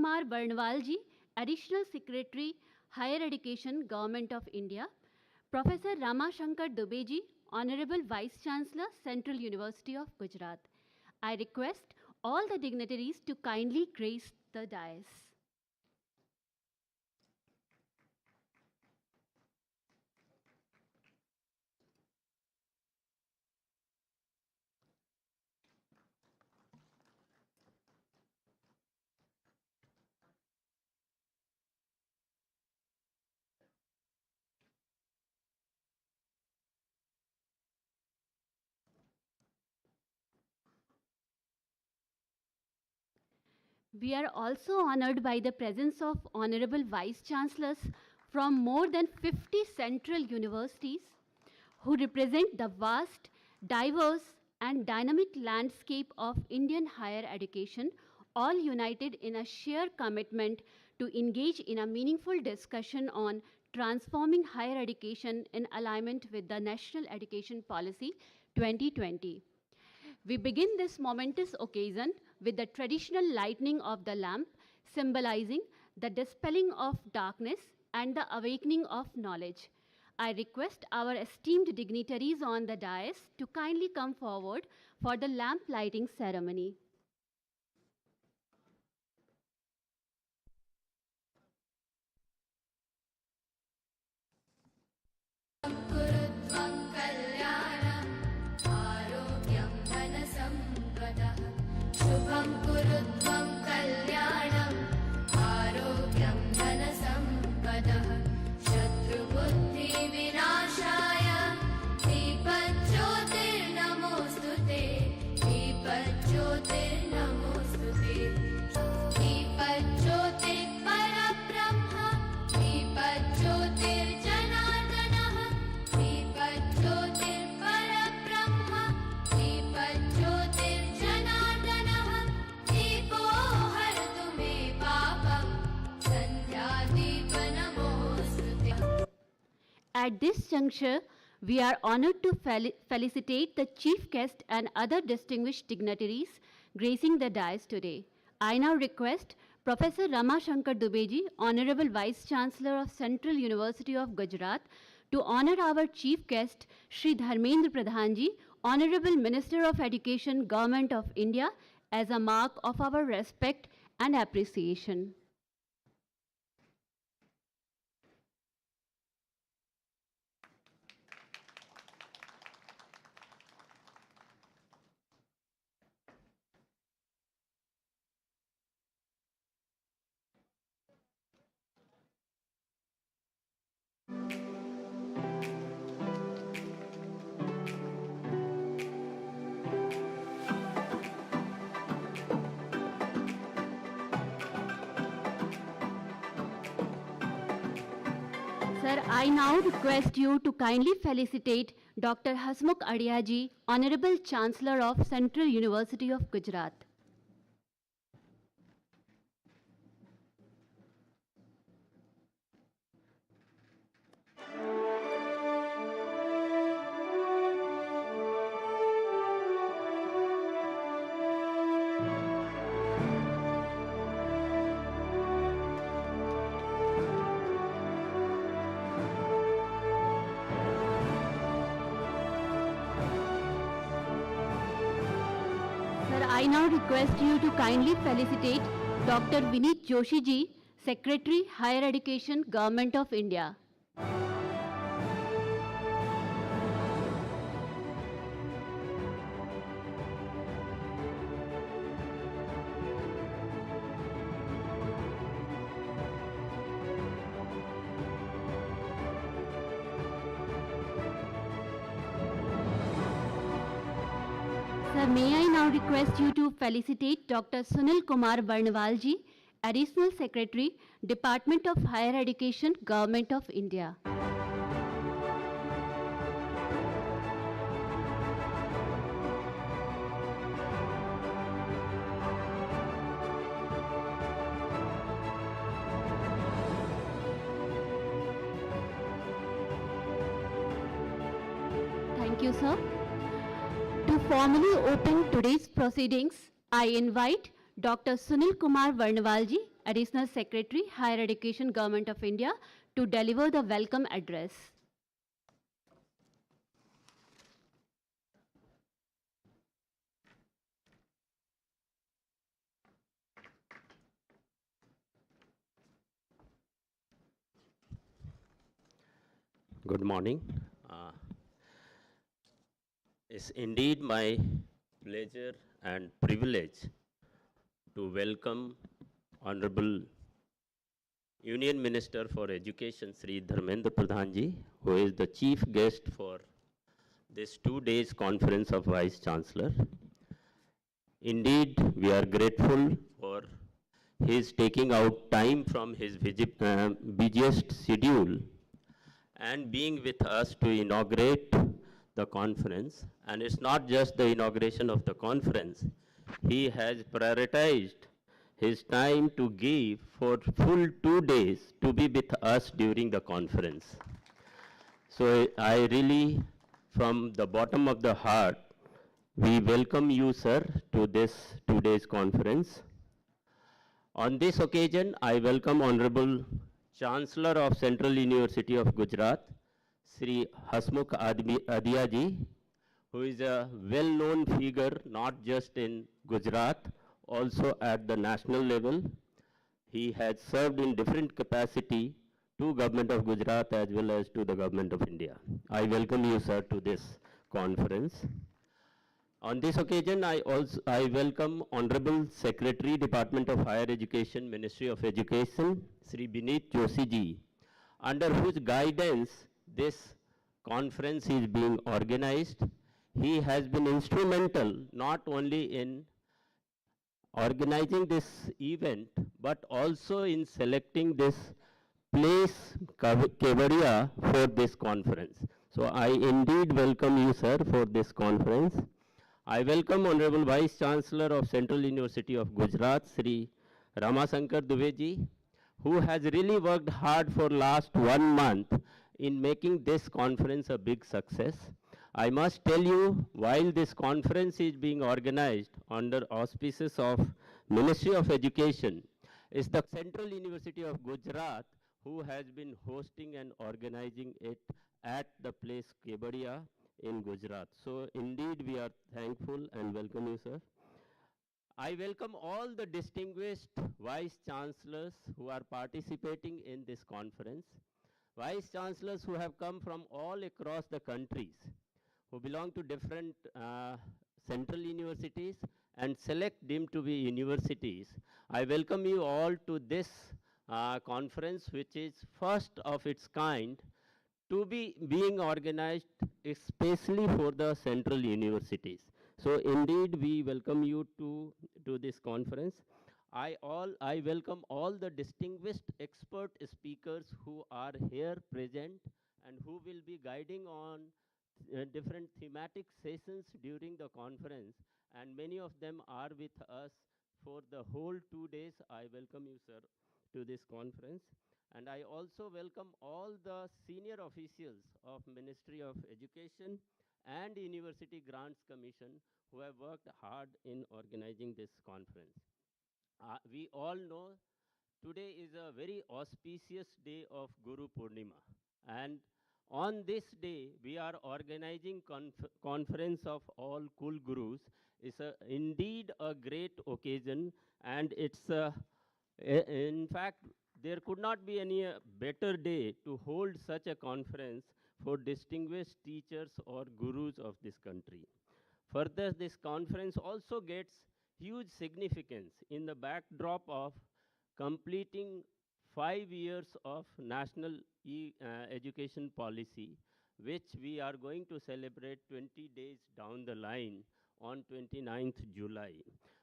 Kumar Barnwalji, Additional Secretary, Higher Education, Government of India, Professor Rama Shankar Dubeji, Honorable Vice-Chancellor, Central University of Gujarat. I request all the dignitaries to kindly grace the dais. We are also honored by the presence of Honorable Vice-Chancellors from more than 50 central universities who represent the vast, diverse, and dynamic landscape of Indian higher education, all united in a shared commitment to engage in a meaningful discussion on transforming higher education in alignment with the National Education Policy 2020. We begin this momentous occasion with the traditional lighting of the lamp, symbolizing the dispelling of darkness and the awakening of knowledge. I request our esteemed dignitaries on the dais to kindly come forward for the lamp lighting ceremony. At this juncture, we are honored to felicitate the chief guest and other distinguished dignitaries gracing the dais today. I now request Professor Rama Shankar Dubeji, Honorable Vice-Chancellor of Central University of Gujarat, to honor our chief guest, Shri Dharmendra Pradhanji, Honorable Minister of Education, Government of India, as a mark of our respect and appreciation. Sir, I now request you to kindly felicitate Dr. Hasmukh Adiyaji, Honorable Chancellor of Central University of Gujarat. I now request you to kindly felicitate Dr. Vineet Joshi ji, Secretary, Higher Education, Government of India. Sir, may I now request you to felicitate Dr. Sunil Kumar Barnwalji, Additional Secretary, Department of Higher Education, Government of India. Thank you, sir. To formally open today's proceedings, I invite Dr. Sunil Kumar Barnwalji, Additional Secretary, Higher Education, Government of India, to deliver the welcome address. Good morning. It's indeed my pleasure and privilege to welcome Honorable Union Minister for Education, Shri Dharmendra Pradhan, who is the chief guest for this 2 days conference of Vice-Chancellor. Indeed, we are grateful for his taking out time from his busiest schedule and being with us to inaugurate the conference. And it's not just the inauguration of the conference. He has prioritized his time to give for full 2 days to be with us during the conference. So I really, from the bottom of the heart, we welcome you, sir, to this 2 days conference. On this occasion, I welcome Honorable Chancellor of Central University of Gujarat, Shri Hasmukh Adiyaji, who is a well-known figure not just in Gujarat, also at the national level. He has served in different capacity to Government of Gujarat as well as to the Government of India. I welcome you, sir, to this conference. On this occasion, I welcome Honorable Secretary, Department of Higher Education, Ministry of Education, Shri Bineet Joshi ji, under whose guidance this conference is being organized. He has been instrumental not only in organizing this event, but also in selecting this place, Kevadia, for this conference. So I indeed welcome you, sir, for this conference. I welcome Honorable Vice-Chancellor of Central University of Gujarat, Shri Ramasankar Dubeji, who has really worked hard for last 1 month in making this conference a big success. I must tell you, while this conference is being organized under auspices of Ministry of Education, it's the Central University of Gujarat who has been hosting and organizing it at the place Kevadia in Gujarat. So indeed we are thankful and welcome you, sir. I welcome all the distinguished Vice-Chancellors who are participating in this conference. Vice-Chancellors who have come from all across the countries, who belong to different central universities and select deemed to be universities. I welcome you all to this conference, which is first of its kind to be being organized especially for the central universities. So indeed we welcome you to this conference. I welcome all the distinguished expert speakers who are here present and who will be guiding on different thematic sessions during the conference, and many of them are with us for the whole 2 days. I welcome you, sir, to this conference. And I also welcome all the senior officials of Ministry of Education and University Grants Commission who have worked hard in organizing this conference. We all know today is a very auspicious day of Guru Purnima. And on this day, we are organizing conference of all Kul Gurus. It's indeed a great occasion, and it's in fact, there could not be any better day to hold such a conference for distinguished teachers or gurus of this country. Further, this conference also gets huge significance in the backdrop of completing 5 years of national education policy, which we are going to celebrate 20 days down the line on 29th July.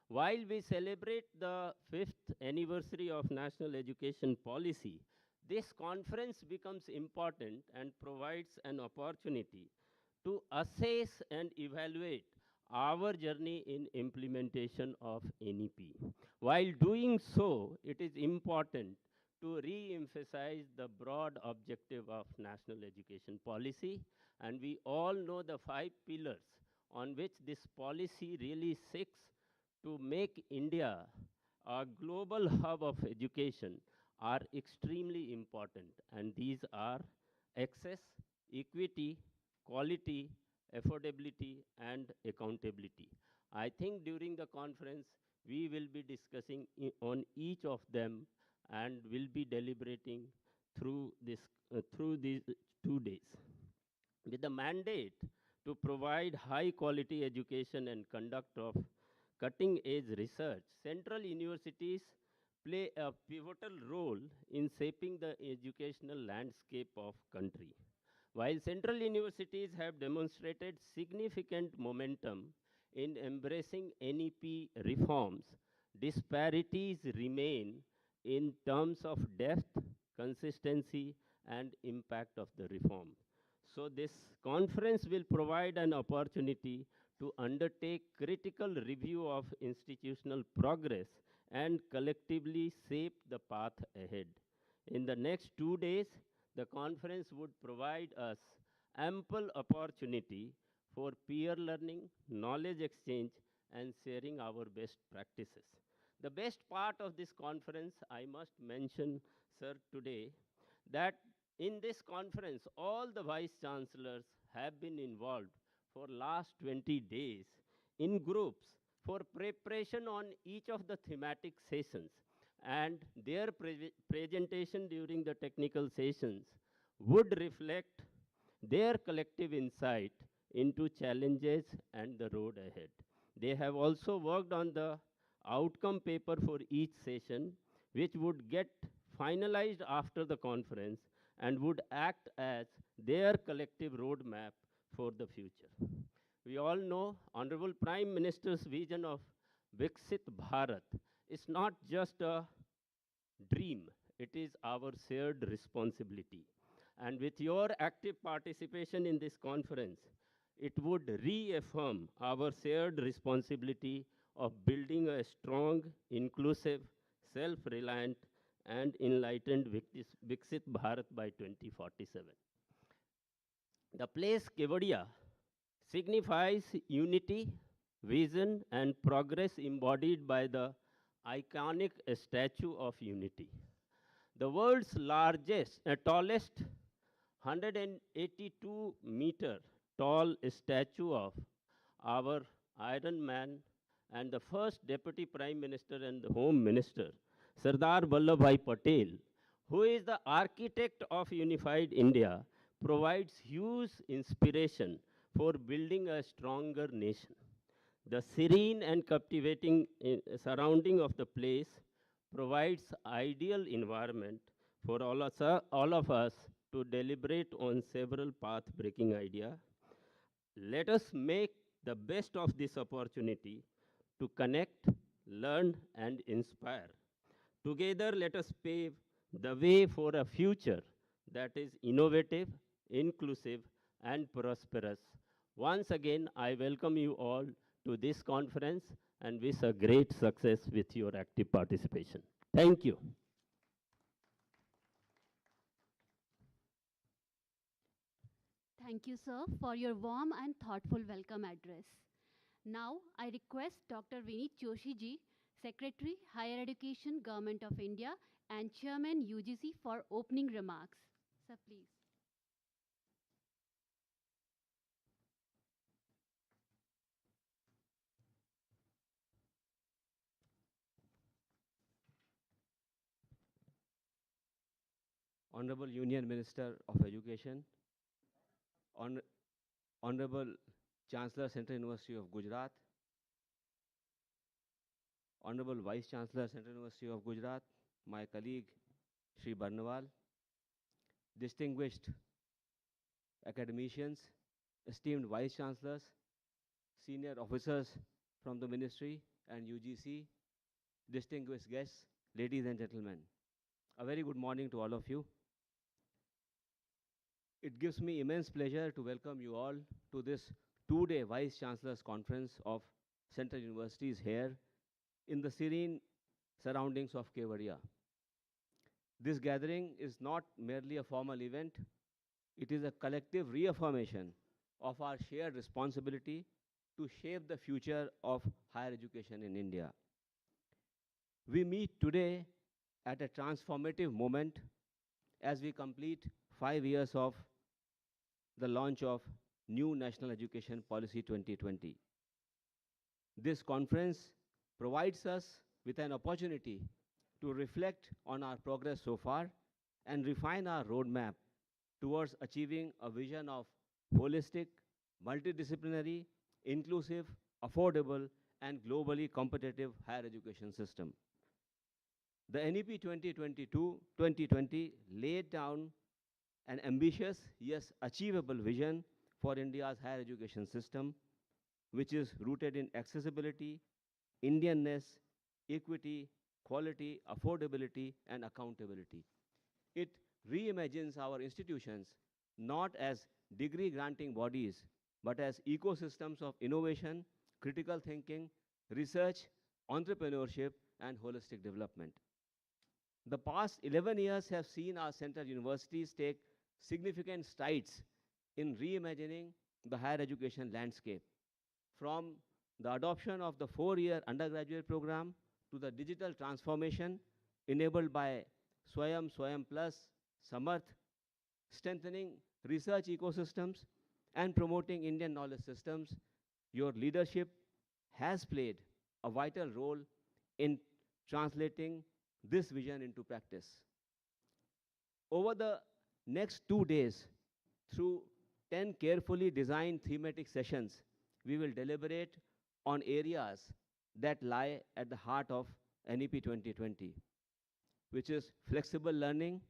While we celebrate the 5th anniversary of national education policy, this conference becomes important and provides an opportunity to assess and evaluate our journey in implementation of NEP. While doing so, it is important to re-emphasize the broad objective of national education policy, and we all know the 5 pillars on which this policy really seeks to make India a global hub of education are extremely important, and these are access, equity, quality, affordability, and accountability. I think during the conference, we will be discussing on each of them and will be deliberating through these 2 days. With the mandate to provide high quality education and conduct of cutting edge research, central universities play a pivotal role in shaping the educational landscape of country. While central universities have demonstrated significant momentum in embracing NEP reforms, disparities remain in terms of depth, consistency, and impact of the reform. So this conference will provide an opportunity to undertake critical review of institutional progress and collectively shape the path ahead. In the next 2 days, the conference would provide us ample opportunity for peer learning, knowledge exchange, and sharing our best practices. The best part of this conference, I must mention, sir, today, that in this conference, all the vice chancellors have been involved for last 20 days in groups for preparation on each of the thematic sessions, and their presentation during the technical sessions would reflect their collective insight into challenges and the road ahead. They have also worked on the outcome paper for each session, which would get finalized after the conference and would act as their collective roadmap for the future. We all know Honorable Prime Minister's vision of Viksit Bharat is not just a dream, it is our shared responsibility. And with your active participation in this conference, it would reaffirm our shared responsibility of building a strong, inclusive, self-reliant, and enlightened Viksit Bharat by 2047. The place Kevadia signifies unity, vision, and progress embodied by the iconic Statue of Unity. The world's tallest 182-meter tall statue of our Iron Man and the first Deputy Prime Minister and the Home Minister, Sardar Vallabhbhai Patel, who is the architect of unified India, provides huge inspiration for building a stronger nation. The serene and captivating surrounding of the place provides ideal environment for all of us to deliberate on several path-breaking ideas. Let us make the best of this opportunity to connect, learn, and inspire. Together, let us pave the way for a future that is innovative, inclusive, and prosperous. Once again, I welcome you all to this conference and wish a great success with your active participation. Thank you. Thank you, sir, for your warm and thoughtful welcome address. Now, I request Dr. Vineet Joshi ji, Secretary, Higher Education, Government of India, and Chairman, UGC, for opening remarks. Sir, please. Honorable Union Minister of Education, Honorable Chancellor, Central University of Gujarat, Honorable Vice-Chancellor, Central University of Gujarat, my colleague, Shri Barnawal, distinguished academicians, esteemed Vice-Chancellors, senior officers from the Ministry and UGC, distinguished guests, ladies and gentlemen. A very good morning to all of you. It gives me immense pleasure to welcome you all to this 2-day Vice Chancellors Conference of Central Universities here in the serene surroundings of Kevadia. This gathering is not merely a formal event, it is a collective reaffirmation of our shared responsibility to shape the future of higher education in India. We meet today at a transformative moment as we complete 5 years of the launch of New National Education Policy 2020. This conference provides us with an opportunity to reflect on our progress so far and refine our roadmap towards achieving a vision of holistic, multidisciplinary, inclusive, affordable, and globally competitive higher education system. The NEP 2022-2020 laid down an ambitious, yes, achievable vision for India's higher education system, which is rooted in accessibility, Indianness, equity, quality, affordability, and accountability. It reimagines our institutions not as degree granting bodies, but as ecosystems of innovation, critical thinking, research, entrepreneurship, and holistic development. The past 11 years have seen our central universities take significant strides in reimagining the higher education landscape, from the adoption of the 4-year undergraduate program to the digital transformation enabled by Swayam Plus, Samarth, strengthening research ecosystems, and promoting Indian knowledge systems. Your leadership has played a vital role in translating this vision into practice. Over the next 2 days, through 10 carefully designed thematic sessions, we will deliberate on areas that lie at the heart of NEP 2020, which is flexible learning,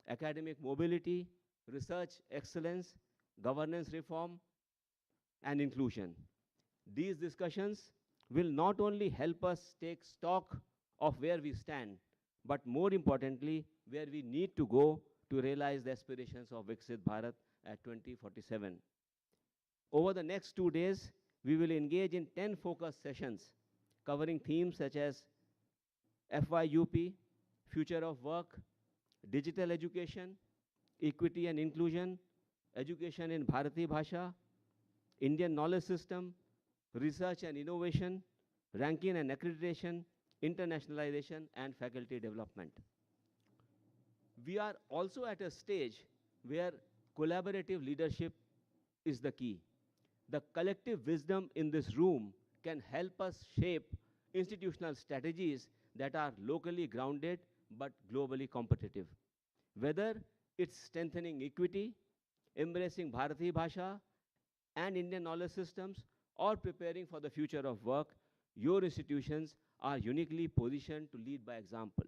academic mobility, research excellence, governance reform, and inclusion. These discussions will not only help us take stock of where we stand, but more importantly, where we need to go to realize the aspirations of Viksit Bharat at 2047. Over the next 2 days, we will engage in 10 focus sessions covering themes such as FYUP, future of work, digital education, equity and inclusion, education in Bharati Bhasha, Indian knowledge system, research and innovation, ranking and accreditation, internationalization, and faculty development. We are also at a stage where collaborative leadership is the key. The collective wisdom in this room can help us shape institutional strategies that are locally grounded but globally competitive. Whether it's strengthening equity, embracing Bharati Bhasha and Indian knowledge systems, or preparing for the future of work, your institutions are uniquely positioned to lead by example.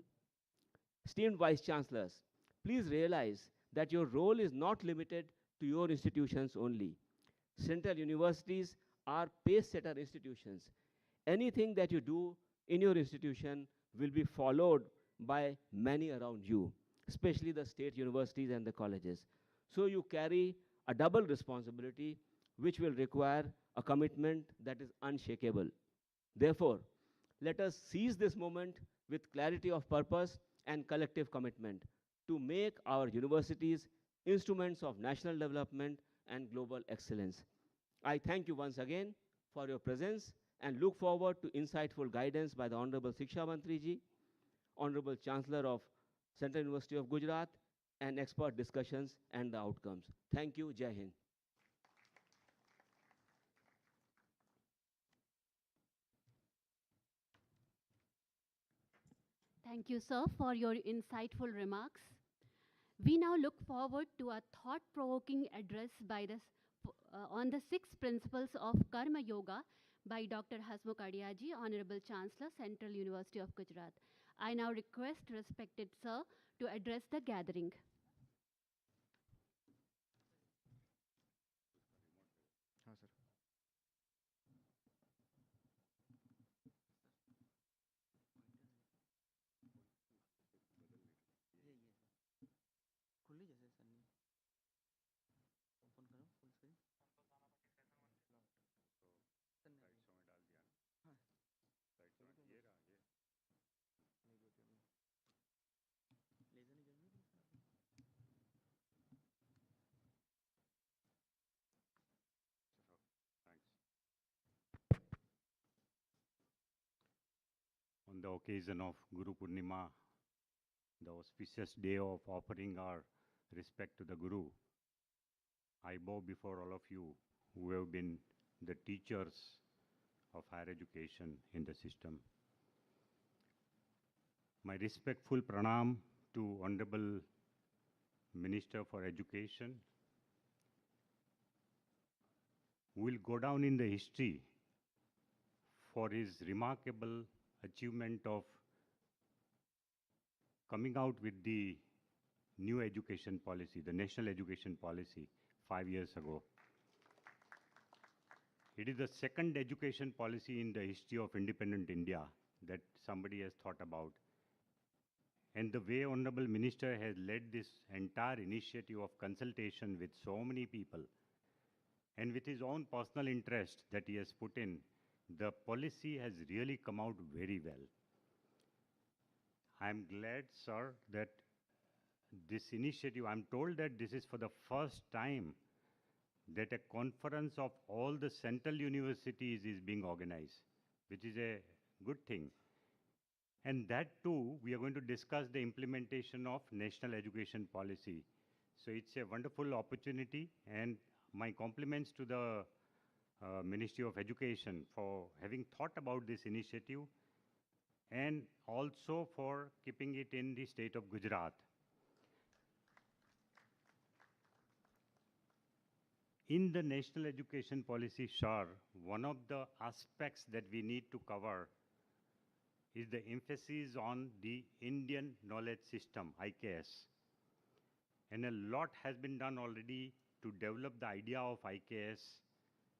Esteemed Vice-Chancellors, please realize that your role is not limited to your institutions only. Central universities are pace-setter institutions. Anything that you do in your institution will be followed by many around you, especially the state universities and the colleges. So you carry a double responsibility, which will require a commitment that is unshakable. Therefore, let us seize this moment with clarity of purpose and collective commitment to make our universities instruments of national development and global excellence. I thank you once again for your presence and look forward to insightful guidance by the Honorable Shiksha Mantri Ji, Honorable Chancellor of Central University of Gujarat, and expert discussions and the outcomes. Thank you. Jai Hind. Thank you, sir, for your insightful remarks. We now look forward to a thought-provoking address on the 6 principles of Karma Yoga by Dr. Hasmukh Adiyaji, Honorable Chancellor, Central University of Gujarat. I now request respected sir to address the gathering. हाँ sir ये खुली जैसे sir नहीं open करो full screen slide show में डाल दिया ना हाँ स्लाइड शो ये रहा ये नहीं लेजर नहीं जरूरी on the occasion of Guru Purnima, the auspicious day of offering our respect to the Guru, I bow before all of you who have been the teachers of higher education in the system. My respectful pranam to Honorable Minister for Education, who will go down in the history for his remarkable achievement of coming out with the new education policy, the national education policy, 5 years ago. It is the second education policy in the history of independent India that somebody has thought about. And the way Honorable Minister has led this entire initiative of consultation with so many people, and with his own personal interest that he has put in, the policy has really come out very well. I am glad, sir, that this initiative, I'm told that this is for the first time that a conference of all the central universities is being organized, which is a good thing. And that too, we are going to discuss the implementation of national education policy. So it's a wonderful opportunity, and my compliments to the Ministry of Education for having thought about this initiative and also for keeping it in the state of Gujarat. In the national education policy, sure, one of the aspects that we need to cover is the emphasis on the Indian knowledge system, IKS. And a lot has been done already to develop the idea of IKS,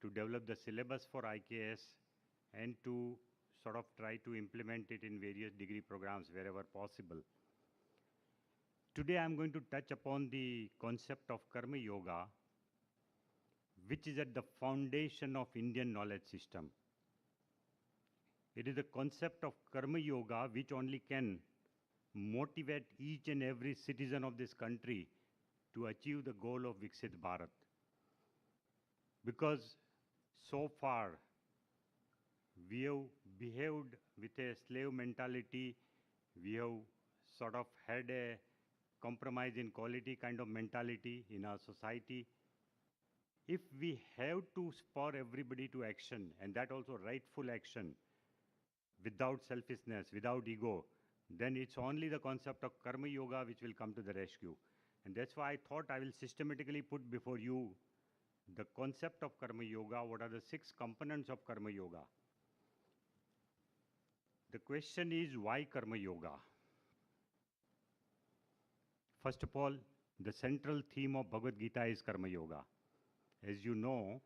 to develop the syllabus for IKS, and to sort of try to implement it in various degree programs wherever possible. Today I'm going to touch upon the concept of Karma Yoga, which is at the foundation of Indian knowledge system. It is the concept of Karma Yoga which only can motivate each and every citizen of this country to achieve the goal of Viksit Bharat. Because so far, we have behaved with a slave mentality, we have sort of had a compromise in quality kind of mentality in our society. If we have to spur everybody to action, and that also rightful action, without selfishness, without ego, then it's only the concept of Karma Yoga which will come to the rescue. And that's why I thought I will systematically put before you the concept of Karma Yoga, what are the 6 components of Karma Yoga. The question is, why Karma Yoga? First of all, the central theme of Bhagavad Gita is Karma Yoga. As you know,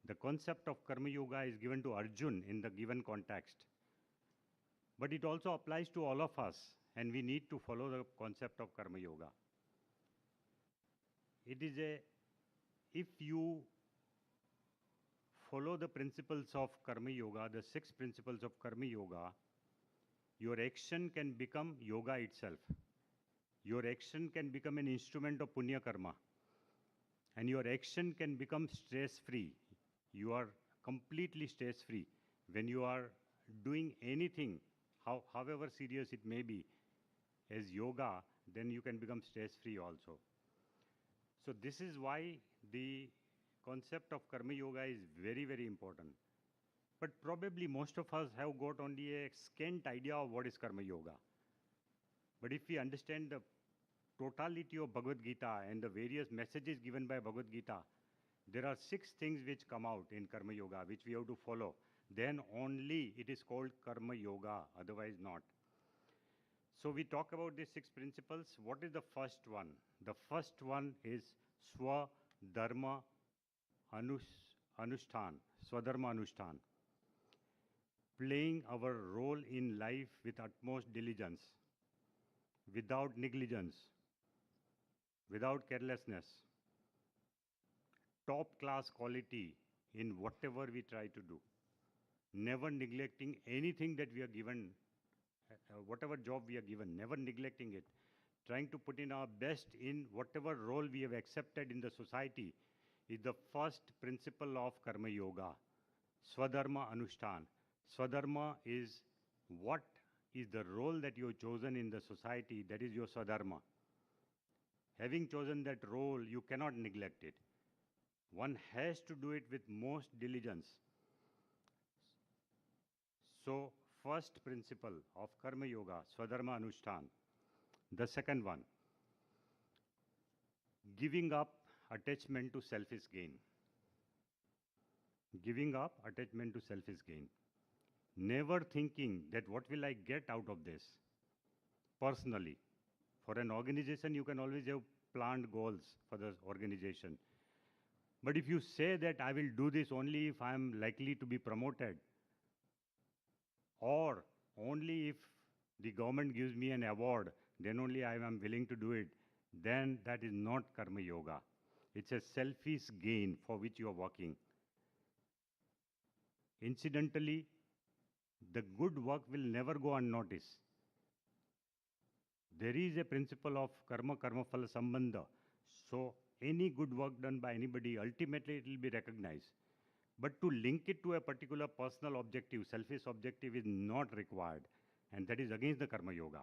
the concept of Karma Yoga is given to Arjun in the given context. But it also applies to all of us, and we need to follow the concept of Karma Yoga. It is if you follow the principles of Karma Yoga, the 6 principles of Karma Yoga, your action can become yoga itself. Your action can become an instrument of Punya Karma. And your action can become stress-free. You are completely stress-free. When you are doing anything, however serious it may be, as yoga, then you can become stress-free also. So this is why the concept of Karma Yoga is very, very important. But probably most of us have got only a scant idea of what is Karma Yoga. But if we understand the totality of Bhagavad Gita and the various messages given by Bhagavad Gita, there are 6 things which come out in Karma Yoga, which we have to follow. Then only it is called Karma Yoga, otherwise not. So we talk about these 6 principles. What is the first one? The first one is Swadharma Anushthan, Swadharma Anushthan. Playing our role in life with utmost diligence, without negligence, without carelessness, top class quality in whatever we try to do, never neglecting anything that we are given, whatever job we are given, never neglecting it, trying to put in our best in whatever role we have accepted in the society is the first principle of Karma Yoga, Swadharma Anushthan. Swadharma is what is the role that you have chosen in the society, that is your Swadharma. Having chosen that role, you cannot neglect it. One has to do it with most diligence. So, first principle of Karma Yoga, Swadharma Anushtan. The second one, giving up attachment to selfish gain. Giving up attachment to selfish gain. Never thinking that what will I get out of this personally. For an organization, you can always have planned goals for the organization. But if you say that I will do this only if I am likely to be promoted, or only if the government gives me an award, then only I am willing to do it, then that is not Karma Yoga. It's a selfish gain for which you are working. Incidentally, the good work will never go unnoticed. There is a principle of karma phala sambandha. So any good work done by anybody, ultimately it will be recognized. But to link it to a particular personal objective, selfish objective is not required. And that is against the Karma Yoga.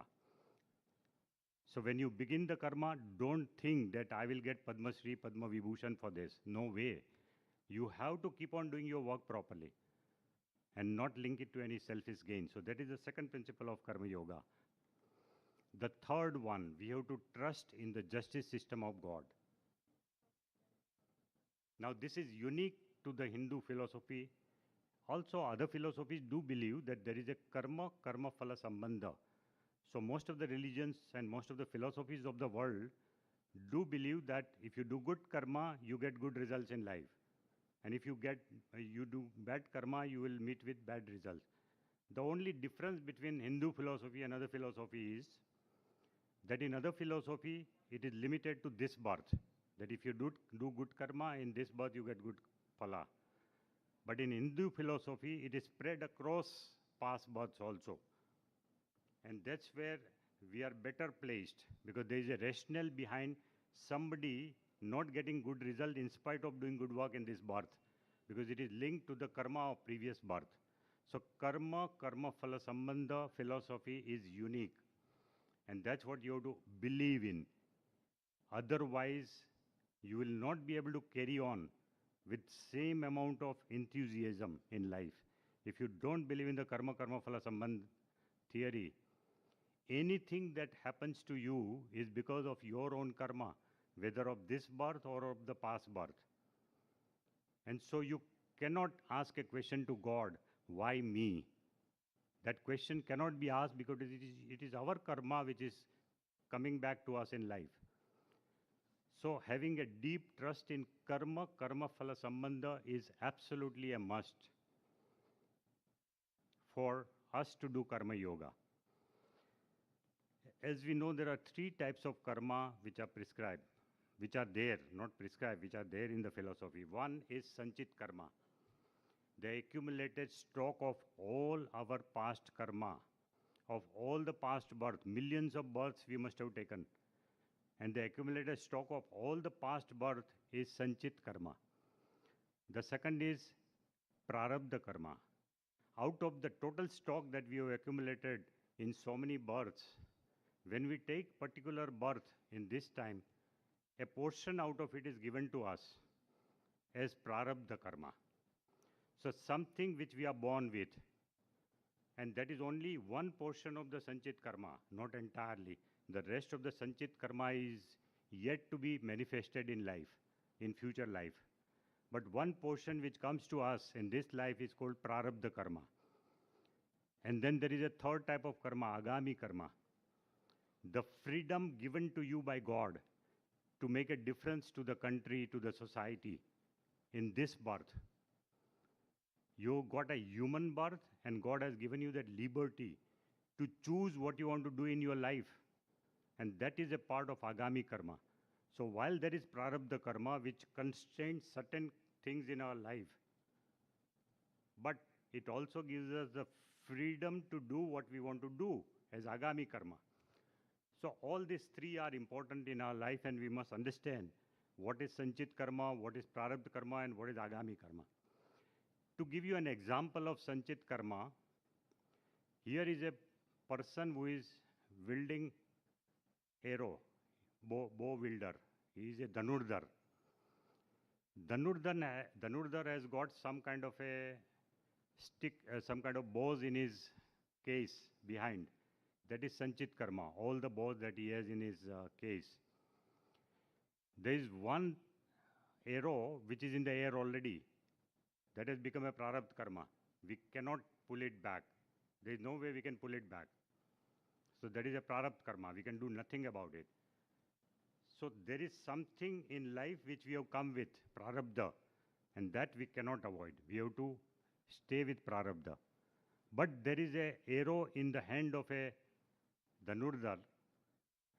So when you begin the karma, don't think that I will get Padma Shri, Padma Vibhushan for this. No way. You have to keep on doing your work properly and not link it to any selfish gain. So that is the second principle of Karma Yoga. The third one, we have to trust in the justice system of God. Now this is unique to the Hindu philosophy. Also other philosophies do believe that there is a karma phala sambandha. So most of the religions and most of the philosophies of the world do believe that if you do good karma, you get good results in life. And if you do bad karma, you will meet with bad results. The only difference between Hindu philosophy and other philosophy is that in other philosophy, it is limited to this birth. That if you do good karma, in this birth you get good phala. But in Hindu philosophy, it is spread across past births also. And that's where we are better placed, because there is a rationale behind somebody not getting good result in spite of doing good work in this birth, because it is linked to the karma of previous birth. So karma phala sambandha philosophy is unique, and that's what you have to believe in. Otherwise, you will not be able to carry on with same amount of enthusiasm in life. If you don't believe in the karma phala sambandha theory, anything that happens to you is because of your own karma, whether of this birth or of the past birth. And so you cannot ask a question to God, why me? That question cannot be asked because it is our karma which is coming back to us in life. So having a deep trust in karma phala sambandha is absolutely a must for us to do karma yoga. As we know, there are three types of karma which are prescribed, which are there, not prescribed, which are there in the philosophy. One is sanchit karma, the accumulated stock of all our past karma, of all the past births, millions of births we must have taken. And the accumulated stock of all the past birth is sanchit karma. The second is prarabdha karma. Out of the total stock that we have accumulated in so many births, when we take particular birth in this time, a portion out of it is given to us as prarabdha karma. So something which we are born with, and that is only one portion of the sanchit karma, not entirely. The rest of the sanchit karma is yet to be manifested in life, in future life. But one portion which comes to us in this life is called prarabdha karma. And then there is a third type of karma, agami karma. The freedom given to you by God to make a difference to the country, to the society in this birth. You got a human birth and God has given you that liberty to choose what you want to do in your life. And that is a part of agami karma. So while there is prarabdha karma which constrains certain things in our life, but it also gives us the freedom to do what we want to do as agami karma. So all these three are important in our life, and we must understand what is sanchit karma, what is prarabdha karma, and what is agami karma. To give you an example of sanchit karma, Here is a person who is wielding arrow, bow wielder. He is a Dhanurdhar. Dhanurdhar has got some kind of a stick, some kind of bows in his case behind. That is Sanchit Karma, all the bows that he has in his case. There is one arrow which is in the air already. That has become a Prarabdha Karma. We cannot pull it back. There is no way we can pull it back. So that is a Prarabdha Karma. We can do nothing about it. So there is something in life which we have come with, Prarabdha, and that we cannot avoid. We have to stay with Prarabdha. But there is a arrow in the hand of a Dhanurdhar,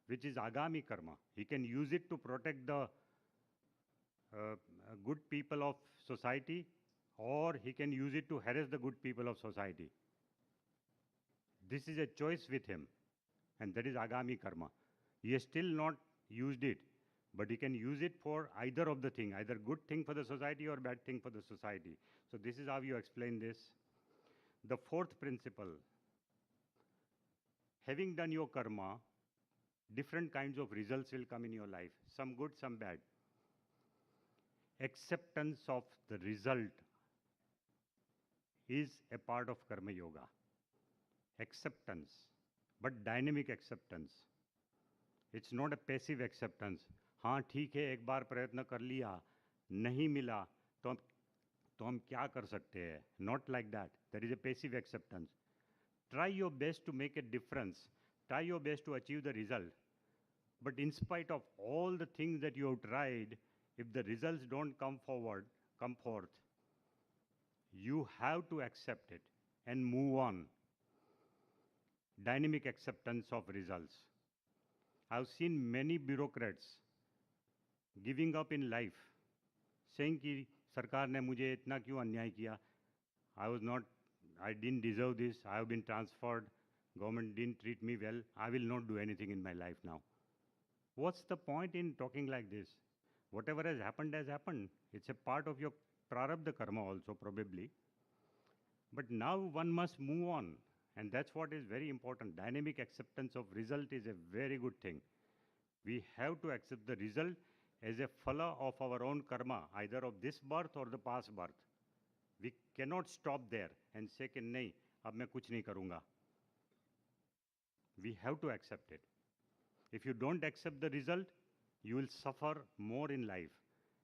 which is Agami Karma. He can use it to protect the good people of society, or he can use it to harass the good people of society. This is a choice with him, and that is Agami Karma. He has still not used it, but he can use it for either of the thing, either good thing for the society or bad thing for the society. So this is how you explain this. The fourth principle, having done your karma, different kinds of results will come in your life, some good, some bad. Acceptance of the result is a part of Karma Yoga. Acceptance, but dynamic acceptance. It's not a passive acceptance. हाँ ठीक है, एक बार प्रयत्न कर लिया, नहीं मिला, तो हम क्या कर सकते हैं? Not like that. That is a passive acceptance. Try your best to make a difference. Try your best to achieve the result. But in spite of all the things that you have tried, if the results don't come forth, you have to accept it and move on. Dynamic acceptance of results. I've seen many bureaucrats giving up in life, saying कि सरकार ने मुझे इतना क्यों अन्याय किया? I didn't deserve this. I have been transferred. Government didn't treat me well. I will not do anything in my life now. What's the point in talking like this? Whatever has happened has happened. It's a part of your prarabdha karma also, probably. But now one must move on. And that's what is very important. Dynamic acceptance of result is a very good thing. We have to accept the result as a phala of our own karma, either of this birth or the past birth. We cannot stop there and say कि नहीं, अब मैं कुछ नहीं करूँगा. We have to accept it. If you don't accept the result, you will suffer more in life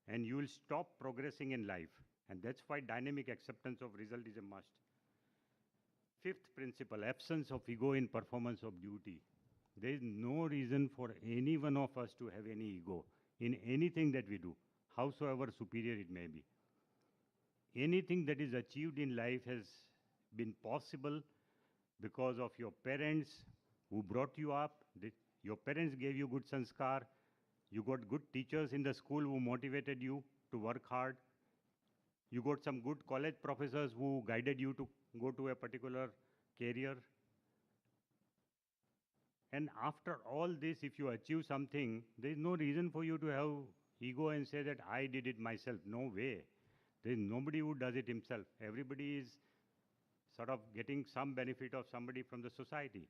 and you will stop progressing in life. And that's why dynamic acceptance of result is a must. Fifth principle, absence of ego in performance of duty. There is no reason for any one of us to have any ego in anything that we do, howsoever superior it may be. Anything that is achieved in life has been possible because of your parents who brought you up. Your parents gave you good sanskar. You got good teachers in the school who motivated you to work hard. You got some good college professors who guided you to go to a particular career. And after all this, if you achieve something, there is no reason for you to have ego and say that I did it myself. No way. There is nobody who does it himself. Everybody is sort of getting some benefit of somebody from the society.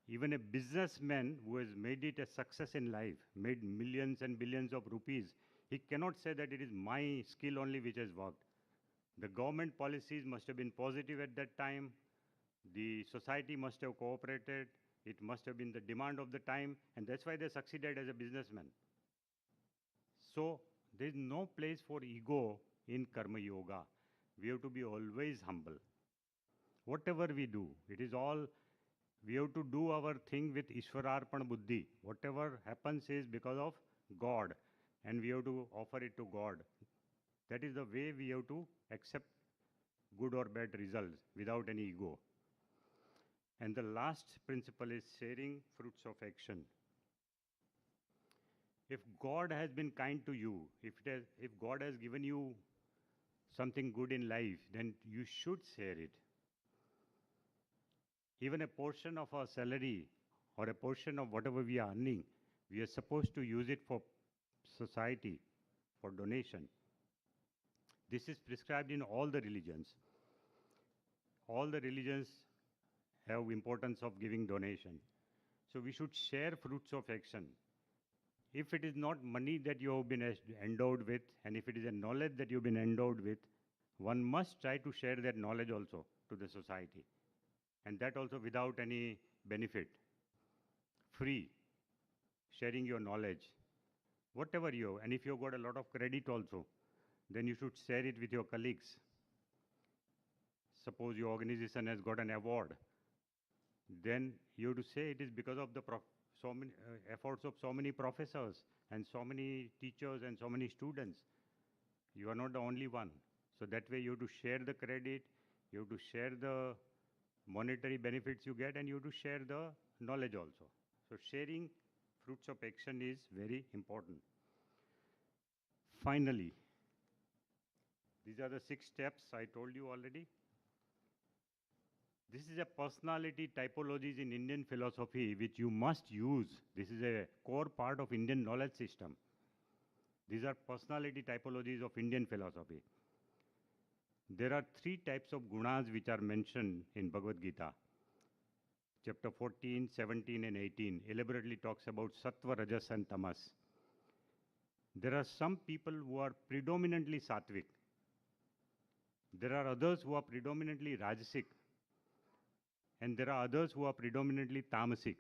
Even a businessman who has made it a success in life, made millions and billions of rupees, he cannot say that it is my skill only which has worked. The government policies must have been positive at that time. The society must have cooperated. It must have been the demand of the time, and that's why they succeeded as a businessman. So there is no place for ego in Karma Yoga. We have to be always humble. Whatever we do, it is all, we have to do our thing with Ishwararpan Buddhi. Whatever happens is because of God, and we have to offer it to God. That is the way we have to accept good or bad results without any ego. And the last principle is sharing fruits of action. If God has been kind to you, if God has given you something good in life, then you should share it. Even a portion of our salary or a portion of whatever we are earning, we are supposed to use it for society, for donation. This is prescribed in all the religions. All the religions have importance of giving donation. So we should share fruits of action. If it is not money that you have been endowed with, and if it is a knowledge that you've been endowed with, one must try to share that knowledge also to the society. And that also without any benefit. Free, sharing your knowledge, whatever you have. And if you've got a lot of credit also, then you should share it with your colleagues. Suppose your organization has got an award, then you have to say it is because of the so many efforts of so many professors and so many teachers and so many students. You are not the only one. So that way you have to share the credit, you have to share the monetary benefits you get, and you have to share the knowledge also. So sharing fruits of action is very important. Finally, these are the 6 steps I told you already. This is a personality typologies in Indian philosophy which you must use. This is a core part of Indian knowledge system. These are personality typologies of Indian philosophy. There are 3 types of gunas which are mentioned in Bhagavad Gita. Chapter 14, 17 and 18 elaborately talks about sattva, rajas and tamas. There are some people who are predominantly sattvic. There are others who are predominantly rajasic. And there are others who are predominantly tamasic.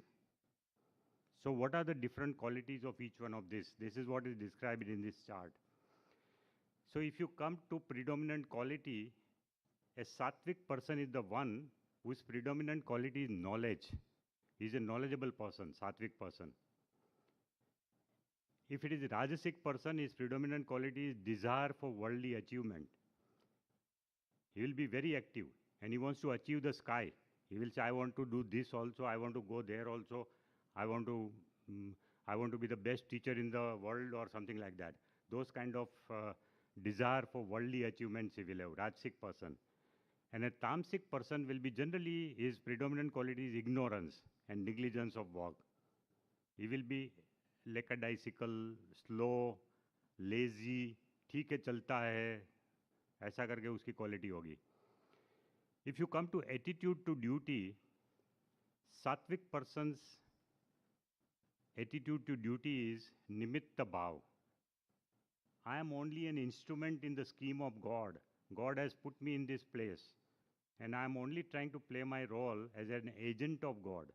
So what are the different qualities of each one of these? This is what is described in this chart. So if you come to predominant quality, a sattvic person is the one whose predominant quality is knowledge. He is a knowledgeable person, sattvic person. If it is a rajasic person, his predominant quality is desire for worldly achievement. He will be very active and he wants to achieve the sky. He will say, I want to do this also, I want to go there also, I want to be the best teacher in the world or something like that. Those kind of desire for worldly achievements he will have, rajasic person. And a tamasic person will be generally, his predominant quality is ignorance and negligence of work. He will be lackadaisical, slow, lazy, ठीक है चलता है, ऐसा करके उसकी quality होगी. If you come to attitude to duty, sattvic person's attitude to duty is nimitta bhav. I am only an instrument in the scheme of God. God has put me in this place and I am only trying to play my role as an agent of God.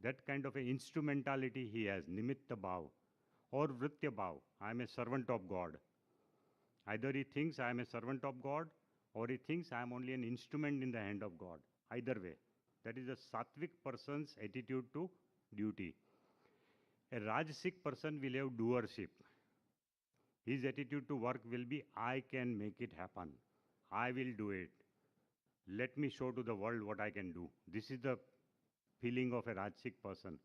That kind of an instrumentality he has, nimitta bhav. Or vritya bhav, I am a servant of God. Either he thinks I am a servant of God or he thinks I am only an instrument in the hand of God. Either way. That is a sattvic person's attitude to duty. A rajasic person will have doership. His attitude to work will be, I can make it happen. I will do it. Let me show to the world what I can do. This is the feeling of a rajasic person.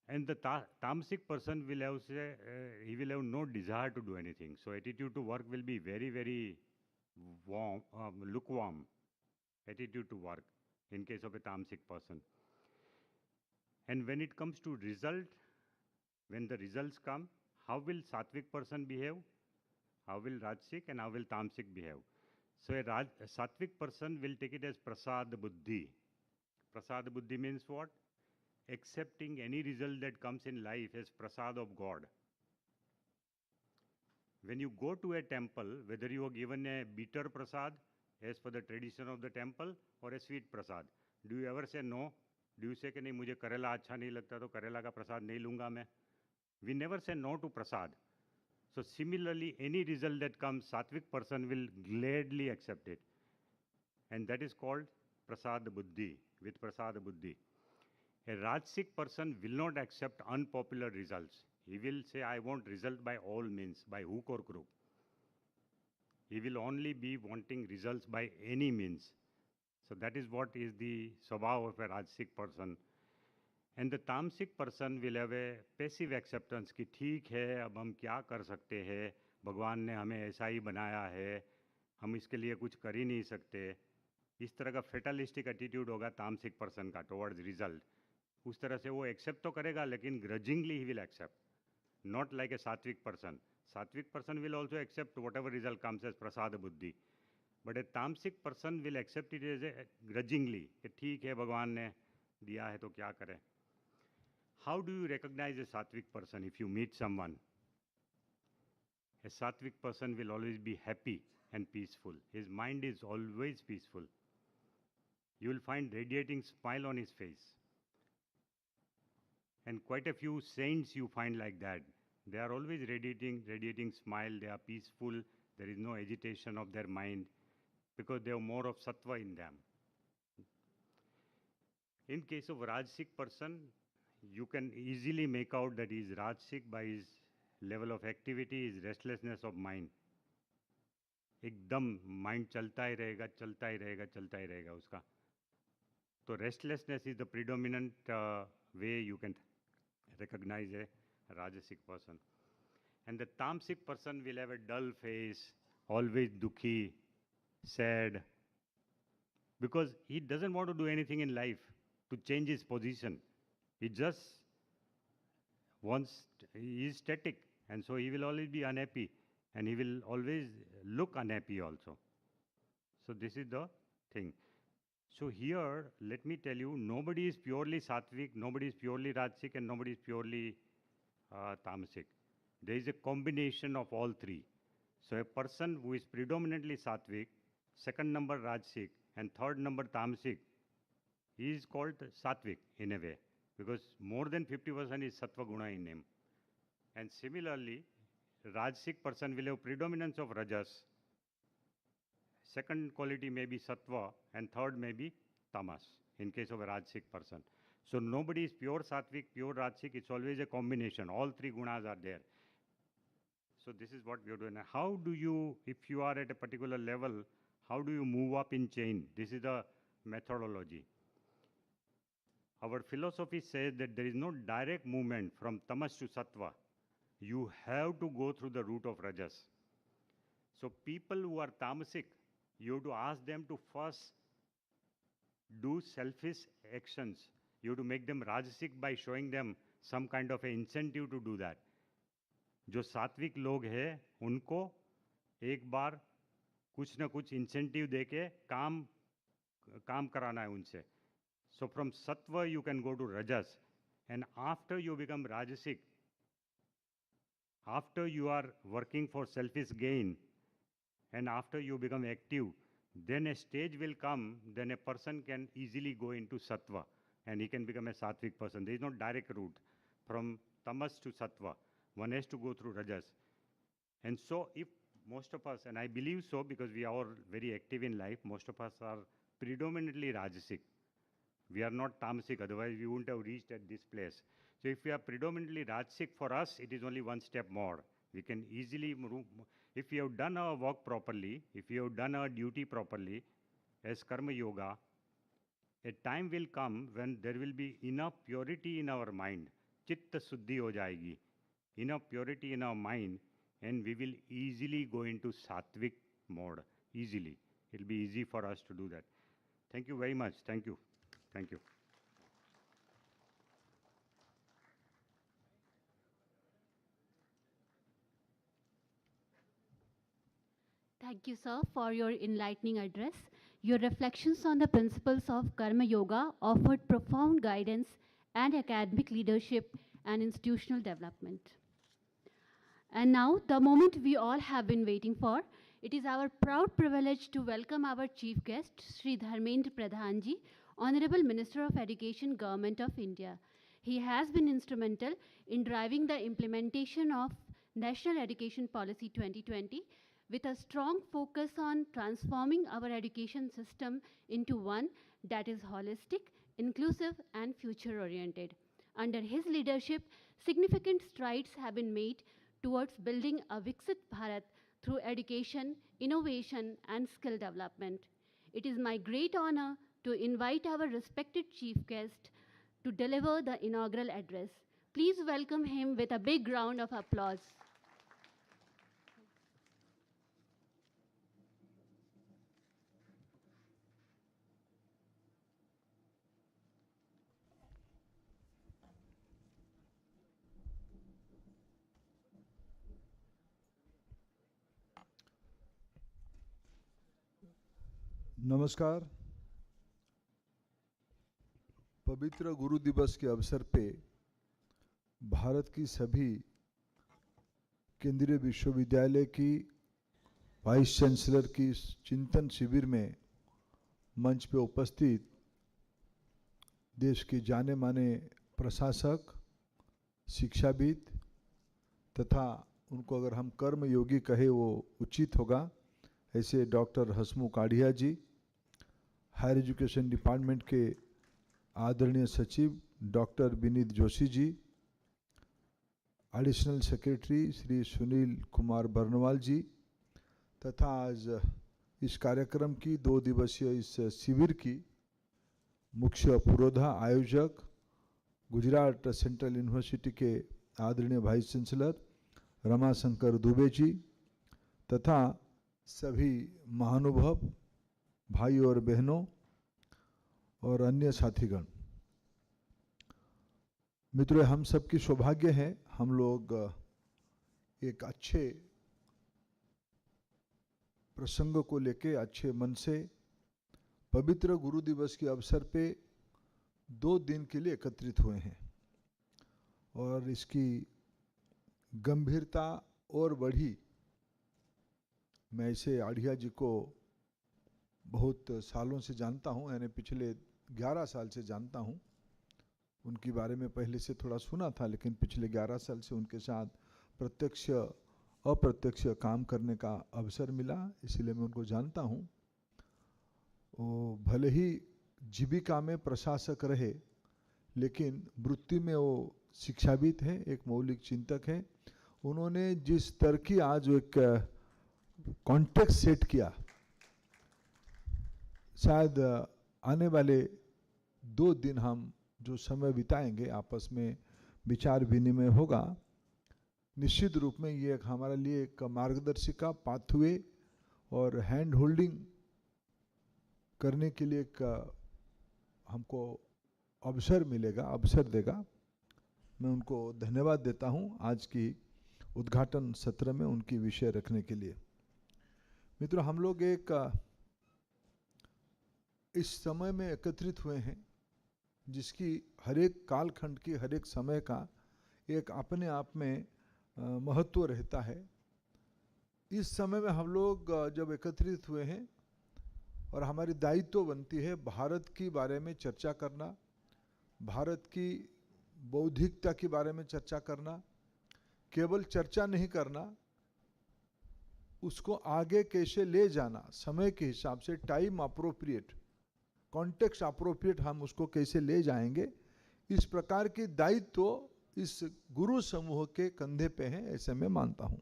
And the tamasic person will have, he will have no desire to do anything. So attitude to work will be very, very warm, lukewarm attitude to work in case of a tamasic person. And when it comes to result, when the results come, how will sattvic person behave? How will rajasic and how will tamasic behave? So a sattvic person will take it as prasad buddhi. Prasad buddhi means what? Accepting any result that comes in life as prasad of God. When you go to a temple, whether you are given a bitter prasad as per the tradition of the temple or a sweet prasad, do you ever say no? Do you say कि नहीं मुझे करेला अच्छा नहीं लगता तो करेला का प्रसाद नहीं लूँगा मैं? We never say no to prasad. So similarly, any result that comes, sattvic person will gladly accept it. And that is called prasad buddhi, with prasad buddhi. A rajasic person will not accept unpopular results. He will say, I want result by all means, by hook or crook. He will only be wanting results by any means. So that is what is the swabhav of a rajasic person. And the tamasic person will have a passive acceptance कि ठीक है अब हम क्या कर सकते हैं, भगवान ने हमें ऐसा ही बनाया है, हम इसके लिए कुछ कर ही नहीं सकते. इस तरह का फेटलिस्टिक एटीट्यूड होगा तामसिक पर्सन का टुवर्ड्स रिजल्ट. उस तरह से वो एक्सेप्ट तो करेगा लेकिन grudgingly he will accept, not like a sattvic person. Sattvic person will also accept whatever result comes as prasad buddhi. But a tamasic person will accept it as a grudgingly. कि ठीक है भगवान ने दिया है तो क्या करें. How do you recognize a sattvic person if you meet someone? A sattvic person will always be happy and peaceful. His mind is always peaceful. You will find radiating smile on his face. And quite a few saints you find like that. They are always radiating smile. They are peaceful. There is no agitation of their mind because they have more of sattva in them. In case of Rajasic person, you can easily make out that he is Rajasic by his level of activity, his restlessness of mind. एकदम mind चलता ही रहेगा चलता ही रहेगा चलता ही रहेगा उसका. तो restlessness is the predominant way you can recognize a Rajasic person. And the Tamasic person will have a dull face, always dukhi, sad, because he doesn't want to do anything in life to change his position. He just wants, he is static, and so he will always be unhappy, and he will always look unhappy also. So this is the thing. So here, let me tell you, nobody is purely sattvic, nobody is purely rajasic, and nobody is purely tamasic. There is a combination of all three. So a person who is predominantly sattvic, second number rajasic, and third number tamasic, he is called sattvic in a way, because more than 50% is sattva guna in him. And similarly, rajasic person will have predominance of rajas. Second quality may be sattva, and third may be tamas in case of a rajasic person. So nobody is pure sattvic, pure rajasic. It's always a combination. All three gunas are there. So this is what we are doing. How do you, if you are at a particular level, how do you move up in chain? This is the methodology. Our philosophy says that there is no direct movement from tamas to sattva. You have to go through the route of rajas. So people who are tamasic, you have to ask them to first do selfish actions. You have to make them rajasic by showing them some kind of an incentive to do that. जो सात्विक लोग हैं उनको एक बार कुछ ना कुछ incentive देके काम कराना है उनसे. So from sattva you can go to rajas, and after you become rajasic, after you are working for selfish gain, and after you become active, then a stage will come, then a person can easily go into sattva and he can become a sattvic person. There is no direct route from tamas to sattva. One has to go through rajas. And so if most of us, and I believe so because we are all very active in life, most of us are predominantly rajasic. We are not tamasic, otherwise we wouldn't have reached at this place. So if we are predominantly rajasic, for us it is only one step more. We can easily move. If we have done our work properly, if we have done our duty properly as karma yoga, a time will come when there will be enough purity in our mind. Chitta suddhi ho jayegi. Enough purity in our mind, and we will easily go into sattvic mode. Easily. It will be easy for us to do that. Thank you very much. Thank you. Thank you. Thank you, sir, for your enlightening address. Your reflections on the principles of Karma Yoga offered profound guidance and academic leadership and institutional development. And now, the moment we all have been waiting for, it is our proud privilege to welcome our chief guest, Shri Dharmendra Pradhanji, Honorable Minister of Education, Government of India. He has been instrumental in driving the implementation of National Education Policy 2020 with a strong focus on transforming our education system into one that is holistic, inclusive, and future-oriented. Under his leadership, significant strides have been made towards building a Viksit Bharat through education, innovation, and skill development. It is my great honor to invite our respected chief guest to deliver the inaugural address. Please welcome him with a big round of applause. नमस्कार। पवित्र गुरु दिवस के अवसर पे भारत की सभी केंद्रीय विश्वविद्यालय की वाइस चांसलर की चिंतन शिविर में मंच पे उपस्थित देश के जाने माने प्रशासक, शिक्षाविद तथा उनको अगर हम कर्मयोगी कहे वो उचित होगा, ऐसे डॉक्टर हसमुख आढ़िया जी, हायर एजुकेशन डिपार्टमेंट के आदरणीय सचिव doctor Vineet Joshi ji, additional secretary Shri Sunil Kumar Barnwal जी तथा आज इस कार्यक्रम की 2 दिवसीय इस शिविर की मुख्य पुरोधा आयोजक गुजरात सेंट्रल यूनिवर्सिटी के आदरणीय वाइस चांसलर रमाशंकर दुबे जी तथा सभी महानुभाव भाई और बहनों और अन्य साथीगण, मित्रों, हम सबकी सौभाग्य है हम लोग एक अच्छे प्रसंग को लेके अच्छे मन से पवित्र गुरु दिवस के अवसर पे 2 दिन के लिए एकत्रित हुए हैं और इसकी गंभीरता और बढ़ी। मैं इसे आढ़िया जी को बहुत सालों से जानता हूँ, यानी पिछले 11 साल से जानता हूँ। उनके बारे में पहले से थोड़ा सुना था, लेकिन पिछले 11 साल से उनके साथ प्रत्यक्ष अप्रत्यक्ष काम करने का अवसर मिला, इसलिए मैं उनको जानता हूँ। वो भले ही जीविका में प्रशासक रहे, लेकिन वृत्ति में वो शिक्षाविद है, एक मौलिक चिंतक है। उन्होंने जिस स्तर की आज एक कॉन्टेक्स्ट सेट किया, शायद आने वाले 2 दिन हम जो समय बिताएंगे आपस में विचार विनिमय होगा, निश्चित रूप में ये एक हमारे लिए एक मार्गदर्शिका, पाथवे और हैंड होल्डिंग करने के लिए एक हमको अवसर मिलेगा, अवसर देगा। मैं उनको धन्यवाद देता हूँ आज की उद्घाटन सत्र में उनकी विषय रखने के लिए। मित्रों, हम लोग एक इस समय में एकत्रित हुए हैं जिसकी हर एक कालखंड की हर एक समय का एक अपने आप में महत्व रहता है। इस समय में हम लोग जब एकत्रित हुए हैं और हमारी दायित्व बनती है भारत के बारे में चर्चा करना, भारत की बौद्धिकता के बारे में चर्चा करना, केवल चर्चा नहीं करना, उसको आगे कैसे ले जाना, समय के हिसाब से टाइम अप्रोप्रिएट, कॉन्टेक्स्ट अप्रोप्रिएट हम उसको कैसे ले जाएंगे, इस प्रकार की दायित्व इस गुरु समूह के कंधे पे है, ऐसे मैं मानता हूँ।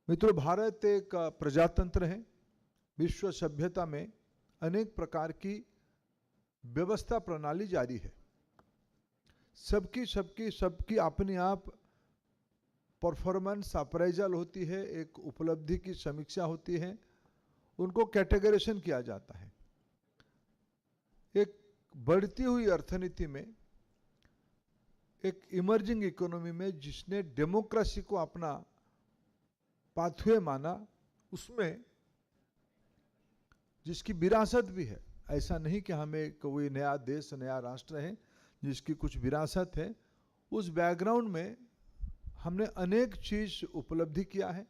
मित्रों, भारत एक प्रजातंत्र है। विश्व सभ्यता में अनेक प्रकार की व्यवस्था प्रणाली जारी है। सबकी अपनी आप परफॉर्मेंस अप्राइजल होती है, एक उपलब्धि की समीक्षा होती है, उनको कैटेगराइजेशन किया जाता है। एक बढ़ती हुई अर्थनीति में, एक इमर्जिंग इकोनॉमी में जिसने डेमोक्रेसी को अपना पाथवे माना, उसमें जिसकी विरासत भी है, ऐसा नहीं कि हमें कोई नया देश नया राष्ट्र है, जिसकी कुछ विरासत है, उस बैकग्राउंड में हमने अनेक चीज उपलब्धि किया है,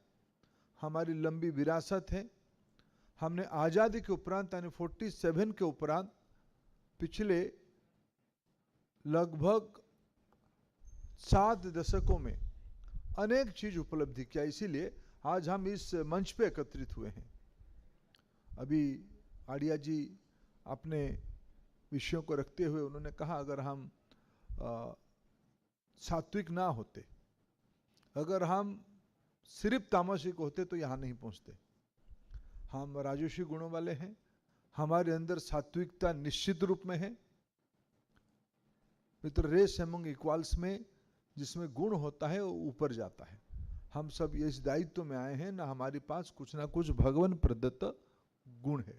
हमारी लंबी विरासत है। हमने आज़ादी के उपरांत यानी 47 के उपरांत पिछले लगभग 7 दशकों में अनेक चीज उपलब्धि किया, इसीलिए आज हम इस मंच पे एकत्रित हुए हैं। अभी आढ़िया जी अपने विषयों को रखते हुए उन्होंने कहा, अगर हम सात्विक ना होते, अगर हम सिर्फ तामसिक होते तो यहाँ नहीं पहुँचते। हम राजसी गुणों वाले हैं, हमारे अंदर सात्विकता निश्चित रूप में है। मित्र, रेस एमंग इक्वल्स में जिसमें गुण होता है वो ऊपर जाता है। हम सब इस दायित्व में आए हैं, ना हमारे पास कुछ ना कुछ भगवान प्रदत्त गुण है।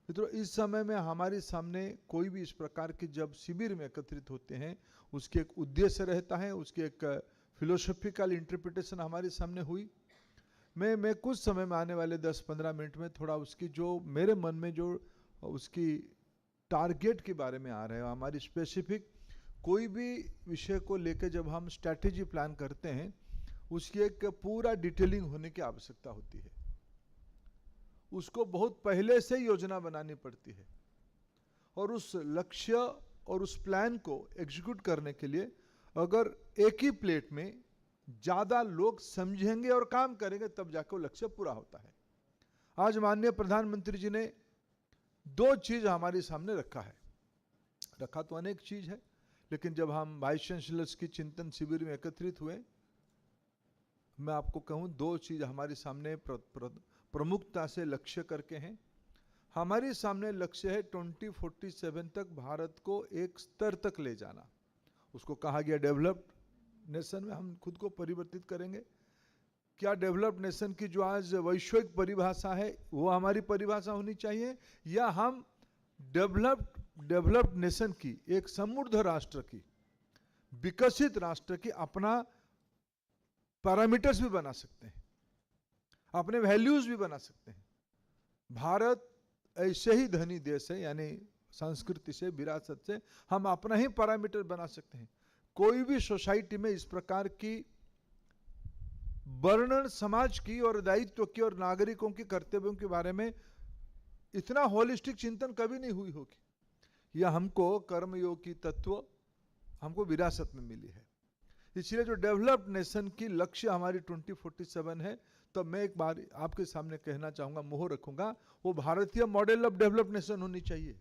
मित्रों, इस समय में हमारे सामने कोई भी इस प्रकार के जब शिविर में एकत्रित होते हैं, उसके एक उद्देश्य रहता है, उसके एक फिलोसॉफिकल इंटरप्रिटेशन हमारे सामने हुई। मैं कुछ समय में, आने वाले 10-15 मिनट में, थोड़ा उसकी जो मेरे मन में जो उसकी टारगेट के बारे में आ रहे हैं, हमारी स्पेसिफिक कोई भी विषय को लेकर जब हम स्ट्रैटेजी प्लान करते हैं, उसकी एक पूरा डिटेलिंग होने की आवश्यकता होती है। उसको बहुत पहले से योजना बनानी पड़ती है, और उस लक्ष्य और उस प्लान को एग्जीक्यूट करने के लिए अगर एक ही प्लेट में ज़्यादा लोग समझेंगे और काम करेंगे, तब जाकर वो लक्ष्य पूरा होता है। आज माननीय प्रधानमंत्री जी ने 2 चीज़ हमारे सामने रखा है। रखा तो अनेक चीज़ है, लेकिन जब हम वाइस चांसलर्स की चिंतन शिविर में एकत्रित हुए, मैं आपको कहूँ 2 चीज़ हमारे सामने प्रमुखता से लक्ष्य करके हैं। हमारे सामने लक्ष्य है 2047 तक भारत को एक स्तर तक ले जाना। उसको कहा गया डेवलप्ड नेशन में हम खुद को परिवर्तित करेंगे। क्या डेवलप्ड नेशन की जो आज वैश्विक परिभाषा है वो हमारी परिभाषा होनी चाहिए, या हम डेवलप्ड नेशन की, एक समृद्ध राष्ट्र की, विकसित राष्ट्र की अपना पैरामीटर्स भी बना सकते हैं, अपने वैल्यूज भी बना सकते हैं। भारत ऐसे ही धनी देश है, यानी संस्कृति से, विरासत से हम अपना ही पैरामीटर बना सकते हैं। कोई भी सोसाइटी में इस प्रकार की वर्णन समाज की और दायित्व की और नागरिकों की कर्तव्यों के बारे में इतना होलिस्टिक चिंतन कभी नहीं हुई होगी। यह हमको कर्मयोग की तत्व हमको विरासत में मिली है। इसलिए जो डेवलप्ड नेशन की लक्ष्य हमारी 2047 है, तो मैं एक बार आपके सामने कहना चाहूंगा, मोहर रखूंगा, वो भारतीय मॉडल ऑफ डेवलप्ड नेशन होनी चाहिए।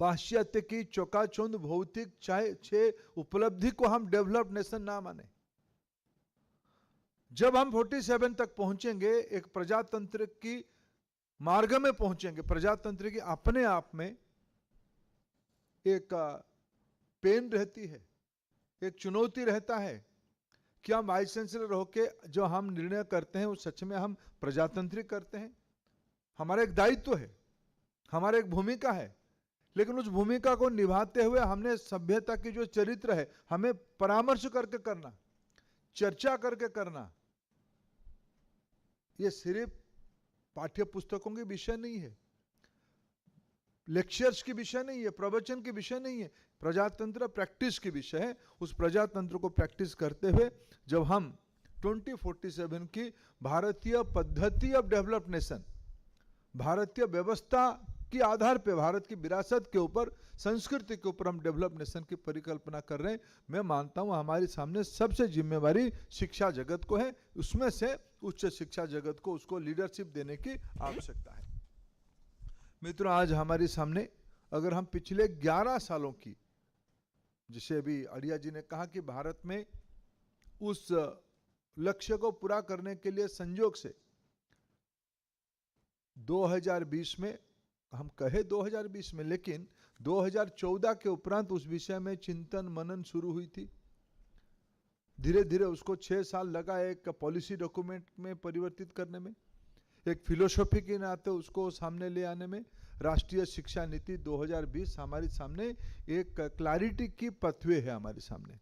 पाश्चात्य की चौकाचौंध भौतिक 6 उपलब्धि को हम डेवलप्ड नेशन ना माने। जब हम 47 तक पहुंचेंगे, एक प्रजातंत्र की मार्ग में पहुंचेंगे। प्रजातंत्र की अपने आप में एक पेन रहती है, एक चुनौती रहता है कि हम वाइस चांसलर होके जो हम निर्णय करते हैं वो सच में हम प्रजातांत्रिक करते हैं। हमारा एक दायित्व है, हमारा एक भूमिका है, लेकिन उस भूमिका को निभाते हुए हमने सभ्यता की जो चरित्र है, हमें परामर्श करके करना, चर्चा करके करना। ये सिर्फ पाठ्य पुस्तकों के विषय नहीं है, लेक्चर्स की विषय नहीं है, प्रवचन की विषय नहीं है, प्रजातंत्र प्रैक्टिस की विषय है। उस प्रजातंत्र को प्रैक्टिस करते हुए जब हम 2047 की भारतीय पद्धति ऑफ डेवलप्ड नेशन, भारतीय व्यवस्था के आधार पे, भारत की विरासत के ऊपर, संस्कृति के ऊपर हम डेवलप्ड नेशन की परिकल्पना कर रहे हैं, मैं मानता हूं हमारे सामने सबसे जिम्मेवारी शिक्षा जगत को है। उसमें से उच्च शिक्षा जगत को उसको लीडरशिप देने की आवश्यकता है। मित्रों, आज हमारे सामने अगर हम पिछले 11 सालों की, जिसे अभी अड़िया जी ने कहा कि भारत में उस लक्ष्य को पूरा करने के लिए संयोग से 2020 में, हम कहे 2020 में, लेकिन 2014 के उपरांत उस विषय में चिंतन मनन शुरू हुई थी। धीरे धीरे उसको 6 साल लगा एक पॉलिसी डॉक्यूमेंट में परिवर्तित करने में, एक फिलोसॉफी के नाते उसको सामने ले आने में। राष्ट्रीय शिक्षा नीति 2020 हमारे सामने एक क्लैरिटी की पथवे है हमारे सामने।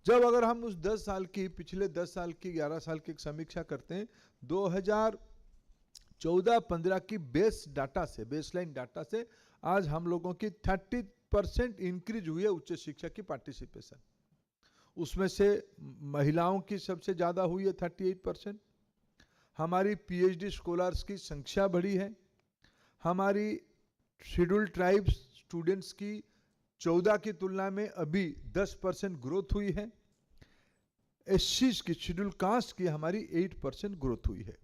जब अगर हम उस 10 साल की, पिछले 10 साल की, 11 साल की एक समीक्षा करते हैं, 2014-15 की बेसलाइन डाटा से आज हम लोगों की 30% इंक्रीज हुई है उच्च शिक्षा की पार्टिसिपेशन। उसमें से महिलाओं की सबसे ज्यादा हुई है 38%। हमारी पीएचडी स्कॉलर्स की संख्या बढ़ी है। हमारी शेड्यूल्ड ट्राइब्स स्टूडेंट्स की 14 की तुलना में अभी 10% ग्रोथ हुई है। एससीज की, शेड्यूल्ड कास्ट की हमारी 8% ग्रोथ हुई है।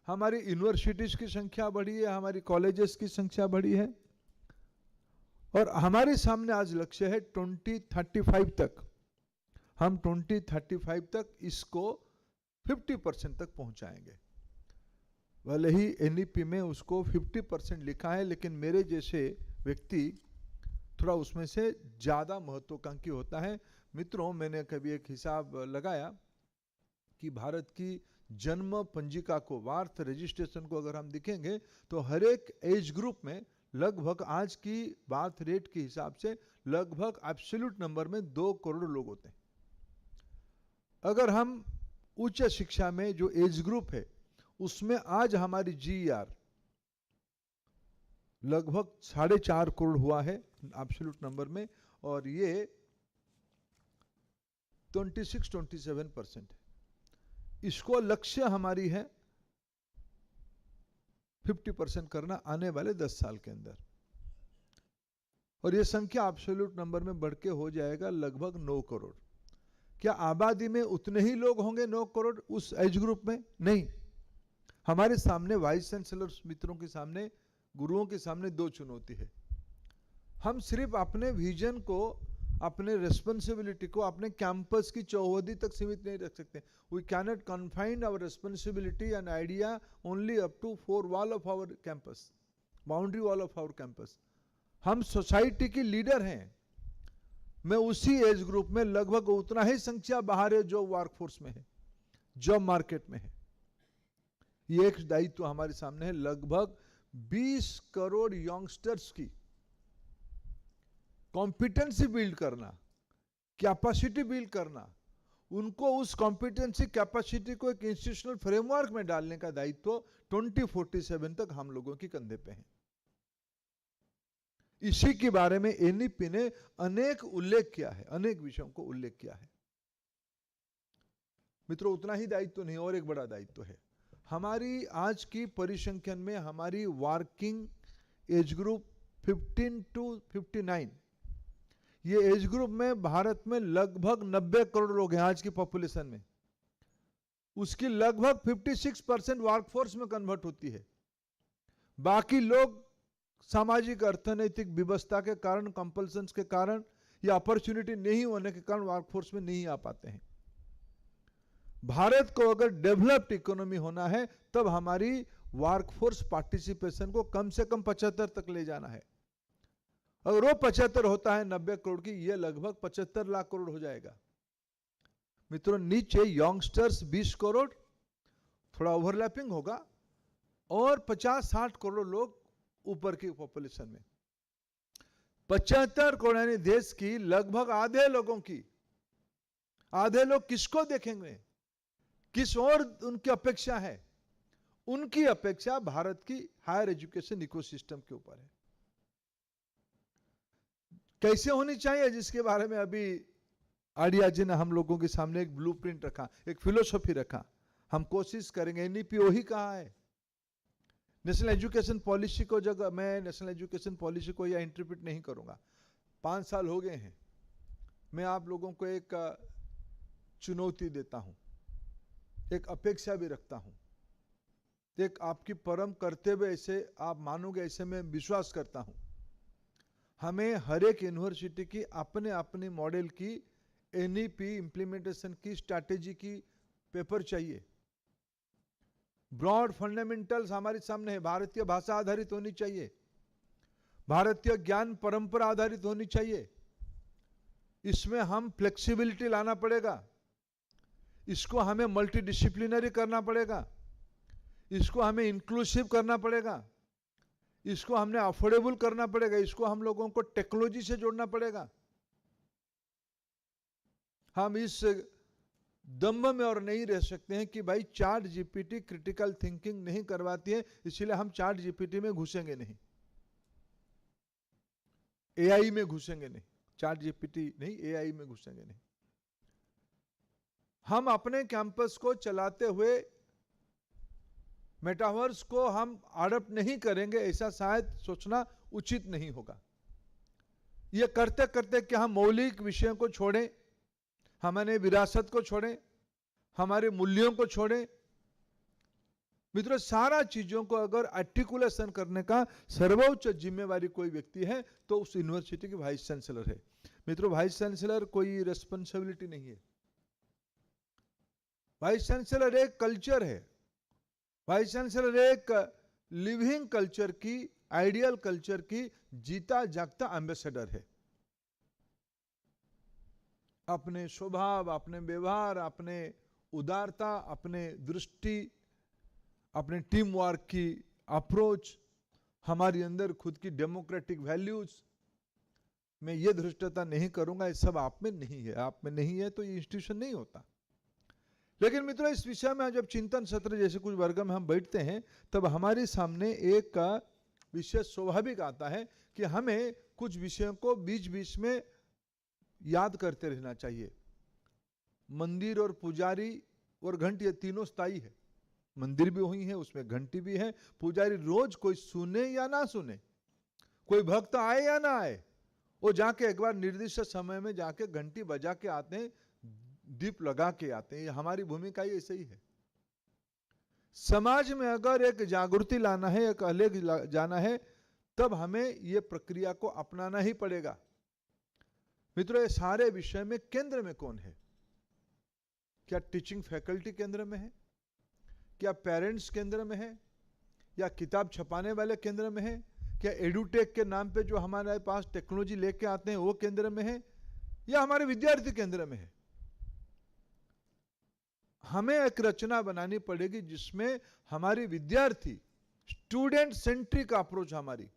हमारी यूनिवर्सिटीज की संख्या बढ़ी है, हमारी कॉलेजेस की संख्या बढ़ी है। और हमारे सामने आज लक्ष्य है 2035 तक, हम 2035 तक इसको 50% तक पहुंचाएंगे। भले ही एनईपी में उसको 50% लिखा है, लेकिन मेरे जैसे व्यक्ति थोड़ा उसमें से ज़्यादा महत्वाकांक्षी होता है। मित्रों, मैंने कभी एक हिसाब लगाया कि भारत की जन्म पंजिका को, वार्थ रजिस्ट्रेशन को अगर हम देखेंगे तो हर एक एज ग्रुप में लगभग आज की बार्थ रेट के हिसाब से लगभग एब्सोल्यूट नंबर में 2 करोड़ लोग होते हैं। अगर हम उच्च शिक्षा में जो एज ग्रुप है उसमें आज हमारी GER लगभग 4.5 करोड़ हुआ है एब्सोल्यूट नंबर में, और ये 26-27% है। इसको लक्ष्य हमारी है 50% करना आने वाले 10 साल के अंदर, और ये संख्या एब्सोल्यूट नंबर में बढ़ के हो जाएगा लगभग 9 करोड़। क्या आबादी में उतने ही लोग होंगे 9 करोड़ उस एज ग्रुप में? नहीं। हमारे सामने वाइस चांसलर मित्रों के सामने, गुरुओं के सामने 2 चुनौती है। हम सिर्फ अपने विजन को, अपने रेस्पॉन्सिबिलिटी को अपने कैंपस की चौहदी तक सीमित नहीं रख सकते। We cannot confine our responsibility and idea only up to 4 wall of our campus, boundary wall of our campus. हम सोसाइटी की लीडर हैं। मैं उसी एज ग्रुप में लगभग उतना ही संख्या बाहर है जो वर्कफोर्स में है, जॉब मार्केट में है। ये एक दायित्व हमारे सामने है। लगभग 20 करोड़ यंगस्टर्स की कॉम्पिटेंसी बिल्ड करना, कैपेसिटी बिल्ड करना, उनको उस कॉम्पिटेंसी कैपेसिटी को एक इंस्टीट्यूशनल फ्रेमवर्क में डालने का दायित्व 2047 तक हम लोगों के कंधे पे है। इसी के बारे में NEP ने अनेक उल्लेख किया है, अनेक विषयों को उल्लेख किया है। मित्रों, उतना ही दायित्व नहीं, और एक बड़ा दायित्व है। हमारी आज की परिसंख्यन में हमारी वर्किंग एज ग्रुप 15 to 59, ये एज ग्रुप में भारत में लगभग 90 करोड़ लोग हैं आज की पॉपुलेशन में। उसकी लगभग 56% वर्कफोर्स में कन्वर्ट होती है। बाकी लोग सामाजिक अर्थनैतिक व्यवस्था के कारण, कंपल्शंस के कारण या अपॉर्चुनिटी नहीं होने के कारण वर्कफोर्स में नहीं आ पाते हैं। भारत को अगर डेवलप्ड इकोनॉमी होना है तब हमारी वर्कफोर्स पार्टिसिपेशन को कम से कम 75 तक ले जाना है। अगर वो 75 होता है 90 करोड़ की, ये लगभग 75 लाख करोड़ हो जाएगा। मित्रों, नीचे यंगस्टर्स 20 करोड़, थोड़ा ओवरलैपिंग होगा, और 50-60 करोड़ लोग ऊपर की पॉपुलेशन में। 75 करोड़ यानी देश की लगभग आधे लोगों की, आधे लोग किसको देखेंगे, किस और उनकी अपेक्षा है? उनकी अपेक्षा भारत की हायर एजुकेशन इकोसिस्टम के ऊपर है। कैसे होनी चाहिए, जिसके बारे में अभी आडिया जी ने हम लोगों के सामने एक ब्लूप्रिंट रखा, एक फिलोसॉफी रखा। हम कोशिश करेंगे, NEP वही कहा है। नेशनल एजुकेशन पॉलिसी को, जगह मैं नेशनल एजुकेशन पॉलिसी को यह इंटरप्रेट नहीं करूंगा। 5 साल हो गए हैं। मैं आप लोगों को एक चुनौती देता हूं, एक अपेक्षा भी रखता हूं, एक आपकी परम कर्तव्य ऐसे आप मानोगे ऐसे मैं विश्वास करता हूं। हमें हर एक यूनिवर्सिटी की अपने अपने मॉडल की NEP इंप्लीमेंटेशन की स्ट्रैटेजी की पेपर चाहिए। ब्रॉड फंडामेंटल्स हमारे सामने है। भारतीय भाषा आधारित होनी चाहिए, भारतीय ज्ञान परंपरा आधारित होनी चाहिए। इसमें हम फ्लेक्सिबिलिटी लाना पड़ेगा, इसको हमें मल्टी डिसिप्लिनरी करना पड़ेगा, इसको हमें इंक्लूसिव करना पड़ेगा, इसको हमने अफोर्डेबल करना पड़ेगा, इसको हम लोगों को टेक्नोलॉजी से जोड़ना पड़ेगा। हम इस दम्भ में और नहीं रह सकते हैं कि भाई ChatGPT क्रिटिकल थिंकिंग नहीं करवाती है, इसलिए हम ChatGPT में घुसेंगे नहीं, AI में घुसेंगे नहीं। ChatGPT नहीं, AI में घुसेंगे नहीं। हम अपने कैंपस को चलाते हुए मेटावर्स को हम अडॉप्ट नहीं करेंगे, ऐसा शायद सोचना उचित नहीं होगा। यह करते करते कि हम मौलिक विषयों को छोड़ें, हमारे विरासत को छोड़ें, हमारे मूल्यों को छोड़ें। मित्रों, सारा चीजों को अगर आर्टिकुलेशन करने का सर्वोच्च जिम्मेवारी कोई व्यक्ति है तो उस यूनिवर्सिटी की वाइस चांसलर है। मित्रों, वाइस चांसलर कोई रेस्पॉन्सिबिलिटी नहीं है। वाइस चांसलर एक कल्चर है। वाइस चांसलर एक लिविंग कल्चर की, आइडियल कल्चर की जीता जागता एम्बेसडर है। अपने स्वभाव, अपने व्यवहार, अपने उदारता, अपने दृष्टि, अपने टीम वर्क की अप्रोच, हमारी अंदर खुद की डेमोक्रेटिक वैल्यूज, मैं ये धृष्टता नहीं करूंगा, ये सब आप में नहीं है। आप में नहीं है तो ये इंस्टीट्यूशन नहीं होता। लेकिन मित्रों, इस विषय में जब चिंतन सत्र जैसे कुछ वर्ग में हम बैठते हैं, तब हमारे सामने एक विषय स्वाभाविक आता है कि हमें कुछ विषयों को बीच बीच में याद करते रहना चाहिए। मंदिर और पुजारी और घंटी, ये तीनों स्थायी है। मंदिर भी वही है, उसमें घंटी भी है। पुजारी रोज कोई सुने या ना सुने, कोई भक्त आए या ना आए, वो जाके एक बार निर्दिष्ट समय में जाके घंटी बजा के आते हैं, दीप लगा के आते हैं। ये हमारी भूमिका ही ऐसे ही है। समाज में अगर एक जागृति लाना है, एक अलग जाना है, तब हमें ये प्रक्रिया को अपनाना ही पड़ेगा। मित्रों, ये सारे विषय में केंद्र में कौन है? क्या टीचिंग फैकल्टी केंद्र में है? क्या पेरेंट्स केंद्र में है? या किताब छपाने वाले केंद्र में है? क्या एडुटेक के नाम पे जो हमारे पास टेक्नोलॉजी लेके आते हैं वो केंद्र में है? या हमारे विद्यार्थी केंद्र में है? हमें एक रचना बनानी पड़ेगी जिसमें हमारी विद्यार्थी, स्टूडेंट सेंट्रिक अप्रोच हमारी।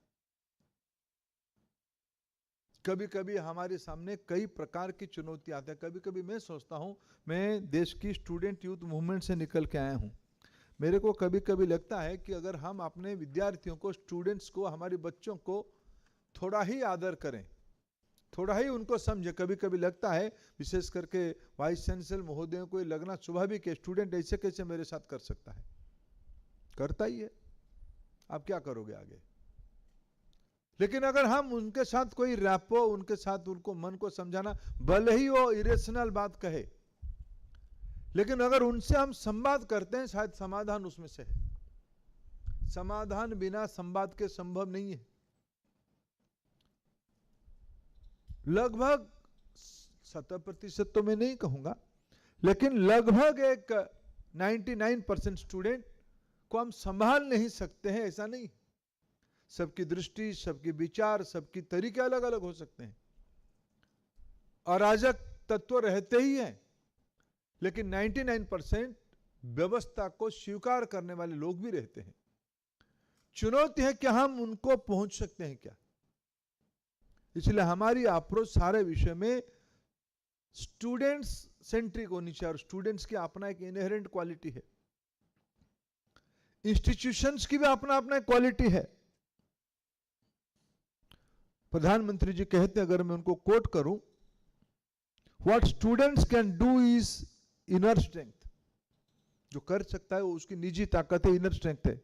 कभी कभी हमारे सामने कई प्रकार की चुनौती आते हैं। कभी कभी मैं सोचता हूं, मैं देश की स्टूडेंट यूथ मूवमेंट से निकल के आया हूं, मेरे को कभी कभी लगता है कि अगर हम अपने विद्यार्थियों को, स्टूडेंट्स को, हमारे बच्चों को थोड़ा ही आदर करें, थोड़ा ही उनको समझे। कभी कभी लगता है, विशेष करके वाइस चांसलर महोदयों को लगना स्वाभाविक है, स्टूडेंट ऐसे कैसे मेरे साथ कर सकता है? करता ही है, आप क्या करोगे आगे? लेकिन अगर हम उनके साथ कोई रैपो, उनके साथ उनको मन को समझाना, भले ही वो इरेशनल बात कहे, लेकिन अगर उनसे हम संवाद करते हैं, शायद समाधान उसमें से है। समाधान बिना संवाद के संभव नहीं है। लगभग 70% तो मैं नहीं कहूंगा, लेकिन लगभग एक 99% स्टूडेंट को हम संभाल नहीं सकते हैं, ऐसा नहीं। सबकी दृष्टि, सबके विचार, सबकी तरीके अलग अलग हो सकते हैं। अराजक तत्व रहते ही हैं, लेकिन 99% व्यवस्था को स्वीकार करने वाले लोग भी रहते हैं। चुनौती है कि हम उनको पहुंच सकते हैं क्या। इसलिए हमारी अप्रोच सारे विषय में स्टूडेंट्स सेंट्रिक होनी चाहिए, और स्टूडेंट्स की अपना एक इनहेरेंट क्वालिटी है। इंस्टीट्यूशंस की भी अपना अपना क्वालिटी है। प्रधानमंत्री जी कहते हैं, अगर मैं उनको कोट करूं, what students can do is inner strength. जो कर सकता है वो उसकी निजी ताकत है, इनर स्ट्रेंथ है।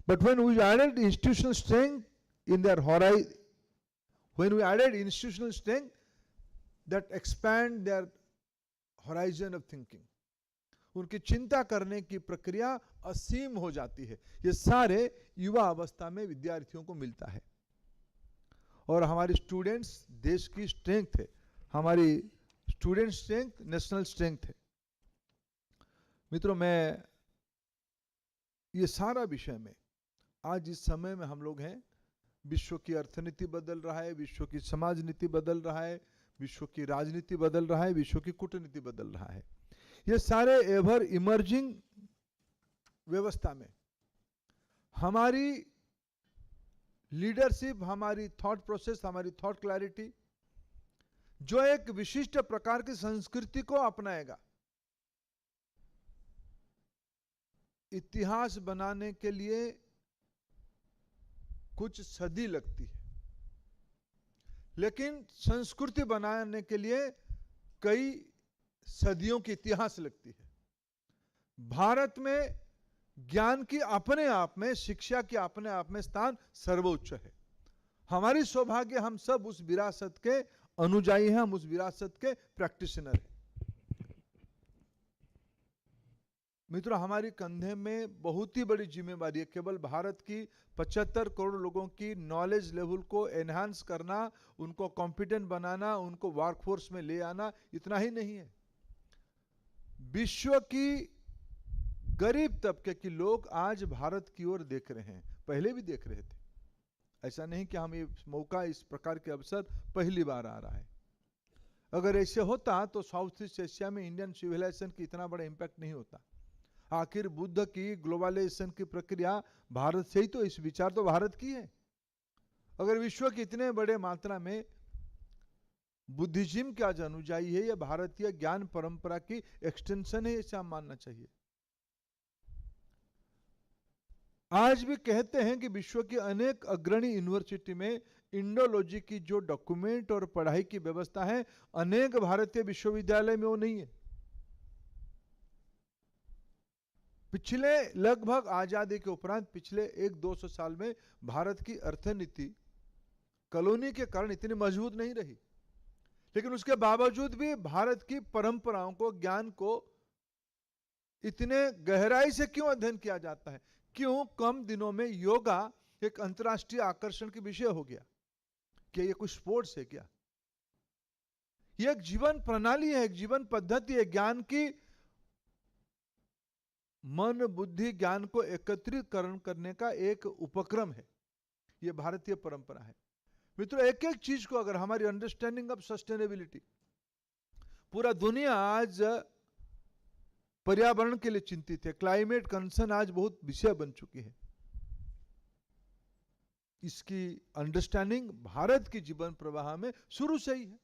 But when we added institutional strength in their horizon, when we added institutional strength, that expand their horizon of thinking, उनकी चिंता करने की प्रक्रिया असीम हो जाती है। ये सारे युवा अवस्था में विद्यार्थियों को मिलता है। और हमारे स्टूडेंट्स देश की स्ट्रेंथ है, हमारी स्टूडेंट स्ट्रेंथ नेशनल स्ट्रेंथ है। मित्रों, मैं ये सारा विषय में आज इस समय में हम लोग हैं, विश्व की अर्थनीति बदल रहा है, विश्व की समाज नीति बदल रहा है, विश्व की राजनीति बदल रहा है, विश्व की कूटनीति बदल रहा है। ये सारे एवर इमर्जिंग व्यवस्था में हमारी लीडरशिप, हमारी थॉट प्रोसेस, हमारी थॉट क्लैरिटी, जो एक विशिष्ट प्रकार की संस्कृति को अपनाएगा, इतिहास बनाने के लिए कुछ सदी लगती है, लेकिन संस्कृति बनाने के लिए कई सदियों की इतिहास लगती है। भारत में ज्ञान की अपने आप में, शिक्षा के अपने आप में स्थान सर्वोच्च है। हमारी सौभाग्य, हम सब उस विरासत के अनुयायी हैं, हम उस विरासत के प्रैक्टिशनर हैं। मित्रों, हमारी कंधे में बहुत ही बड़ी जिम्मेवारी है। केवल भारत की 75 करोड़ लोगों की नॉलेज लेवल को एनहांस करना, उनको कॉम्पिटेंट बनाना, उनको वर्कफोर्स में ले आना, इतना ही नहीं है। विश्व की गरीब तबके के लोग आज भारत की ओर देख रहे हैं, पहले भी देख रहे थे। ऐसा नहीं कि हम ये मौका, इस प्रकार के अवसर पहली बार आ रहा है। अगर ऐसे होता तो साउथ ईस्ट एशिया में इंडियन सिविलाइजेशन की इतना बड़ा इंपैक्ट नहीं होता। आखिर बुद्ध की ग्लोबलाइजेशन की प्रक्रिया भारत से ही तो, इस विचार तो भारत की है। अगर विश्व की इतने बड़े मात्रा में बुद्धिज्म का जो अनुयायी है, यह भारतीय ज्ञान परंपरा की एक्सटेंशन है, इसे हम मानना चाहिए। आज भी कहते हैं कि विश्व की अनेक अग्रणी यूनिवर्सिटी में इंडोलॉजी की जो डॉक्यूमेंट और पढ़ाई की व्यवस्था है, अनेक भारतीय विश्वविद्यालय में वो नहीं है। पिछले लगभग आजादी के उपरांत पिछले 100-200 साल में भारत की अर्थनीति कॉलोनी के कारण इतनी मजबूत नहीं रही, लेकिन उसके बावजूद भी भारत की परंपराओं को, ज्ञान को इतने गहराई से क्यों अध्ययन किया जाता है? क्यों कम दिनों में योगा एक अंतर्राष्ट्रीय आकर्षण के विषय हो गया? क्या ये कुछ स्पोर्ट्स है क्या? ये एक जीवन प्रणाली है, एक जीवन पद्धति है, ज्ञान की, मन बुद्धि ज्ञान को एकत्रीकरण करने का एक उपक्रम है। यह भारतीय परंपरा है। मित्रों, एक एक चीज को अगर हमारी अंडरस्टैंडिंग ऑफ सस्टेनेबिलिटी, पूरा दुनिया आज पर्यावरण के लिए चिंतित है, क्लाइमेट कंसर्न आज बहुत विषय बन चुकी है। इसकी अंडरस्टैंडिंग भारत की जीवन प्रवाह में शुरू से ही है।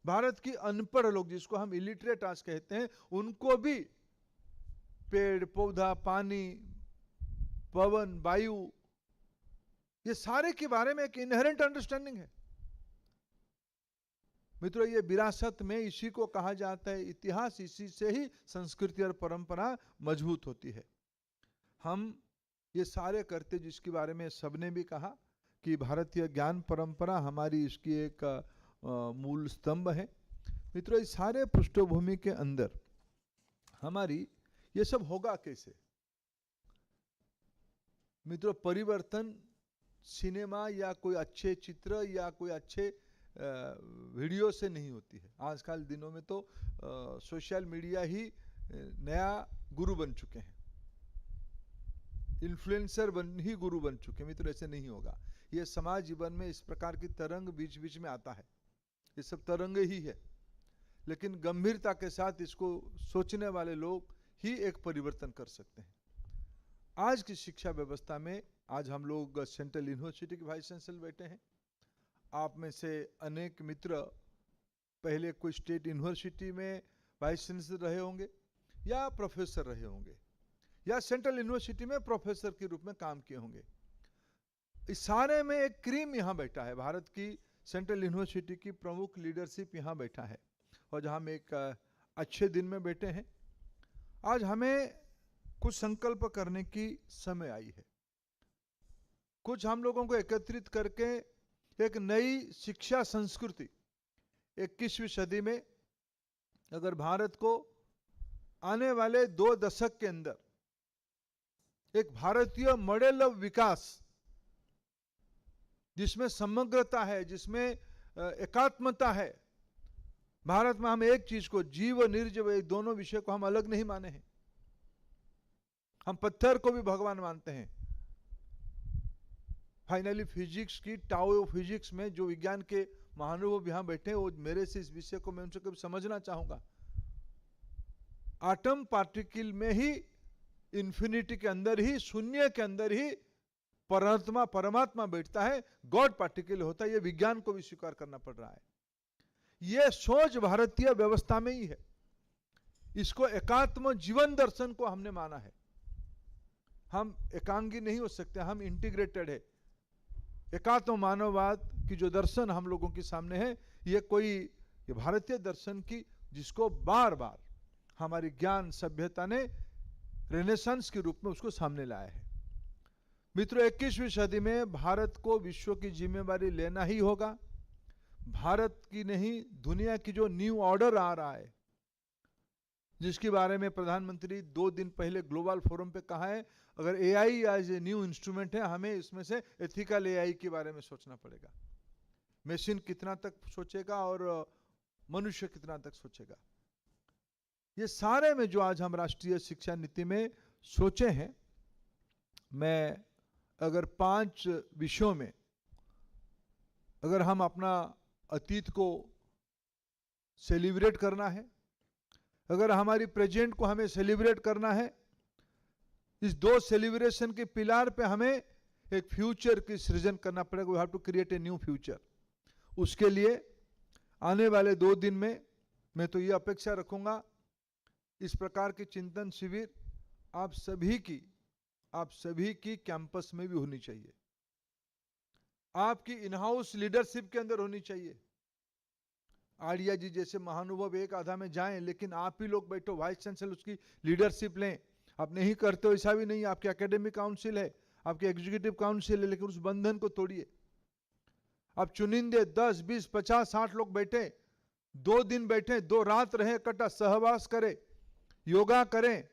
भारत की अनपढ़ लोग, जिसको हम इलिटरेट आज कहते हैं, उनको भी पेड़ पौधा, पानी, पवन, वायु, ये सारे के बारे में एक इनहेरेंट अंडरस्टैंडिंग है। मित्रों, ये विरासत में इसी को कहा जाता है इतिहास, इसी से ही संस्कृति और परंपरा मजबूत होती है। हम ये सारे करते, जिसके बारे में सबने भी कहा कि भारतीय ज्ञान परंपरा हमारी इसकी एक मूल स्तंभ है। मित्रों, इस सारे पृष्ठभूमि के अंदर हमारी ये सब होगा कैसे? मित्रों, परिवर्तन सिनेमा या कोई अच्छे चित्र या कोई अच्छे वीडियो से नहीं होती है। आजकल दिनों में तो सोशल मीडिया ही नया गुरु बन चुके हैं, इन्फ्लुएंसर ही गुरु बन चुके हैं। मित्रों, ऐसे नहीं होगा। ये समाज जीवन में इस प्रकार की तरंग बीच बीच में आता है, ये सब तरंग ही है, लेकिन गंभीरता के साथ इसको सोचने वाले लोग ही एक परिवर्तन कर सकते हैं। आज की शिक्षा व्यवस्था में, आज हम लोग सेंट्रल यूनिवर्सिटी के वाइस चांसलर बैठे हैं। आप में से अनेक मित्र पहले कोई स्टेट यूनिवर्सिटी में वाइस चांसलर रहे होंगे, या प्रोफेसर रहे होंगे, या सेंट्रल यूनिवर्सिटी में प्रोफेसर के रूप में काम किए होंगे। इस सारे में एक क्रीम यहाँ बैठा है, भारत की सेंट्रल यूनिवर्सिटी की प्रमुख लीडरशिप यहाँ बैठा है, और हम एक अच्छे दिन में बैठे हैं। आज हमें कुछ संकल्प करने की समय आई है। कुछ हम लोगों को एकत्रित करके एक नई शिक्षा संस्कृति 21वीं सदी में, अगर भारत को आने वाले 2 दशक के अंदर एक भारतीय मॉडल ऑफ विकास, जिसमें समग्रता है, जिसमें एकात्मता है। भारत में हम एक चीज को, जीव और निर्जीव, ये दोनों विषय को हम अलग नहीं माने हैं। हम पत्थर को भी भगवान मानते हैं। फाइनली फिजिक्स की टाओ फिजिक्स में जो विज्ञान के महानुभव यहां बैठे हैं, वो मेरे से इस विषय को मैं उनसे कभी समझना चाहूंगा। एटम पार्टिकल में ही, इंफिनिटी के अंदर ही, शून्य के अंदर ही परमात्मा बैठता है, गॉड पार्टिकल होता है। यह विज्ञान को भी स्वीकार करना पड़ रहा है। यह सोच भारतीय व्यवस्था में ही है। इसको एकात्म जीवन दर्शन को हमने माना है। हम एकांगी नहीं हो सकते, हम इंटीग्रेटेड है। एकात्म मानववाद की जो दर्शन हम लोगों के सामने है, ये भारतीय दर्शन की, जिसको बार बार हमारी ज्ञान सभ्यता ने रेनेसांस के रूप में उसको सामने लाया है। मित्रों, 21वीं सदी में भारत को विश्व की जिम्मेवारी लेना ही होगा। भारत की नहीं, दुनिया की जो न्यू ऑर्डर आ रहा है, जिसके बारे में प्रधानमंत्री 2 दिन पहले ग्लोबल फोरम पे कहा है, अगर AI as a new instrument है, हमें इसमें से एथिकल एआई के बारे में सोचना पड़ेगा। मशीन कितना तक सोचेगा और मनुष्य कितना तक सोचेगा। ये सारे में जो आज हम राष्ट्रीय शिक्षा नीति में सोचे हैं, मैं अगर 5 विषयों में, अगर हम अपना अतीत को सेलिब्रेट करना है, अगर हमारी प्रेजेंट को हमें सेलिब्रेट करना है, इस 2 सेलिब्रेशन के पिलार पे हमें एक फ्यूचर की सृजन करना पड़ेगा। We have to create a new future. उसके लिए आने वाले 2 दिन में मैं तो ये अपेक्षा रखूंगा, इस प्रकार के चिंतन शिविर आप सभी की कैंपस में भी होनी चाहिए, आपकी इन हाउस लीडरशिप के अंदर होनी चाहिए। आर्या जी जैसे महानुभव एक आधा में जाएं, लेकिन आप ही लोग बैठो, वाइस चांसलर उसकी लीडरशिप लें। आप नहीं करते हो ऐसा भी नहीं, आपकी एकेडमिक काउंसिल है, आपकी एग्जीक्यूटिव काउंसिल है, लेकिन उस बंधन को तोड़िए। आप चुनिंदे 10, 20, 50, 60 लोग बैठे, 2 दिन बैठे, 2 रात रहे इकट्ठा, सहवास करें, योगा करें,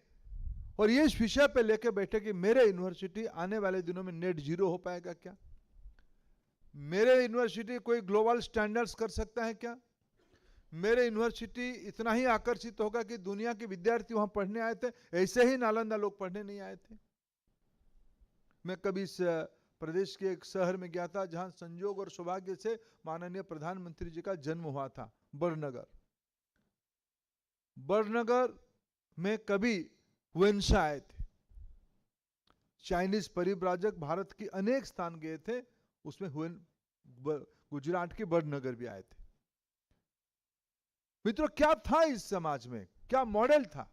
और ये इस विषय पे लेके बैठे कि मेरे यूनिवर्सिटी आने वाले दिनों में नेट जीरो हो पाएगा क्या, मेरे यूनिवर्सिटी कोई ग्लोबल स्टैंडर्ड्स कर सकता है क्या, मेरे यूनिवर्सिटी इतना ही आकर्षित होगा कि दुनिया के विद्यार्थी वहां पढ़ने आए थे, ऐसे ही नालंदा लोग पढ़ने नहीं आए थे। मैं कभी इस प्रदेश के एक शहर में गया था जहां संयोग और सौभाग्य से माननीय प्रधानमंत्री जी का जन्म हुआ था, बड़नगर में कभी हुएंसा आए थे, चाइनीज परिव्राजक भारत की अनेक स्थान गए थे, उसमें गुजरात के बड़नगर भी आए थे। मित्रों, क्या था इस समाज में, क्या मॉडल था,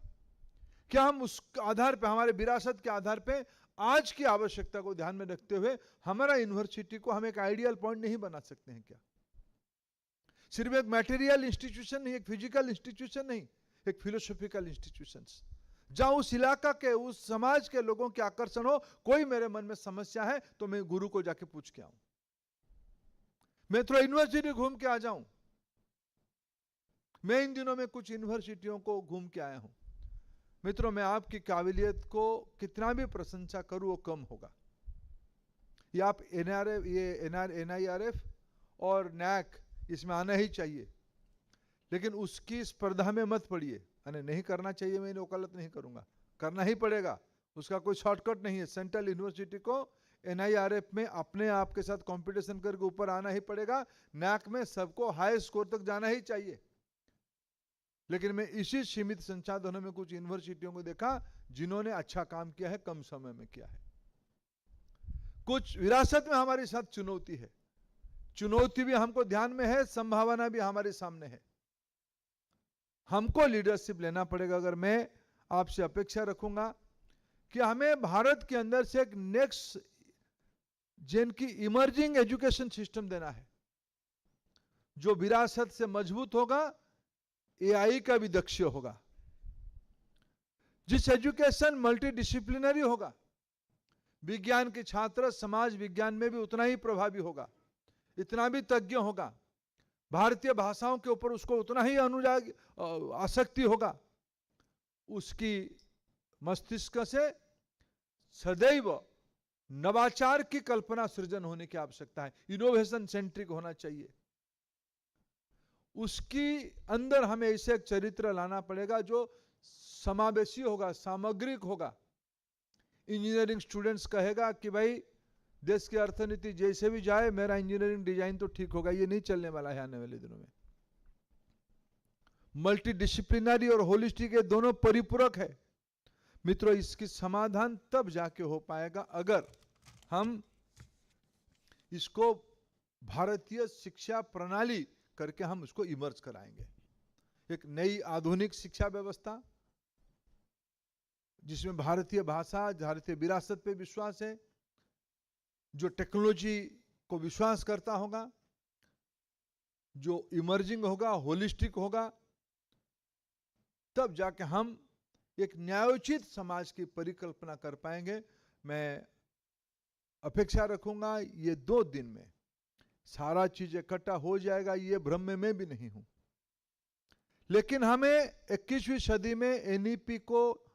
क्या हम उस आधार पे, हमारे विरासत के आधार पे आज की आवश्यकता को ध्यान में रखते हुए हमारा यूनिवर्सिटी को हम एक आइडियल पॉइंट नहीं बना सकते हैं क्या? सिर्फ एक मटेरियल इंस्टीट्यूशन नहीं, एक फिजिकल इंस्टीट्यूशन नहीं, एक फिलोसॉफिकल इंस्टीट्यूशन, जहां उस इलाका के, उस समाज के लोगों के आकर्षण हो। कोई मेरे मन में समस्या है तो मैं गुरु को जाके पूछ के आऊं, मैं थोड़ा यूनिवर्सिटी घूम के आ जाऊं। मैं इन दिनों में कुछ यूनिवर्सिटियों को घूम के आया हूं। मित्रों, मैं आपकी काबिलियत को कितना भी प्रशंसा करूं वो कम होगा। ये आप NIRF और NAC इसमें आना ही चाहिए, लेकिन उसकी स्पर्धा में मत पड़िए। नहीं करना चाहिए, मैं वकालत नहीं करूंगा, करना ही पड़ेगा, उसका कोई शॉर्टकट नहीं है। सेंट्रल यूनिवर्सिटी को NIRF में अपने आप के साथ कंपटीशन करके ऊपर आना ही पड़ेगा। NAC में सबको हाई स्कोर तक जाना ही चाहिए। लेकिन मैं इसी सीमित संसाधनों में कुछ यूनिवर्सिटियों को देखा जिन्होंने अच्छा काम किया है, कम समय में किया है। कुछ विरासत में हमारे साथ चुनौती है, चुनौती भी हमको ध्यान में है, संभावना भी हमारे सामने है। हमको लीडरशिप लेना पड़ेगा। अगर मैं आपसे अपेक्षा रखूंगा कि हमें भारत के अंदर से एक नेक्स्ट जेन की इमर्जिंग एजुकेशन सिस्टम देना है, जो विरासत से मजबूत होगा, AI का भी दक्ष होगा, जिस एजुकेशन मल्टीडिसिप्लिनरी होगा, विज्ञान के छात्र समाज विज्ञान में भी उतना ही प्रभावी होगा, इतना भी तज्ञ होगा, भारतीय भाषाओं के ऊपर उसको उतना ही अनुराग आसक्ति होगा। उसकी मस्तिष्क से सदैव नवाचार की कल्पना सृजन होने की आवश्यकता है, इनोवेशन सेंट्रिक होना चाहिए। उसकी अंदर हमें ऐसे एक चरित्र लाना पड़ेगा जो समावेशी होगा, सामग्रिक होगा। इंजीनियरिंग स्टूडेंट्स कहेगा कि भाई देश की अर्थनीति जैसे भी जाए, मेरा इंजीनियरिंग डिजाइन तो ठीक होगा, ये नहीं चलने वाला है आने वाले दिनों में। मल्टीडिसिप्लिनरी और होलिस्टिक ये दोनों परिपूरक है। मित्रों, इसकी समाधान तब जाके हो पाएगा अगर हम इसको भारतीय शिक्षा प्रणाली करके हम उसको इमर्ज कराएंगे। एक नई आधुनिक शिक्षा व्यवस्था जिसमें भारतीय भाषा, भारतीय विरासत पे विश्वास है, जो टेक्नोलॉजी को विश्वास करता होगा, जो इमर्जिंग होगा, होलिस्टिक होगा, तब जाके हम एक न्यायोचित समाज की परिकल्पना कर पाएंगे। मैं अपेक्षा रखूंगा ये 2 दिन में सारा चीज इकट्ठा हो जाएगा, ये भ्रम में मैं भी नहीं हूं। लेकिन हमें 21वीं सदी में NEP को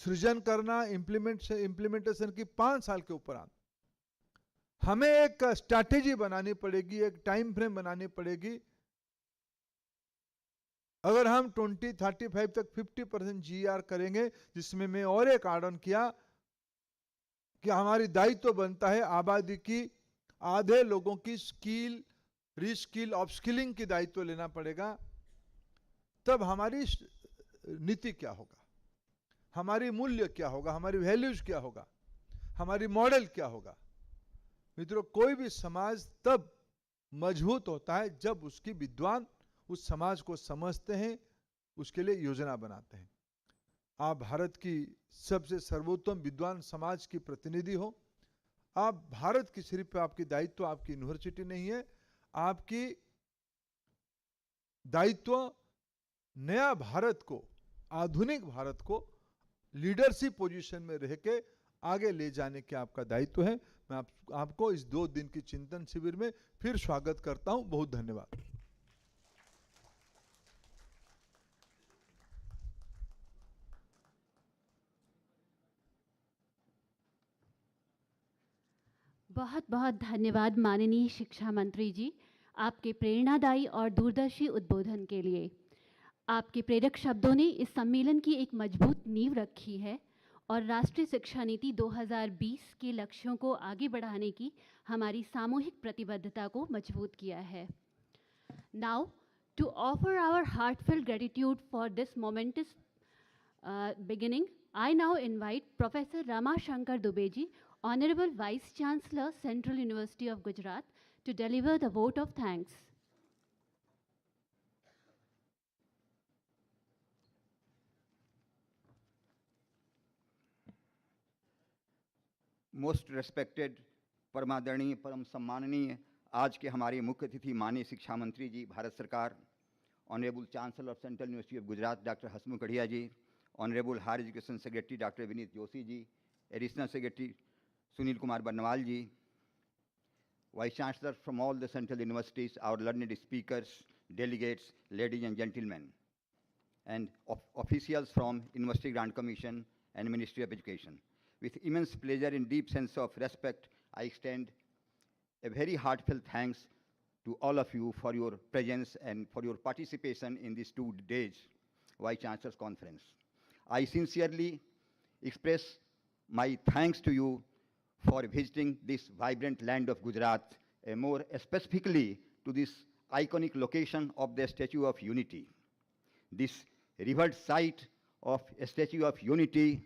सृजन करना, इंप्लीमेंटेशन की 5 साल के ऊपर हमें एक स्ट्रैटेजी बनानी पड़ेगी, एक टाइम फ्रेम बनानी पड़ेगी। अगर हम 2035 तक 50% GR करेंगे, जिसमें मैं और एक आड़ ऑन किया कि हमारी दायित्व बनता है आबादी की आधे लोगों की स्किल, रीस्किल, अपस्किलिंग की दायित्व लेना पड़ेगा। तब हमारी नीति क्या होगा, हमारी मूल्य क्या होगा, हमारी वैल्यूज क्या होगा, हमारी मॉडल क्या होगा। मित्रों, कोई भी समाज तब मजबूत होता है जब उसकी विद्वान उस समाज को समझते हैं, उसके लिए योजना बनाते हैं। आप भारत की सबसे सर्वोत्तम विद्वान समाज की प्रतिनिधि हो। आप भारत की सिर्फ आपकी दायित्व आपकी यूनिवर्सिटी नहीं है, आपकी दायित्व नया भारत को, आधुनिक भारत को लीडरशिप पोजीशन में रह के आगे ले जाने के आपका दायित्व है। मैं आपको इस 2 दिन की चिंतन शिविर में फिर स्वागत करता हूं। बहुत धन्यवाद। बहुत बहुत धन्यवाद माननीय शिक्षा मंत्री जी, आपके प्रेरणादायी और दूरदर्शी उद्बोधन के लिए। आपके प्रेरक शब्दों ने इस सम्मेलन की एक मजबूत नींव रखी है और राष्ट्रीय शिक्षा नीति 2020 के लक्ष्यों को आगे बढ़ाने की हमारी सामूहिक प्रतिबद्धता को मजबूत किया है। Now to offer our heartfelt gratitude for this momentous beginning, I now invite Professor Rama Shankar Dubeji, Honorable Vice-Chancellor, Central University of Gujarat, to deliver the vote of thanks. Most respected, परमादरणीय, परम सम्माननीय आज के हमारे मुख्य अतिथि माननीय शिक्षा मंत्री जी, भारत सरकार, honourable chancellor of central university of Gujarat doctor Hasmukh Adhiya ji, honourable higher education secretary doctor Vineet Joshi ji, additional secretary Sunil Kumar Barnwal ji, vice chancellor from all the central universities, our learned speakers, delegates, ladies and gentleman, and officials from University Grant Commission and Ministry of Education. With immense pleasure and deep sense of respect, I extend a very heartfelt thanks to all of you for your presence and for your participation in this 2 days Vice Chancellor's Conference. I sincerely express my thanks to you for visiting this vibrant land of Gujarat, and more specifically to this iconic location of the Statue of Unity. This revered site of a Statue of Unity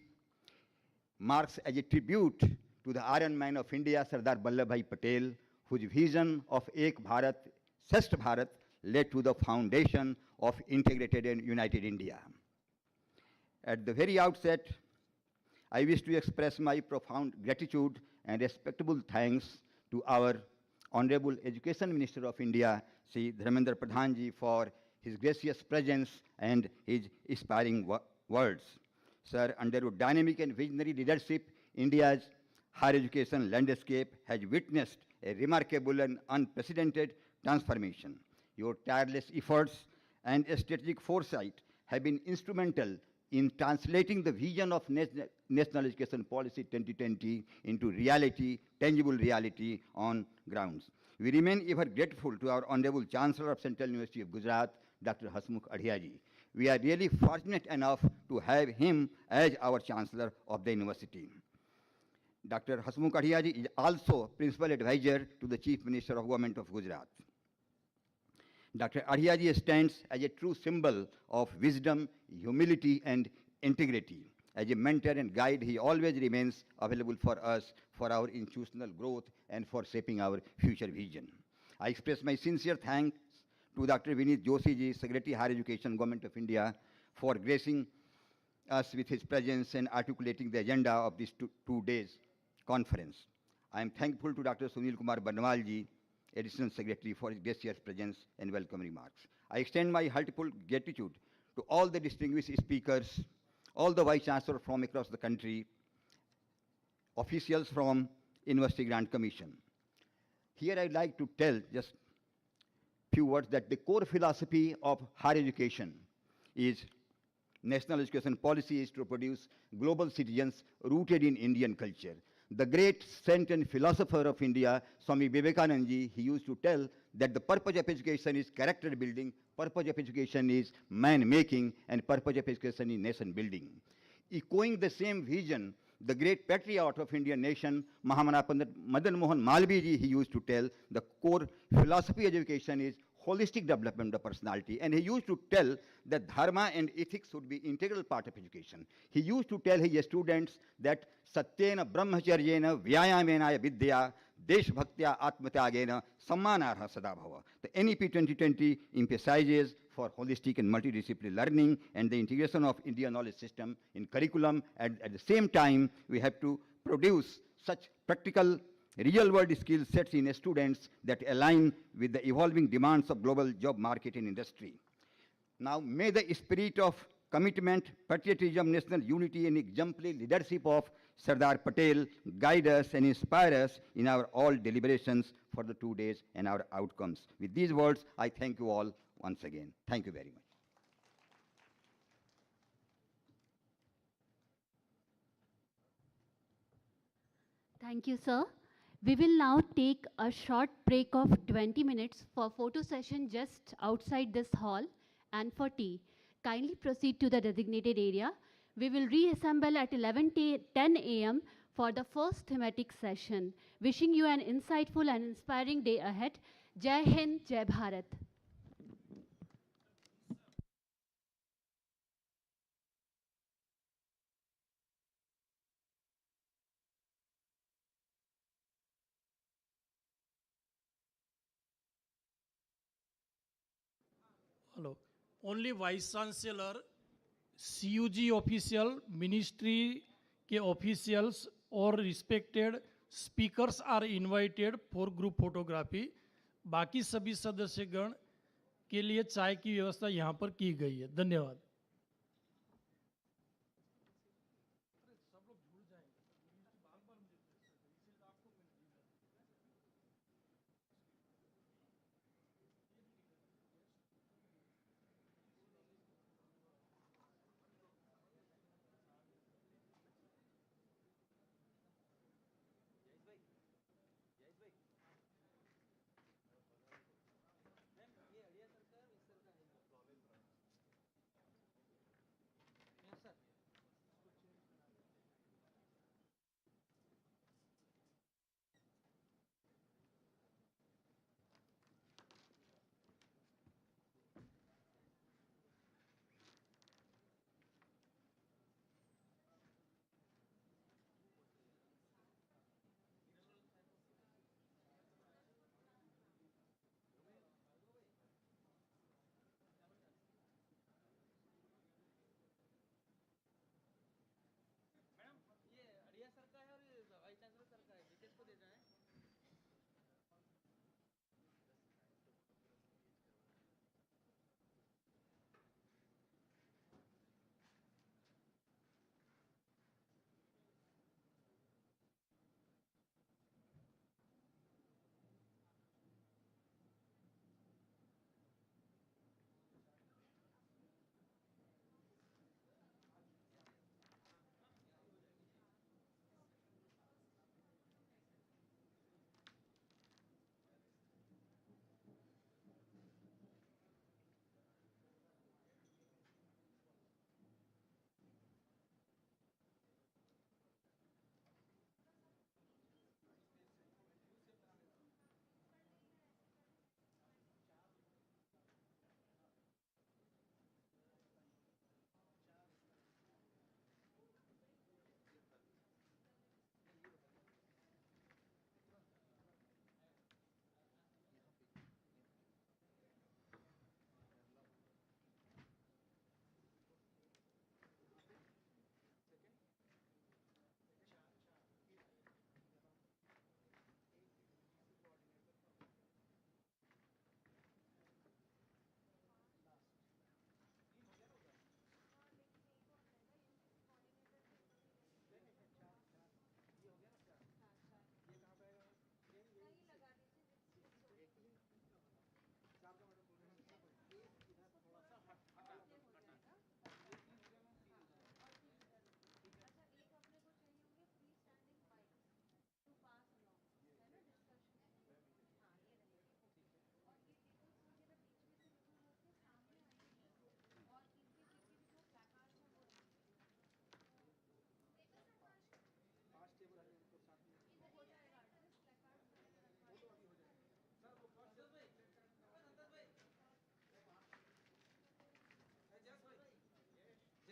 marks as a tribute to the Iron Man of India, Sardar Vallabhbhai Patel, whose vision of Ek Bharat, Shresth Bharat led to the foundation of integrated and united India. At the very outset, I wish to express my profound gratitude and respectable thanks to our Honorable Education Minister of India, Shri Dharmendra Pradhan ji, for his gracious presence and his inspiring words. Sir, under your dynamic and visionary leadership, India's higher education landscape has witnessed a remarkable and unprecedented transformation. Your tireless efforts and strategic foresight have been instrumental in translating the vision of National Education Policy 2020 into reality, tangible reality on grounds. We remain ever grateful to our Honorable Chancellor of Central University of Gujarat, Dr. Hasmukh Adhia ji. We are really fortunate enough to have him as our Chancellor of the University. Dr. Hasmukh Adhia ji is also Principal Advisor to the Chief Minister of Government of Gujarat. Dr. Adhia ji stands as a true symbol of wisdom, humility, and integrity. As a mentor and guide, he always remains available for us, for our institutional growth, and for shaping our future vision. I express my sincere thanks to Dr. Vineet Joshi ji, Secretary Higher Education, Government of India, for gracing us with his presence and articulating the agenda of this two days conference. I am thankful to Dr. Sunil Kumar Barnwal ji, Additional Secretary, for his gracious presence and welcome remarks. I extend my heartfelt gratitude to all the distinguished speakers, all the Vice Chancellors from across the country, officials from University Grant Commission. Here I'd like to tell just few words that the core philosophy of higher education is national education policy is to produce global citizens rooted in Indian culture. The great saint and philosopher of India, Swami Vivekananda ji, he used to tell that the purpose of education is character building, purpose of education is man making, and purpose of education is nation building. Echoing the same vision, the great patriot of Indian nation, Mahamana Pandit Madan Mohan Malviya ji, he used to tell the core philosophy of education is holistic development of personality. And he used to tell that dharma and ethics should be integral part of education. He used to tell his students that satyena brahmacharyena vyayamena vidya Deshbhaktya Atmatyagena Sammanarha Sada Bhava. The NEP 2020 emphasizes for holistic and multidisciplinary learning and the integration of Indian knowledge system in curriculum. And at the same time, we have to produce such practical real-world skill sets in students that align with the evolving demands of global job market and industry. Now, may the spirit of commitment, patriotism, national unity, and exemplary leadership of Sardar Patel guide us and inspire us in our all deliberations for the 2 days and our outcomes. With these words, I thank you all once again. Thank you very much. Thank you, sir. We will now take a short break of 20 minutes for photo session just outside this hall and for tea. Kindly proceed to the designated area. We will reassemble at 10 a.m. for the first thematic session. Wishing you an insightful and inspiring day ahead. Jai Hind, Jai Bharat. Hello. Only Vice Chancellor, CUG official, ministry के officials और respected speakers are invited for group photography. बाकी सभी सदस्यगण के लिए चाय की व्यवस्था यहाँ पर की गई है. धन्यवाद.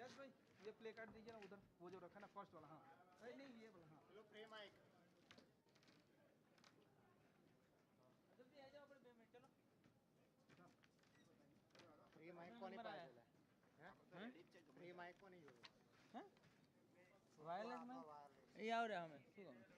यस भाई ये प्ले कार्ड दीजिए ना उधर वो जो रखा ना फर्स्ट वाला. हाँ नहीं ये वाला. हाँ फ्रेम आएगा. વાયરલેસમાં એ આવડે અમે શું કહું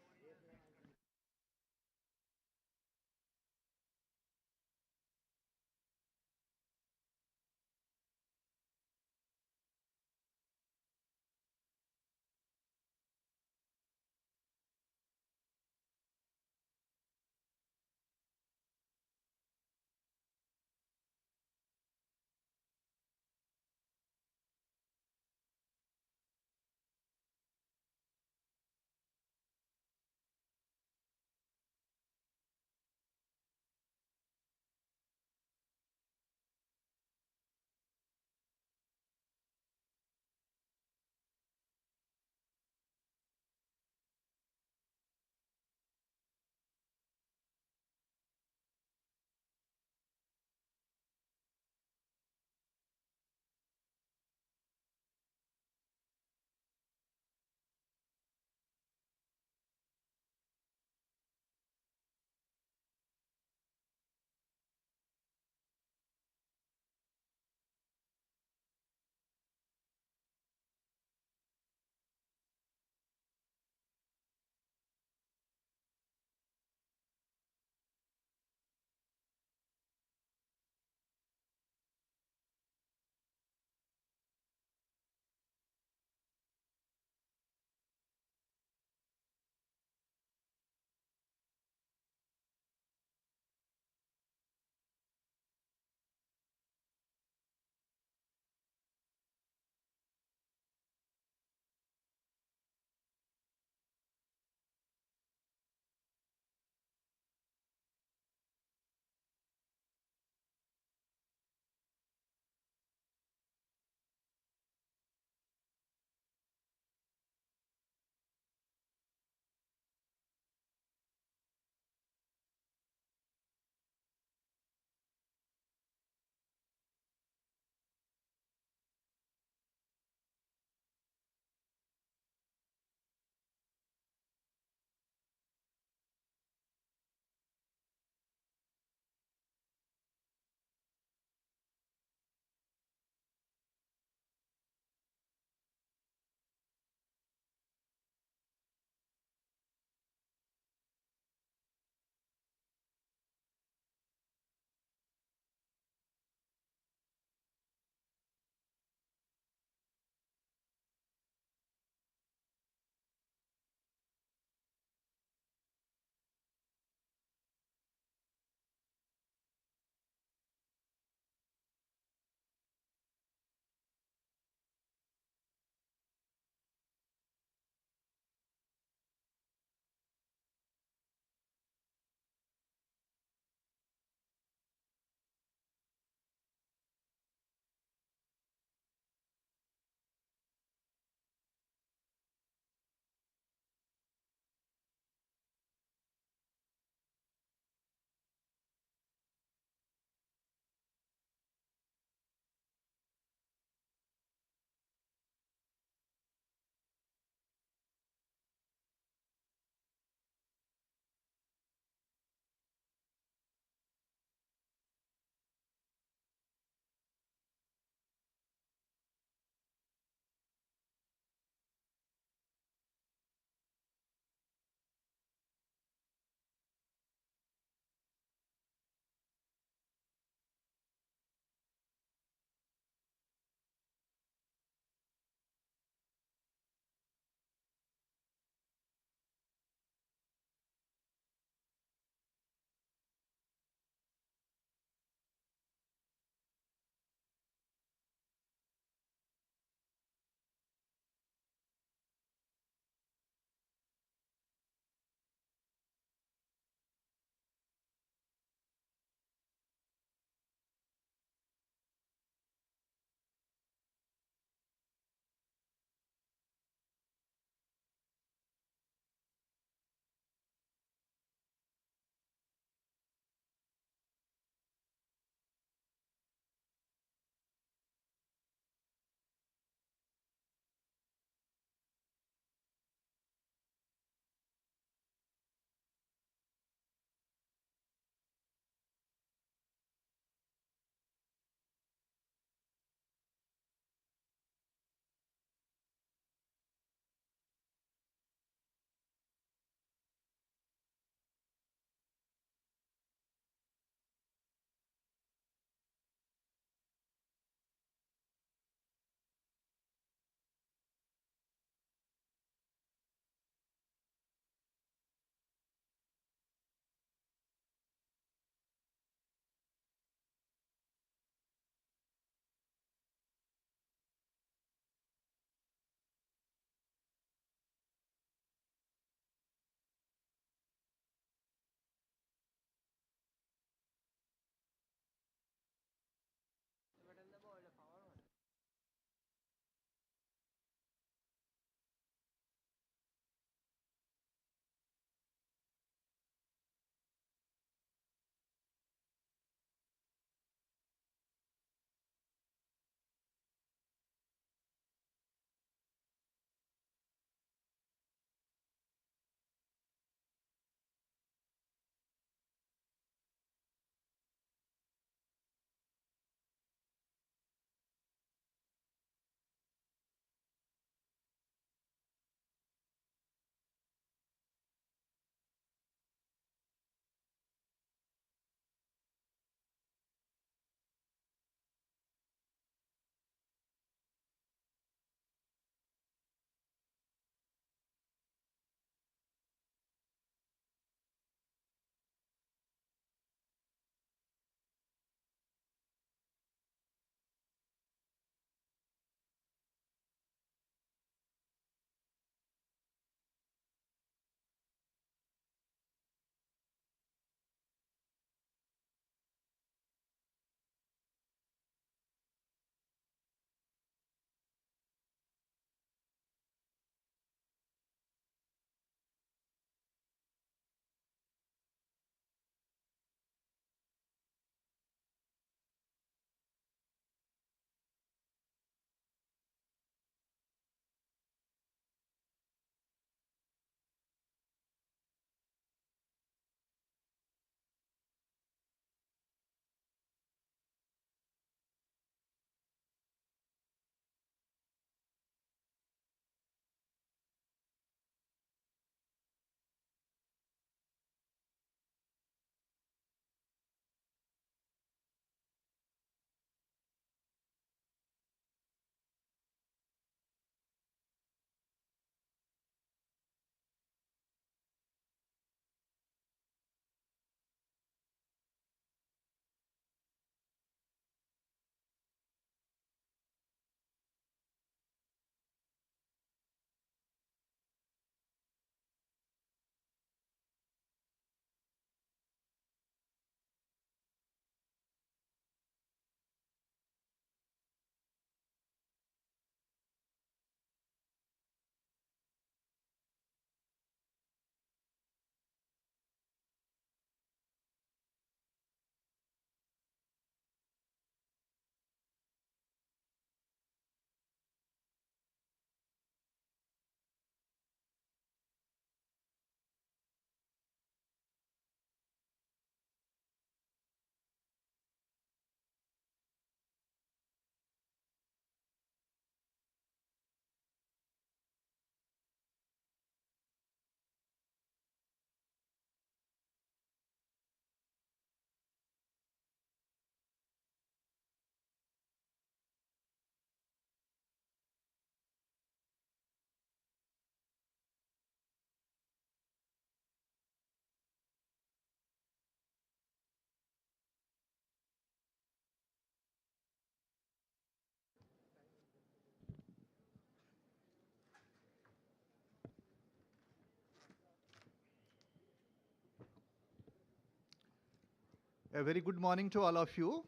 A very good morning to all of you.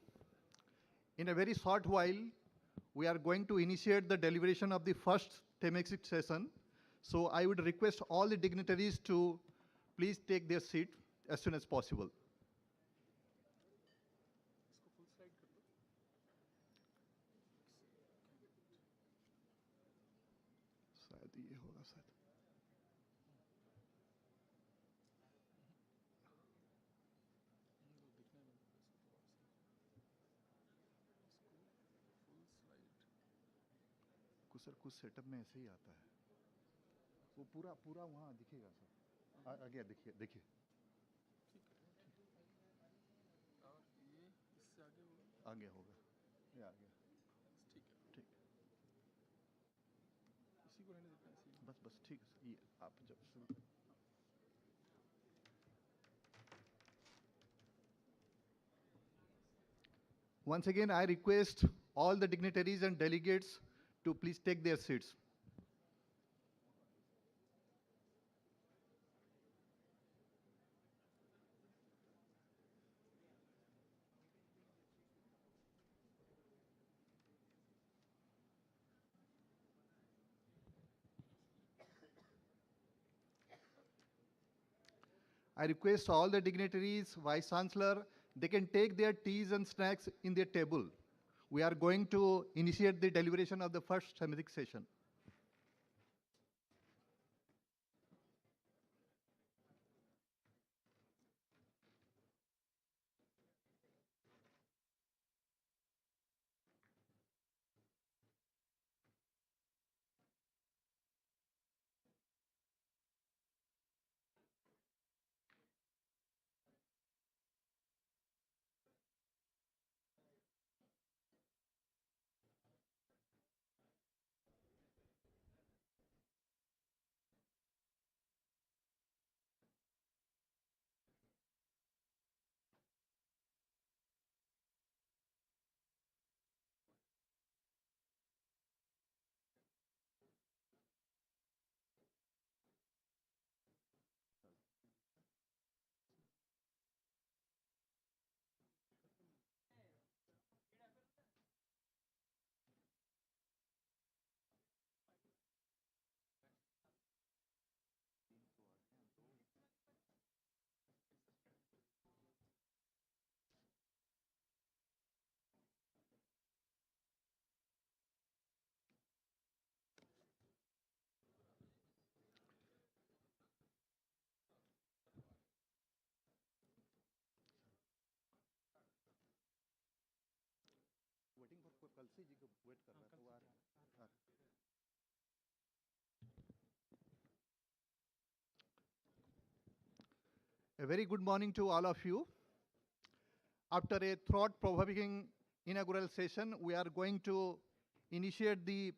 In a very short while, we are going to initiate the deliberation of the first thematic session. So I would request all the dignitaries to please take their seat as soon as possible. शायद ये होगा शायद कुछ setup में ऐसे ही आता है वो पूरा पूरा वहाँ दिखेगा सर आ गया देखिए देखिए आगे होगा ये आ गया ठीक इसी को रहने देते हैं बस बस ठीक है सर ये आप जब Once again, I request all the dignitaries and delegates to please take their seats. I request all the dignitaries, Vice-Chancellor, they can take their teas and snacks in their table. We are going to initiate the deliberation of the first thematic session. Waiting for Kalsi ji ko wait kar raha tha wo aa raha hai A very good morning to all of you. After a thought-provoking inaugural session, we are going to initiate the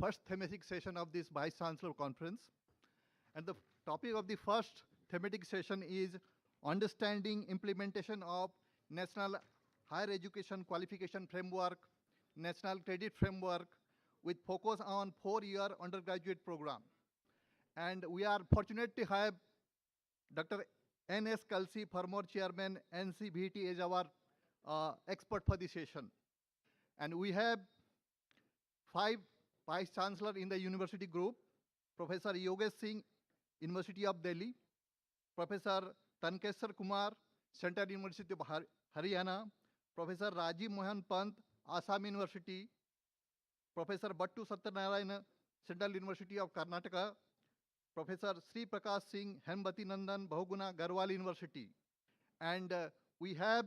first thematic session of this Vice-Chancellor conference. And the topic of the first thematic session is understanding implementation of National Higher Education Qualification Framework, National Credit Framework, with focus on 4-year undergraduate program. And we are fortunate to have Dr. N.S. Kalsi, former chairman, NCVT, as our expert for the session. And we have 5 vice chancellors in the university group: Professor Yogesh Singh, University of Delhi; Professor Tankeshwar Kumar, Central University of Haryana; Professor Rajiv Mohan Pant, Assam University; Professor Battu Satyanarayana, Central University of Karnataka; Professor Shri Prakash Singh, Hembati Nandan, Bahuguna, Garhwal University. And we have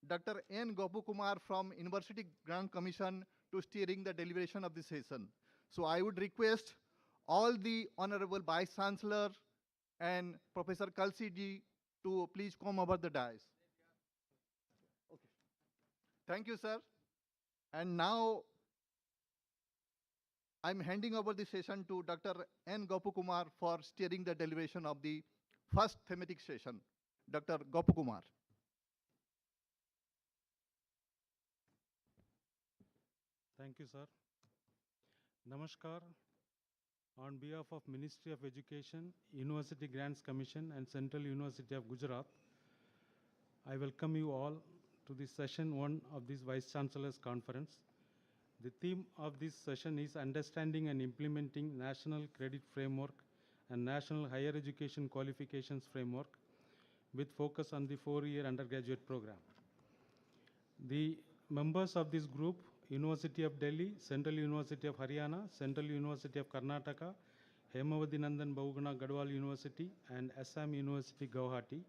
Dr. N. Gopu Kumar from University Grant Commission to steering the deliberation of the session. So I would request all the Honorable Vice Chancellor and Professor Kalsi ji to please come over the dais. Okay. Thank you, sir. And now I'm handing over the session to Dr. N. Gopu Kumar for steering the deliberation of the first thematic session. Dr. Gopu Kumar. Thank you, sir. Namaskar. On behalf of Ministry of Education, University Grants Commission and Central University of Gujarat, I welcome you all to this session 1 of this Vice-Chancellors Conference. The theme of this session is Understanding and Implementing National Credit Framework and National Higher Education Qualifications Framework with focus on the 4-year undergraduate program. The members of this group, University of Delhi, Central University of Haryana, Central University of Karnataka, Hemavati Nandan Bahuguna Gadwal University, and Assam University Guwahati,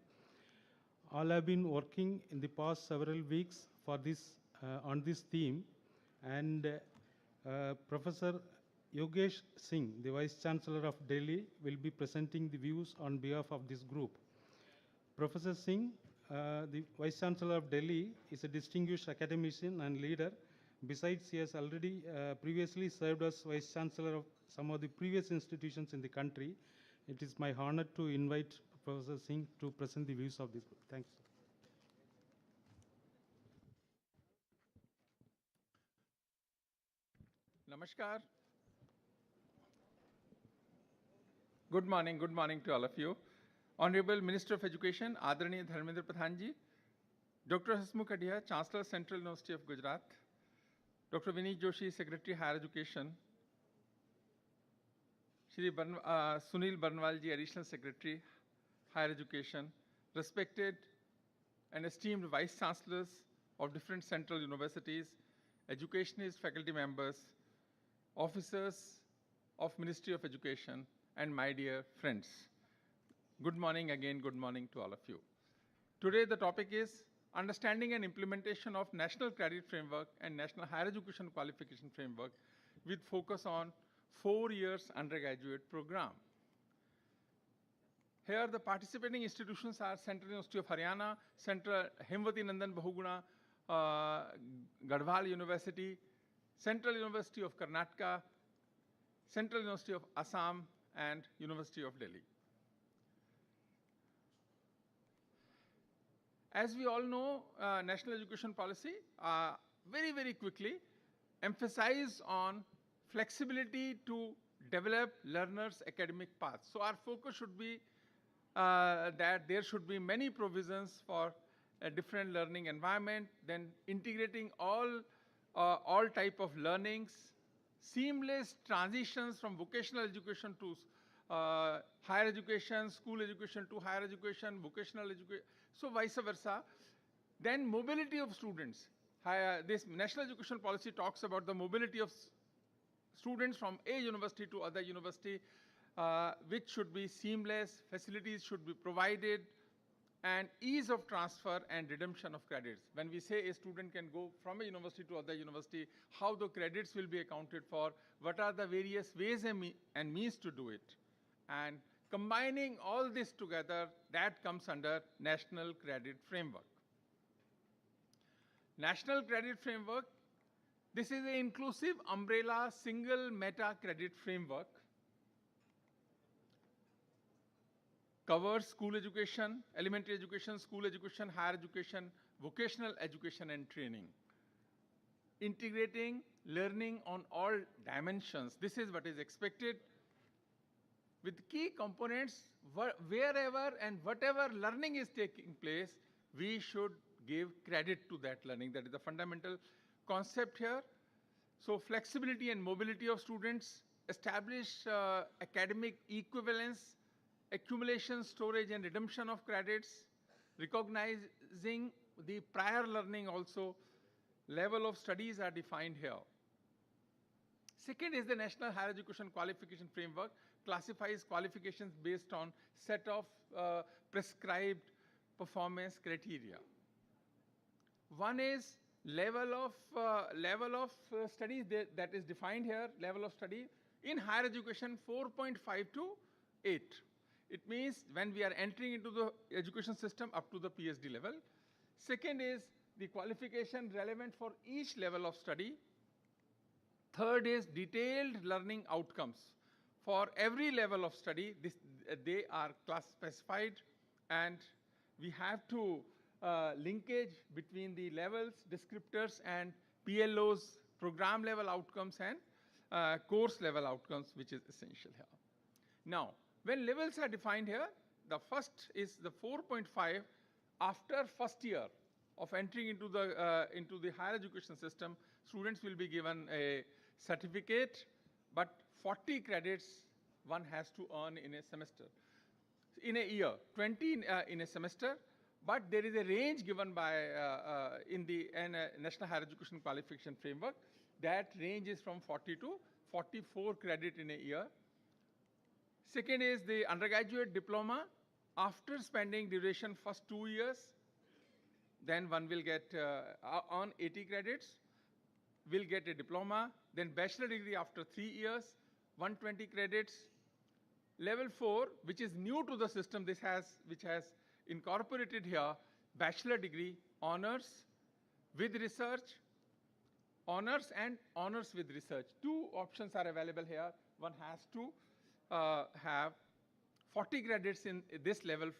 all have been working in the past several weeks for this on this theme, and Professor Yogesh Singh, the Vice Chancellor of Delhi, will be presenting the views on behalf of this group. Professor Singh, the Vice Chancellor of Delhi, is a distinguished academician and leader. Besides, he has already previously served as Vice Chancellor of some of the previous institutions in the country. It is my honor to invite Professor Singh to present the views of this group. Thanks. Namaskar. Good morning to all of you. Honorable Minister of Education, Adaraniya Dharmendra Pradhan ji, Dr. Hasmukh Adia, Chancellor, Central University of Gujarat, Dr. Vineet Joshi, Secretary, Higher Education, Shri Sunil Barnwal ji, Additional Secretary, Higher Education, respected and esteemed Vice Chancellors of different central universities, educationists, faculty members, officers of Ministry of Education, and my dear friends. Good morning again, good morning to all of you. Today the topic is Understanding and Implementation of National Credit Framework and National Higher Education Qualification Framework with focus on 4 years undergraduate program. Here the participating institutions are Central University of Haryana, Central Hemavati Nandan Bahuguna Gadwal University, Central University of Karnataka, Central University of Assam, and University of Delhi. As we all know, national education policy very quickly emphasize on flexibility to develop learners' academic paths. So our focus should be that there should be many provisions for a different learning environment, then integrating all type of learnings, seamless transitions from vocational education to higher education, school education to higher education, vocational education, so vice versa. Then mobility of students. This national education policy talks about the mobility of students from a university to other university, which should be seamless, facilities should be provided, and ease of transfer and redemption of credits. When we say a student can go from a university to other university, how the credits will be accounted for, what are the various ways and means to do it. And combining all this together, that comes under National Credit Framework. National Credit Framework, this is an inclusive umbrella single meta credit framework. Covers school education, elementary education, school education, higher education, vocational education and training. Integrating learning on all dimensions. This is what is expected. With key components, wherever and whatever learning is taking place, we should give credit to that learning. That is the fundamental concept here. So flexibility and mobility of students, establish academic equivalence, accumulation, storage, and redemption of credits, recognizing the prior learning also, level of studies are defined here. Second is the National Higher Education Qualification Framework, classifies qualifications based on set of prescribed performance criteria. One is level of studies that is defined here, level of study. In higher education, 4.5 to 8. It means when we are entering into the education system up to the PhD level. Second is the qualification relevant for each level of study. Third is detailed learning outcomes. For every level of study, they are class specified, and we have to linkage between the levels, descriptors, and PLOs, program level outcomes, and course level outcomes, which is essential here. Now, when levels are defined here, the first is the 4.5 after first year of entering into the higher education system, students will be given a certificate, but 40 credits one has to earn in a semester, in a year, 20 in a semester. But there is a range given by in the National Higher Education Qualification Framework. That range is from 40 to 44 credit in a year. Second is the undergraduate diploma. After spending duration first 2 years, then one will get on 80 credits, will get a diploma. Then bachelor degree after 3 years, 120 credits. Level 4, which is new to the system, which has incorporated here, bachelor degree, honors with research, honors and honors with research. Two options are available here. One has to have 40 credits in this level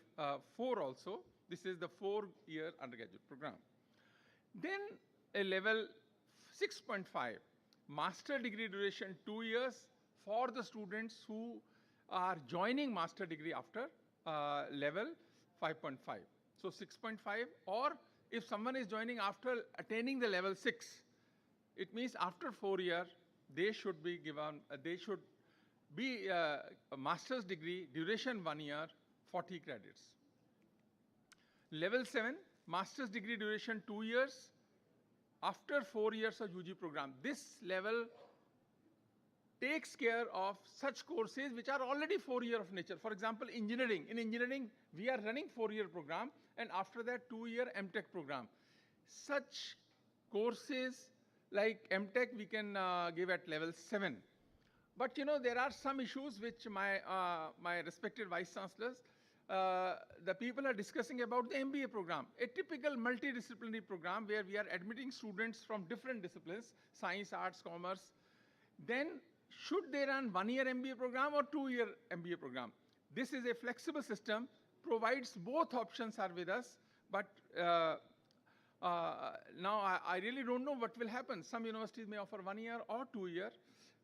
4 also. This is the 4-year undergraduate program. Then a level 6.5, master degree duration 2 years for the students who are joining master degree after level 5.5. So 6.5, or if someone is joining after attaining the level 6, it means after 4 years, they should be given, they should be a master's degree, duration 1 year, 40 credits. Level 7, master's degree duration 2 years, after 4 years of UG program. This level takes care of such courses which are already 4 years of nature. For example, engineering. In engineering, we are running 4-year program, and after that 2-year MTech program. Such courses like MTech we can give at level 7. But you know, there are some issues which my respected Vice-Chancellors, the people are discussing about the MBA program, a typical multidisciplinary program where we are admitting students from different disciplines, science, arts, commerce. Then should they run 1-year MBA program or 2-year MBA program? This is a flexible system, provides both options are with us, but now I really don't know what will happen. Some universities may offer 1-year or 2-year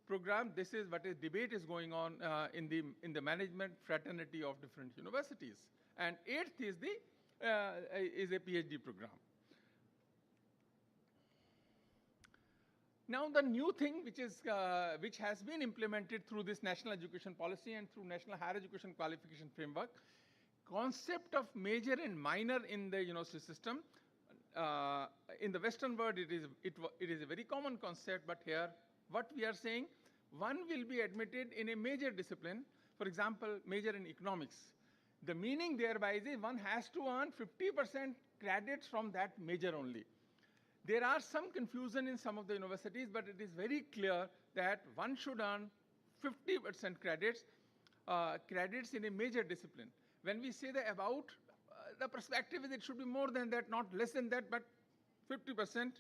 program. This is what a debate is going on in the management fraternity of different universities. And 8th is a PhD program. Now the new thing which has been implemented through this national education policy and through National Higher Education Qualification Framework, concept of major and minor in the university system. In the Western world, it is a very common concept, but here what we are saying, one will be admitted in a major discipline, for example, major in economics. The meaning thereby is one has to earn 50% credits from that major only. There are some confusion in some of the universities, but it is very clear that one should earn 50% credits in a major discipline. When we say that about, the perspective is it should be more than that, not less than that, but 50%.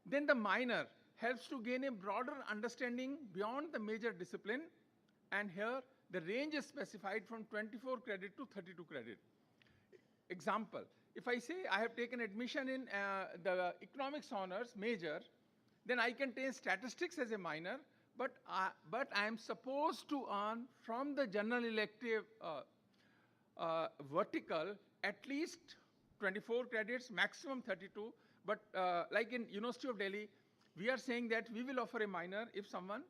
Then the minor helps to gain a broader understanding beyond the major discipline, and here the range is specified from 24 credit to 32 credit. Example, if I say I have taken admission in the economics honors major, then I can take statistics as a minor, but I am supposed to earn from the general elective vertical at least 24 credits, maximum 32. But like in University of Delhi, we are saying that we will offer a minor if someone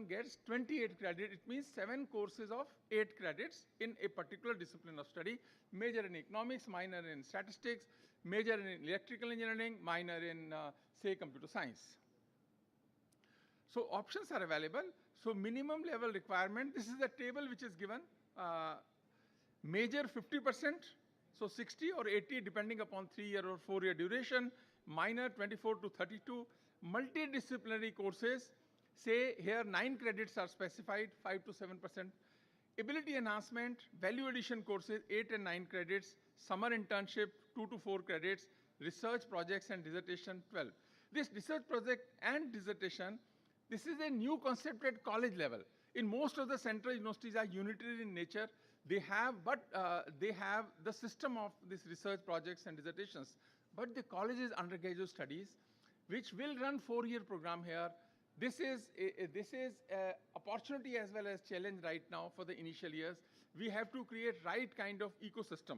gets 28 credit. It means 7 courses of 8 credits in a particular discipline of study. Major in economics, minor in statistics, major in electrical engineering, minor in, say, computer science. So options are available. So minimum level requirement, this is a table which is given. Major 50%, so 60 or 80 depending upon 3-year or 4-year duration. Minor 24 to 32. Multidisciplinary courses, say here 9 credits are specified, 5 to 7%. Ability enhancement, value addition courses 8 and 9 credits. Summer internship 2 to 4 credits. Research projects and dissertation 12. This research project and dissertation, this is a new concept at college level. In most of the central universities are unitary in nature. They have the system of this research projects and dissertations. But the colleges undergraduate studies, which will run 4-year program here, this is a opportunity as well as challenge right now for the initial years. We have to create right kind of ecosystem.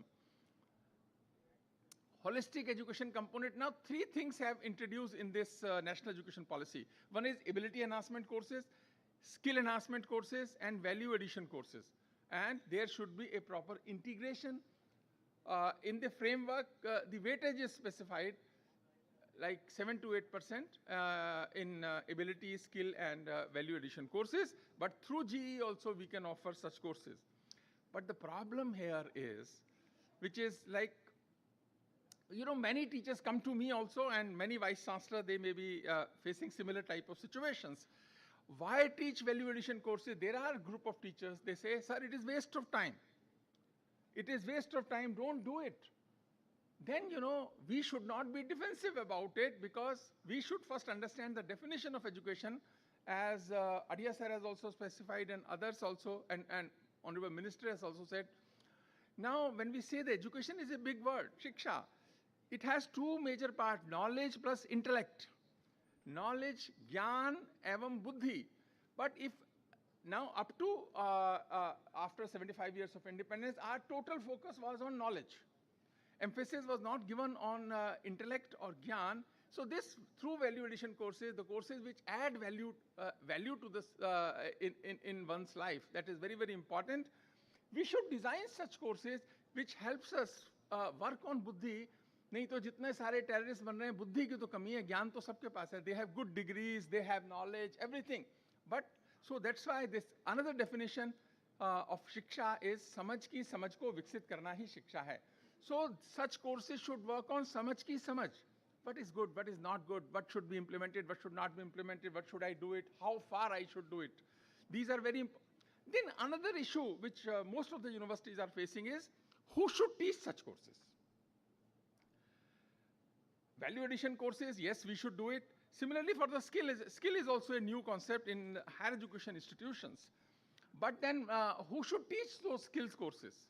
holistic education component. Now, three things have introduced in this national education policy. One is ability enhancement courses, skill enhancement courses, and value addition courses. And there should be a proper integration. In the framework, the weightage is specified like 7 to 8% in ability, skill, and value addition courses. But through GE also we can offer such courses. But the problem here is, which is like, many teachers come to me also, and many vice-chancellors, they may be facing similar type of situations. Why teach value addition courses? There are a group of teachers, they say, sir, it is waste of time. It is waste of time, don't do it. Then, we should not be defensive about it, because we should first understand the definition of education, as Adia sir has also specified, and others also, and Honorable Minister has also said. Now, when we say the education is a big word, Shiksha, it has two major parts, knowledge plus intellect. Knowledge, Gyan, evam Buddhi. But if now up to after 75 years of independence, our total focus was on knowledge. Emphasis was not given on intellect or Gyan. So this, through value addition courses, the courses which add value to this in one's life, that is very, very important. We should design such courses which helps us work on Buddhi. नहीं तो जितने सारे terrorists बन रहे हैं, बुद्धि की तो कमी है, ज्ञान तो सबके पास है. They have good degrees, they have knowledge, everything. But so that's why this another definition of shiksha is समझ की समझ को विकसित करना ही शिक्षा है. So such courses should work on समझ की समझ. What is good, what is not good, what should be implemented, what should not be implemented, what should I do it, how far I should do it. These are very important. Then another issue which most of the universities are facing is who should teach such courses. Value addition courses, yes, we should do it. Similarly, for the skill is also a new concept in higher education institutions. But then who should teach those skills courses?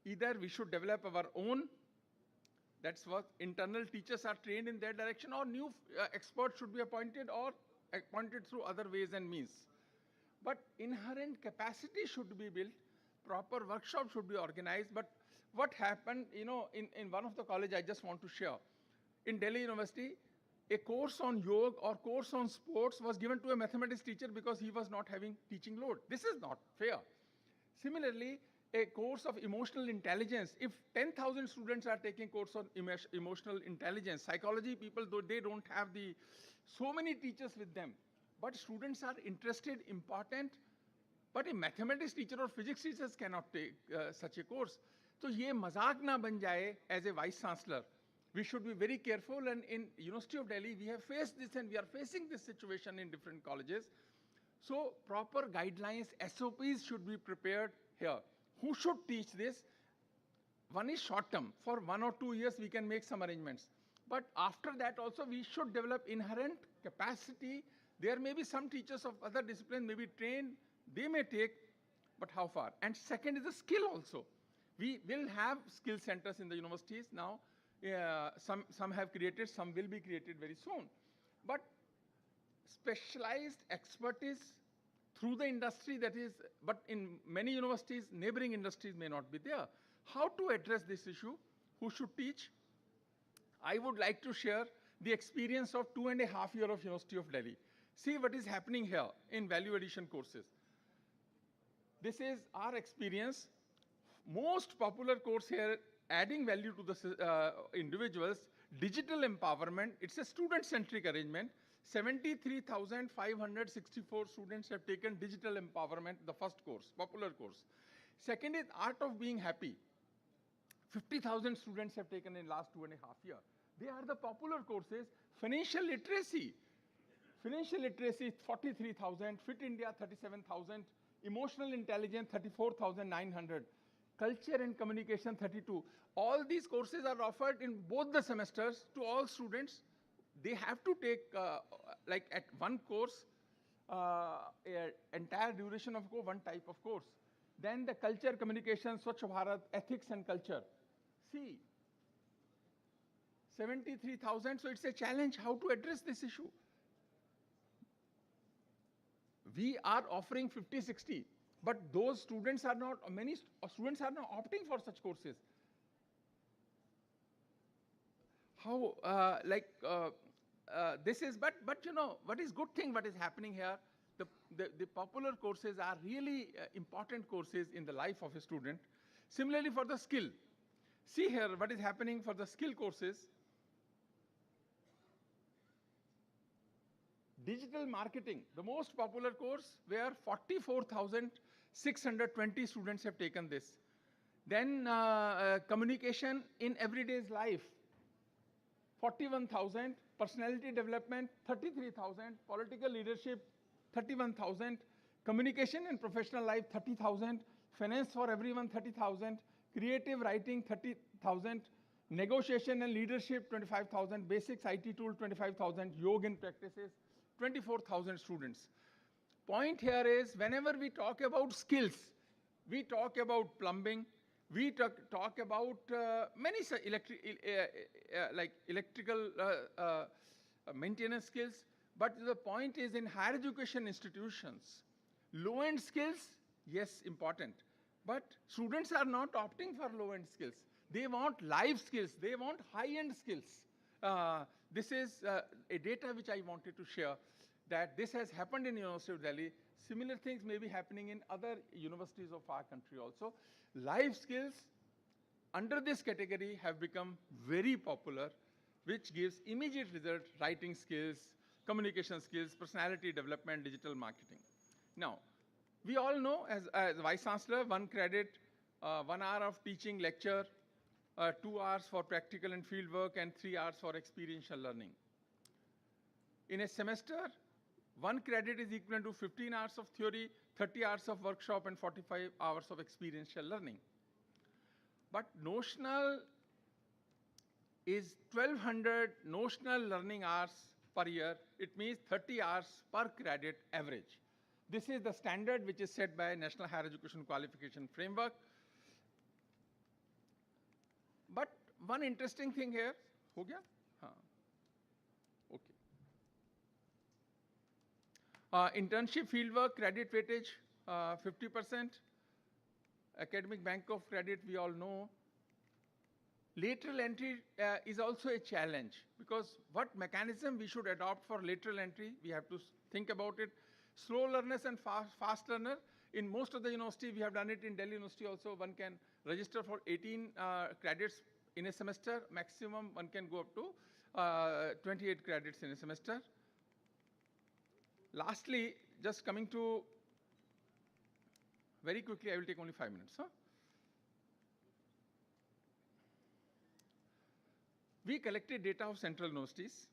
Either we should develop our own, that's what internal teachers are trained in that direction, or new experts should be appointed, or appointed through other ways and means. But inherent capacity should be built, proper workshops should be organized. But what happened, in one of the college I just want to share, in Delhi University, a course on yoga or course on sports was given to a mathematics teacher because he was not having teaching load. This is not fair. Similarly, a course of emotional intelligence, if 10,000 students are taking course on emotional intelligence, psychology people, though they don't have so many teachers with them, but students are interested, important, but a mathematics teacher or physics teachers cannot take such a course. So ye mazak na ban jaye as a vice chancellor. We should be very careful, and in University of Delhi, we have faced this, and we are facing this situation in different colleges. So proper guidelines, SOPs should be prepared here. Who should teach this? One is short term. For 1 or 2 years, we can make some arrangements. But after that also, we should develop inherent capacity. There may be some teachers of other disciplines may be trained, they may take, but how far? And second is the skill also. We will have skill centers in the universities now. Some have created, some will be created very soon. But specialized expertise through the industry, that is, but in many universities, neighboring industries may not be there. How to address this issue? Who should teach? I would like to share the experience of 2.5 years of University of Delhi. See what is happening here in value addition courses. This is our experience. Most popular course here, adding value to the individuals, digital empowerment. It's a student-centric arrangement. 73,564 students have taken digital empowerment, the first course, popular course. Second is art of being happy. 50,000 students have taken in last 2.5 years. They are the popular courses. Financial literacy. Financial literacy, 43,000. Fit India, 37,000. Emotional intelligence, 34,900. Culture and communication, 32. All these courses are offered in both the semesters to all students. They have to take, like at one course, entire duration of one type of course. Then the culture, communication, Swachh Bharat, ethics and culture. See, 73,000, so it's a challenge how to address this issue. We are offering 50, 60. But those students are not, many students are not opting for such courses. how, this is, but you know, what is good thing, what is happening here, the popular courses are really important courses in the life of a student. Similarly for the skill. See here what is happening for the skill courses. Digital marketing, the most popular course, where 44,620 students have taken this. Then communication in everyday's life, 41,000, personality development, 33,000, political leadership, 31,000, communication and professional life, 30,000, finance for everyone, 30,000, creative writing, 30,000, negotiation and leadership, 25,000, basics IT tool, 25,000, yoga and practices, 24,000 students. Point here is, whenever we talk about skills, we talk about plumbing, we talk about many electrical maintenance skills, but the point is in higher education institutions, low-end skills, yes, important, but students are not opting for low-end skills. They want life skills, they want high-end skills. This is a data which I wanted to share, that this has happened in University of Delhi. Similar things may be happening in other universities of our country also. Life skills under this category have become very popular, which gives immediate result: writing skills, communication skills, personality development, digital marketing. Now, we all know as Vice-Chancellor, 1 credit, 1 hour of teaching lecture, 2 hours for practical and field work, and 3 hours for experiential learning. In a semester, 1 credit is equivalent to 15 hours of theory, 30 hours of workshop, and 45 hours of experiential learning. But notional is 1,200 notional learning hours per year. It means 30 hours per credit average. This is the standard which is set by National Higher Education Qualification Framework. But one interesting thing here, ho gaya? Okay. Internship fieldwork, credit weightage, 50%. Academic bank of credit, we all know. Lateral entry is also a challenge, because what mechanism we should adopt for lateral entry, we have to think about it. Slow learners and fast learner, in most of the university, we have done it in Delhi University also, one can register for 18 credits in a semester, maximum one can go up to 28 credits in a semester. Lastly, just coming to, very quickly, I will take only 5 minutes. We collected data of central universities.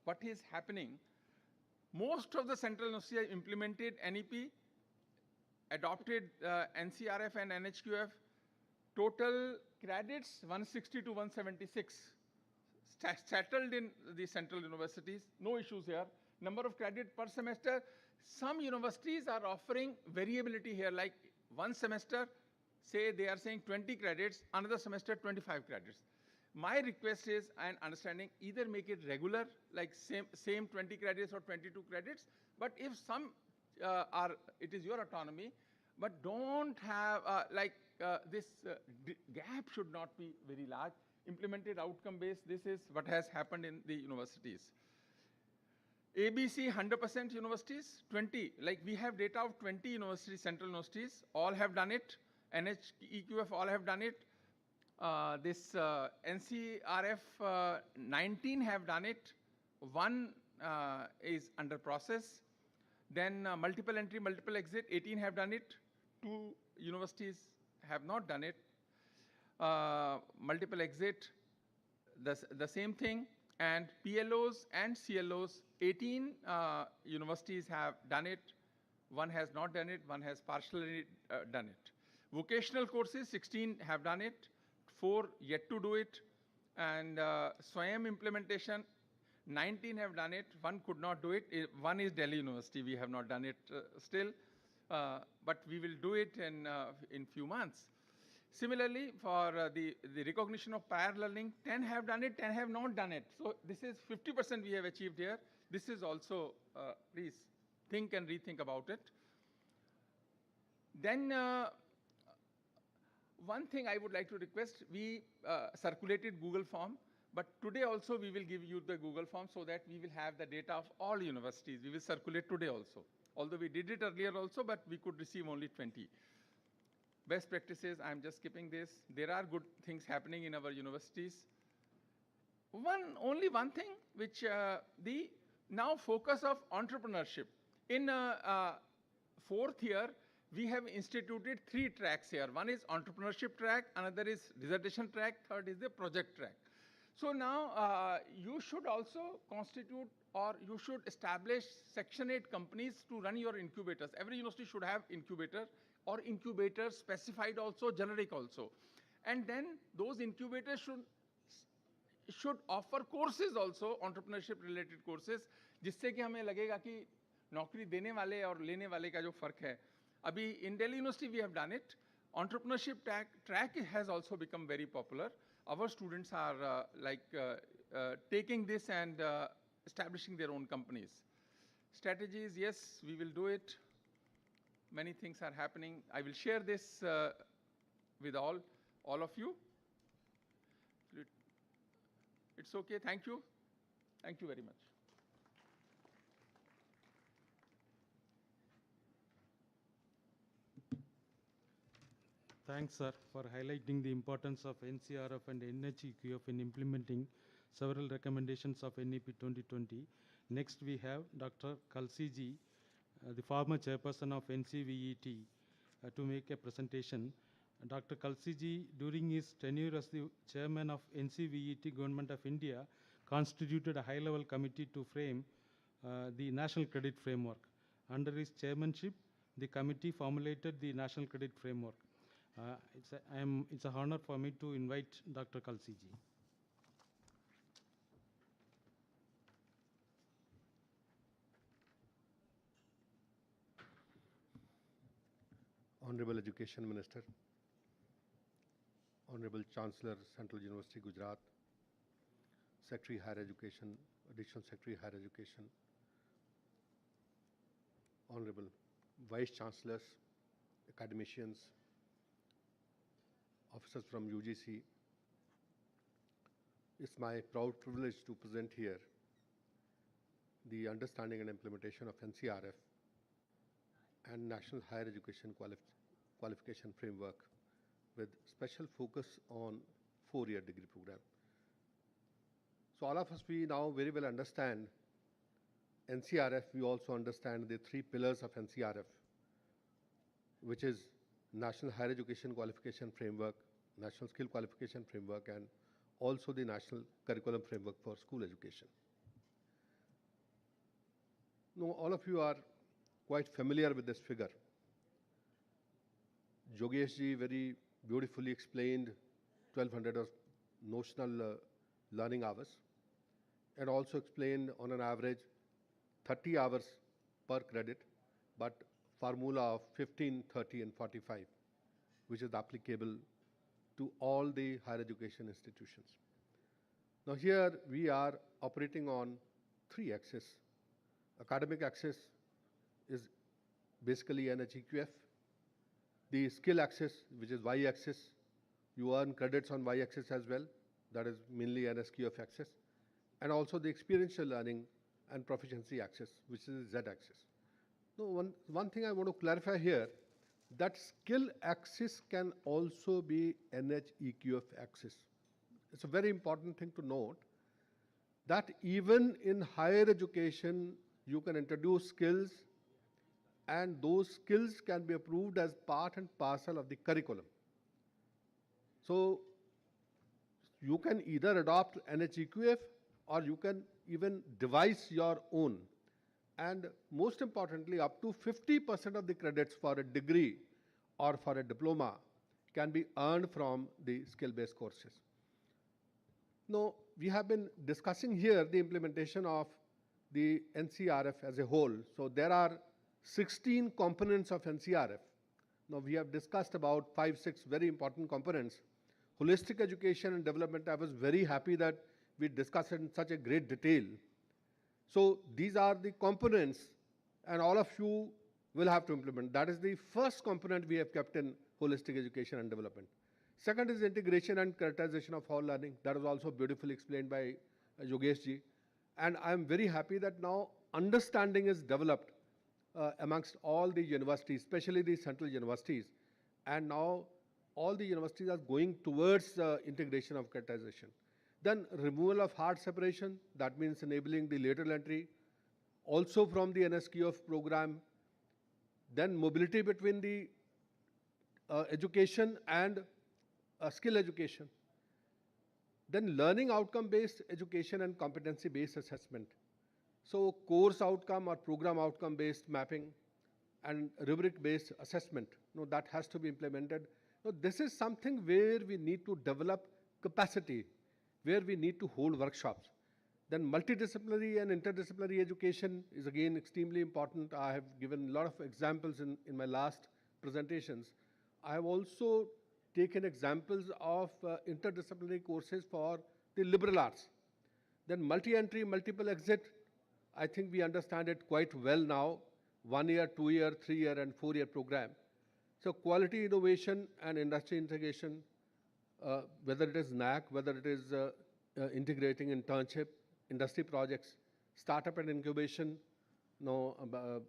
What is happening? Most of the central universities have implemented NEP, adopted NCRF and NHQF. Total credits 160 to 176 settled in the central universities. No issues here. Number of credit per semester. Some universities are offering variability here, like one semester, say they are saying 20 credits, another semester 25 credits. My request is, and understanding, either make it regular, like same 20 credits or 22 credits, but if some it is your autonomy, but don't have, this gap should not be very large. Implemented outcome based, this is what has happened in the universities. ABC 100% universities, 20, like we have data of 20 universities, central universities, all have done it. NHEQF all have done it. This NCRF 19 have done it. 1 is under process. Then multiple entry, multiple exit, 18 have done it. 2 universities have not done it. Multiple exit, the same thing. And PLOs and CLOs, 18 universities have done it. 1 has not done it, 1 has partially done it. Vocational courses, 16 have done it, 4 yet to do it. And SWAYAM implementation, 19 have done it, 1 could not do it. 1 is Delhi University, we have not done it still, but we will do it in few months. Similarly, for the recognition of prior learning, 10 have done it, 10 have not done it. So this is 50% we have achieved here. This is also, please think and rethink about it. Then one thing I would like to request, we circulated Google form. But today also we will give you the Google form so that we will have the data of all universities. We will circulate today also. Although we did it earlier also, but we could receive only 20. Best practices, I'm just skipping this. There are good things happening in our universities. Only one thing, which the now focus of entrepreneurship. In fourth year, we have instituted 3 tracks here. One is entrepreneurship track, another is dissertation track, third is the project track. So now you should also constitute or you should establish Section 8 companies to run your incubators. Every university should have incubator or incubators specified also, generic also. And then those incubators should offer courses also, entrepreneurship related courses, जिससे कि हमें लगेगा कि नौकरी देने वाले और लेने वाले का जो फर्क है. अभी in Delhi University we have done it. Entrepreneurship track has also become very popular. Our students are taking this and establishing their own companies. Strategies, yes, we will do it. Many things are happening. I will share this with all of you. It's okay. Thank you. Thank you very much. Thanks, sir, for highlighting the importance of NCRF and NHEQF in implementing several recommendations of NEP 2020. Next, we have Dr. Kalsiji, the former chairperson of NCVET, to make a presentation. Dr. Kalsiji, during his tenure as the chairman of NCVET, Government of India, constituted a high-level committee to frame the National Credit Framework. Under his chairmanship, the committee formulated the National Credit Framework. It's an honor for me to invite Dr. Kalsiji. Honorable Education Minister, Honorable Chancellor, Central University, Gujarat, Secretary Higher Education, Additional Secretary Higher Education, Honorable Vice-Chancellors, academicians, officers from UGC, it's my proud privilege to present here the understanding and implementation of NCRF and National Higher Education Qualification Framework with special focus on 4-year degree program. So all of us, we now very well understand NCRF. We also understand the 3 pillars of NCRF, which is National Higher Education Qualification Framework, National Skill Qualification Framework, and also the National Curriculum Framework for School Education. Now, all of you are quite familiar with this figure. Jogesh ji very beautifully explained 1200 of notional learning hours, and also explained on an average 30 hours per credit, but formula of 15, 30, and 45, which is applicable to all the higher education institutions. Now here we are operating on 3 axes. Academic axis is basically NHEQF. The skill axis, which is Y-axis, you earn credits on Y-axis as well. That is mainly NSQF axis. And also the experiential learning and proficiency axis, which is Z-axis. Now, one thing I want to clarify here, that skill axis can also be NHEQF axis. It's a very important thing to note that even in higher education, you can introduce skills, and those skills can be approved as part and parcel of the curriculum. So you can either adopt NHEQF or you can even devise your own. And most importantly, up to 50% of the credits for a degree or for a diploma can be earned from the skill-based courses. Now, we have been discussing here the implementation of the NCRF as a whole. So there are 16 components of NCRF. Now we have discussed about 5, 6 very important components. Holistic education and development, I was very happy that we discussed it in such a great detail. So these are the components, and all of you will have to implement. That is the first component we have kept in holistic education and development. Second is integration and characterization of all learning. That was also beautifully explained by Yogesh ji. And I'm very happy that now understanding is developed amongst all the universities, especially the central universities. And now all the universities are going towards integration of characterization. Then removal of hard separation, that means enabling the lateral entry, also from the NSQF program. Then mobility between the education and skill education. Then learning outcome-based education and competency-based assessment. So course outcome or program outcome-based mapping and rubric-based assessment, that has to be implemented. This is something where we need to develop capacity, where we need to hold workshops. Then multidisciplinary and interdisciplinary education is again extremely important. I have given a lot of examples in my last presentations. I have also taken examples of interdisciplinary courses for the liberal arts. Then multi-entry, multiple exit, I think we understand it quite well now. 1 year, 2 year, 3 year and 4 year program. So quality innovation and industry integration, whether it is NAC, whether it is integrating internship, industry projects, startup and incubation. I'm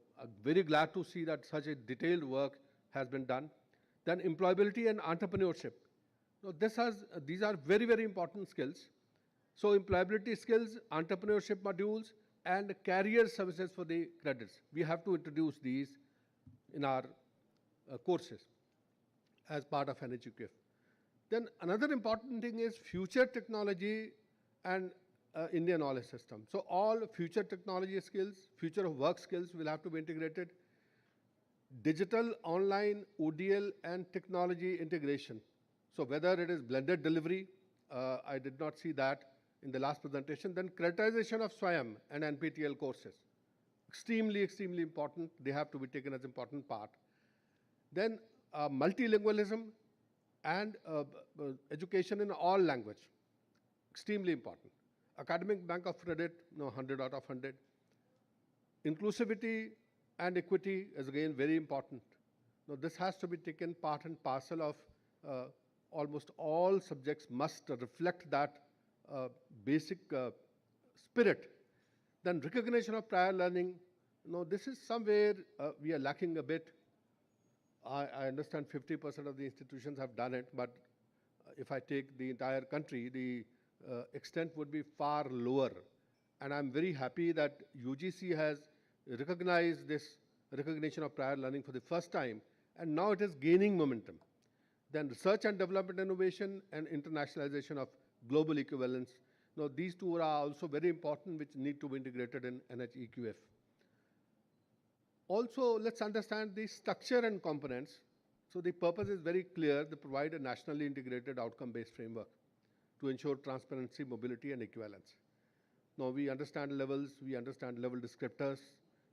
very glad to see that such a detailed work has been done. Then employability and entrepreneurship. These are very, very important skills. So employability skills, entrepreneurship modules, and career services for the credits. We have to introduce these in our courses as part of NHUQF. Then another important thing is future technology and Indian knowledge system. So all future technology skills, future of work skills will have to be integrated. Digital, online, ODL and technology integration. So whether it is blended delivery, I did not see that in the last presentation. Then characterization of SWAYAM and NPTEL courses. Extremely, extremely important. They have to be taken as important part. Then multilingualism and education in all language. Extremely important. Academic bank of credit, 100 out of 100. Inclusivity and equity is again very important. Now this has to be taken part and parcel of almost all subjects must reflect that basic spirit. Then recognition of prior learning. This is somewhere we are lacking a bit. I understand 50% of the institutions have done it, but if I take the entire country, the extent would be far lower. And I'm very happy that UGC has recognized this recognition of prior learning for the first time, and now it is gaining momentum. Then research and development innovation and internationalization of global equivalence. Now these two are also very important, which need to be integrated in NHEQF. Also, let's understand the structure and components. So the purpose is very clear, to provide a nationally integrated outcome-based framework to ensure transparency, mobility, and equivalence. Now we understand levels, we understand level descriptors.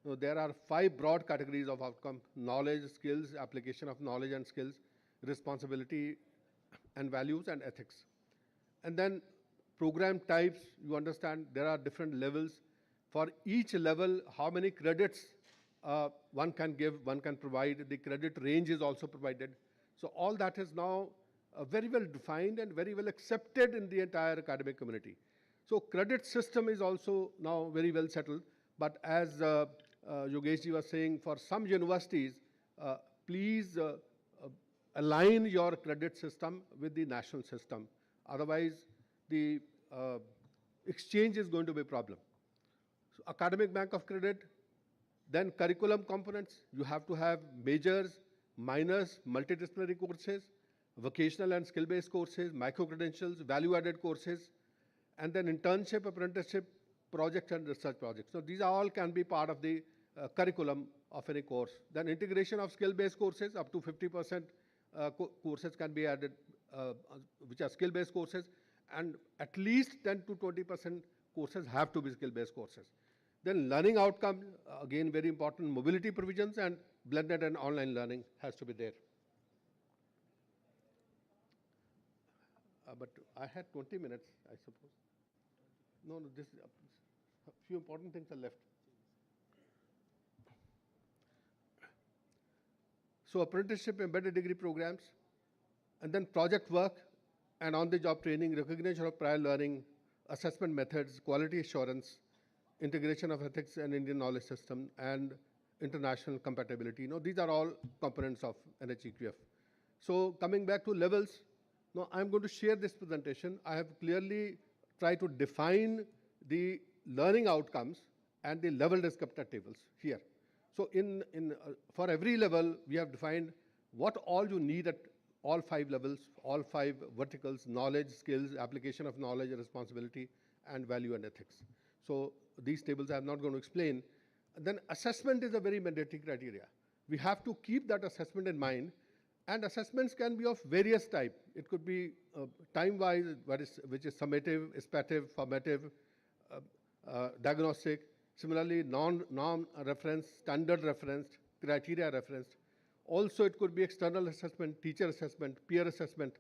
Now there are 5 broad categories of outcome: knowledge, skills, application of knowledge and skills, responsibility and values, and ethics. And then program types, you understand there are different levels. For each level, how many credits one can give, one can provide. The credit range is also provided. So all that is now very well defined and very well accepted in the entire academic community. So credit system is also now very well settled. But as Yogesh ji was saying, for some universities, please align your credit system with the national system. Otherwise, the exchange is going to be a problem. So academic bank of credit, then curriculum components. You have to have majors, minors, multidisciplinary courses, vocational and skill-based courses, micro-credentials, value-added courses, and then internship, apprenticeship, project and research projects. So these all can be part of the curriculum of any course. Then integration of skill-based courses, up to 50% courses can be added, which are skill-based courses, and at least 10 to 20% courses have to be skill-based courses. Then learning outcome, again very important, mobility provisions and blended and online learning has to be there. But I had 20 minutes, I suppose. No, this a few important things are left. So apprenticeship embedded degree programs, And then project work and on-the-job training, recognition of prior learning, assessment methods, quality assurance, integration of ethics and Indian knowledge system, and international compatibility. These are all components of NHEQF. So coming back to levels, now I'm going to share this presentation. I have clearly tried to define the learning outcomes and the level descriptor tables here. So for every level, we have defined what all you need at all 5 levels, all 5 verticals: knowledge, skills, application of knowledge, responsibility, and value and ethics. So these tables I'm not going to explain. And then assessment is a very mandatory criteria. We have to keep that assessment in mind, and assessments can be of various types. It could be time-wise, which is summative, speculative, formative, diagnostic. Similarly, non-reference, standard referenced, criteria referenced. Also, it could be external assessment, teacher assessment, peer assessment,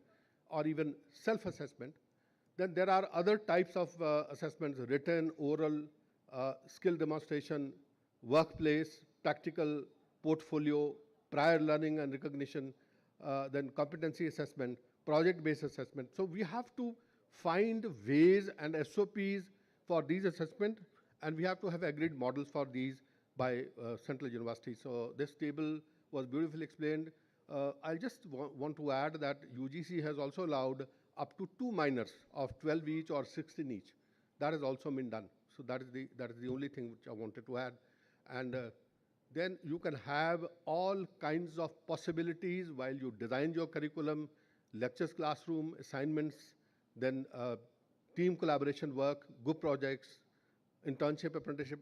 or even self-assessment. Then there are other types of assessments: written, oral, skill demonstration, workplace, practical, portfolio, prior learning and recognition, then competency assessment, project-based assessment. So we have to find ways and SOPs for these assessments, and we have to have agreed models for these by central universities. So this table was beautifully explained. I just want to add that UGC has also allowed up to 2 minors of 12 each or 16 each. That has also been done. So that is the only thing which I wanted to add. And then you can have all kinds of possibilities while you design your curriculum: lectures, classroom, assignments, then team collaboration work, group projects, internship, apprenticeship,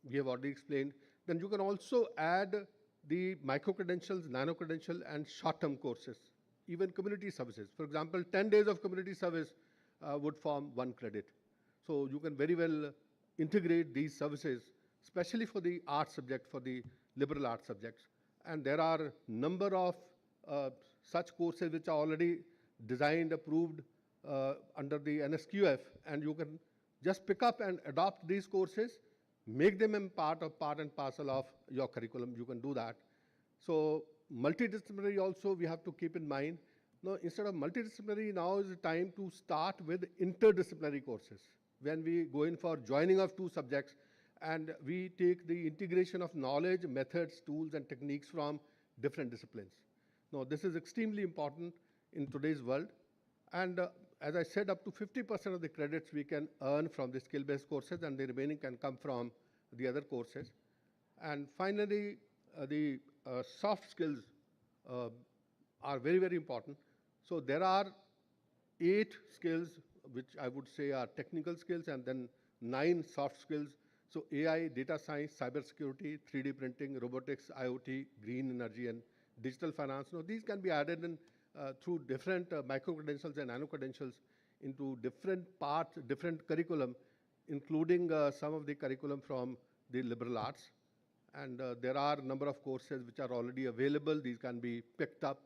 we have already explained. Then you can also add the micro-credentials, nano-credential, and short-term courses, even community services. For example, 10 days of community service would form 1 credit. So you can very well integrate these services, especially for the art subject, for the liberal arts subjects. And there are number of such courses which are already designed, approved under the NSQF, and you can just pick up and adopt these courses, make them a part and parcel of your curriculum. You can do that. So multidisciplinary also we have to keep in mind. Now, instead of multidisciplinary, now is the time to start with interdisciplinary courses. When we go in for joining of 2 subjects, and we take the integration of knowledge, methods, tools, and techniques from different disciplines. Now, this is extremely important in today's world. And as I said, up to 50% of the credits we can earn from the skill-based courses, and the remaining can come from the other courses. And finally, the soft skills are very, very important. So there are 8 skills which I would say are technical skills, and then 9 soft skills. So AI, data science, cybersecurity, 3D printing, robotics, IoT, green energy, and digital finance. Now, these can be added in through different micro-credentials and nano-credentials into different parts, different curriculum, including some of the curriculum from the liberal arts. And there are a number of courses which are already available. These can be picked up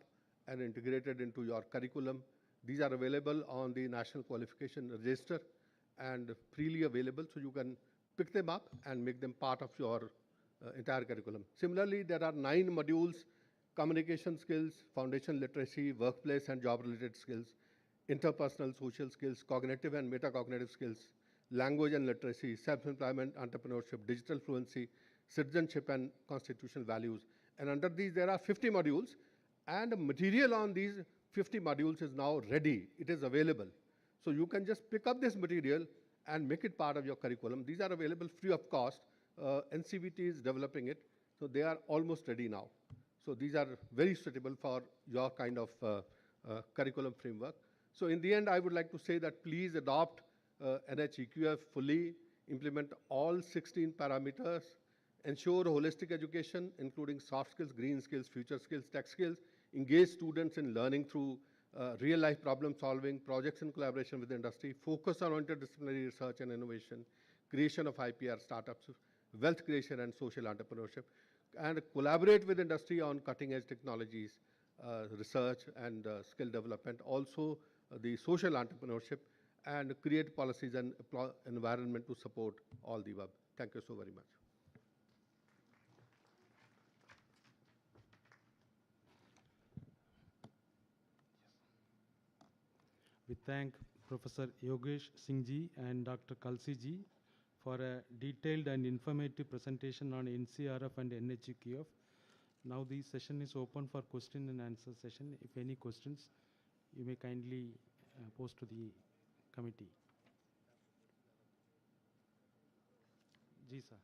and integrated into your curriculum. These are available on the National Qualification Register and freely available, so you can pick them up and make them part of your entire curriculum. Similarly, there are 9 modules: communication skills, foundation literacy, workplace and job-related skills, interpersonal social skills, cognitive and metacognitive skills, language and literacy, self-employment, entrepreneurship, digital fluency, citizenship and constitutional values. And under these, there are 50 modules, and material on these 50 modules is now ready. It is available. So you can just pick up this material and make it part of your curriculum. These are available free of cost. NCVT is developing it, so they are almost ready now. So these are very suitable for your kind of curriculum framework. So in the end, I would like to say that please adopt NHEQF fully, implement all 16 parameters, ensure holistic education, including soft skills, green skills, future skills, tech skills, engage students in learning through real-life problem solving, projects in collaboration with industry, focus on interdisciplinary research and innovation, creation of IPR startups, wealth creation and social entrepreneurship, and collaborate with industry on cutting-edge technologies, research and skill development, also the social entrepreneurship, and create policies and environment to support all the above. Thank you so very much. thank Professor Yogesh Singh ji and Dr. Kalsi ji for a detailed and informative presentation on NCRF and NHEQF. Now the session is open for question and answer session. If any questions, you may kindly post to the committee. Ji sir.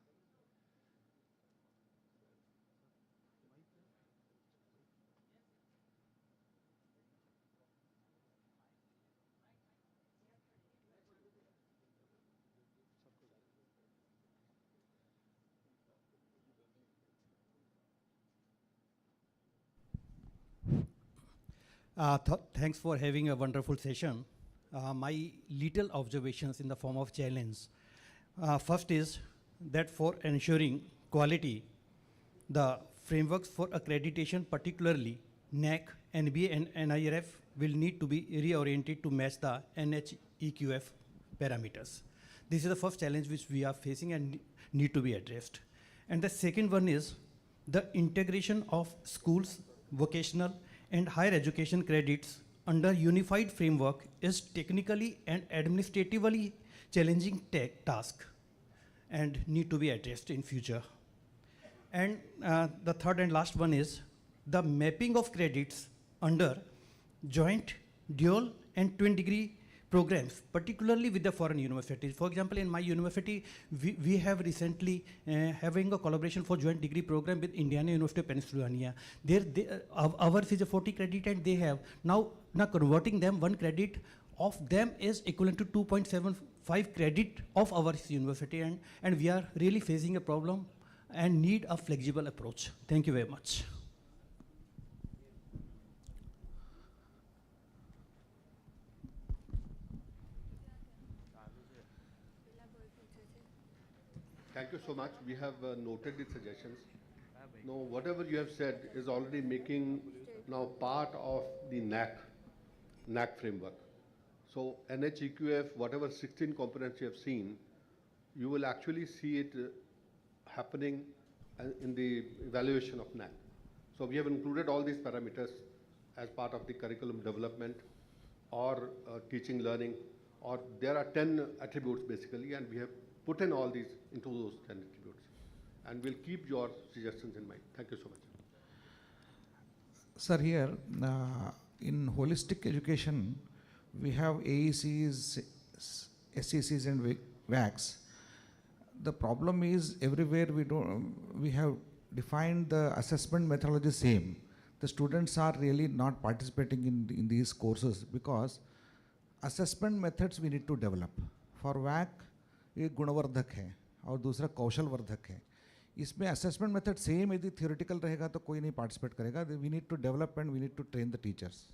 Thanks for having a wonderful session. My little observations in the form of challenge. First is that for ensuring quality, the frameworks for accreditation, particularly NAC, NBA, and NIRF, will need to be reoriented to match the NHEQF parameters. This is the first challenge which we are facing and need to be addressed. And the second one is the integration of schools, vocational, and higher education credits under unified framework is technically and administratively challenging task and need to be addressed in future. And the third and last one is the mapping of credits under joint, dual, and twin degree programs, particularly with the foreign universities. For example, in my university, we have recently having a collaboration for joint degree program with Indiana University of Pennsylvania. Ours is a 40 credit and they have. Now converting them, 1 credit of them is equivalent to 2.75 credit of our university, and we are really facing a problem and need a flexible approach. Thank you very much. Thank you so much. We have noted the suggestions. Now, whatever you have said is already making now part of the NAC framework. So NHEQF, whatever 16 components you have seen, you will actually see it happening in the evaluation of NAC. So we have included all these parameters as part of the curriculum development or teaching learning, or there are 10 attributes basically, and we have put in all these into those 10 attributes. And we'll keep your suggestions in mind. Thank you so much. Sir, here in holistic education, we have AECs, SECs, and WACs. The problem is everywhere we have defined the assessment methodology same. The students are really not participating in these courses because assessment methods we need to develop. For WAC, एक गुणवर्धक है और दूसरा कौशल वर्धक है. इसमें assessment method same यदि theoretical रहेगा तो कोई नहीं participate करेगा. We need to develop and we need to train the teachers.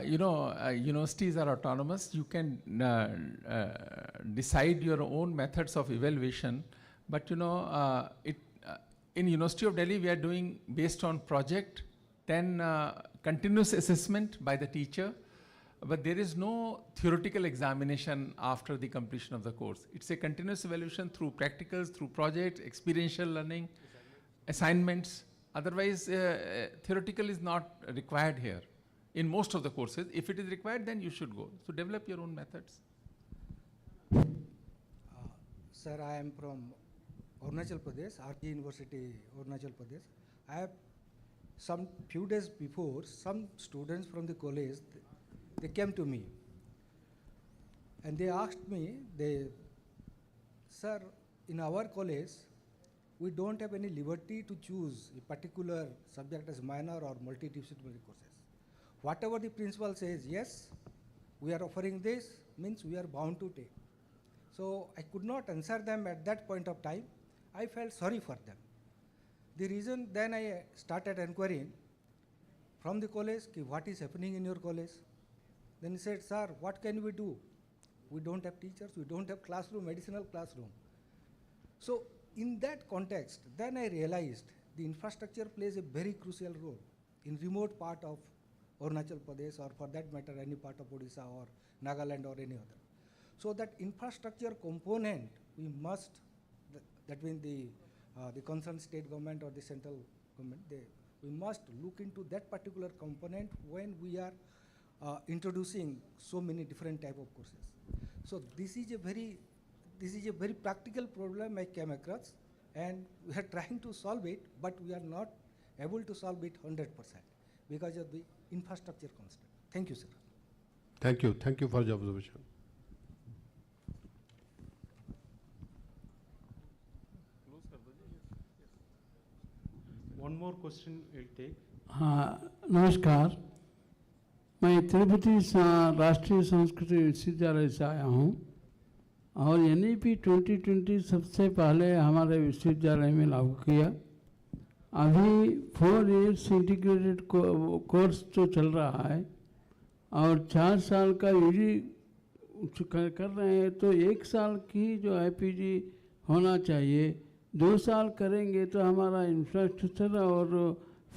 Universities are autonomous. You can decide your own methods of evaluation, but in University of Delhi we are doing based on project, then continuous assessment by the teacher, but there is no theoretical examination after the completion of the course. It's a continuous evaluation through practicals, through projects, experiential learning, assignments. Otherwise, theoretical is not required here. In most of the courses, if it is required, then you should go. So develop your own methods. Sir, I am from Arunachal Pradesh, RG University, Arunachal Pradesh. I have some few days before, some students from the college, they came to me and they asked me, sir, in our college, we don't have any liberty to choose a particular subject as minor or multidisciplinary courses. Whatever the principal says, yes, we are offering this, means we are bound to take. So I could not answer them at that point of time. I felt sorry for them. The reason then I started inquiring from the college, what is happening in your college? Then he said, sir, what can we do? We don't have teachers, we don't have classroom, medicinal classroom. So in that context, then I realized the infrastructure plays a very crucial role in remote part of Arunachal Pradesh, or for that matter any part of Odisha or Nagaland or any other. So that infrastructure component we must, that means the concerned state government or the central government, We must look into that particular component when we are introducing so many different type of courses. So this is a very practical problem I came across, and we are trying to solve it, but we are not able to solve it 100% because of the infrastructure constraint. Thank you, sir. Thank you. Thank you for your observation. One more question we'll take. नमस्कार, मैं तिरुपति राष्ट्रीय संस्कृत विश्वविद्यालय से आया हूँ और NEP 2020 सबसे पहले हमारे विश्वविद्यालय में लागू किया। अभी 4 years इंटीग्रेटेड कोर्स जो चल रहा है और 4 साल का यूजी कर रहे हैं, तो 1 साल की जो IPG होना चाहिए, 2 साल करेंगे तो हमारा इंफ्रास्ट्रक्चर और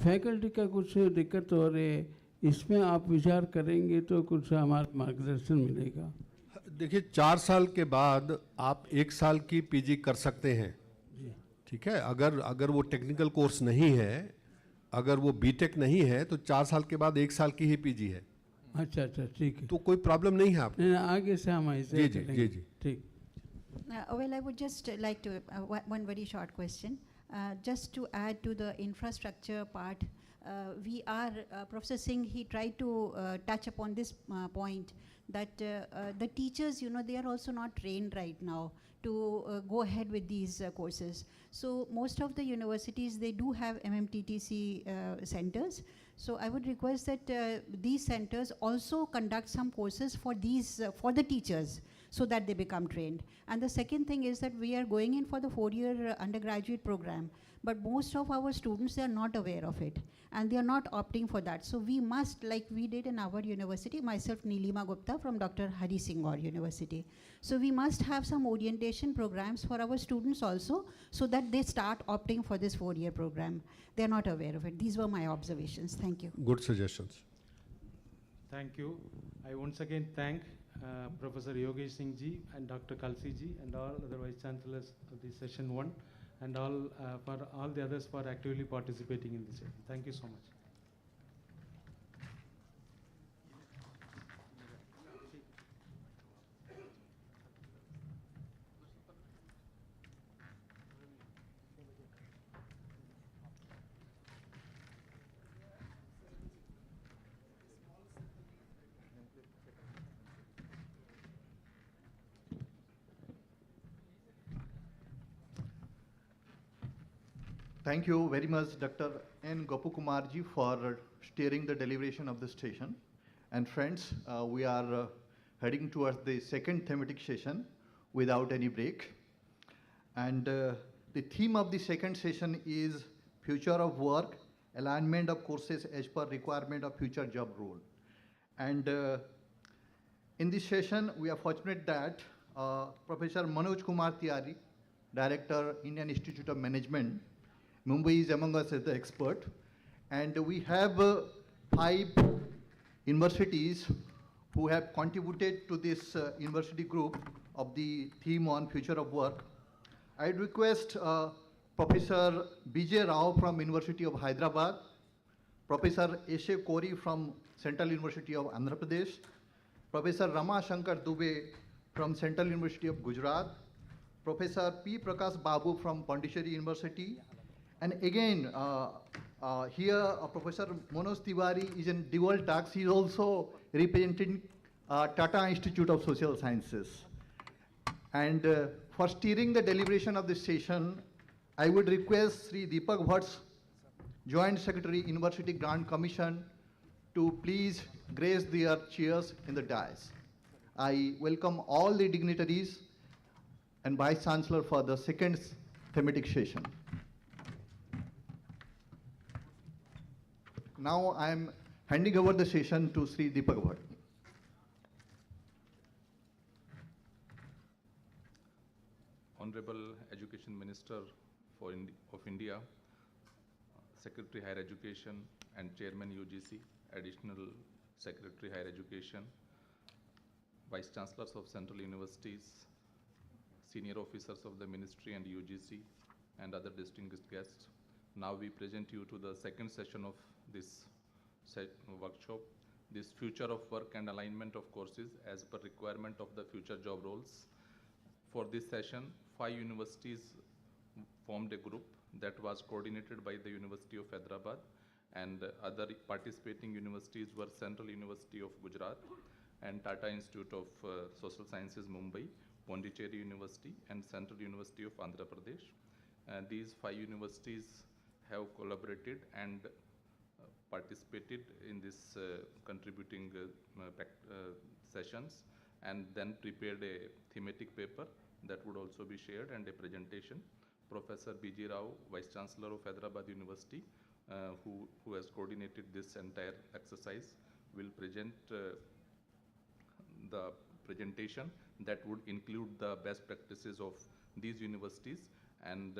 फैकल्टी का कुछ दिक्कत हो रही है, इसमें आप विचार करेंगे तो कुछ हमारा मार्गदर्शन मिलेगा। देखिए 4 साल के बाद आप 1 साल की पीजी कर सकते हैं, ठीक है। अगर वो टेक्निकल कोर्स नहीं है, अगर वो बीटेक नहीं है, तो 4 साल के बाद 1 साल की ही पीजी है। अच्छा, ठीक है, तो कोई प्रॉब्लम नहीं है आपको। नहीं, आगे से हम ऐसे जी, ठीक। Well, I would just like to, one very short question. Just to add to the infrastructure part, we are, Professor Singh, he tried to touch upon this point that the teachers, they are also not trained right now to go ahead with these courses. So most of the universities, they do have MMTTC centers. So I would request that these centers also conduct some courses for these, for the teachers, so that they become trained. And the second thing is that we are going in for the 4-year undergraduate program, but most of our students, they are not aware of it, and they are not opting for that. So we must, like we did in our university, myself Nilima Gupta from Dr. Hari Singh Gaur University. So we must have some orientation programs for our students also, so that they start opting for this 4-year program. They are not aware of it. These were my observations. Thank you. Good suggestions. Thank you. I once again thank Professor Yogesh Singh ji and Dr. Kalsi ji and all other Vice Chancellors of the session 1 and all for all the others for actively participating in this session. Thank you so much. Thank you very much, Dr. N. Gopukumarji, for steering the deliberation of the session. And friends, we are heading towards the second thematic session without any break. And the theme of the second session is future of work, alignment of courses as per requirement of future job role. And in this session, we are fortunate that Professor Manoj Kumar Tiwari, Director, Indian Institute of Management, Mumbai, is among us as the expert. And we have 5 universities who have contributed to this university group of the theme on future of work. I'd request Professor Bijay Rao from University of Hyderabad, Professor S.A. Kori from Central University of Andhra Pradesh, Professor Rama Shankar Dubey from Central University of Gujarat, Professor P. Prakash Babu from Pondicherry University, and again, here Professor Manoj Tiwari is in dual task. He is also representing Tata Institute of Social Sciences. And for steering the deliberation of this session, I would request Shri Deepak Bhatt, Joint Secretary, University Grant Commission, to please grace their chairs in the dais. I welcome all the dignitaries and Vice Chancellor for the second thematic session. Now I am handing over the session to Shri Deepak Bhatt. Honorable Education Minister of India, Secretary Higher Education and Chairman UGC, Additional Secretary Higher Education, Vice Chancellors of Central Universities, Senior Officers of the Ministry and UGC, and other distinguished guests, Now we present you to the second session of this workshop, this future of work and alignment of courses as per requirement of the future job roles. For this session, 5 universities formed a group that was coordinated by the University of Hyderabad, and other participating universities were Central University of Gujarat and Tata Institute of Social Sciences Mumbai, Pondicherry University and Central University of Andhra Pradesh. These 5 universities have collaborated and participated in this contributing sessions, and then prepared a thematic paper that would also be shared, and a presentation. Professor B.G. Rao, Vice-Chancellor of Hyderabad University, who has coordinated this entire exercise, will present the presentation that would include the best practices of these universities, and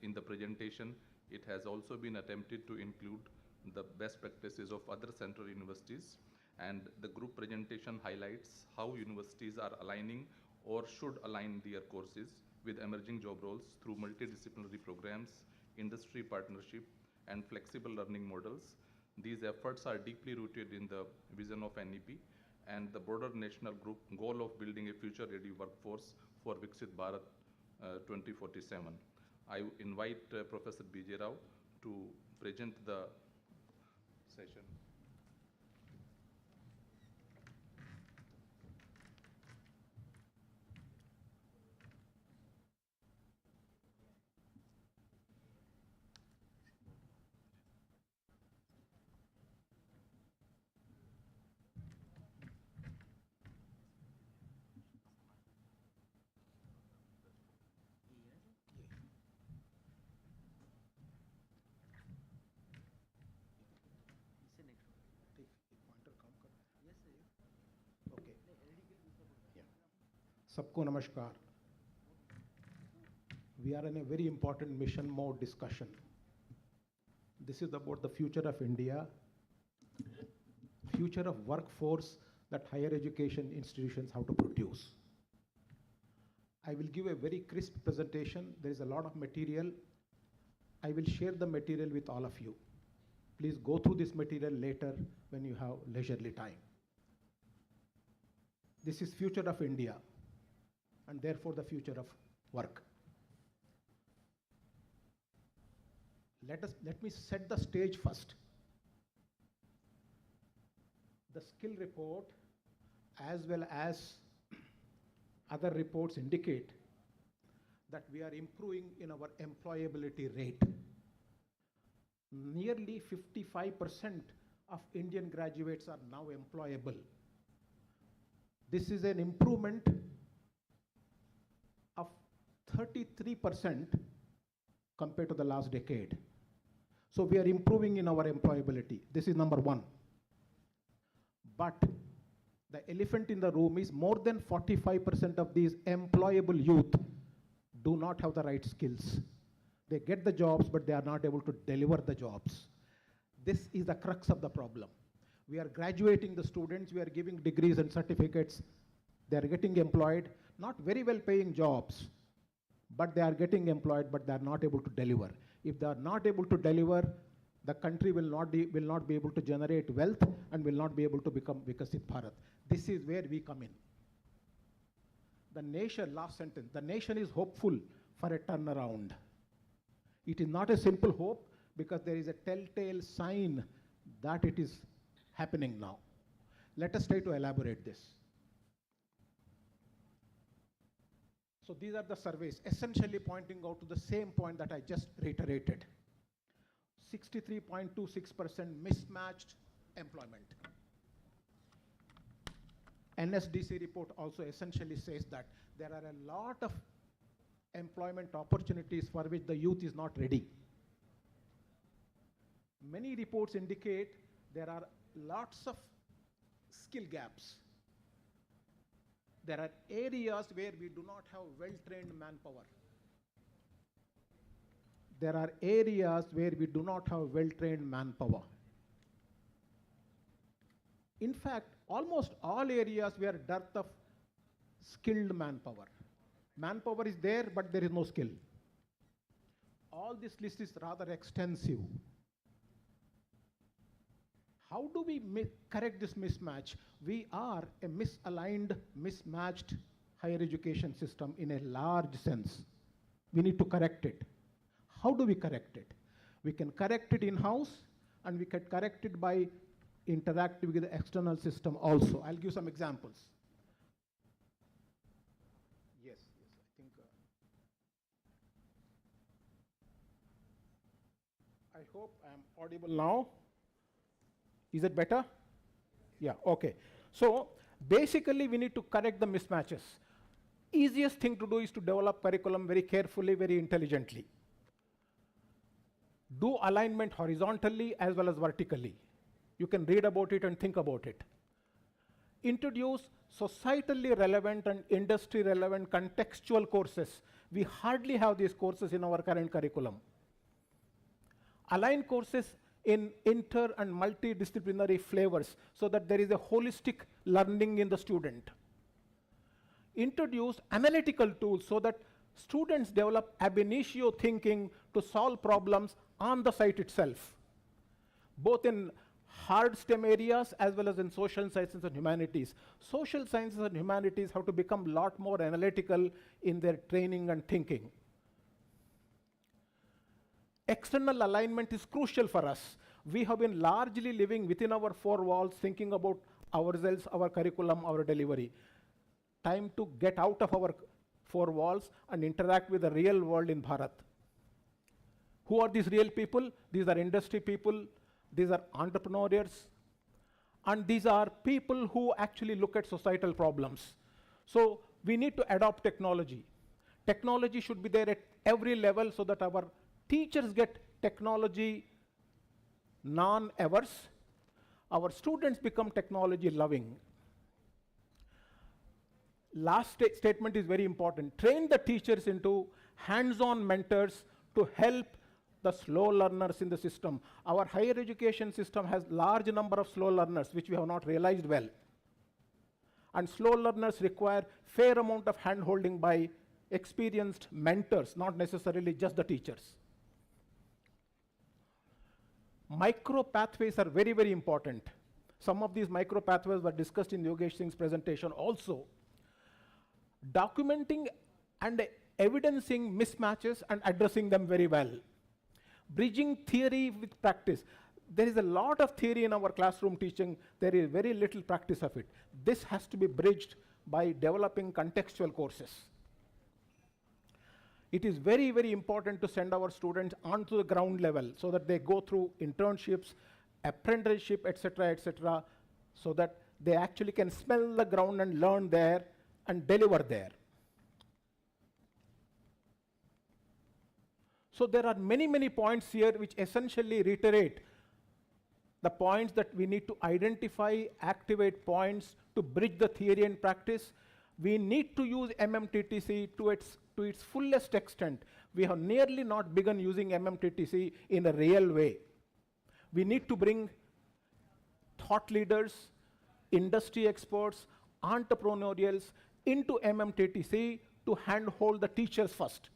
in the presentation it has also been attempted to include the best practices of other central universities, and the group presentation highlights how universities are aligning or should align their courses with emerging job roles through multidisciplinary programs, industry partnership, and flexible learning models. These efforts are deeply rooted in the vision of NEP and the broader national group goal of building a future-ready workforce for Viksit Bharat 2047. I invite Professor B.J. Rao to present the session. सबको नमस्कार. We are in a very important mission mode discussion. This is about the future of India, future of workforce that higher education institutions have to produce. I will give a very crisp presentation. There is a lot of material. I will share the material with all of you. Please go through this material later when you have leisurely time. This is future of India, and therefore the future of work. Let me set the stage first. The skill report, as well as other reports, indicate that we are improving in our employability rate. Nearly 55% of Indian graduates are now employable. This is an improvement of 33% compared to the last decade. So we are improving in our employability. This is number one. But the elephant in the room is more than 45% of these employable youth do not have the right skills. They get the jobs, but they are not able to deliver the jobs. This is the crux of the problem. We are graduating the students, we are giving degrees and certificates. They are getting employed, not very well paying jobs, but they are getting employed, but they are not able to deliver. If they are not able to deliver, the country will not be able to generate wealth and will not be able to become Viksit Bharat. This is where we come in. The nation, last sentence, the nation is hopeful for a turnaround. It is not a simple hope, because there is a telltale sign that it is happening now. Let us try to elaborate this. So these are the surveys, essentially pointing out to the same point that I just reiterated. 63.26% mismatched employment. NSDC report also essentially says that there are a lot of employment opportunities for which the youth is not ready. Many reports indicate there are lots of skill gaps. There are areas where we do not have well-trained manpower. There are areas where we do not have well-trained manpower. In fact, almost all areas we are dearth of skilled manpower. Manpower is there, but there is no skill. all this list is rather extensive. How do we correct this mismatch? We are a misaligned, mismatched higher education system in a large sense. We need to correct it. How do we correct it? We can correct it in-house, and we can correct it by interacting with the external system also. I'll give some examples. Yes, I think. I hope I'm audible now. Is it better? Yeah, okay. So basically we need to correct the mismatches. Easiest thing to do is to develop curriculum very carefully, very intelligently. Do alignment horizontally as well as vertically. You can read about it and think about it. Introduce societally relevant and industry relevant contextual courses. We hardly have these courses in our current curriculum. Align courses in inter and multidisciplinary flavors so that there is a holistic learning in the student. Introduce analytical tools so that students develop ab initio thinking to solve problems on the site itself, both in hard STEM areas as well as in social sciences and humanities. Social sciences and humanities have to become a lot more analytical in their training and thinking. External alignment is crucial for us. We have been largely living within our four walls, thinking about ourselves, our curriculum, our delivery. Time to get out of our four walls and interact with the real world in Bharat. Who are these real people? These are industry people, these are entrepreneurs, and these are people who actually look at societal problems. So we need to adopt technology. Technology should be there at every level so that our teachers get technology non-averse. Our students become technology loving. Last statement is very important. Train the teachers into hands-on mentors to help the slow learners in the system. Our higher education system has large number of slow learners, which we have not realized well. And slow learners require fair amount of hand-holding by experienced mentors, not necessarily just the teachers. Micro pathways are very, very important. Some of these micro pathways were discussed in Yogesh Singh's presentation also. Documenting and evidencing mismatches and addressing them very well. Bridging theory with practice. There is a lot of theory in our classroom teaching. There is very little practice of it. This has to be bridged by developing contextual courses. It is very, very important to send our students onto the ground level so that they go through internships, apprenticeship, etc., so that they actually can smell the ground and learn there and deliver there. So there are many, many points here which essentially reiterate the points that we need to identify, activate points to bridge the theory and practice. We need to use MMTTC to its fullest extent. We have nearly not begun using MMTTC in a real way. We need to bring thought leaders, industry experts, entrepreneurials into MMTTC to handhold the teachers first.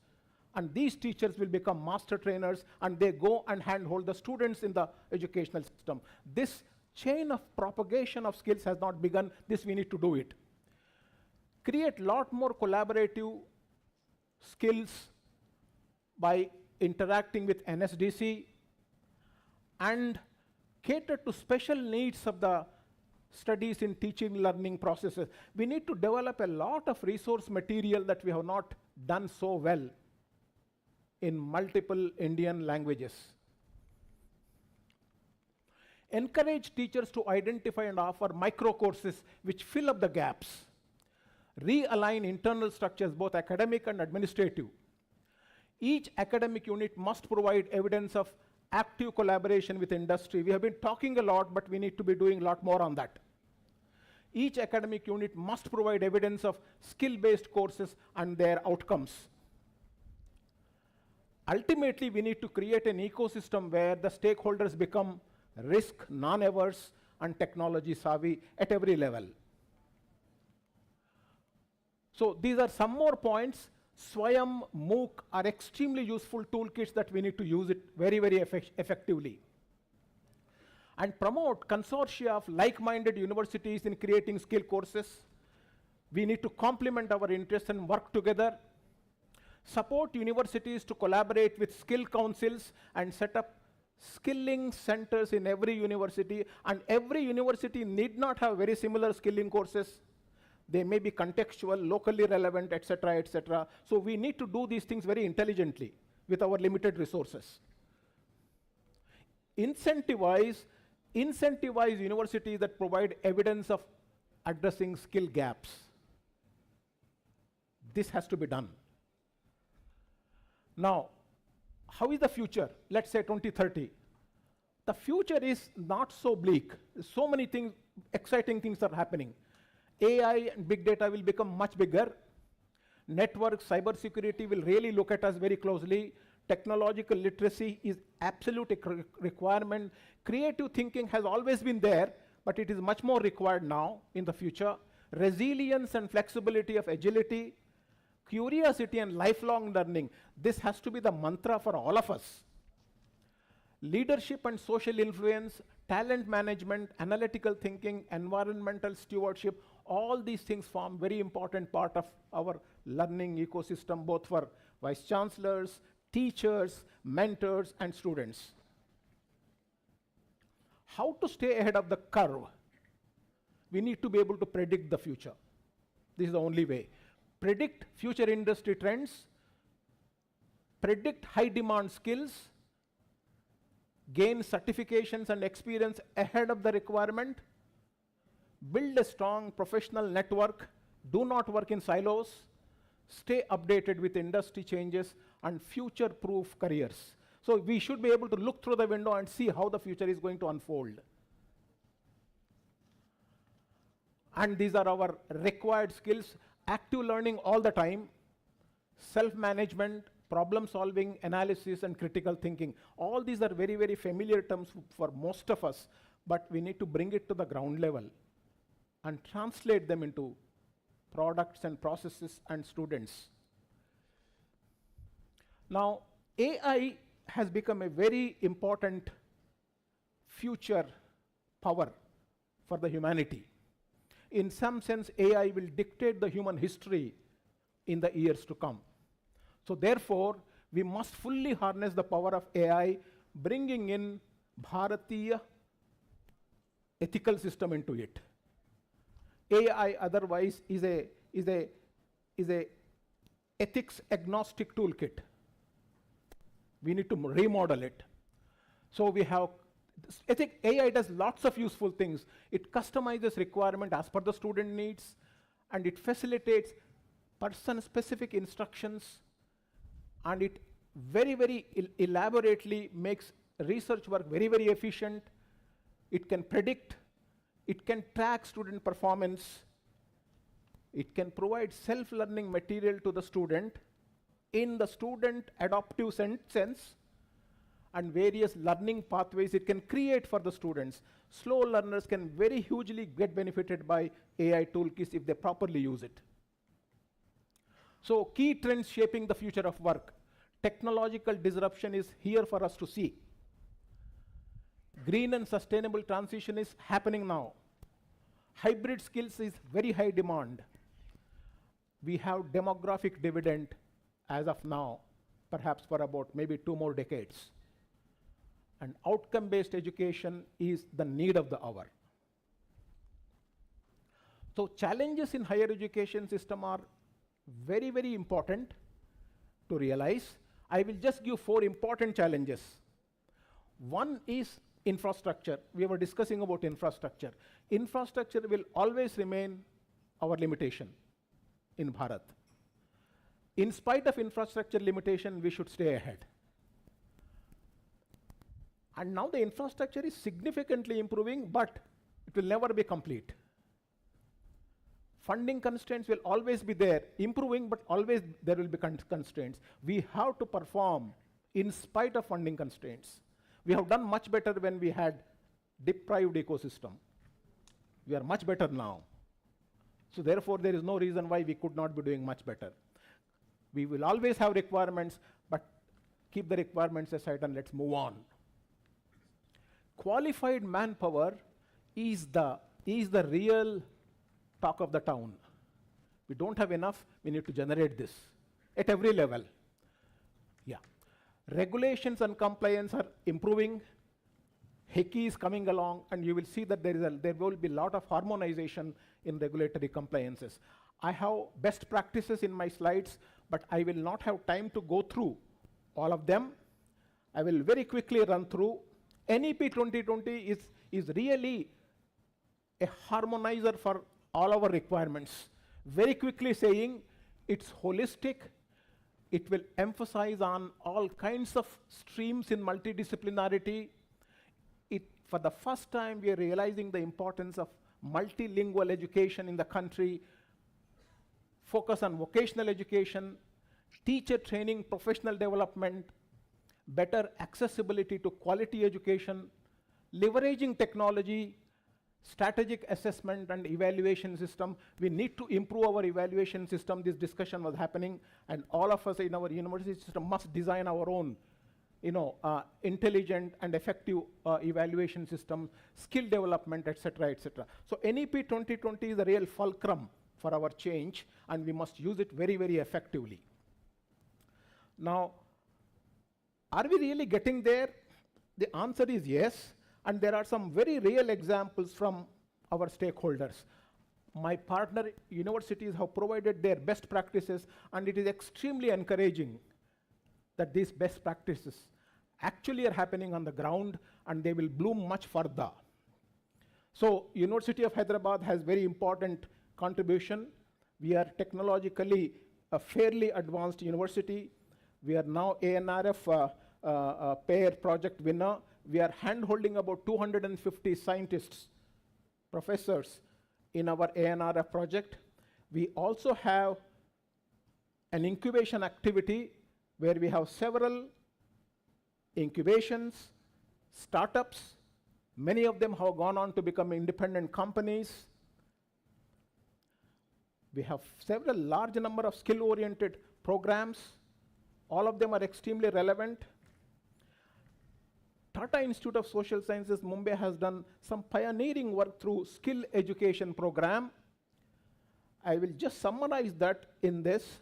And these teachers will become master trainers, and they go and handhold the students in the educational system. This chain of propagation of skills has not begun. This we need to do it. Create a lot more collaborative skills by interacting with NSDC and cater to special needs of the studies in teaching learning processes. We need to develop a lot of resource material that we have not done so well in multiple Indian languages. Encourage teachers to identify and offer micro courses which fill up the gaps. Realign internal structures, both academic and administrative. Each academic unit must provide evidence of active collaboration with industry. We have been talking a lot, but we need to be doing a lot more on that. Each academic unit must provide evidence of skill-based courses and their outcomes. Ultimately, we need to create an ecosystem where the stakeholders become risk non-averse and technology savvy at every level. So these are some more points. Swayam, MOOC are extremely useful toolkits that we need to use it very, very effectively. And promote consortia of like-minded universities in creating skill courses. We need to complement our interests and work together. Support universities to collaborate with skill councils and set up skilling centers in every university. And every university need not have very similar skilling courses. They may be contextual, locally relevant, etc., etc. So we need to do these things very intelligently with our limited resources. Incentivize universities that provide evidence of addressing skill gaps. This has to be done. Now, how is the future? Let's say 2030. The future is not so bleak. So many things, exciting things are happening. AI and big data will become much bigger. Network, cybersecurity will really look at us very closely. Technological literacy is absolute requirement. Creative thinking has always been there, but it is much more required now in the future. Resilience and flexibility of agility, curiosity and lifelong learning. This has to be the mantra for all of us. Leadership and social influence, talent management, analytical thinking, environmental stewardship, all these things form very important part of our learning ecosystem, both for vice-chancellors, teachers, mentors, and students. How to stay ahead of the curve? We need to be able to predict the future. This is the only way. Predict future industry trends, predict high demand skills, gain certifications and experience ahead of the requirement, build a strong professional network, do not work in silos, stay updated with industry changes, and future-proof careers. So we should be able to look through the window and see how the future is going to unfold. And these are our required skills: active learning all the time, self-management, problem-solving, analysis, and critical thinking. All these are very, very familiar terms for most of us, but we need to bring it to the ground level and translate them into products and processes and students. Now, AI has become a very important future power for the humanity. In some sense, AI will dictate the human history in the years to come. So therefore, we must fully harness the power of AI, bringing in Bharatiya ethical system into it. AI otherwise is a ethics agnostic toolkit. We need to remodel it. So we have, I think AI does lots of useful things. It customizes requirement as per the student needs, and it facilitates person-specific instructions, and it very, very elaborately makes research work very, very efficient. It can predict, it can track student performance, it can provide self-learning material to the student in the student adaptive sense, and various learning pathways it can create for the students. Slow learners can very hugely get benefited by AI toolkits if they properly use it. So key trends shaping the future of work. Technological disruption is here for us to see. Green and sustainable transition is happening now. Hybrid skills is very high demand. We have demographic dividend as of now, perhaps for about maybe 2 more decades. And outcome-based education is the need of the hour. So challenges in higher education system are very, very important to realize. I will just give 4 important challenges. One is infrastructure. We were discussing about infrastructure. Infrastructure will always remain our limitation in Bharat. In spite of infrastructure limitation, we should stay ahead. And now the infrastructure is significantly improving, but it will never be complete. Funding constraints will always be there, improving, but always there will be constraints. We have to perform in spite of funding constraints. We have done much better when we had deprived ecosystem. We are much better now. So therefore, there is no reason why we could not be doing much better. We will always have requirements, but keep the requirements aside and let's move on. Qualified manpower is the real talk of the town. We don't have enough, we need to generate this at every level. Yeah. Regulations and compliance are improving. HECI is coming along, and you will see that there will be a lot of harmonization in regulatory compliances. I have best practices in my slides, but I will not have time to go through all of them. I will very quickly run through. NEP 2020 is really a harmonizer for all our requirements. Very quickly saying, it's holistic. It will emphasize on all kinds of streams in multidisciplinarity. For the first time, we are realizing the importance of multilingual education in the country, focus on vocational education, teacher training, professional development, better accessibility to quality education, leveraging technology, strategic assessment and evaluation system. We need to improve our evaluation system. This discussion was happening, and all of us in our university system must design our own intelligent and effective evaluation system, skill development, etc., etc. So NEP 2020 is the real fulcrum for our change, and we must use it very, very effectively. Now, are we really getting there? The answer is yes, and there are some very real examples from our stakeholders. My partner universities have provided their best practices, and it is extremely encouraging that these best practices actually are happening on the ground, and they will bloom much further. So University of Hyderabad has very important contribution. We are technologically a fairly advanced university. We are now ANRF pair project winner. We are hand-holding about 250 scientists, professors in our ANRF project. We also have an incubation activity where we have several incubations, startups. Many of them have gone on to become independent companies. We have several large number of skill-oriented programs. All of them are extremely relevant. Tata Institute of Social Sciences, Mumbai, has done some pioneering work through skill education program. I will just summarize that in this.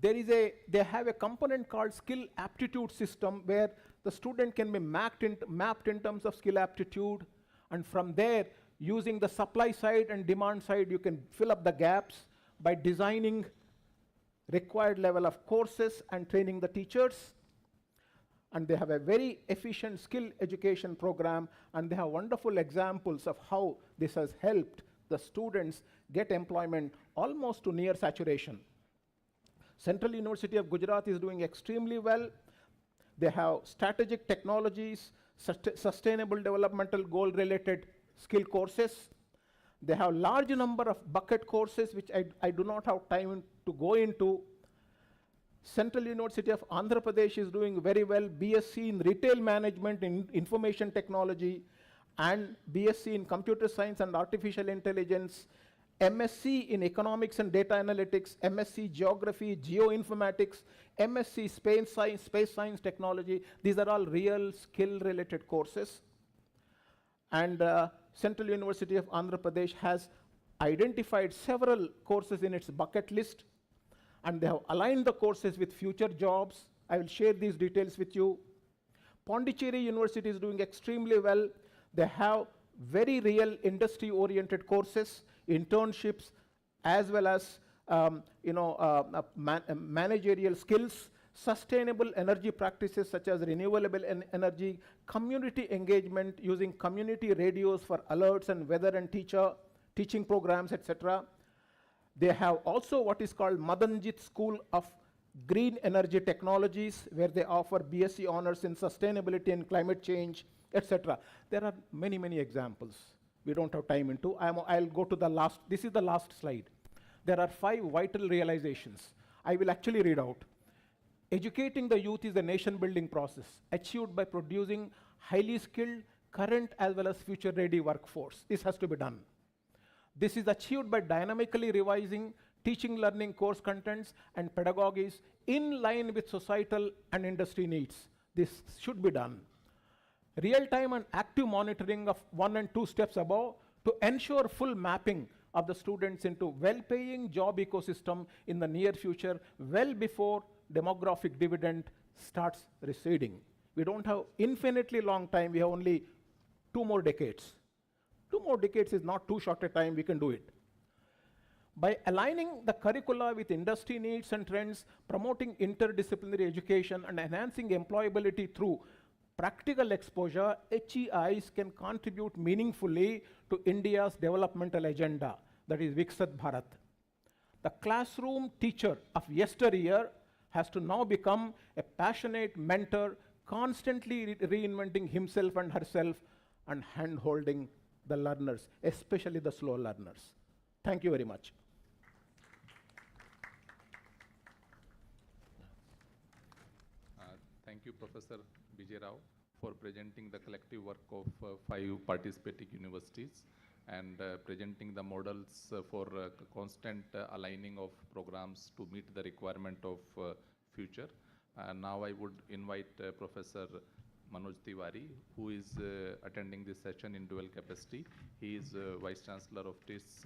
They have a component called skill aptitude system where the student can be mapped in terms of skill aptitude, and from there, using the supply side and demand side, you can fill up the gaps by designing required level of courses and training the teachers. And they have a very efficient skill education program, and they have wonderful examples of how this has helped the students get employment almost to near saturation. Central University of Gujarat is doing extremely well. They have strategic technologies, sustainable developmental goal-related skill courses. They have large number of bucket courses, which I do not have time to go into. Central University of Andhra Pradesh is doing very well, BSc in retail management in information technology, and BSc in computer science and artificial intelligence, MSc in economics and data analytics, MSc geography, geoinformatics, MSc space science technology. These are all real skill-related courses. And Central University of Andhra Pradesh has identified several courses in its bucket list, and they have aligned the courses with future jobs. I will share these details with you. Pondicherry University is doing extremely well. They have very real industry-oriented courses, internships, as well as managerial skills, sustainable energy practices such as renewable energy, community engagement using community radios for alerts and weather and teaching programs, etc. They have also what is called Madanjit School of Green Energy Technologies, where they offer BSc honors in sustainability and climate change, etc. There are many, many examples. We don't have time into. I'll go to the last. This is the last slide. There are 5 vital realizations. I will actually read out. Educating the youth is a nation-building process achieved by producing highly skilled, current as well as future-ready workforce. This has to be done. This is achieved by dynamically revising teaching learning course contents and pedagogies in line with societal and industry needs. This should be done. Real-time and active monitoring of 1 and 2 steps above to ensure full mapping of the students into well-paying job ecosystem in the near future, well before demographic dividend starts receding. We don't have infinitely long time, we have only 2 more decades. 2 more decades is not too short a time, we can do it. By aligning the curricula with industry needs and trends, promoting interdisciplinary education and enhancing employability through practical exposure, HEIs can contribute meaningfully to India's developmental agenda, that is Viksat Bharat. The classroom teacher of yesteryear has to now become a passionate mentor, constantly reinventing himself and herself and hand-holding the learners, especially the slow learners. Thank you very much. Thank you, Professor Vijay Rao, for presenting the collective work of 5 participating universities and presenting the models for constant aligning of programs to meet the requirement of future. Now I would invite Professor Manoj Tiwari, who is attending this session in dual capacity. He is Vice-Chancellor of TIS,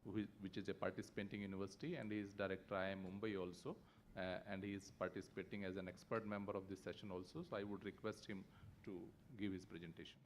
which is a participating university, and he is Director IIM Mumbai also. And he is participating as an expert member of this session also. So I would request him to give his presentation.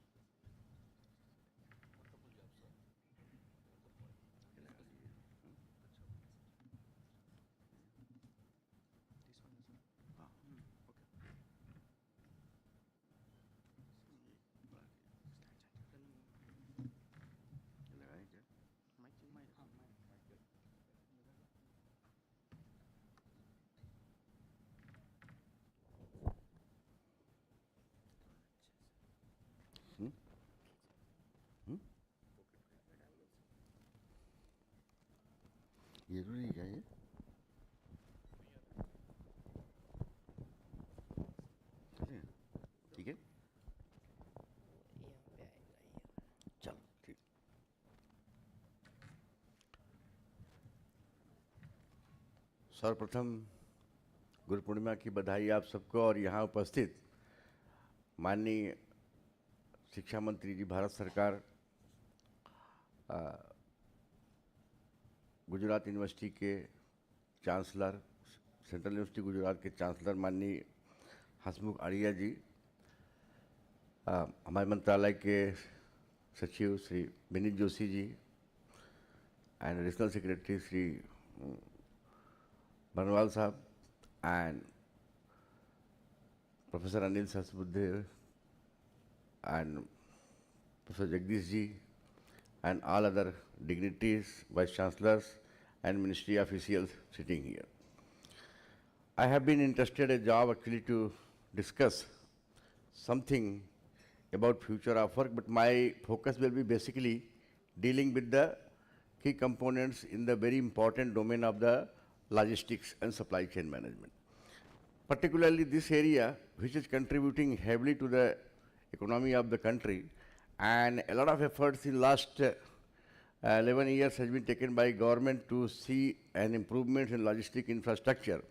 जरूरी क्या है ठीक है चलो ठीक सर्वप्रथम गुरु पूर्णिमा की बधाई आप सबको और यहाँ उपस्थित माननीय शिक्षा मंत्री जी भारत सरकार गुजरात यूनिवर्सिटी के चांसलर सेंट्रल यूनिवर्सिटी गुजरात के चांसलर माननीय हसमुख अढ़िया जी, हमारे मंत्रालय के सचिव Shri Vineet Joshi ji and additional secretary Shri Banwal साहब and professor Anil Sahasrabuddhe and professor Jagdish ji and all other dignitaries, vice-chancellors and ministry officials sitting here. I have been interested in a job actually to discuss something about future of work, but my focus will be basically dealing with the key components in the very important domain of the logistics and supply chain management. Particularly this area, which is contributing heavily to the economy of the country, and a lot of efforts in last 11 years has been taken by government to see an improvement in logistic infrastructure,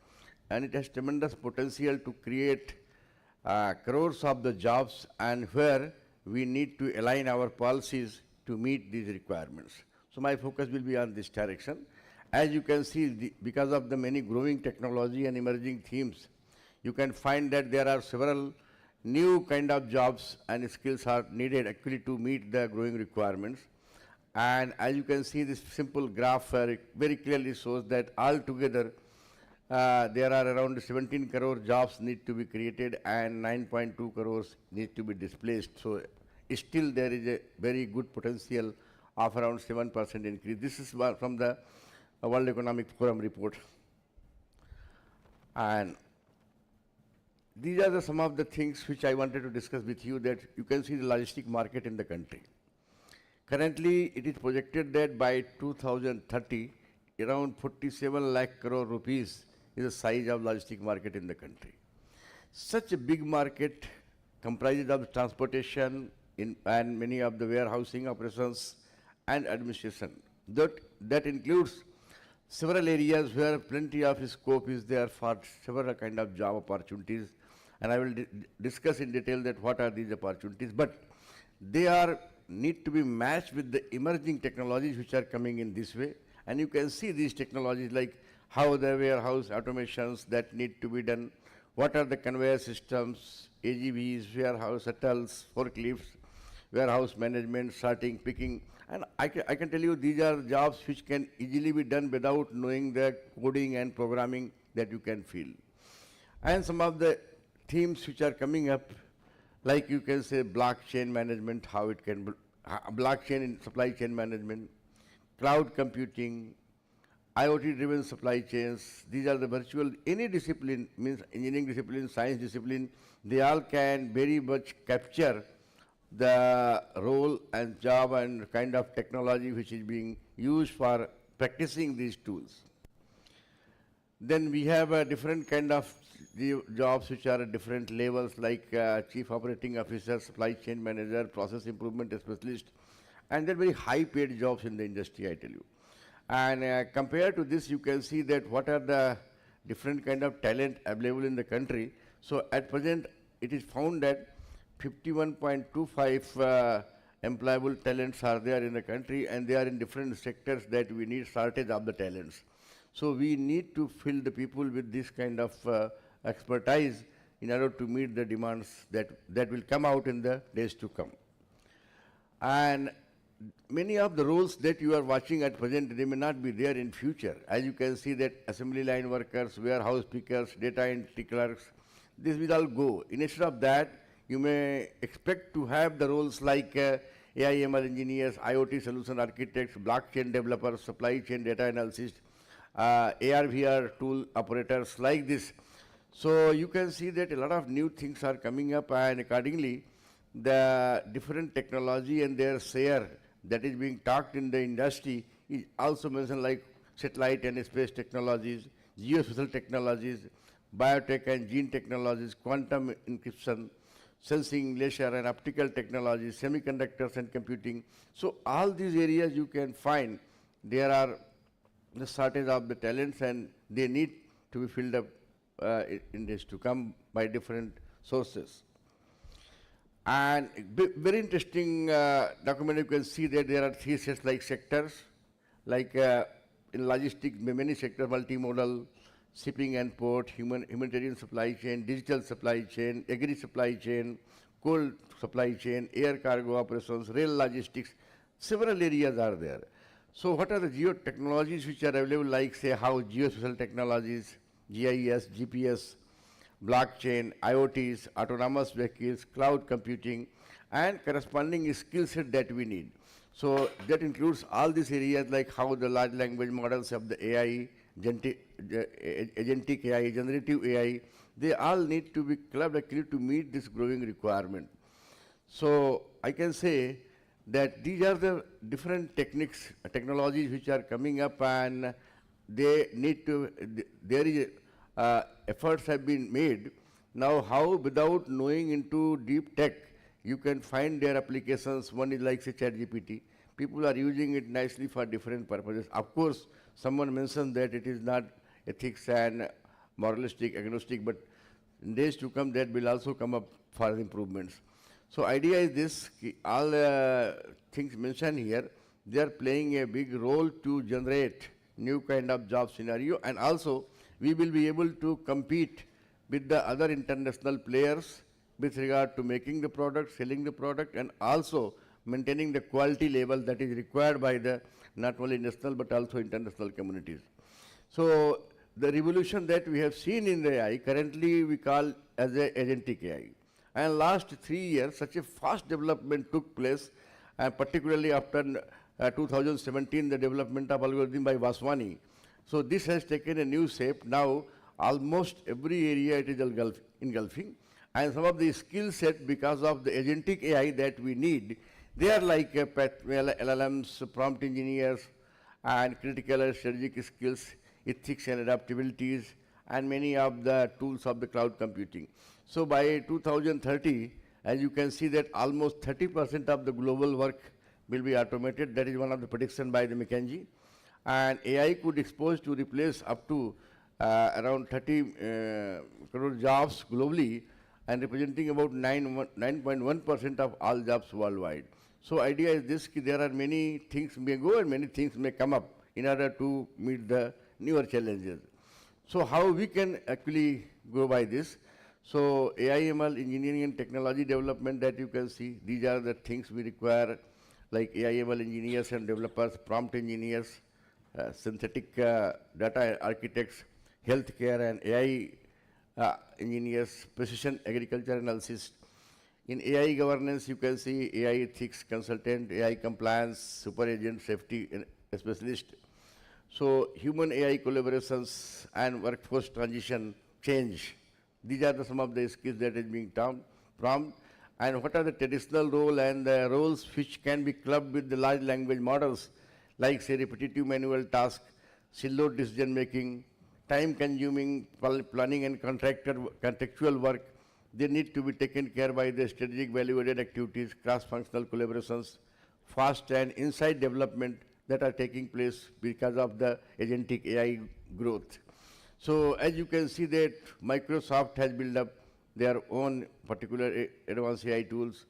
and it has tremendous potential to create crores of the jobs, and where we need to align our policies to meet these requirements. So my focus will be on this direction. As you can see, because of the many growing technology and emerging themes, you can find that there are several new kind of jobs and skills are needed actually to meet the growing requirements. And as you can see, this simple graph very clearly shows that altogether there are around 17 crore jobs need to be created and 9.2 crores need to be displaced. So still there is a very good potential of around 7% increase. This is from the World Economic Forum report. And these are some of the things which I wanted to discuss with you, that you can see the logistic market in the country. Currently, it is projected that by 2030, around 47 lakh crore rupees is the size of logistic market in the country. Such a big market comprises of transportation and many of the warehousing operations and administration. That includes several areas where plenty of scope is there for several kind of job opportunities, and I will discuss in detail that what are these opportunities, but they are need to be matched with the emerging technologies which are coming in this way. And you can see these technologies like how the warehouse automations that need to be done, what are the conveyor systems, AGVs, warehouse shuttles, forklifts, warehouse management, sorting, picking. And I can tell you these are jobs which can easily be done without knowing the coding and programming that you can feel. And some of the themes which are coming up, like you can say blockchain management, how it can, blockchain in supply chain management, cloud computing, IoT-driven supply chains. These are the virtual, any discipline, means engineering discipline, science discipline, they all can very much capture the role and job and kind of technology which is being used for practicing these tools. Then we have a different kind of jobs which are at different levels, like chief operating officer, supply chain manager, process improvement specialist, and they're very high paid jobs in the industry, I tell you. And compared to this, you can see that what are the different kind of talent available in the country. So at present, it is found that 51.25 employable talents are there in the country, and they are in different sectors that we need shortage of the talents. So we need to fill the people with this kind of expertise in order to meet the demands that will come out in the days to come. And many of the roles that you are watching at present, they may not be there in future. As you can see that assembly line workers, warehouse pickers, data entry clerks, this will all go. Instead of that, you may expect to have the roles like AI/ML engineers, IoT solution architects, blockchain developers, supply chain data analysts, AR/VR tool operators like this. So you can see that a lot of new things are coming up, and accordingly, the different technology and their share that is being talked in the industry is also mentioned, like satellite and space technologies, geospatial technologies, biotech and gene technologies, quantum encryption, sensing, laser and optical technologies, semiconductors and computing. So all these areas you can find there are the shortage of the talents, and they need to be filled up in days to come by different sources. And very interesting document, you can see that there are three sets like sectors, like in logistics, many sectors, multimodal, shipping and port, humanitarian supply chain, digital supply chain, agri supply chain, cold supply chain, air cargo operations, rail logistics, several areas are there. So what are the geotechnologies which are available, like say how geospatial technologies, GIS, GPS, blockchain, IoTs, autonomous vehicles, cloud computing, and corresponding skill set that we need. So that includes all these areas like how the large language models of the AI, agentic AI, generative AI, they all need to be clubbed actually to meet this growing requirement. So I can say that these are the different techniques, technologies which are coming up, and they need to, there is efforts have been made. Now how without knowing into deep tech, you can find their applications. One is like say ChatGPT. People are using it nicely for different purposes. Of course, someone mentioned that it is not ethics and moralistic, agnostic, but in days to come that will also come up for improvements. So idea is this, all things mentioned here, they are playing a big role to generate new kind of job scenario, and also we will be able to compete with the other international players with regard to making the product, selling the product, and also maintaining the quality level that is required by the not only national but also international communities. So the revolution that we have seen in the AI, currently we call as a agentic AI. And last 3 years, such a fast development took place, and particularly after 2017, the development of algorithm by Vaswani. So this has taken a new shape. Now almost every area it is engulfing, and some of the skill set because of the agentic AI that we need, they are like LLMs, prompt engineers, and critical and strategic skills, ethics and adaptabilities, and many of the tools of the cloud computing. So by 2030, as you can see that almost 30% of the global work will be automated. That is one of the prediction by the McKinsey. and AI could expose to replace up to around 30 crore jobs globally and representing about 9.1% of all jobs worldwide. So idea is this, ki there are many things may go and many things may come up in order to meet the newer challenges. So how we can actually go by this? So AI, ML, engineering and technology development that you can see, these are the things we require, like AI, ML engineers and developers, prompt engineers, synthetic data architects, healthcare and AI engineers, precision agriculture analysis. In AI governance, you can see AI ethics consultant, AI compliance, super agent, safety specialist. So human AI collaborations and workforce transition change. These are some of the skills that is being prompt. And what are the traditional role and the roles which can be clubbed with the large language models, like say repetitive manual tasks, siloed decision making, time consuming planning and contractual work. They need to be taken care by the strategic value-added activities, cross-functional collaborations, fast and insight development that are taking place because of the agentic AI growth. So as you can see that Microsoft has built up their own particular advanced AI tools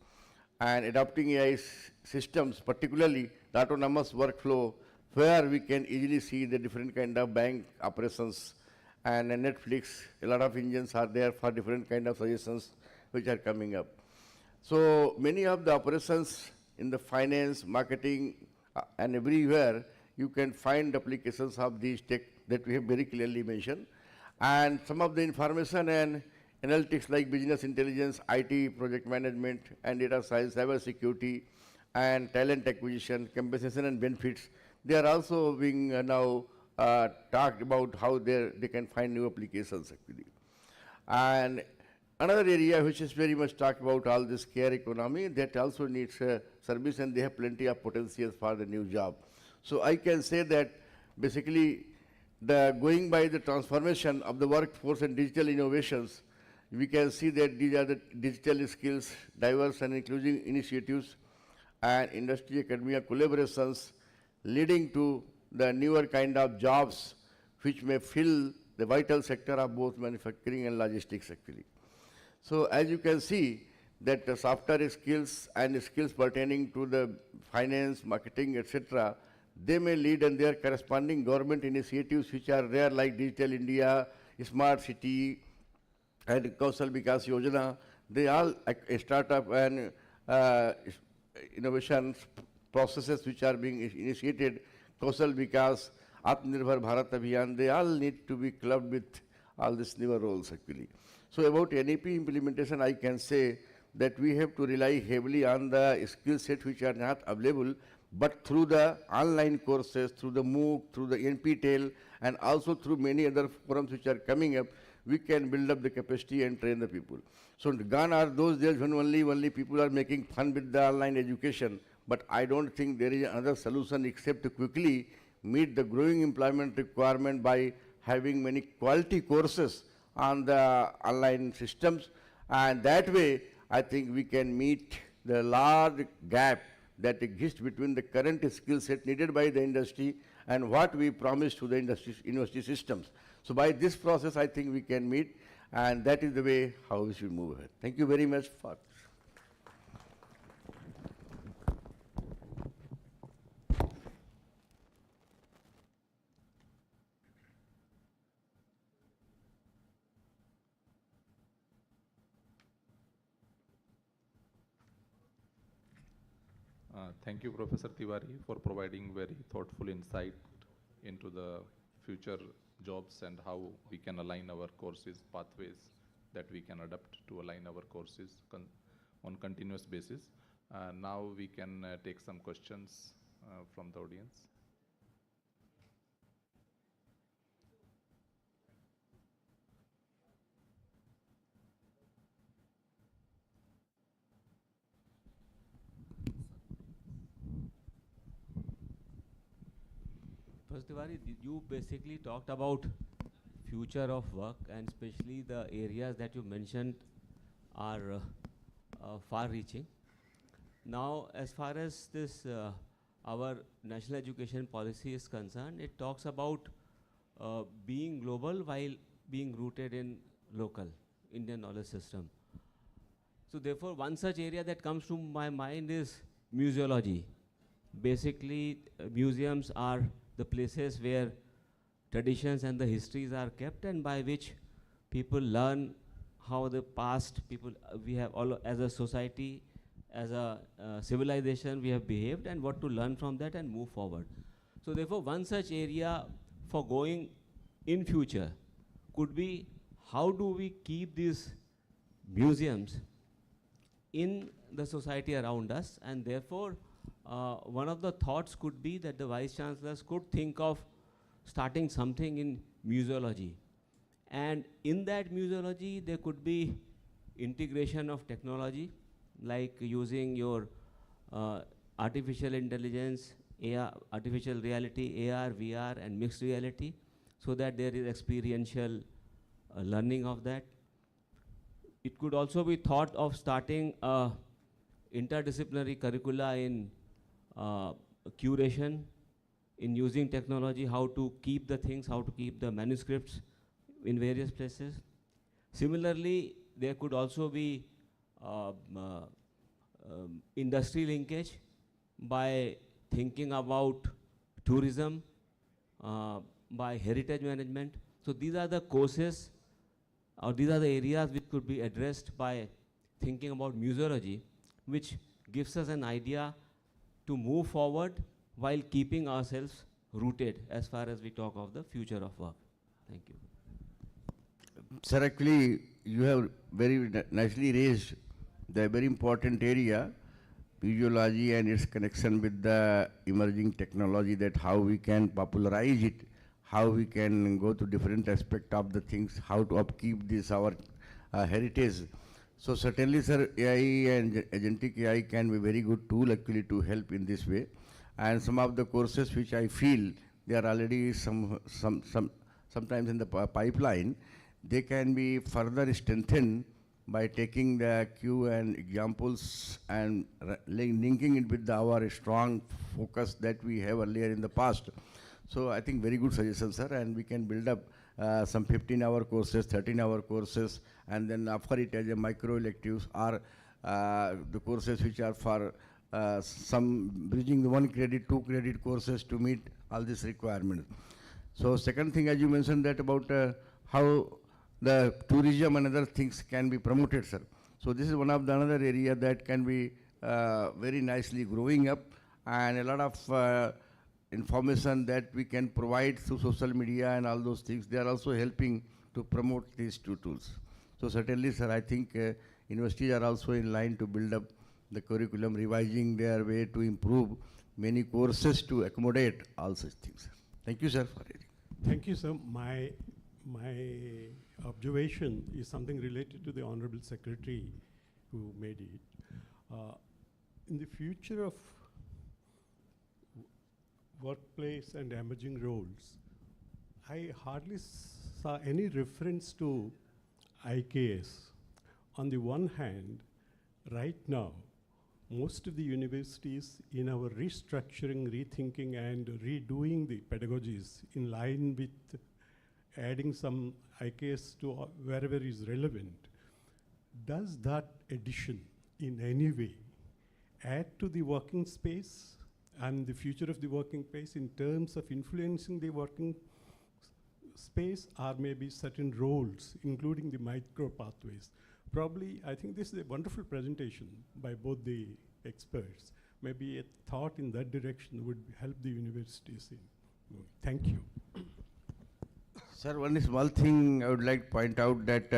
and adopting AI systems, particularly the autonomous workflow, where we can easily see the different kind of bank operations. And Netflix, a lot of engines are there for different kind of suggestions which are coming up. So many of the operations in the finance, marketing, and everywhere, you can find applications of these tech that we have very clearly mentioned. And some of the information and analytics like business intelligence, IT, project management, and data science, cyber security, and talent acquisition, compensation and benefits, they are also being now talked about how they can find new applications actually. And another area which is very much talked about all this care economy, that also needs service and they have plenty of potential for the new job. So I can say that basically going by the transformation of the workforce and digital innovations, we can see that these are the digital skills, diverse and inclusive initiatives, and industry academia collaborations leading to the newer kind of jobs which may fill the vital sector of both manufacturing and logistics actually. So as you can see that the software skills and skills pertaining to the finance, marketing, etc., they may lead and their corresponding government initiatives which are there like Digital India, Smart City, and Kausal Vikas Yojana, they all startup and innovation processes which are being initiated, Kausal Vikas, Atmanirbhar Bharat Abhiyan, they all need to be clubbed with all these newer roles actually. So about NEP implementation, I can say that we have to rely heavily on the skill set which are not available, but through the online courses, through the MOOC, through the NPTEL, and also through many other forums which are coming up, we can build up the capacity and train the people. So gone are those days when only people are making fun with the online education, but I don't think there is another solution except to quickly meet the growing employment requirement by having many quality courses on the online systems, and that way I think we can meet the large gap that exists between the current skill set needed by the industry and what we promise to the university systems. So by this process, I think we can meet, and that is the way how we should move ahead. Thank you very much for Thank you, Professor Tiwari, for providing very thoughtful insight into the future jobs and how we can align our courses, pathways that we can adapt to align our courses on continuous basis. Now we can take some questions from the audience. Professor Tiwari, you basically talked about future of work, and especially the areas that you mentioned are far-reaching. Now, as far as this our national education policy is concerned, it talks about being global while being rooted in local Indian knowledge system. So therefore, one such area that comes to my mind is museology. Basically, museums are the places where traditions and the histories are kept, and by which people learn how the past people, we have all as a society, as a civilization, we have behaved, and what to learn from that and move forward. So therefore, one such area for going in future could be, how do we keep these museums in the society around us? And therefore, one of the thoughts could be that the Vice Chancellors could think of starting something in museology. And in that museology, there could be integration of technology, like using your artificial intelligence, AR, artificial reality, AR, VR, and mixed reality, so that there is experiential learning of that. It could also be thought of starting interdisciplinary curricula in curation, in using technology, how to keep the things, how to keep the manuscripts in various places. Similarly, there could also be industry linkage by thinking about tourism, by heritage management. So these are the courses, or these are the areas which could be addressed by thinking about museology, which gives us an idea to move forward while keeping ourselves rooted as far as we talk of the future of work. Thank you. Sir, actually, you have very nicely raised the very important area, museology and its connection with the emerging technology, that how we can popularize it, how we can go to different aspects of the things, how to upkeep this, our heritage. So certainly, sir, AI and agentic AI can be very good tool actually to help in this way. And some of the courses which I feel they are already sometimes in the pipeline, they can be further strengthened by taking the cue and examples and linking it with our strong focus that we have earlier in the past. So I think very good suggestion, sir, and we can build up some 15-hour courses, 13-hour courses, and then offer it as a micro electives, or the courses which are for some bridging the 1 credit, 2 credit courses to meet all these requirements. So second thing, as you mentioned that about how the tourism and other things can be promoted, sir. So this is one of the another area that can be very nicely growing up, and a lot of information that we can provide through social media and all those things, they are also helping to promote these two tools. So certainly, sir, I think universities are also in line to build up the curriculum, revising their way to improve many courses to accommodate all such things. Thank you, sir, for it. Thank you, sir. My observation is something related to the Honorable Secretary who made it. In the future of workplace and emerging roles, I hardly saw any reference to IKS. On the one hand, right now, most of the universities in our restructuring, rethinking, and redoing the pedagogies in line with adding some IKS to wherever is relevant, does that addition in any way add to the working space and the future of the working space in terms of influencing the working space, or maybe certain roles, including the micro pathways? Probably, I think this is a wonderful presentation by both the experts. Maybe a thought in that direction would help the universities in. Thank you. Sir, one small thing I would like to point out, that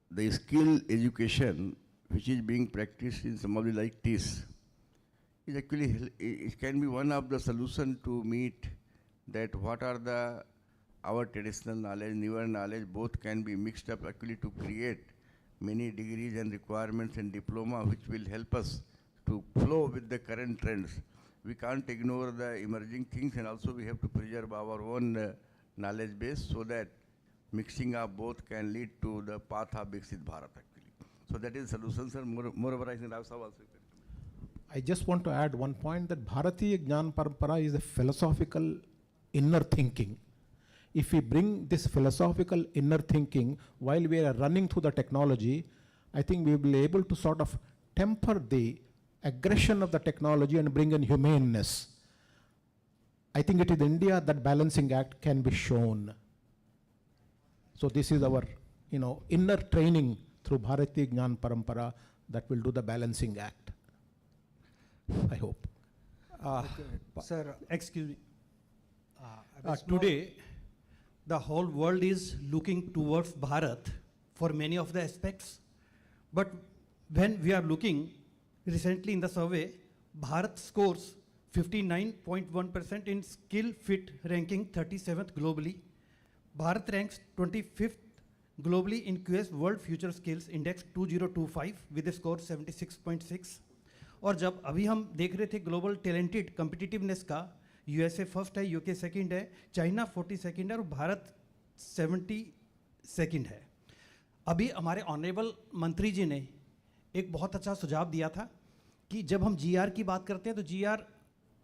the skill education which is being practiced in some of the like this is actually, it can be one of the solution to meet that what are the our traditional knowledge, newer knowledge, both can be mixed up actually to create many degrees and requirements and diploma which will help us to flow with the current trends. We can't ignore the emerging things, and also we have to preserve our own knowledge base, so that mixing up both can lead to the path of Viksit Bharat actually. So that is solution, sir. Moreover, I think Rao Sahab also. I just want to add one point that Bharatiya Jnana Parampara is a philosophical inner thinking. If we bring this philosophical inner thinking while we are running through the technology, I think we will be able to sort of temper the aggression of the technology and bring in humaneness. I think it is India that balancing act can be shown. So this is our, inner training through Bharatiya Jnana Parampara that will do the balancing act. I hope. Sir, excuse me. Today, the whole world is looking towards Bharat for many of the aspects. But when we are looking recently in the survey, Bharat scores 59.1% in skill fit ranking, 37th globally. Bharat ranks 25th globally in QS World Future Skills Index 2025 with a score 76.6. और जब अभी हम देख रहे थे global talented competitiveness का, USA first है, UK second है, चाइना 42nd है और भारत 72nd है. अभी हमारे ऑनरेबल मंत्री जी ने एक बहुत अच्छा सुझाव दिया था कि जब हम जीआर की बात करते हैं तो जीआर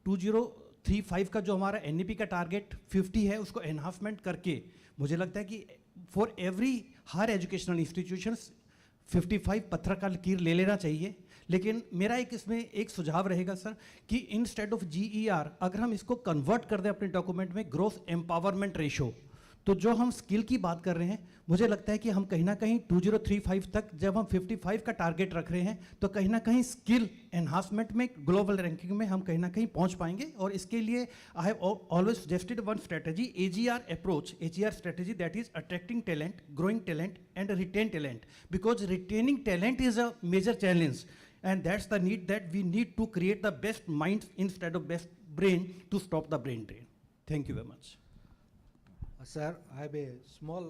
2035 का जो हमारा एनईपी का टारगेट 50 है, उसको एनहांसमेंट करके मुझे लगता है कि for every higher educational institutions 55 पत्थर का लकीर ले लेना चाहिए. लेकिन मेरा एक इसमें एक सुझाव रहेगा सर कि इंस्टेड ऑफ जीईआर अगर हम इसको कन्वर्ट कर दें अपने डॉक्यूमेंट में ग्रोथ एम्पावरमेंट रेशो, तो जो हम स्किल की बात कर रहे हैं, मुझे लगता है कि हम कहीं ना कहीं 2035 तक जब हम 55 का टारगेट रख रहे हैं तो कहीं ना कहीं स्किल एनहांसमेंट में ग्लोबल रैंकिंग में हम कहीं ना कहीं पहुंच पाएंगे. और इसके लिए I have always suggested one strategy, AGR approach, AGR strategy that is attracting talent, growing talent and retain talent, because retaining talent is a major challenge and that's the need that we need to create the best minds instead of best brain to stop the brain drain. Thank you very much. Sir, I have a small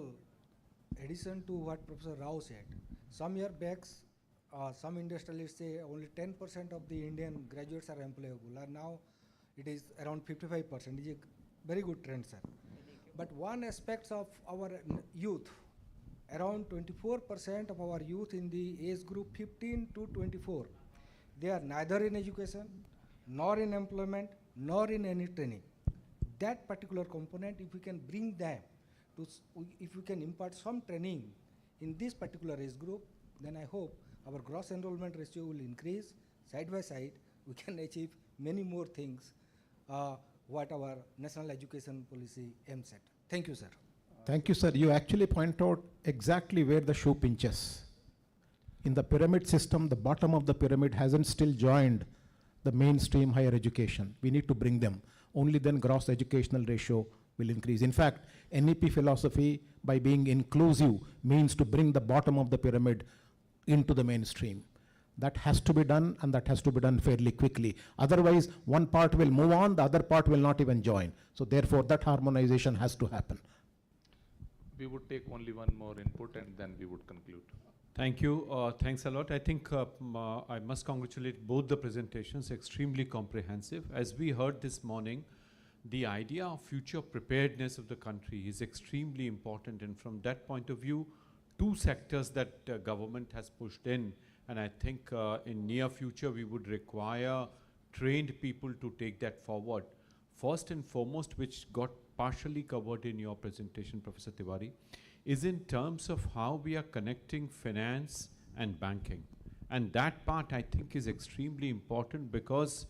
addition to what Professor Rao said. Some years back, some industrialists say only 10% of the Indian graduates are employable, and now it is around 55%. It is a very good trend, sir. But one aspect of our youth, around 24% of our youth in the age group 15 to 24, they are neither in education, nor in employment, nor in any training. That particular component, if we can bring them to, if we can impart some training in this particular age group, then I hope our gross enrollment ratio will increase. Side by side, we can achieve many more things, what our national education policy aims at. Thank you, sir. Thank you, sir. You actually point out exactly where the shoe pinches. In the pyramid system, the bottom of the pyramid hasn't still joined the mainstream higher education. We need to bring them. Only then gross educational ratio will increase. In fact, NEP philosophy, by being inclusive, means to bring the bottom of the pyramid into the mainstream. That has to be done, and that has to be done fairly quickly. Otherwise, one part will move on, the other part will not even join. So therefore, that harmonization has to happen. We would take only one more input and then we would conclude. Thank you. Thanks a lot. I think I must congratulate both the presentations, extremely comprehensive. As we heard this morning, the idea of future preparedness of the country is extremely important. And from that point of view, two sectors that government has pushed in, and I think in near future we would require trained people to take that forward. First and foremost, which got partially covered in your presentation, Professor Tiwari, is in terms of how we are connecting finance and banking. And that part I think is extremely important, because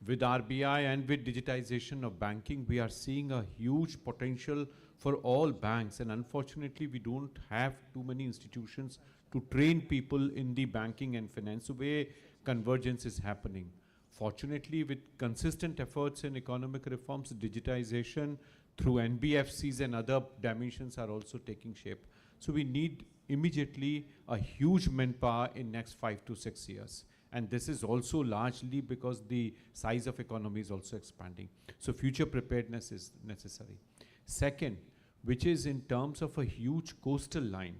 with RBI and with digitization of banking, we are seeing a huge potential for all banks. And unfortunately, we don't have too many institutions to train people in the banking and finance, where convergence is happening. Fortunately, with consistent efforts in economic reforms, digitization through NBFCs and other dimensions are also taking shape. So we need immediately a huge manpower in next 5 to 6 years. And this is also largely because the size of economy is also expanding. So future preparedness is necessary. Second, which is in terms of a huge coastal line,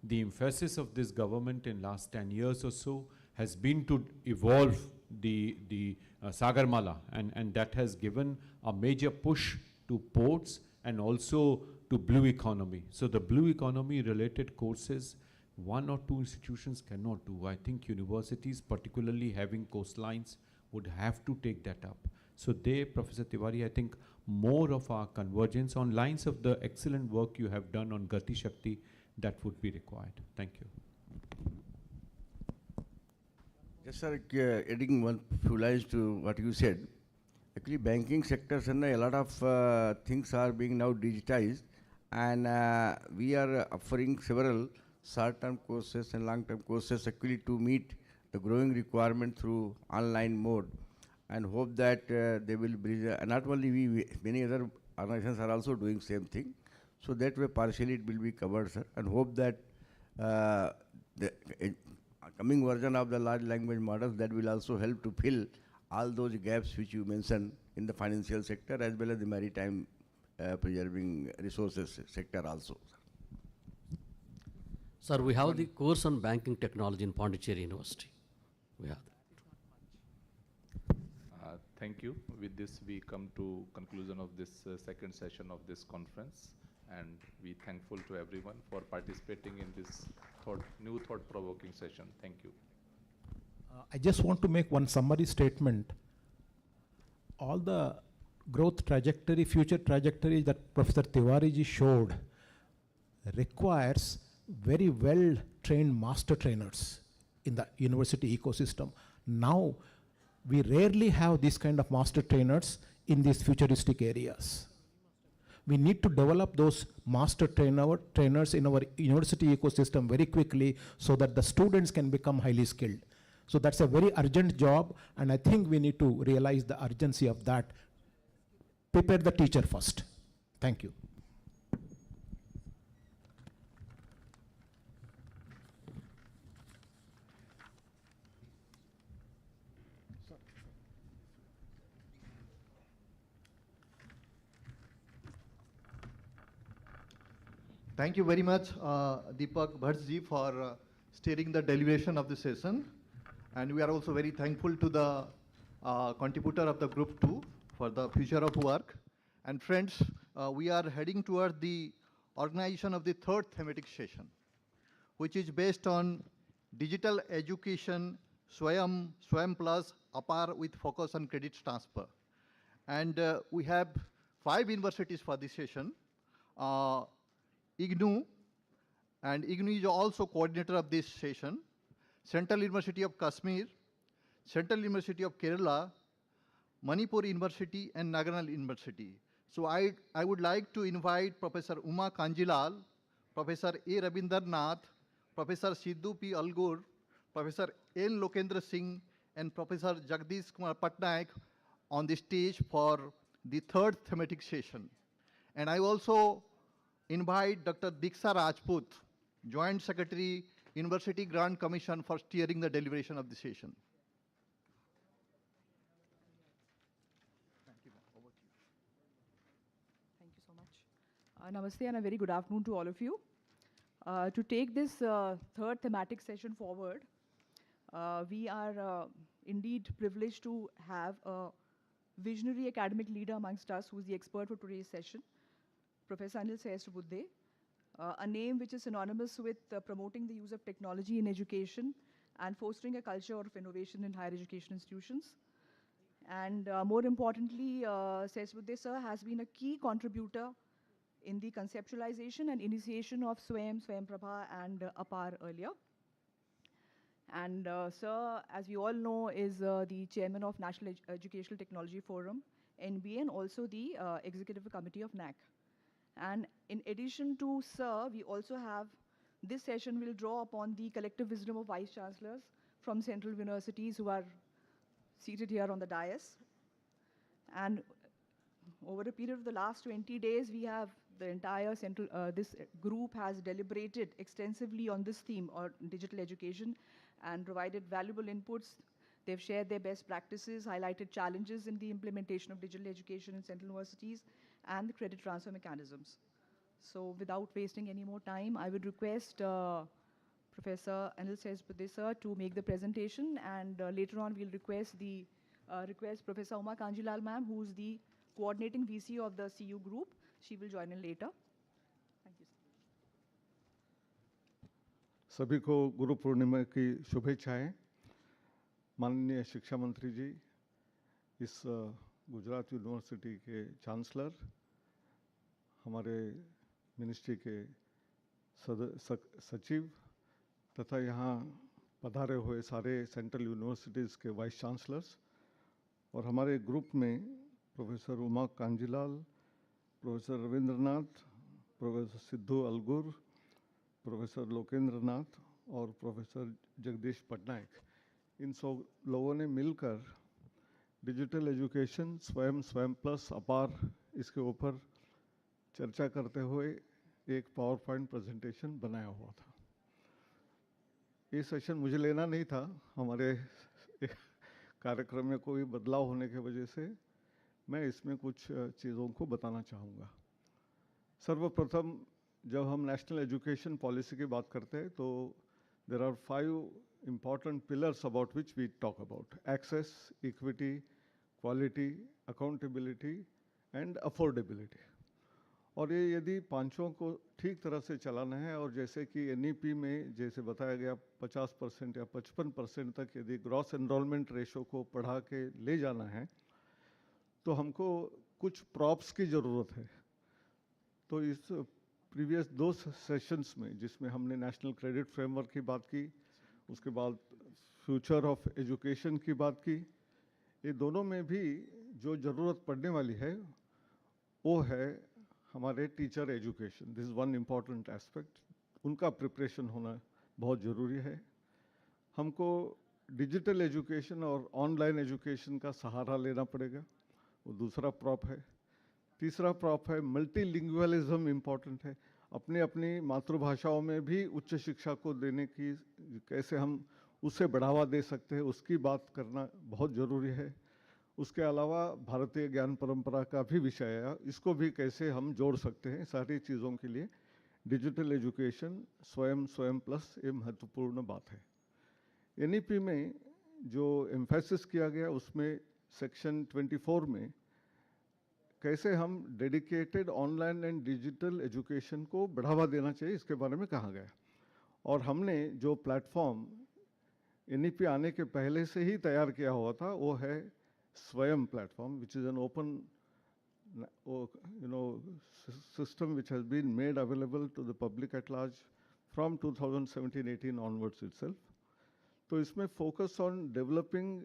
the emphasis of this government in last 10 years or so has been to evolve the Sagarmala, and that has given a major push to ports and also to blue economy. So the blue economy related courses, 1 or 2 institutions cannot do. I think universities, particularly having coastlines, would have to take that up. So they, Professor Tiwari, I think more of our convergence on lines of the excellent work you have done on Gati Shakti, that would be required. Thank you. Yes, sir, adding one few lines to what you said. Actually, banking sectors and a lot of things are being now digitized, and we are offering several short-term courses and long-term courses actually to meet the growing requirement through online mode, and hope that they will bridge. Not only we, many other organizations are also doing same thing. So that way partially it will be covered, sir, and hope that the coming version of the large language models that will also help to fill all those gaps which you mentioned in the financial sector as well as the maritime preserving resources sector also. Sir, we have the course on banking technology in Pondicherry University. We have that. Thank you. With this, we come to conclusion of this second session of this conference, and we thankful to everyone for participating in this new thought-provoking session. Thank you. I just want to make one summary statement. All the growth trajectory, future trajectory that Professor Tiwari ji showed requires very well-trained master trainers in the university ecosystem. Now, we rarely have this kind of master trainers in these futuristic areas. We need to develop those master trainers in our university ecosystem very quickly so that the students can become highly skilled. So that's a very urgent job, and I think we need to realize the urgency of that. Prepare the teacher first. Thank you. Thank you very much, Deepak Bhattji, for steering the deliberation of the session. And we are also very thankful to the contributor of the group 2 for the future of work. And friends, we are heading toward the organization of the third thematic session, which is based on digital education, Swayam Plus, APAR with focus on credit transfer. And we have 5 universities for this session. IGNOU, and IGNOU is also coordinator of this session. Central University of Kashmir, Central University of Kerala, Manipur University, and Nagaland University. So I would like to invite Professor Uma Kanjilal, Professor A. Rabindranath, Professor Sidhu P. Algur, Professor N. Lokendra Singh, and Professor Jagdish Kumar Patnaik on the stage for the third thematic session. And I also invite Dr. Diksha Rajput, Joint Secretary, University Grant Commission, for steering the deliberation of the session. Thank you. Over to you. Thank you so much. Namaste and a very good afternoon to all of you. To take this third thematic session forward, we are indeed privileged to have a visionary academic leader amongst us who is the expert for today's session, Professor Anil Sahasrabudhe, a name which is synonymous with promoting the use of technology in education and fostering a culture of innovation in higher education institutions. And more importantly, Sahasrabudhe sir has been a key contributor in the conceptualization and initiation of Swayam Prabha and APAR earlier. And sir, as we all know, is the chairman of National Educational Technology Forum, NBA, and also the executive committee of NAC. And in addition to sir, we also have, this session will draw upon the collective wisdom of vice-chancellors from central universities who are seated here on the dais. And over a period of the last 20 days, we have the entire central, this group has deliberated extensively on this theme, or digital education, and provided valuable inputs. They've shared their best practices, highlighted challenges in the implementation of digital education in central universities, and the credit transfer mechanisms. So without wasting any more time, I would request Professor Anil Sahasrabudhe sir to make the presentation, and later on we'll request Professor Uma Kanjilal ma'am, who's the coordinating VC of the CU group. She will join in later. Thank you. सभी को गुरु पूर्णिमा की शुभेच्छाएं। माननीय शिक्षा मंत्री जी, इस Gujarat university के chancellor, हमारे ministry के सचिव तथा यहाँ पधारे हुए सारे सेंट्रल यूनिवर्सिटीज़ के वाइस चांसलर्स और हमारे ग्रुप में professor Uma Kanjilal, professor Ravindranath, professor Siddhu Algur, professor Lokendranath और प्रोफेसर जगदीश पटनायक, इन सब लोगों ने मिलकर डिजिटल एजुकेशन स्वयं प्लस अपार इसके ऊपर चर्चा करते हुए एक पावर पॉइंट प्रेजेंटेशन बनाया हुआ था। ये सेशन मुझे लेना नहीं था, हमारे कार्यक्रम में कोई बदलाव होने की वजह से मैं इसमें कुछ चीज़ों को बताना चाहूँगा। सर्वप्रथम जब हम नेशनल एजुकेशन पॉलिसी की बात करते हैं तो there are 5 important pillars about which we talk about: access, equity, quality, accountability and affordability। और ये यदि पांचों को ठीक तरह से चलाना है और जैसे कि NEP में जैसे बताया गया 50% या 55% तक यदि ग्रॉस एनरोलमेंट रेशो को बढ़ा के ले जाना है तो हमको कुछ प्रॉप्स की ज़रूरत है। तो इस प्रीवियस 2 सेशंस में जिसमें हमने नेशनल क्रेडिट फ्रेमवर्क की बात की, उसके बाद फ्यूचर ऑफ एजुकेशन की बात की, ये दोनों में भी जो ज़रूरत पड़ने वाली है वो है हमारे teacher education. This is one important aspect, उनका प्रिपरेशन होना बहुत ज़रूरी है। हमको डिजिटल एजुकेशन और ऑनलाइन एजुकेशन का सहारा लेना पड़ेगा, वो दूसरा प्रॉप है। तीसरा प्रॉप है मल्टीलिंगुअलिज्म इम्पॉर्टेंट है, अपनी अपनी मातृभाषाओं में भी उच्च शिक्षा को देने की कैसे हम उसे बढ़ावा दे सकते हैं उसकी बात करना बहुत ज़रूरी है। उसके अलावा भारतीय ज्ञान परंपरा का भी विषय है, इसको भी कैसे हम जोड़ सकते हैं। सारी चीज़ों के लिए डिजिटल एजुकेशन स्वयं प्लस ये महत्वपूर्ण बात है। NEP में जो एम्फेसिस किया गया उसमें सेक्शन 24 में कैसे हम dedicated online and digital education को बढ़ावा देना चाहिए इसके बारे में कहा गया। और हमने जो प्लेटफॉर्म NEP आने के पहले से ही तैयार किया हुआ था वो है स्वयं platform, which is an open system which has been made available to the public at large from 2017-18 onwards itself। तो इसमें focus on developing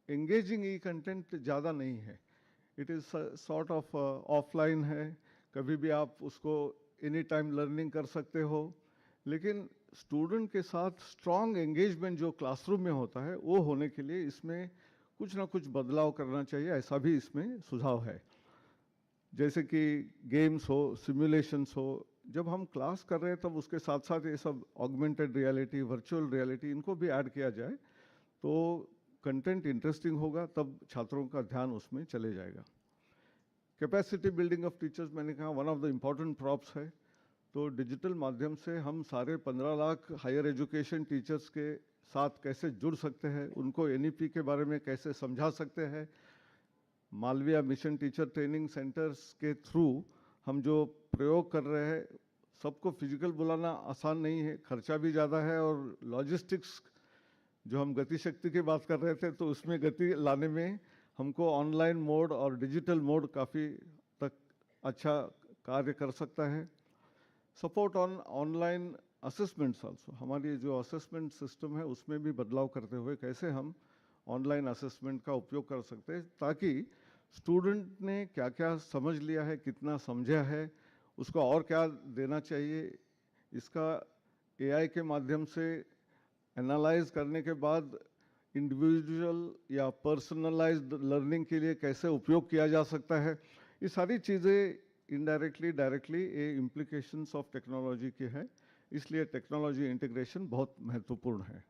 engaging E content ज़्यादा नहीं है, it is sort of offline है, कभी भी आप उसको एनी टाइम लर्निंग कर सकते हो, लेकिन स्टूडेंट के साथ स्ट्रॉन्ग एंगेजमेंट जो क्लासरूम में होता है वो होने के लिए इसमें कुछ ना कुछ बदलाव करना चाहिए, ऐसा भी इसमें सुझाव है। जैसे कि गेम्स हो, सिमुलेशंस हो, जब हम क्लास कर रहे हैं तब उसके साथ साथ ये सब ऑगमेंटेड रियलिटी, वर्चुअल रियलिटी, इनको भी ऐड किया जाए तो कंटेंट इंटरेस्टिंग होगा, तब छात्रों का ध्यान उसमें चले जाएगा। कैपेसिटी बिल्डिंग ऑफ टीचर्स, मैंने कहा one of the important props है। तो डिजिटल माध्यम से हम सारे 15 लाख हायर एजुकेशन टीचर्स के साथ कैसे जुड़ सकते हैं, उनको NEP के बारे में कैसे समझा सकते हैं। Malaviya mission teacher training centres के थ्रू हम जो प्रयोग कर रहे हैं, सबको फिजिकल बुलाना आसान नहीं है, खर्चा भी ज़्यादा है, और लॉजिस्टिक्स जो हम गति शक्ति की बात कर रहे थे तो उसमें गति लाने में हमको ऑनलाइन मोड और डिजिटल मोड काफ़ी तक अच्छा कार्य कर सकता है। Support on online assessments also, हमारी जो असेसमेंट सिस्टम है उसमें भी बदलाव करते हुए कैसे हम ऑनलाइन असेसमेंट का उपयोग कर सकते हैं, ताकि स्टूडेंट ने क्या क्या समझ लिया है, कितना समझा है, उसको और क्या देना चाहिए, इसका AI के माध्यम से एनालाइज करने के बाद इंडिविजुअल या पर्सनलाइज्ड लर्निंग के लिए कैसे उपयोग किया जा सकता है। ये सारी चीज़ें इनडायरेक्टली डायरेक्टली ये इम्प्लीकेशंस ऑफ टेक्नोलॉजी की है, इसलिए टेक्नोलॉजी इंटीग्रेशन बहुत महत्वपूर्ण है।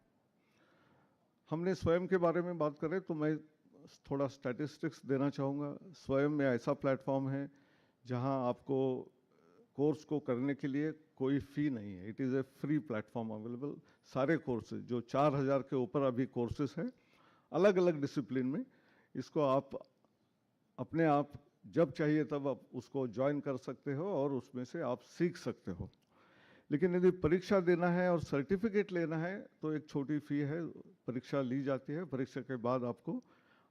हमने स्वयं के बारे में बात करें तो मैं थोड़ा स्टैटिस्टिक्स देना चाहूँगा। स्वयं में ऐसा प्लेटफॉर्म है जहां आपको कोर्स को करने के लिए कोई फ़ी नहीं है, it is a free platform available. सारे कोर्सेज जो 4000 के ऊपर अभी कोर्सेज हैं अलग अलग डिसिप्लिन में, इसको आप अपने आप जब चाहिए तब आप उसको ज्वाइन कर सकते हो और उसमें से आप सीख सकते हो। लेकिन यदि परीक्षा देना है और सर्टिफिकेट लेना है तो एक छोटी फ़ी है, परीक्षा ली जाती है, परीक्षा के बाद आपको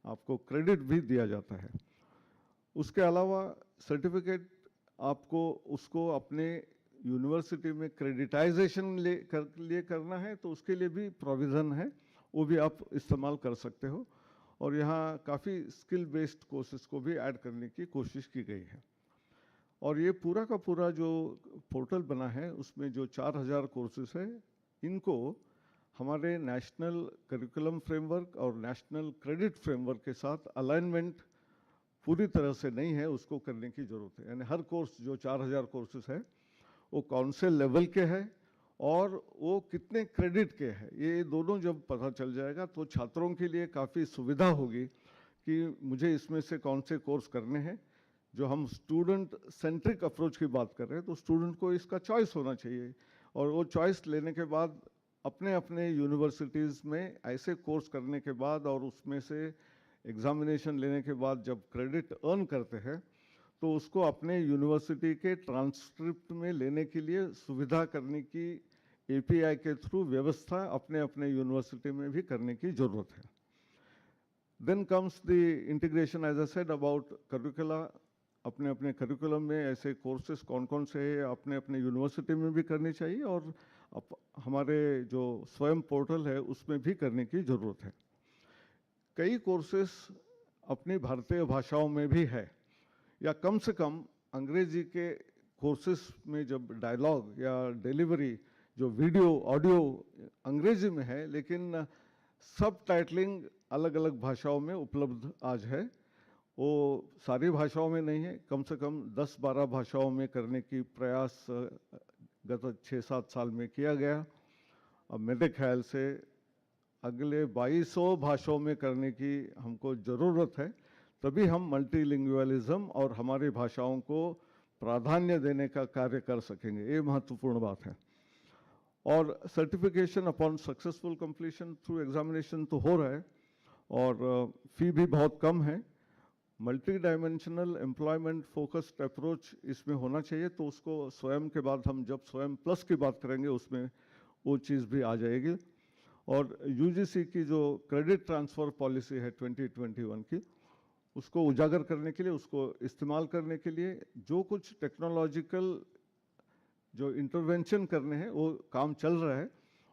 आपको क्रेडिट भी दिया जाता है। उसके अलावा सर्टिफिकेट आपको उसको अपने यूनिवर्सिटी में क्रेडिटाइजेशन लिए करना है तो उसके लिए भी प्रोविज़न है, वो भी आप इस्तेमाल कर सकते हो। और यहाँ काफ़ी स्किल बेस्ड कोर्सेज को भी ऐड करने की कोशिश की गई है। और ये पूरा का पूरा जो पोर्टल बना है उसमें जो 4000 कोर्सेज है, इनको हमारे नेशनल करिकुलम फ्रेमवर्क और नेशनल क्रेडिट फ्रेमवर्क के साथ अलाइनमेंट पूरी तरह से नहीं है, उसको करने की ज़रूरत है। यानी हर कोर्स जो 4000 कोर्सेज है वो कौन से लेवल के हैं और वो कितने क्रेडिट के हैं, ये दोनों जब पता चल जाएगा तो छात्रों के लिए काफ़ी सुविधा होगी कि मुझे इसमें से कौन से कोर्स करने हैं। जो हम स्टूडेंट सेंट्रिक अप्रोच की बात कर रहे हैं तो स्टूडेंट को इसका चॉइस होना चाहिए, और वो चॉइस लेने के बाद अपने अपने यूनिवर्सिटीज़ में ऐसे कोर्स करने के बाद और उसमें से एग्जामिनेशन लेने के बाद जब क्रेडिट अर्न करते हैं तो उसको अपने यूनिवर्सिटी के ट्रांसक्रिप्ट में लेने के लिए सुविधा करने की एपीआई के थ्रू व्यवस्था अपने अपने यूनिवर्सिटी में भी करने की ज़रूरत है। Then comes the integration, as I said about curricula. अपने अपने करिकुलम में ऐसे कोर्सेज कौन कौन से हैं अपने अपने यूनिवर्सिटी में भी करनी चाहिए, और हमारे जो स्वयं पोर्टल है उसमें भी करने की ज़रूरत है। कई कोर्सेज अपनी भारतीय भाषाओं में भी है, या कम से कम अंग्रेजी के कोर्सेज में जब डायलॉग या डिलीवरी जो वीडियो ऑडियो अंग्रेजी में है, लेकिन सब टाइटलिंग अलग अलग भाषाओं में उपलब्ध आज है। वो सारी भाषाओं में नहीं है, कम से कम 10-12 भाषाओं में करने की प्रयास गत 6-7 साल में किया गया। अब मेरे ख्याल से अगले 2200 भाषाओं में करने की हमको ज़रूरत है, तभी हम मल्टीलिंगुअलिज्म और हमारी भाषाओं को प्राधान्य देने का कार्य कर सकेंगे। ये महत्वपूर्ण बात है। और certification upon successful completion through examination तो हो रहा है, और फी भी बहुत कम है। Multi dimensional employment focused approach इसमें होना चाहिए, तो उसको स्वयं के बाद हम जब स्वयं प्लस की बात करेंगे उसमें वो चीज़ भी आ जाएगी। और यूजीसी की जो क्रेडिट ट्रांसफ़र पॉलिसी है 2021 की, उसको उजागर करने के लिए, उसको इस्तेमाल करने के लिए जो कुछ टेक्नोलॉजिकल जो इंटरवेंशन करने हैं वो काम चल रहा है,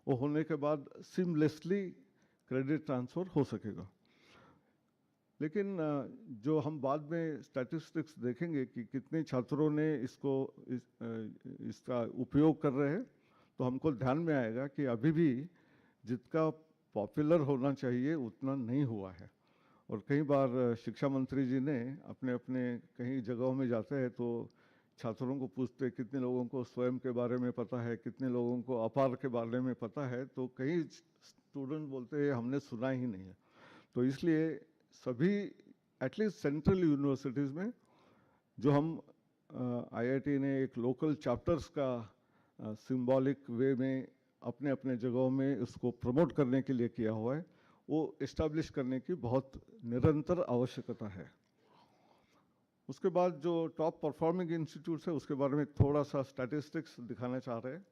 वो होने के बाद सीमलेसली क्रेडिट ट्रांसफ़र हो सकेगा। लेकिन जो हम बाद में स्टैटिस्टिक्स देखेंगे कि कितने छात्रों ने इसका उपयोग कर रहे हैं, तो हमको ध्यान में आएगा कि अभी भी जितना पॉपुलर होना चाहिए उतना नहीं हुआ है। और कई बार शिक्षा मंत्री जी ने अपने अपने कहीं जगहों में जाते हैं तो छात्रों को पूछते कितने लोगों को स्वयं के बारे में पता है, कितने लोगों को अपार के बारे में पता है, तो कई स्टूडेंट बोलते हैं हमने सुना ही नहीं है। तो इसलिए सभी एटलीस्ट सेंट्रल यूनिवर्सिटीज़ में जो हम आईआईटी ने एक लोकल चैप्टर्स का सिंबॉलिक वे में अपने अपने जगहों में उसको प्रमोट करने के लिए किया हुआ है, वो इस्टेब्लिश करने की बहुत निरंतर आवश्यकता है। उसके बाद जो टॉप परफॉर्मिंग इंस्टीट्यूट्स है उसके बारे में थोड़ा सा स्टैटिस्टिक्स दिखाना चाह रहे हैं।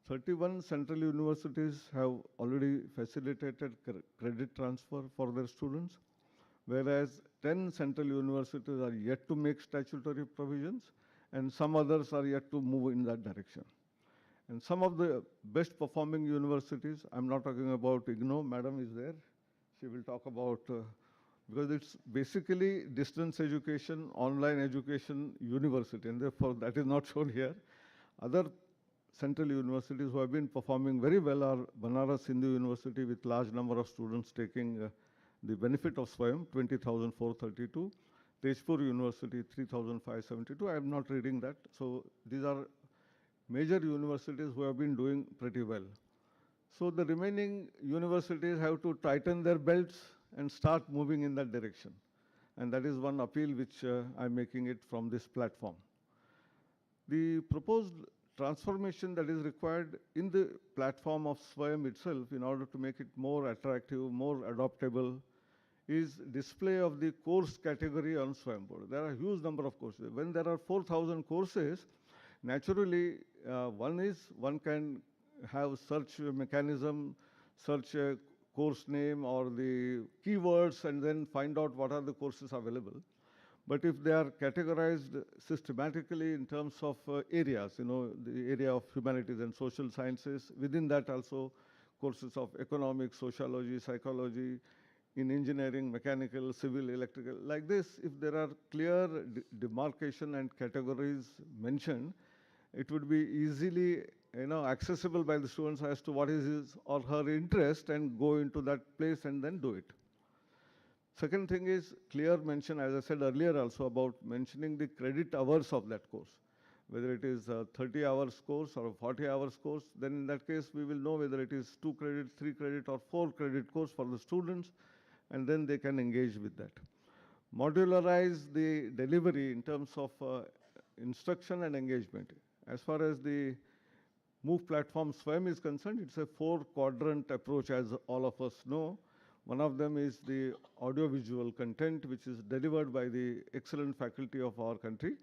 31 central universities have already facilitated credit transfer for their students, whereas 10 central universities are yet to make statutory provisions, and some others are yet to move in that direction. And some of the best performing universities, I'm not talking about IGNOU, madam is there, she will talk about, because it's basically distance education, online education university, and therefore that is not shown here. Other central universities who have been performing very well are Banaras Hindu University with large number of students taking the benefit of SWAYAM, 20,432. Tezpur University, 3,572. I am not reading that. So these are major universities who have been doing pretty well. So the remaining universities have to tighten their belts and start moving in that direction. And that is one appeal which I'm making it from this platform. The proposed transformation that is required in the platform of SWAYAM itself in order to make it more attractive, more adoptable, is display of the course category on SWAYAM board. There are a huge number of courses. When there are 4,000 courses, naturally one can have search mechanism, search course name or the keywords and then find out what are the courses available. But if they are categorized systematically in terms of areas, the area of humanities and social sciences, within that also courses of economics, sociology, psychology, in engineering, mechanical, civil, electrical, like this, if there are clear demarcation and categories mentioned, it would be easily accessible by the students as to what is his or her interest and go into that place and then do it. Second thing is clear mention, as I said earlier also, about mentioning the credit hours of that course. Whether it is a 30 hours course or a 40 hours course, then in that case we will know whether it is 2 credit, 3 credit or 4 credit course for the students, and then they can engage with that. Modularize the delivery in terms of instruction and engagement. As far as the MOOC platform SWAYAM is concerned, it's a 4-quadrant approach, as all of us know. One of them is the audiovisual content, which is delivered by the excellent faculty of our country.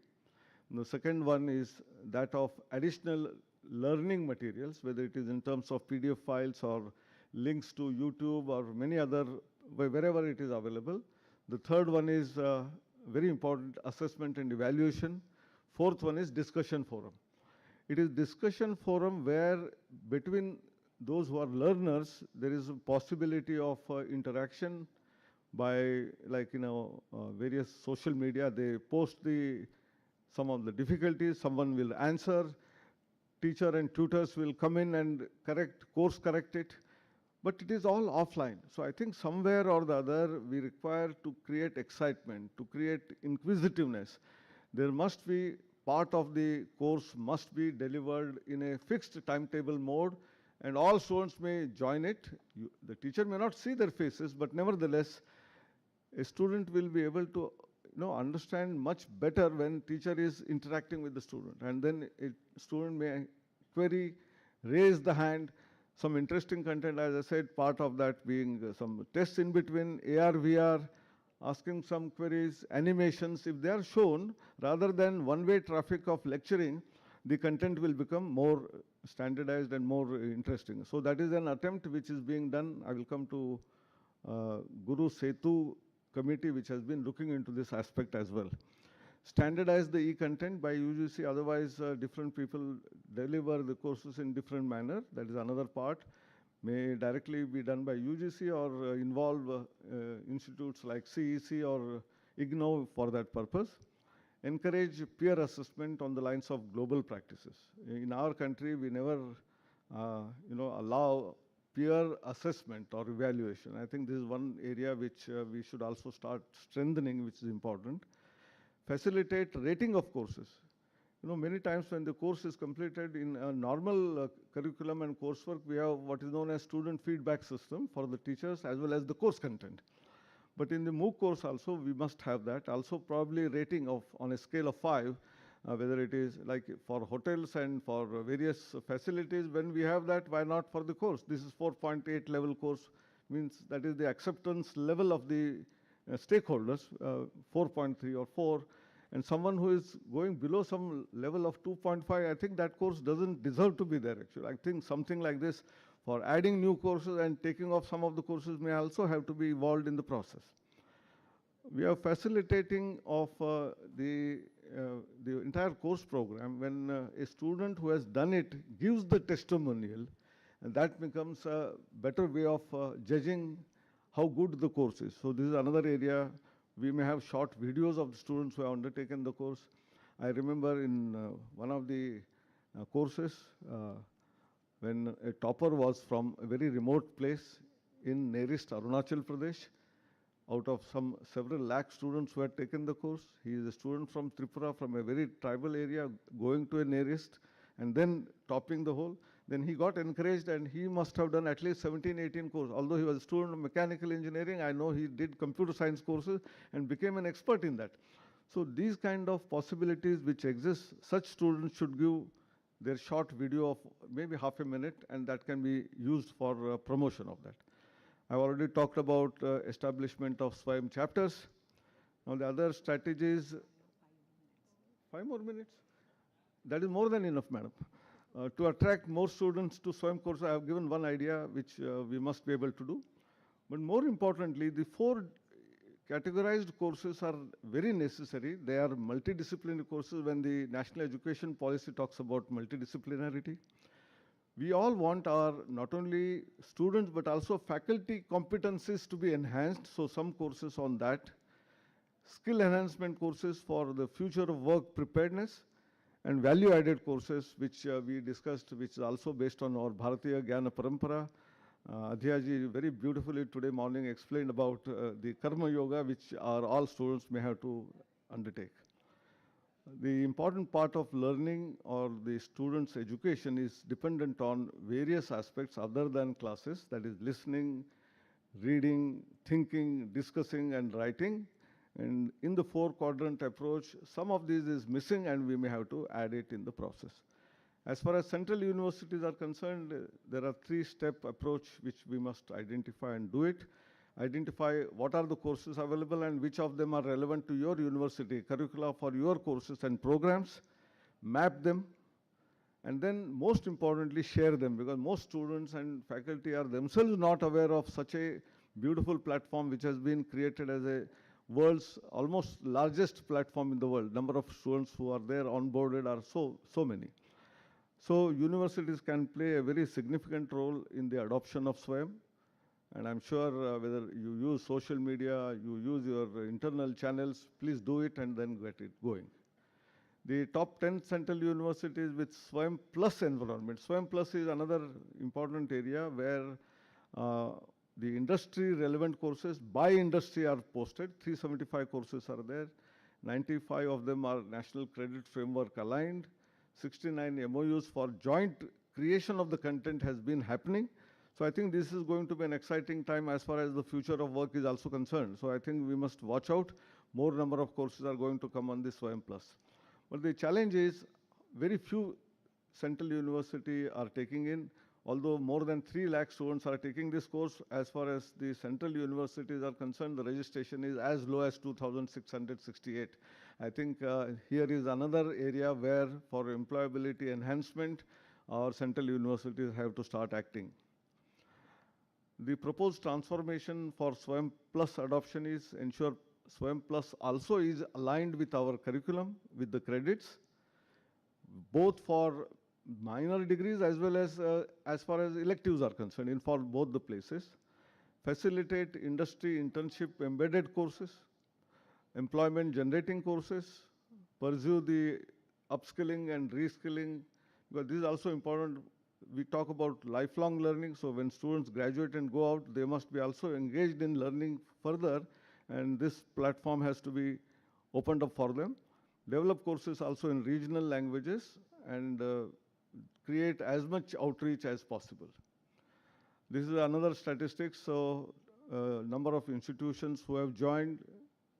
And the second one is that of additional learning materials, whether it is in terms of PDF files or links to YouTube or many other, wherever it is available. The third one is very important, assessment and evaluation. Fourth one is discussion forum. It is discussion forum where between those who are learners, there is a possibility of interaction by, various social media. They post some of the difficulties, someone will answer, teacher and tutors will come in and course correct it, but it is all offline. So I think somewhere or the other, we require to create excitement, to create inquisitiveness. There must be part of the course must be delivered in a fixed timetable mode, and all students may join it. The teacher may not see their faces, but nevertheless, a student will be able to understand much better when teacher is interacting with the student. And then a student may query, raise the hand, some interesting content, as I said, part of that being some tests in between, AR, VR, asking some queries, animations. If they are shown, rather than one-way traffic of lecturing, the content will become more standardized and more interesting. So that is an attempt which is being done. I will come to Guru Setu committee, which has been looking into this aspect as well. Standardize the e-content by UGC, otherwise different people deliver the courses in different manner. That is another part. May directly be done by UGC or involve institutes like CEC or IGNOU for that purpose. Encourage peer assessment on the lines of global practices. In our country, we never allow peer assessment or evaluation. I think this is one area which we should also start strengthening, which is important. Facilitate rating of courses. Many times when the course is completed in a normal curriculum and coursework, we have what is known as student feedback system for the teachers as well as the course content. But in the MOOC course also, we must have that. Also probably rating on a scale of 5, whether it is like for hotels and for various facilities. When we have that, why not for the course? This is 4.8 level course, means that is the acceptance level of the stakeholders, 4.3 or 4. And someone who is going below some level of 2.5, I think that course doesn't deserve to be there actually. I think something like this for adding new courses and taking off some of the courses may also have to be evolved in the process. We are facilitating of the entire course program when a student who has done it gives the testimonial, and that becomes a better way of judging how good the course is. So this is another area. We may have short videos of the students who have undertaken the course. I remember in one of the courses, when a topper was from a very remote place in nearest Arunachal Pradesh, out of some several lakh students who had taken the course. He is a student from Tripura, from a very tribal area, going to a nearest and then topping the whole. Then he got encouraged and he must have done at least 17, 18 courses. Although he was a student of mechanical engineering, I know he did computer science courses and became an expert in that. So these kind of possibilities which exist, such students should give their short video of maybe half a minute, and that can be used for promotion of that. I've already talked about establishment of SWAYAM chapters. Now the other strategies, 5 more minutes? That is more than enough, madam. To attract more students to SWAYAM courses, I have given one idea which we must be able to do. But more importantly, the 4 categorized courses are very necessary. They are multidisciplinary courses when the national education policy talks about multidisciplinarity. We all want our not only students but also faculty competencies to be enhanced, so some courses on that. Skill enhancement courses for the future of work preparedness, and value-added courses which we discussed, which is also based on our Bharatiya Gyana Parampara. Adhyaji very beautifully today morning explained about the Karma Yoga, which all students may have to undertake. The important part of learning or the student's education is dependent on various aspects other than classes, that is listening, reading, thinking, discussing, and writing. And in the 4-quadrant approach, some of these is missing and we may have to add it in the process. As far as central universities are concerned, there are 3-step approach which we must identify and do it. Identify what are the courses available and which of them are relevant to your university, curricula for your courses and programs, map them, and then most importantly share them, because most students and faculty are themselves not aware of such a beautiful platform which has been created as a world's almost largest platform in the world. Number of students who are there onboarded are so many. So universities can play a very significant role in the adoption of SWAYAM. And I'm sure whether you use social media, you use your internal channels, please do it and then get it going. The top 10 central universities with SWAYAM Plus environment. SWAYAM Plus is another important area where the industry relevant courses by industry are posted. 375 courses are there. 95 of them are National Credit Framework aligned. 69 MOUs for joint creation of the content has been happening. So I think this is going to be an exciting time as far as the future of work is also concerned. So I think we must watch out. More number of courses are going to come on this SWAYAM Plus. But the challenge is very few central university are taking in. Although more than 3 lakh students are taking this course, as far as the central universities are concerned, the registration is as low as 2,668. I think here is another area where for employability enhancement, our central universities have to start acting. The proposed transformation for SWAYAM Plus adoption is ensure SWAYAM Plus also is aligned with our curriculum, with the credits, both for minor degrees as well as far as electives are concerned, in for both the places. Facilitate industry internship embedded courses, employment generating courses, pursue the upskilling and reskilling, because this is also important. We talk about lifelong learning, so when students graduate and go out, they must be also engaged in learning further, and this platform has to be opened up for them. Develop courses also in regional languages and create as much outreach as possible. This is another statistic. So number of institutions who have joined,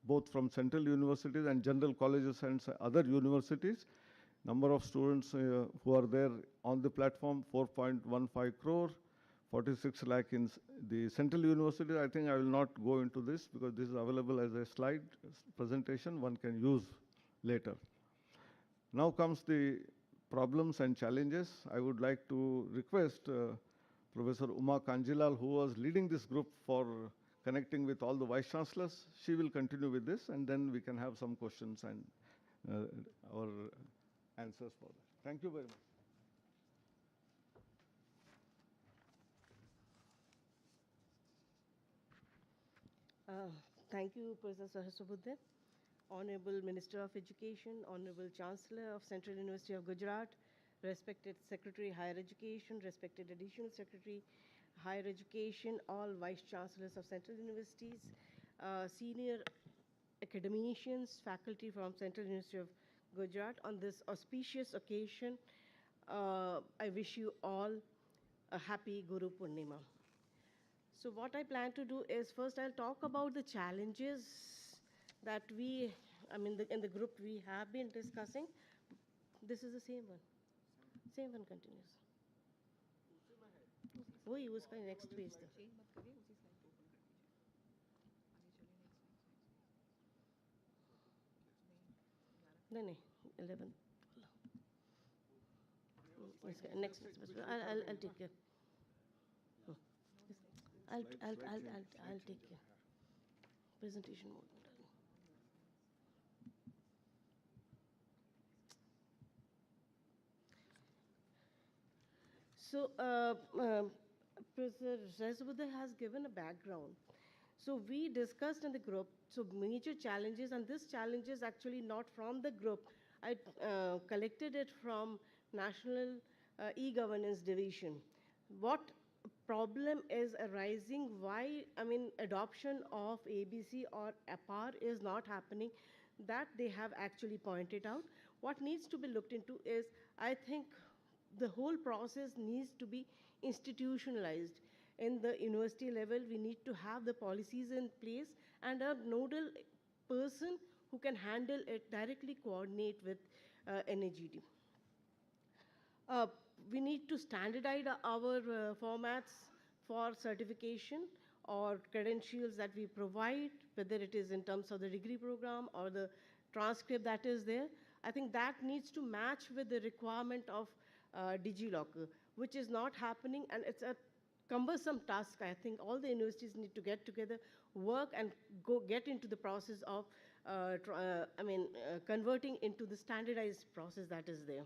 both from central universities and general colleges and other universities. Number of students who are there on the platform, 4.15 crore, 46 lakh in the central universities. I think I will not go into this because this is available as a slide presentation one can use later. Now comes the problems and challenges. I would like to request Professor Uma Kanjilal, who was leading this group for connecting with all the Vice-Chancellors. She will continue with this and then we can have some questions and our answers for that. Thank you very much. Thank you, Professor Sahasrabudhe. Honorable Minister of Education, Honorable Chancellor of Central University of Gujarat, respected Secretary Higher Education, respected Additional Secretary Higher Education, all Vice-Chancellors of Central Universities, senior academicians, faculty from Central University of Gujarat. On this auspicious occasion, I wish you all a happy Guru Purnima. So what I plan to do is first I'll talk about the challenges that in the group we have been discussing. This is the same one. Same one continues. वही उसका next page था. नहीं 11. Next, I'll take care. I'll take care. Presentation mode. So, Professor Resbuddha has given a background. So we discussed in the group, so major challenges, and this challenge is actually not from the group. I collected it from National E-Governance Division. What problem is arising, why, adoption of ABC or APAR is not happening, that they have actually pointed out. What needs to be looked into is, I think, the whole process needs to be institutionalized. In the university level, we need to have the policies in place and a nodal person who can handle it, directly coordinate with NAGD. We need to standardize our formats for certification or credentials that we provide, whether it is in terms of the degree program or the transcript that is there. I think that needs to match with the requirement of DigiLocker, which is not happening, and it's a cumbersome task. I think all the universities need to get together, work, and get into the process of converting into the standardized process that is there.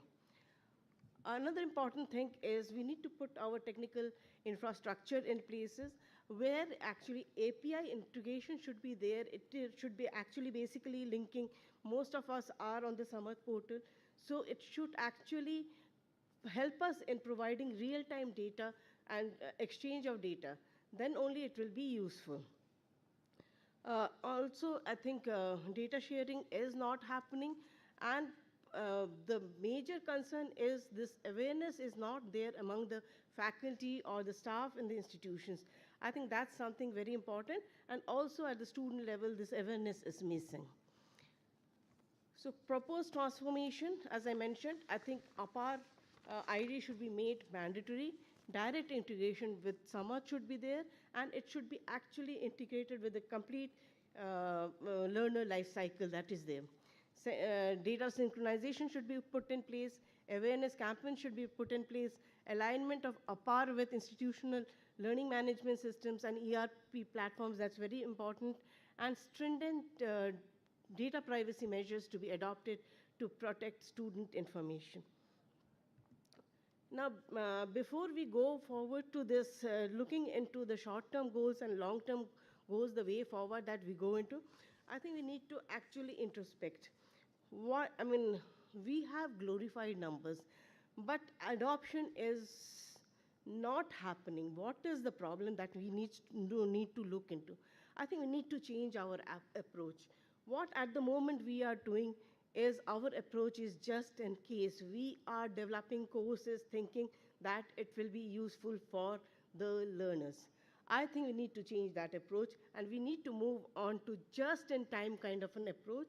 Another important thing is we need to put our technical infrastructure in places where actually API integration should be there. It should be actually basically linking. Most of us are on the Samarth portal, so it should actually help us in providing real-time data and exchange of data. Then only it will be useful. Also, I think data sharing is not happening, and the major concern is this awareness is not there among the faculty or the staff in the institutions. I think that's something very important, and also at the student level, this awareness is missing. So proposed transformation, as I mentioned, I think APAR ID should be made mandatory. Direct integration with Samarth should be there, and it should be actually integrated with the complete learner life cycle that is there. So, data synchronization should be put in place, awareness campaign should be put in place, alignment of APAR with institutional learning management systems and ERP platforms, that's very important, and stringent data privacy measures to be adopted to protect student information. Now, before we go forward to this, looking into the short-term goals and long-term goals, the way forward that we go into, I think we need to actually introspect. We have glorified numbers, but adoption is not happening. What is the problem that we need to look into? I think we need to change our approach. What at the moment we are doing is our approach is just in case. We are developing courses thinking that it will be useful for the learners. I think we need to change that approach, and we need to move on to just-in-time kind of an approach,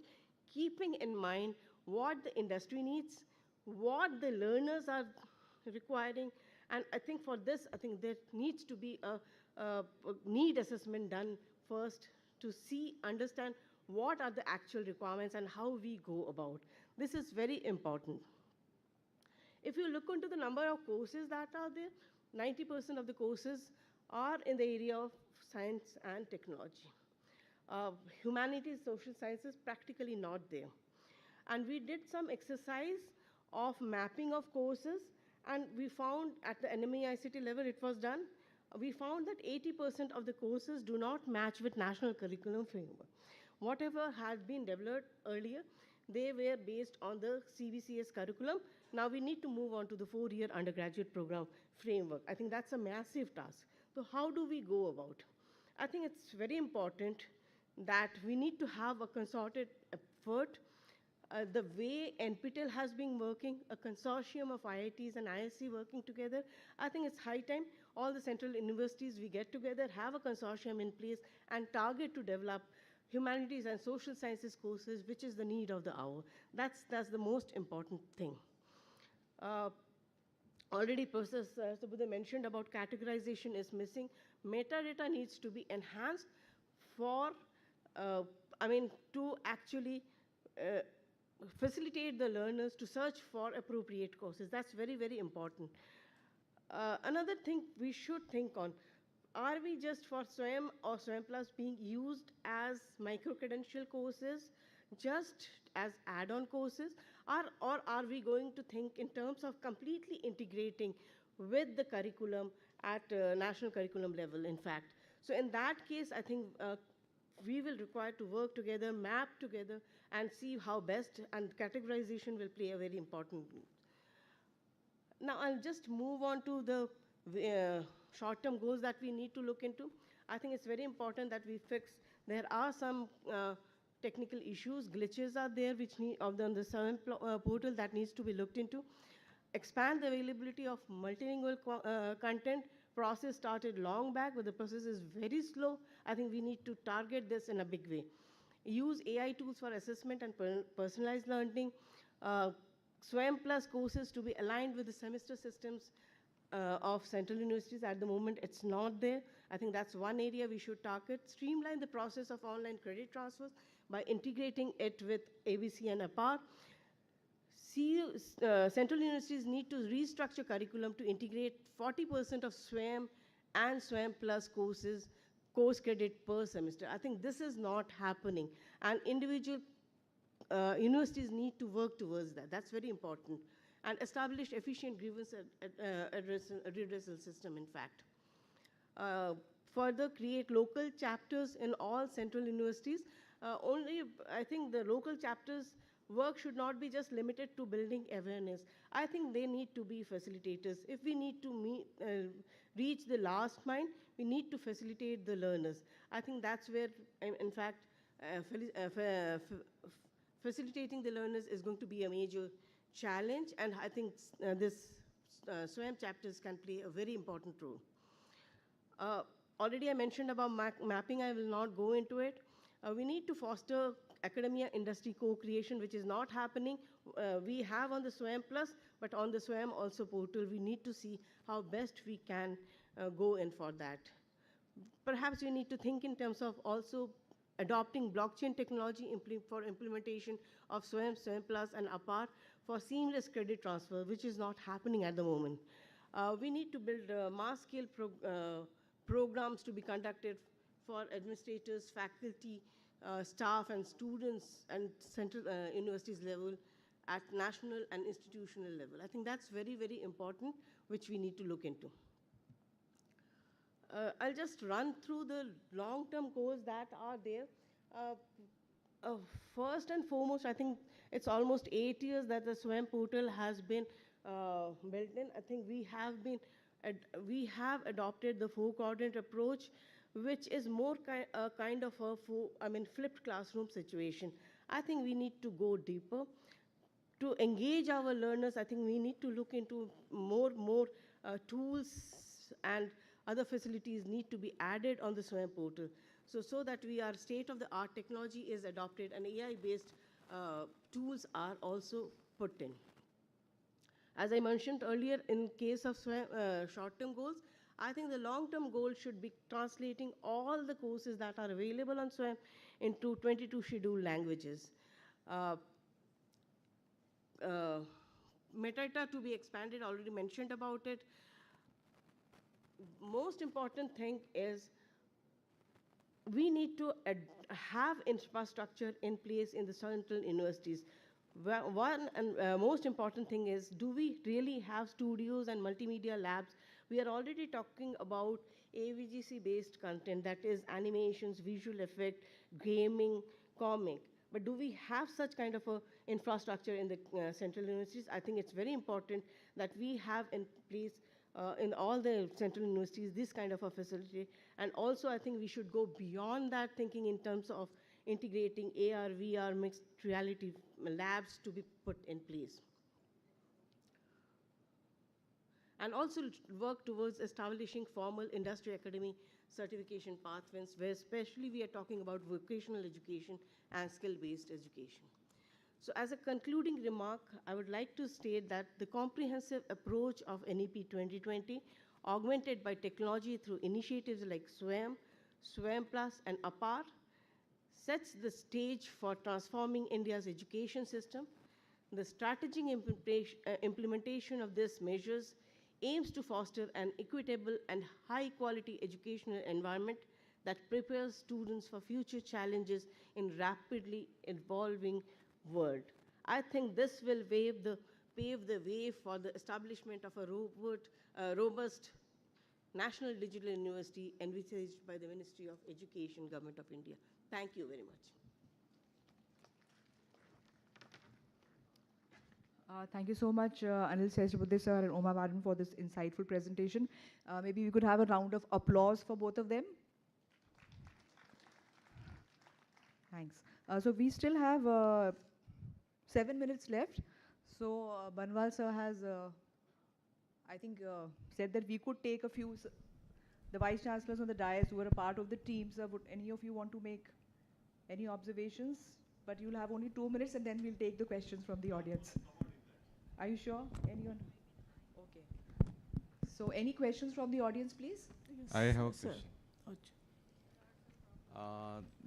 keeping in mind what the industry needs, what the learners are requiring, and I think for this, I think there needs to be a need assessment done first to understand what are the actual requirements and how we go about. This is very important. If you look into the number of courses that are there, 90% of the courses are in the area of science and technology. Humanities, social sciences, practically not there. And we did some exercise of mapping of courses, and we found at the NME-ICT level it was done. We found that 80% of the courses do not match with national curriculum framework. Whatever had been developed earlier, they were based on the CBCS curriculum. Now we need to move on to the 4-year undergraduate program framework. I think that's a massive task. So how do we go about? I think it's very important that we need to have a concerted effort. The way NPTEL has been working, a consortium of IITs and ISC working together, I think it's high time all the central universities, we get together, have a consortium in place, and target to develop humanities and social sciences courses, which is the need of the hour. That's the most important thing. Already Professor Subodh mentioned about categorization is missing. Metadata needs to be enhanced for, to actually facilitate the learners to search for appropriate courses. That's very, very important. Another thing we should think on, are we just for SWAYAM or SWAYAM Plus being used as micro-credential courses, just as add-on courses, or are we going to think in terms of completely integrating with the curriculum at national curriculum level, in fact? So in that case, I think we will require to work together, map together, and see how best, and categorization will play a very important role. Now, I'll just move on to the short-term goals that we need to look into. I think it's very important that we fix, there are some technical issues, glitches are there which need, on the SWAYAM portal that needs to be looked into. Expand the availability of multilingual content. Process started long back, but the process is very slow. I think we need to target this in a big way. Use AI tools for assessment and personalized learning. SWAYAM Plus courses to be aligned with the semester systems of central universities. At the moment, it's not there. I think that's one area we should target. Streamline the process of online credit transfers by integrating it with ABC and APAR. Central universities need to restructure curriculum to integrate 40% of SWAYAM and SWAYAM Plus courses, course credit per semester. I think this is not happening, and individual universities need to work towards that. That's very important. And establish efficient grievance redressal system, in fact. Further, create local chapters in all central universities. I think the local chapters work should not be just limited to building awareness. I think they need to be facilitators. If we need to reach the last mile, we need to facilitate the learners. I think that's where, in fact, facilitating the learners is going to be a major challenge, and I think this SWAYAM chapters can play a very important role. Already I mentioned about mapping, I will not go into it. We need to foster academia industry co-creation, which is not happening. We have on the SWAYAM Plus, but on the SWAYAM also portal, we need to see how best we can go in for that. Perhaps we need to think in terms of also adopting blockchain technology for implementation of SWAYAM Plus, and APAR for seamless credit transfer, which is not happening at the moment. We need to build mass-scale programs to be conducted for administrators, faculty, staff, and students, and central universities level at national and institutional level. I think that's very, very important, which we need to look into. I'll just run through the long-term goals that are there. First and foremost, I think it's almost 8 years that the SWAYAM portal has been built in. I think we have adopted the 4-quadrant approach, which is more kind of a flipped classroom situation. I think we need to go deeper. To engage our learners, I think we need to look into more tools and other facilities need to be added on the SWAYAM portal. So that we are state-of-the-art technology is adopted and AI-based tools are also put in. As I mentioned earlier, in case of short-term goals, I think the long-term goal should be translating all the courses that are available on SWAYAM into 22 scheduled languages. Metadata to be expanded, already mentioned about it. Most important thing is we need to have infrastructure in place in the central universities. One and most important thing is, do we really have studios and multimedia labs? We are already talking about AVGC-based content, that is animations, visual effect, gaming, comic. But do we have such kind of a infrastructure in the central universities? I think it's very important that we have in place in all the central universities this kind of a facility. And also I think we should go beyond that, thinking in terms of integrating AR, VR, mixed reality labs to be put in place. And also work towards establishing formal industry academy certification pathways, where especially we are talking about vocational education and skill-based education. So as a concluding remark, I would like to state that the comprehensive approach of NEP 2020, augmented by technology through initiatives like SWAYAM, SWAYAM Plus, and APAR, sets the stage for transforming India's education system. The strategic implementation of these measures aims to foster an equitable and high-quality educational environment that prepares students for future challenges in rapidly evolving world. I think this will pave the way for the establishment of a robust National Digital University envisaged by the Ministry of Education, Government of India. Thank you very much. Thank you so much, Anil Sehjabudde sir and Oma Madam, for this insightful presentation. Maybe we could have a round of applause for both of them. Thanks. So we still have 7 minutes left. So Banwal sir has, I think, said that we could take a few, the Vice Chancellors on the dais who were a part of the team. Sir, would any of you want to make any observations? But you'll have only 2 minutes and then we'll take the questions from the audience. Are you sure? Anyone? Okay. So any questions from the audience, please? Yes, I have a question.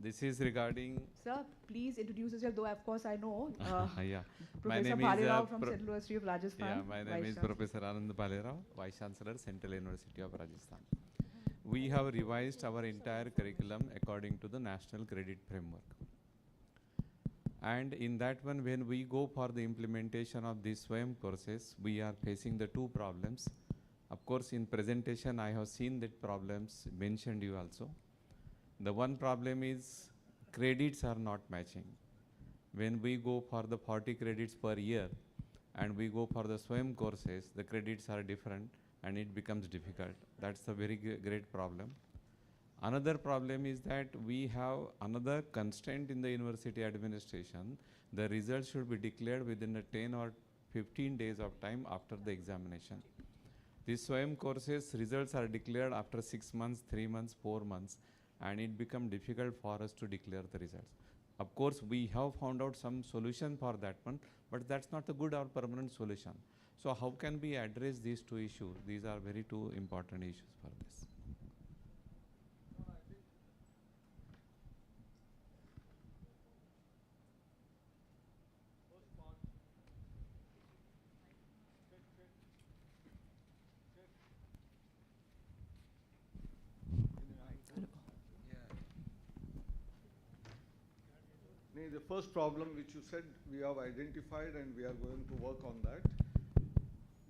This is regarding... Sir, please introduce yourself, though of course I know. Yeah. Professor Bhalerao from Central University of Rajasthan. Yeah, my name is Professor Anand Bhalerao, Vice Chancellor, Central University of Rajasthan. We have revised our entire curriculum according to the National Credit Framework. And in that one, when we go for the implementation of these SWAYAM courses, we are facing the two problems. Of course, in presentation, I have seen that problems mentioned you also. The one problem is credits are not matching. When we go for the 40 credits per year and we go for the SWAYAM courses, the credits are different and it becomes difficult. That's a very great problem. Another problem is that we have another constraint in the university administration. The results should be declared within a 10 or 15 days of time after the examination. These SWAYAM courses results are declared after 6 months, 3 months, 4 months, and it becomes difficult for us to declare the results. Of course, we have found out some solution for that one, but that's not a good or permanent solution. So how can we address these two issues? These are very two important issues for this. The first problem which you said we have identified and we are going to work on that.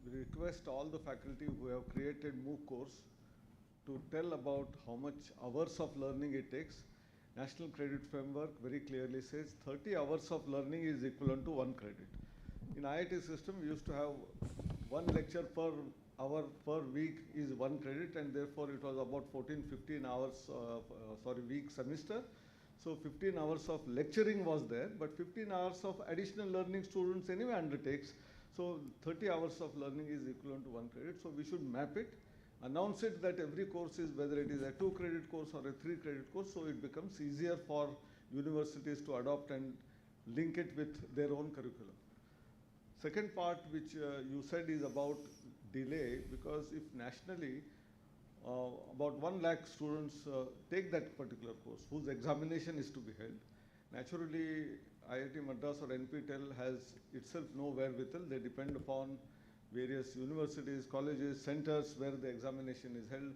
We request all the faculty who have created MOOC course to tell about how much hours of learning it takes. National Credit Framework very clearly says 30 hours of learning is equivalent to 1 credit. In IIT system, we used to have 1 lecture per hour per week is 1 credit, and therefore it was about 14-15 hours, week semester. So 15 hours of lecturing was there, but 15 hours of additional learning students anyway undertakes. So 30 hours of learning is equivalent to 1 credit. So we should map it, announce it that every course is, whether it is a 2 credit course or a 3 credit course, so it becomes easier for universities to adopt and link it with their own curriculum. Second part which you said is about delay, because if nationally about 1 lakh students take that particular course whose examination is to be held. Naturally, IIT Madras or NPTEL has itself no wherewithal. They depend upon various universities, colleges, centers where the examination is held.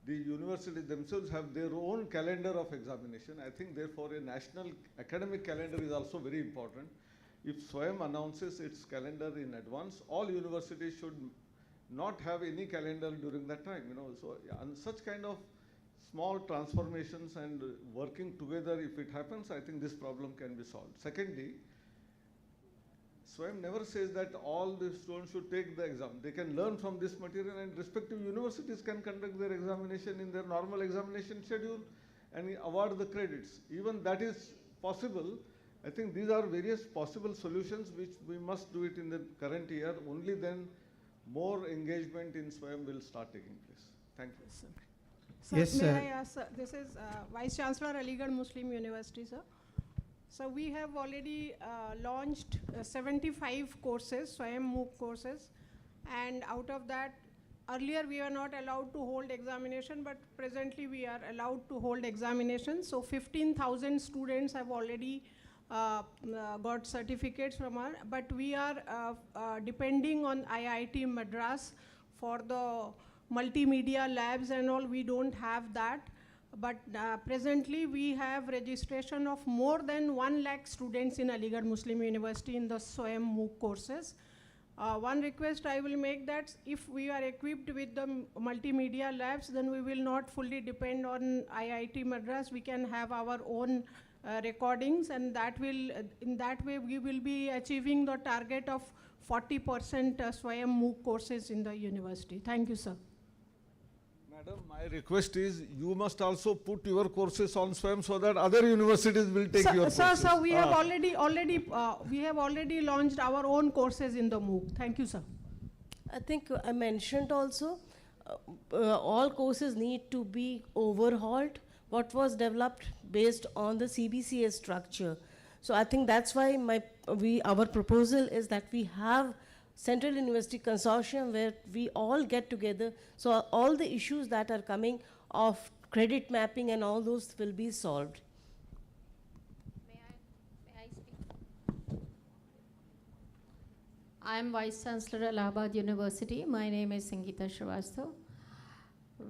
The universities themselves have their own calendar of examination. I think therefore a national academic calendar is also very important. If SWAYAM announces its calendar in advance, all universities should not have any calendar during that time, So and such kind of small transformations and working together, if it happens, I think this problem can be solved. Secondly, SWAYAM never says that all the students should take the exam. They can learn from this material, and respective universities can conduct their examination in their normal examination schedule and award the credits. Even that is possible. I think these are various possible solutions which we must do it in the current year. Only then more engagement in SWAYAM will start taking place. Thank you. Sir, yes, may I ask, sir, this is Vice Chancellor, Aligarh Muslim University, sir. So we have already launched 75 courses, SWAYAM MOOC courses, and out of that, earlier we were not allowed to hold examination, but presently we are allowed to hold examinations. So 15,000 students have already got certificates from our, but we are depending on IIT Madras for the multimedia labs and all, we don't have that. But presently we have registration of more than 1 lakh students in Aligarh Muslim University in the SWAYAM MOOC courses. One request I will make, that if we are equipped with the multimedia labs, then we will not fully depend on IIT Madras. We can have our own recordings, and that will, in that way we will be achieving the target of 40% SWAYAM MOOC courses in the university. Thank you, sir. Madam, my request is you must also put your courses on SWAYAM so that other universities will take your courses. Sir, we have already launched our own courses in the MOOC. Thank you, sir. I think I mentioned also, all courses need to be overhauled. What was developed based on the CBCS structure. So I think that's why our proposal is that we have Central University Consortium where we all get together, so all the issues that are coming of credit mapping and all those will be solved. May I speak? I am Vice-Chancellor, Allahabad University. My name is Sangeeta Srivastava.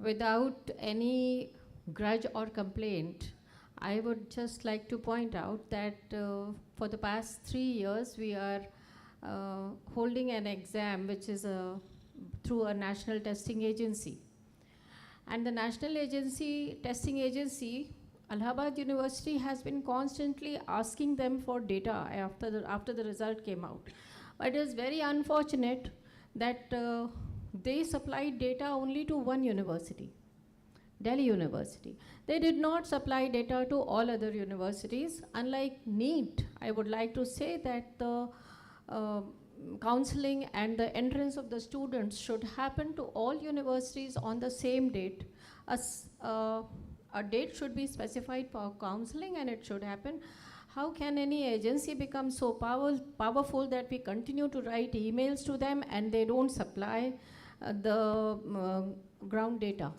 Without any grudge or complaint, I would just like to point out that for the past 3 years, we are holding an exam which is through a national testing agency. And the national testing agency, Allahabad University, has been constantly asking them for data after the result came out. But it is very unfortunate that they supplied data only to one university, Delhi University. They did not supply data to all other universities. Unlike NEET, I would like to say that the counseling and the entrance of the students should happen to all universities on the same date. A date should be specified for counseling and it should happen. How can any agency become so powerful that we continue to write emails to them and they don't supply the ground data?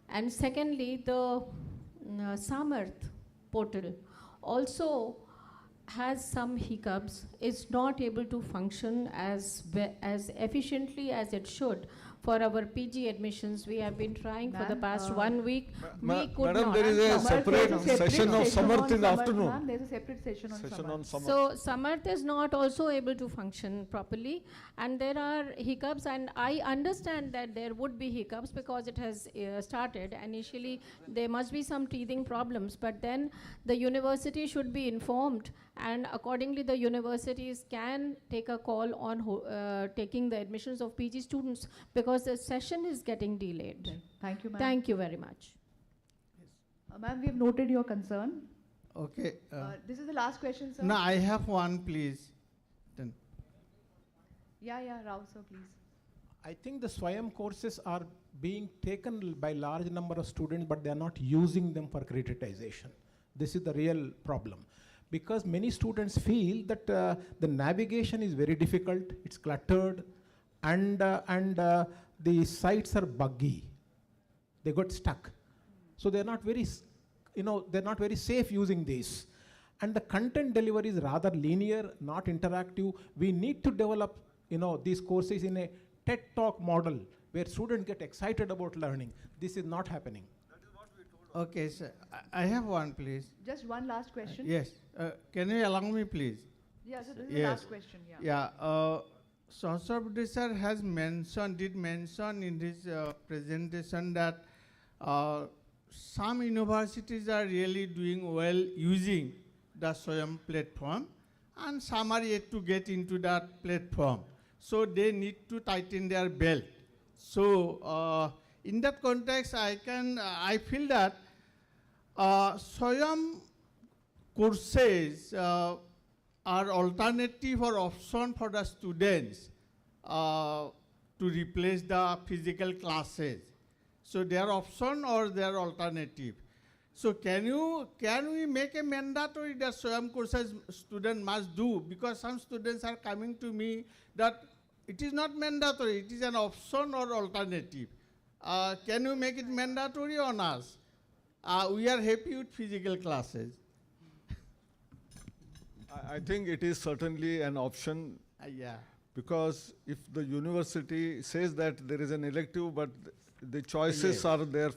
And secondly, the Samarth portal also has some hiccups, is not able to function as efficiently as it should. For our PG admissions, we have been trying for the past 1 week. We could Madam, not. there is a separate session of Samarth in the afternoon. Ma'am, there's a separate session on Samarth. So Samarth is not also able to function properly, and there are hiccups, and I understand that there would be hiccups because it has started. Initially, there must be some teething problems, but then the university should be informed, and accordingly the universities can take a call on taking the admissions of PG students, because the session is getting delayed. Thank you, ma'am. Thank you very much. Ma'am, we have noted your concern. Okay. This is the last question, sir. No, I have one, please. Then. Yeah, Rao, sir, please. I think the SWAYAM courses are being taken by large number of students, but they are not using them for accreditation. This is the real problem. Because many students feel that the navigation is very difficult, it's cluttered, and the sites are buggy. They got stuck. So they're not very, they're not very safe using this. And the content delivery is rather linear, not interactive. We need to develop, these courses in a TED Talk model where students get excited about learning. This is not happening. Okay, sir. I have one, please. Just one last question. Yes. Can you allow me, please? Yeah, so this is the last question. Yeah. Sahasrabudhe sir did mention in his presentation that some universities are really doing well using the SWAYAM platform, and some are yet to get into that platform. So they need to tighten their belt. So in that context, I feel that SWAYAM courses are alternative or option for the students to replace the physical classes. So they are option or they are alternative. So can we make a mandatory that SWAYAM courses student must do? Because some students are coming to me that it is not mandatory, it is an option or alternative. Can you make it mandatory on us? We are happy with physical classes. I think it is certainly an option. Yeah. Because if the university says that there is an elective, but the choices Yes. are there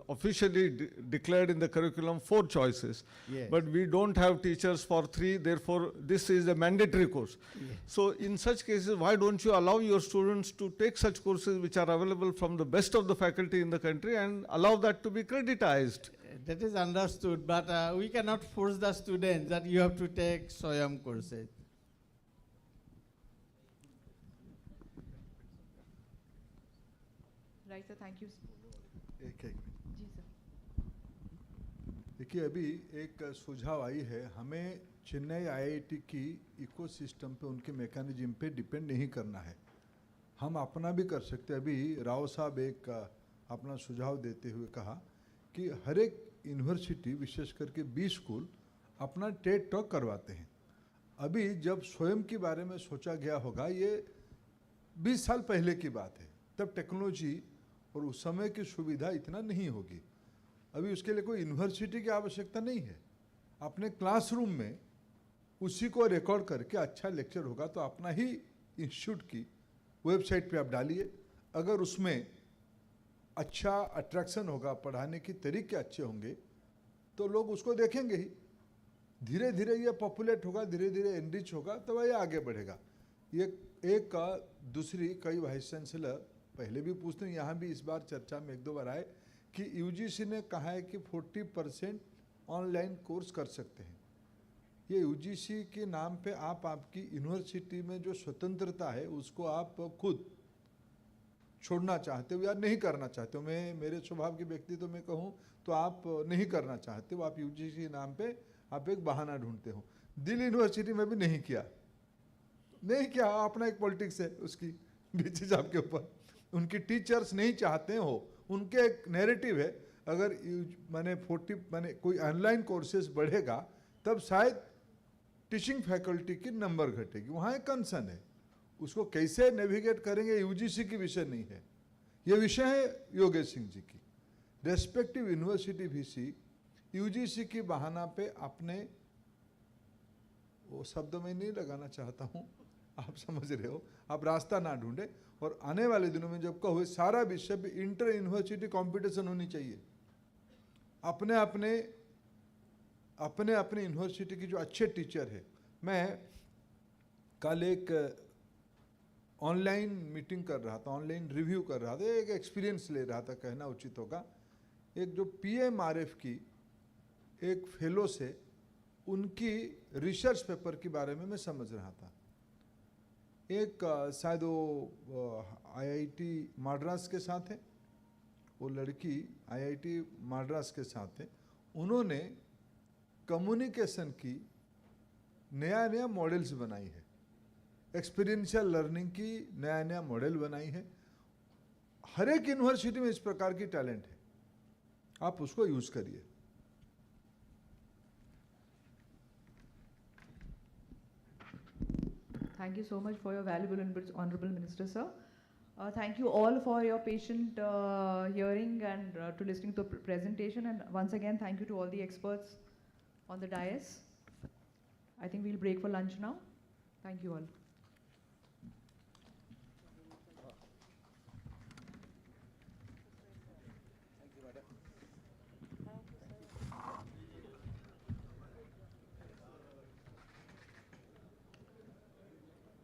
officially declared in the curriculum 4 choices. Yes. But we don't have teachers for 3, therefore this is a mandatory course. Yes. So in such cases, why don't you allow your students to take such courses which are available from the best of the faculty in the country and allow that to be creditized? That is understood, but we cannot force the students that you have to take Swayam courses. Right, sir. Thank you. एक जी sir. देखिए अभी एक सुझाव आई है, हमें Chennai IIT की ecosystem पे, उनके मैकेनिज्म पे डिपेंड नहीं करना है, हम अपना भी कर सकते हैं। अभी राव साहब एक अपना सुझाव देते हुए कहा कि हर एक यूनिवर्सिटी विशेष करके 20 स्कूल अपना टेट टॉक करवाते हैं। अभी जब स्वयं के बारे में सोचा गया होगा, ये 20 साल पहले की बात है, तब टेक्नोलॉजी और उस समय की सुविधा इतना नहीं होगी। अभी उसके लिए कोई यूनिवर्सिटी की आवश्यकता नहीं है, अपने क्लासरूम में उसी को रिकॉर्ड करके अच्छा लेक्चर होगा तो अपना ही इंस्टीट्यूट की वेबसाइट पे आप डालिए। अगर उसमें अच्छा अट्रैक्शन होगा, पढ़ाने की तरीके अच्छे होंगे तो लोग उसको देखेंगे ही। धीरे धीरे ये पॉपुलेट होगा, धीरे धीरे एनरिच होगा, तब ये आगे बढ़ेगा। ये एक दूसरी कई वाइस चांसलर पहले भी पूछते हैं, यहाँ भी इस बार चर्चा में 1-2 बार आए कि यूजीसी ने कहा है कि 40% ऑनलाइन कोर्स कर सकते हैं। ये यूजीसी के नाम पे आप आपकी यूनिवर्सिटी में जो स्वतंत्रता है उसको आप खुद छोड़ना चाहते हो या नहीं करना चाहते हो। मैं मेरे स्वभाव के व्यक्ति तो मैं कहूँ तो आप नहीं करना चाहते हो, आप यूजीसी के नाम पे आप एक बहाना ढूंढते हो। दिल्ली यूनिवर्सिटी में भी नहीं किया, अपना एक पॉलिटिक्स है उसकी, बीच आपके ऊपर। उनकी टीचर्स नहीं चाहते हो, उनके एक नैरेटिव है। अगर मैंने कोई ऑनलाइन कोर्सेज बढ़ेगा तब शायद टीचिंग फैकल्टी की नंबर घटेगी, वहाँ एक कंसर्न है। उसको कैसे नेविगेट करेंगे यूजीसी की विषय नहीं है, ये विषय है योगेश सिंह जी की। रेस्पेक्टिव यूनिवर्सिटी वीसी यूजीसी की बहाना पे अपने, वो शब्द मैं नहीं लगाना चाहता हूँ, आप समझ रहे हो, आप रास्ता ना ढूंढे। और आने वाले दिनों में जब कहो सारा विषय पे इंटर यूनिवर्सिटी कंपटीशन होनी चाहिए। अपने अपने यूनिवर्सिटी की जो अच्छे टीचर है, मैं कल एक ऑनलाइन मीटिंग कर रहा था, ऑनलाइन रिव्यू कर रहा था, एक एक्सपीरियंस ले रहा था, कहना उचित होगा। एक जो पीएमआरएफ की एक फेलो से उनकी रिसर्च पेपर के बारे में मैं समझ रहा था। एक शायद वो आईआईटी मद्रास के साथ है, वो लड़की आईआईटी मद्रास के साथ है। उन्होंने कम्युनिकेशन की नया मॉडल्स बनाई है, एक्सपीरियंशियल लर्निंग की नया मॉडल बनाई है। हर एक यूनिवर्सिटी में इस प्रकार की टैलेंट है, आप उसको यूज़ करिए। Thank you so much for your valuable inputs, Honorable Minister, sir. Thank you all for your patient hearing and to listening to the presentation. And once again, thank you to all the experts on the dais. I think we'll break for lunch now. Thank you all.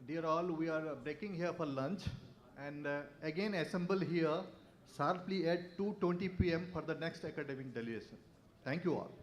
Dear all, we are breaking here for lunch and again assemble here sharply at 2:20 p.m. for the next academic delegation. Thank you all.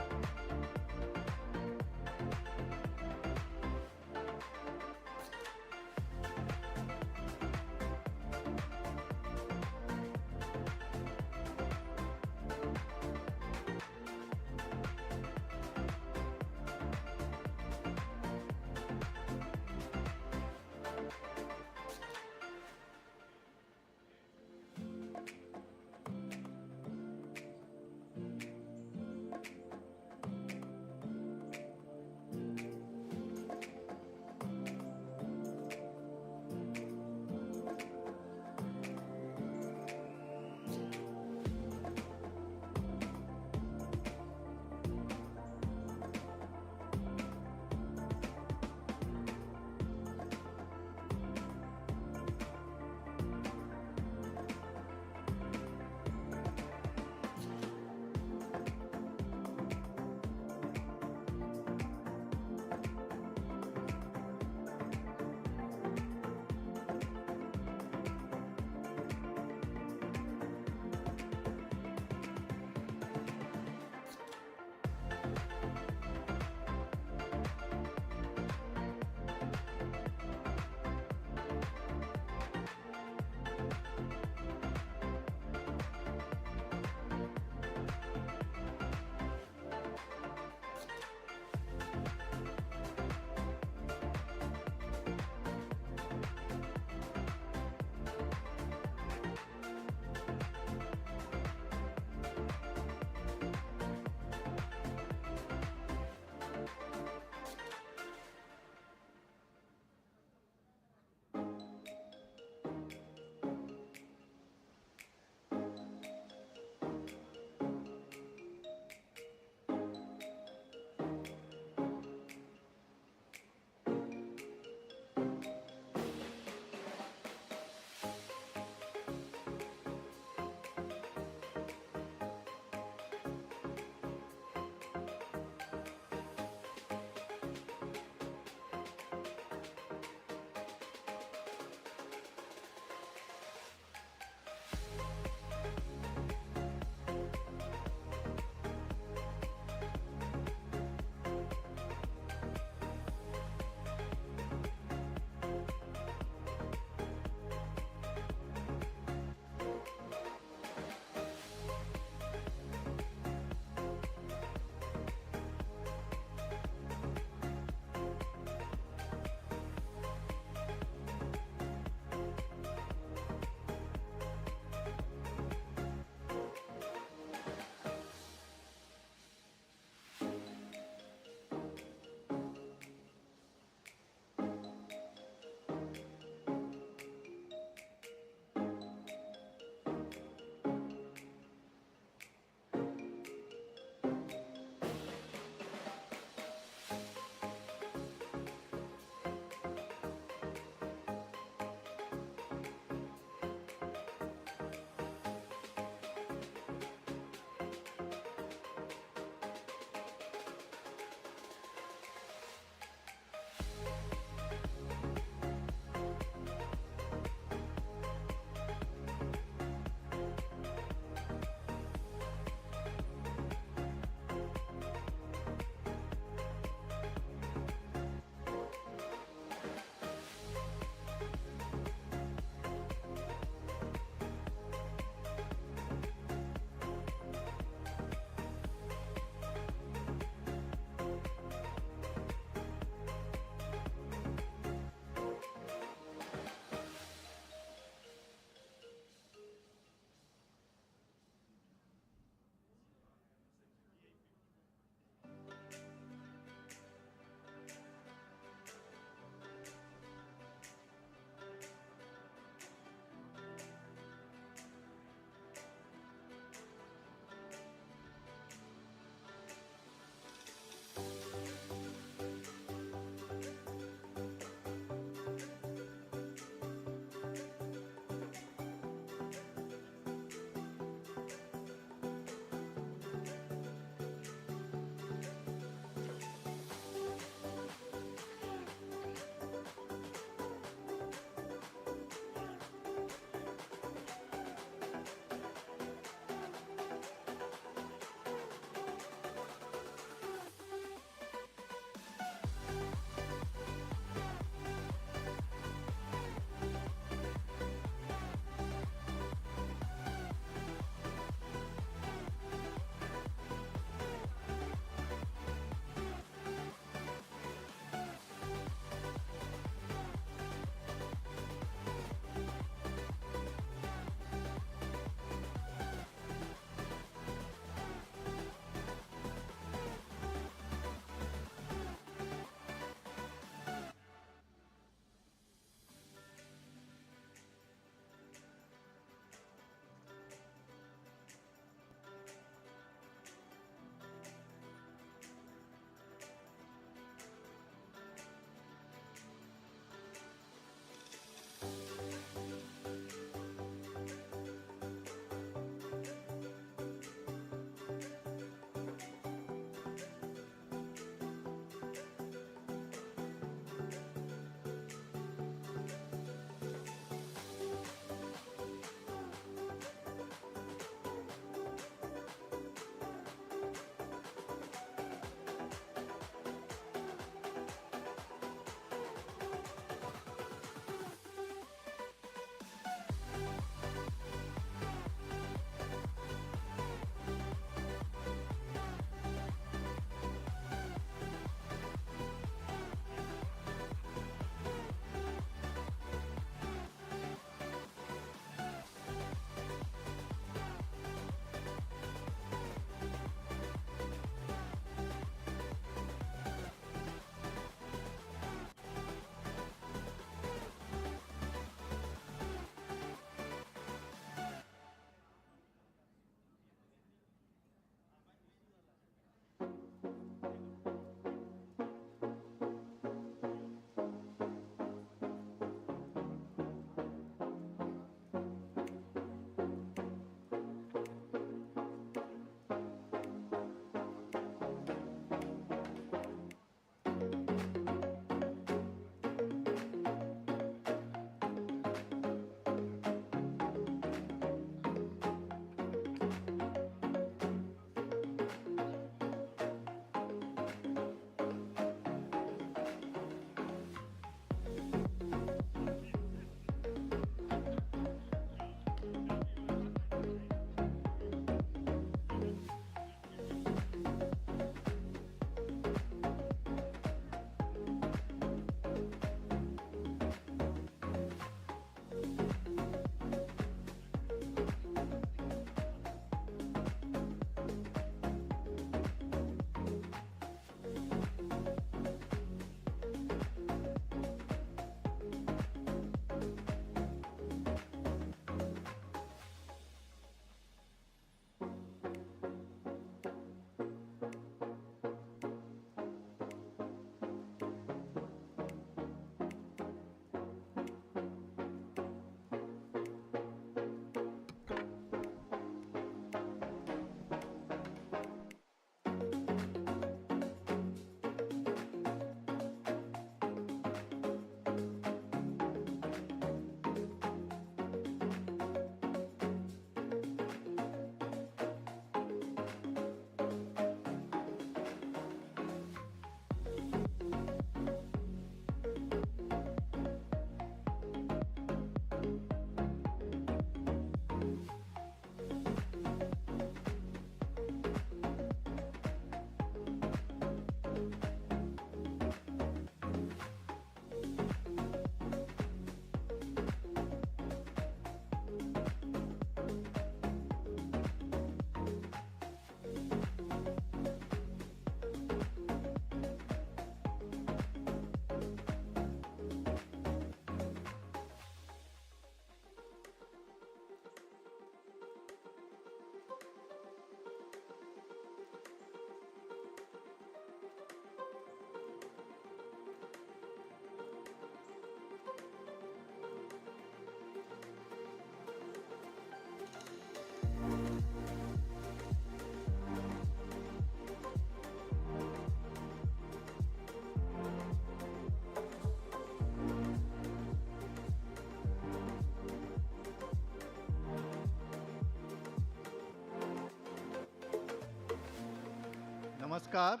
Namaskar.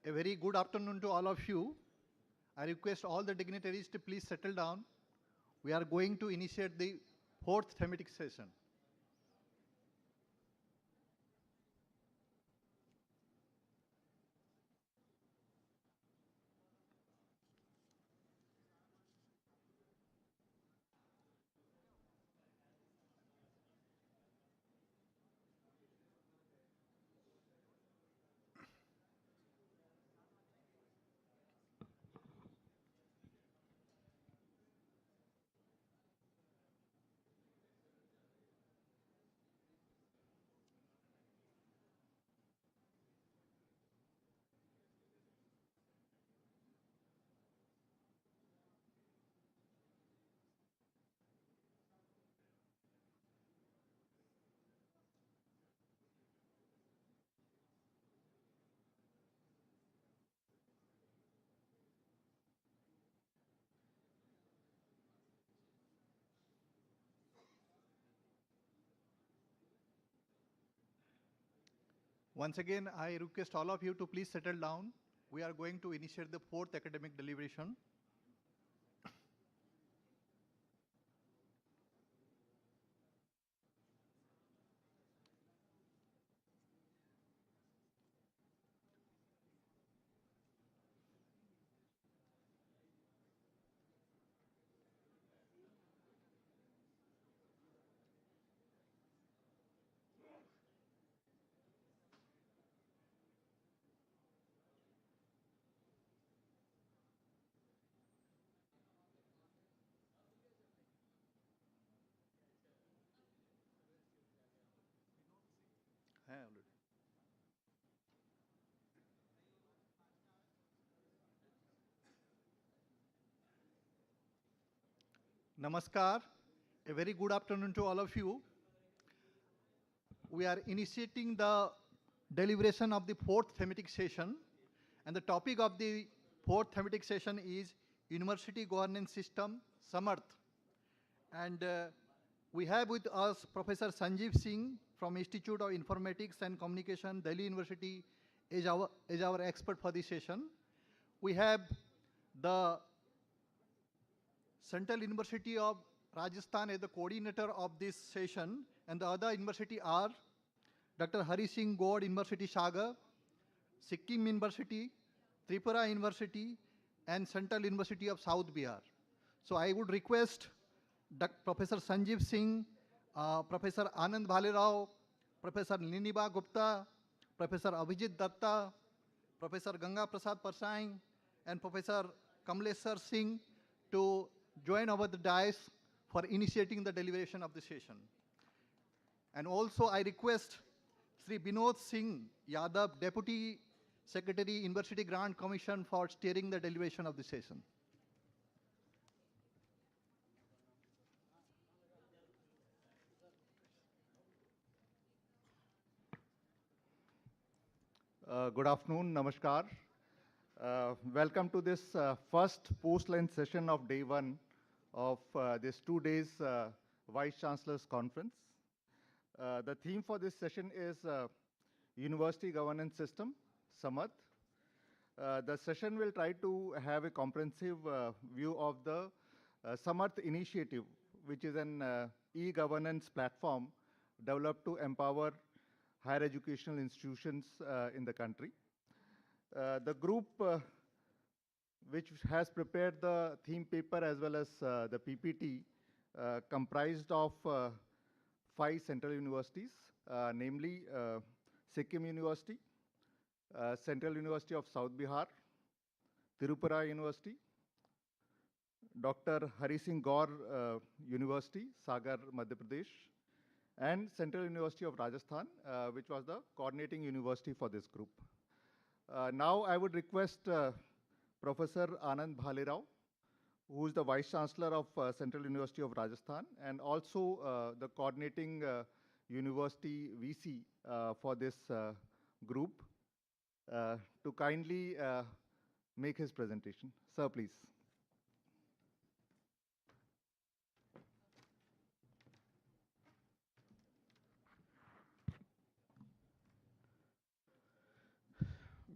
A very good afternoon to all of you. I request all the dignitaries to please settle down. We are going to initiate the fourth thematic session. Once again, I request all of you to please settle down. We are going to initiate the fourth academic deliberation. Namaskar. A very good afternoon to all of you. We are initiating the deliberation of the fourth thematic session, and the topic of the fourth thematic session is University Governance System, Samarth. And we have with us Professor Sanjeev Singh from Institute of Informatics and Communication, Delhi University, is our expert for this session. We have the Central University of Rajasthan as the coordinator of this session, and the other university are Dr. Hari Singh Gaur University Sagar, Sikkim University, Tripura University, and Central University of South Bihar. So I would request Professor Sanjeev Singh, Professor Anand Bhalerao, Professor Niniba Gupta, Professor Abhijit Datta, Professor Ganga Prasad Parsai, and Professor Kamleshwar Singh to join over the dais for initiating the deliberation of the session. And also I request Shri Binod Singh Yadav, Deputy Secretary, University Grant Commission, for steering the deliberation of the session. Good afternoon, Namaskar. Welcome to this first post-lunch session of day one of this 2 days Vice-Chancellors Conference. The theme for this session is University Governance System, Samarth. The session will try to have a comprehensive view of the Samarth initiative, which is an e-governance platform developed to empower higher educational institutions in the country. The group which has prepared the theme paper as well as the PPT comprised of 5 central universities, namely Sikkim University, Central University of South Bihar, Tripura University, Dr. Hari Singh Gaur University, Sagar, Madhya Pradesh, and Central University of Rajasthan, which was the coordinating university for this group. Now I would request Professor Anand Bhalerao, who is the Vice-Chancellor of Central University of Rajasthan and also the coordinating university VC for this group, to kindly make his presentation. Sir, please.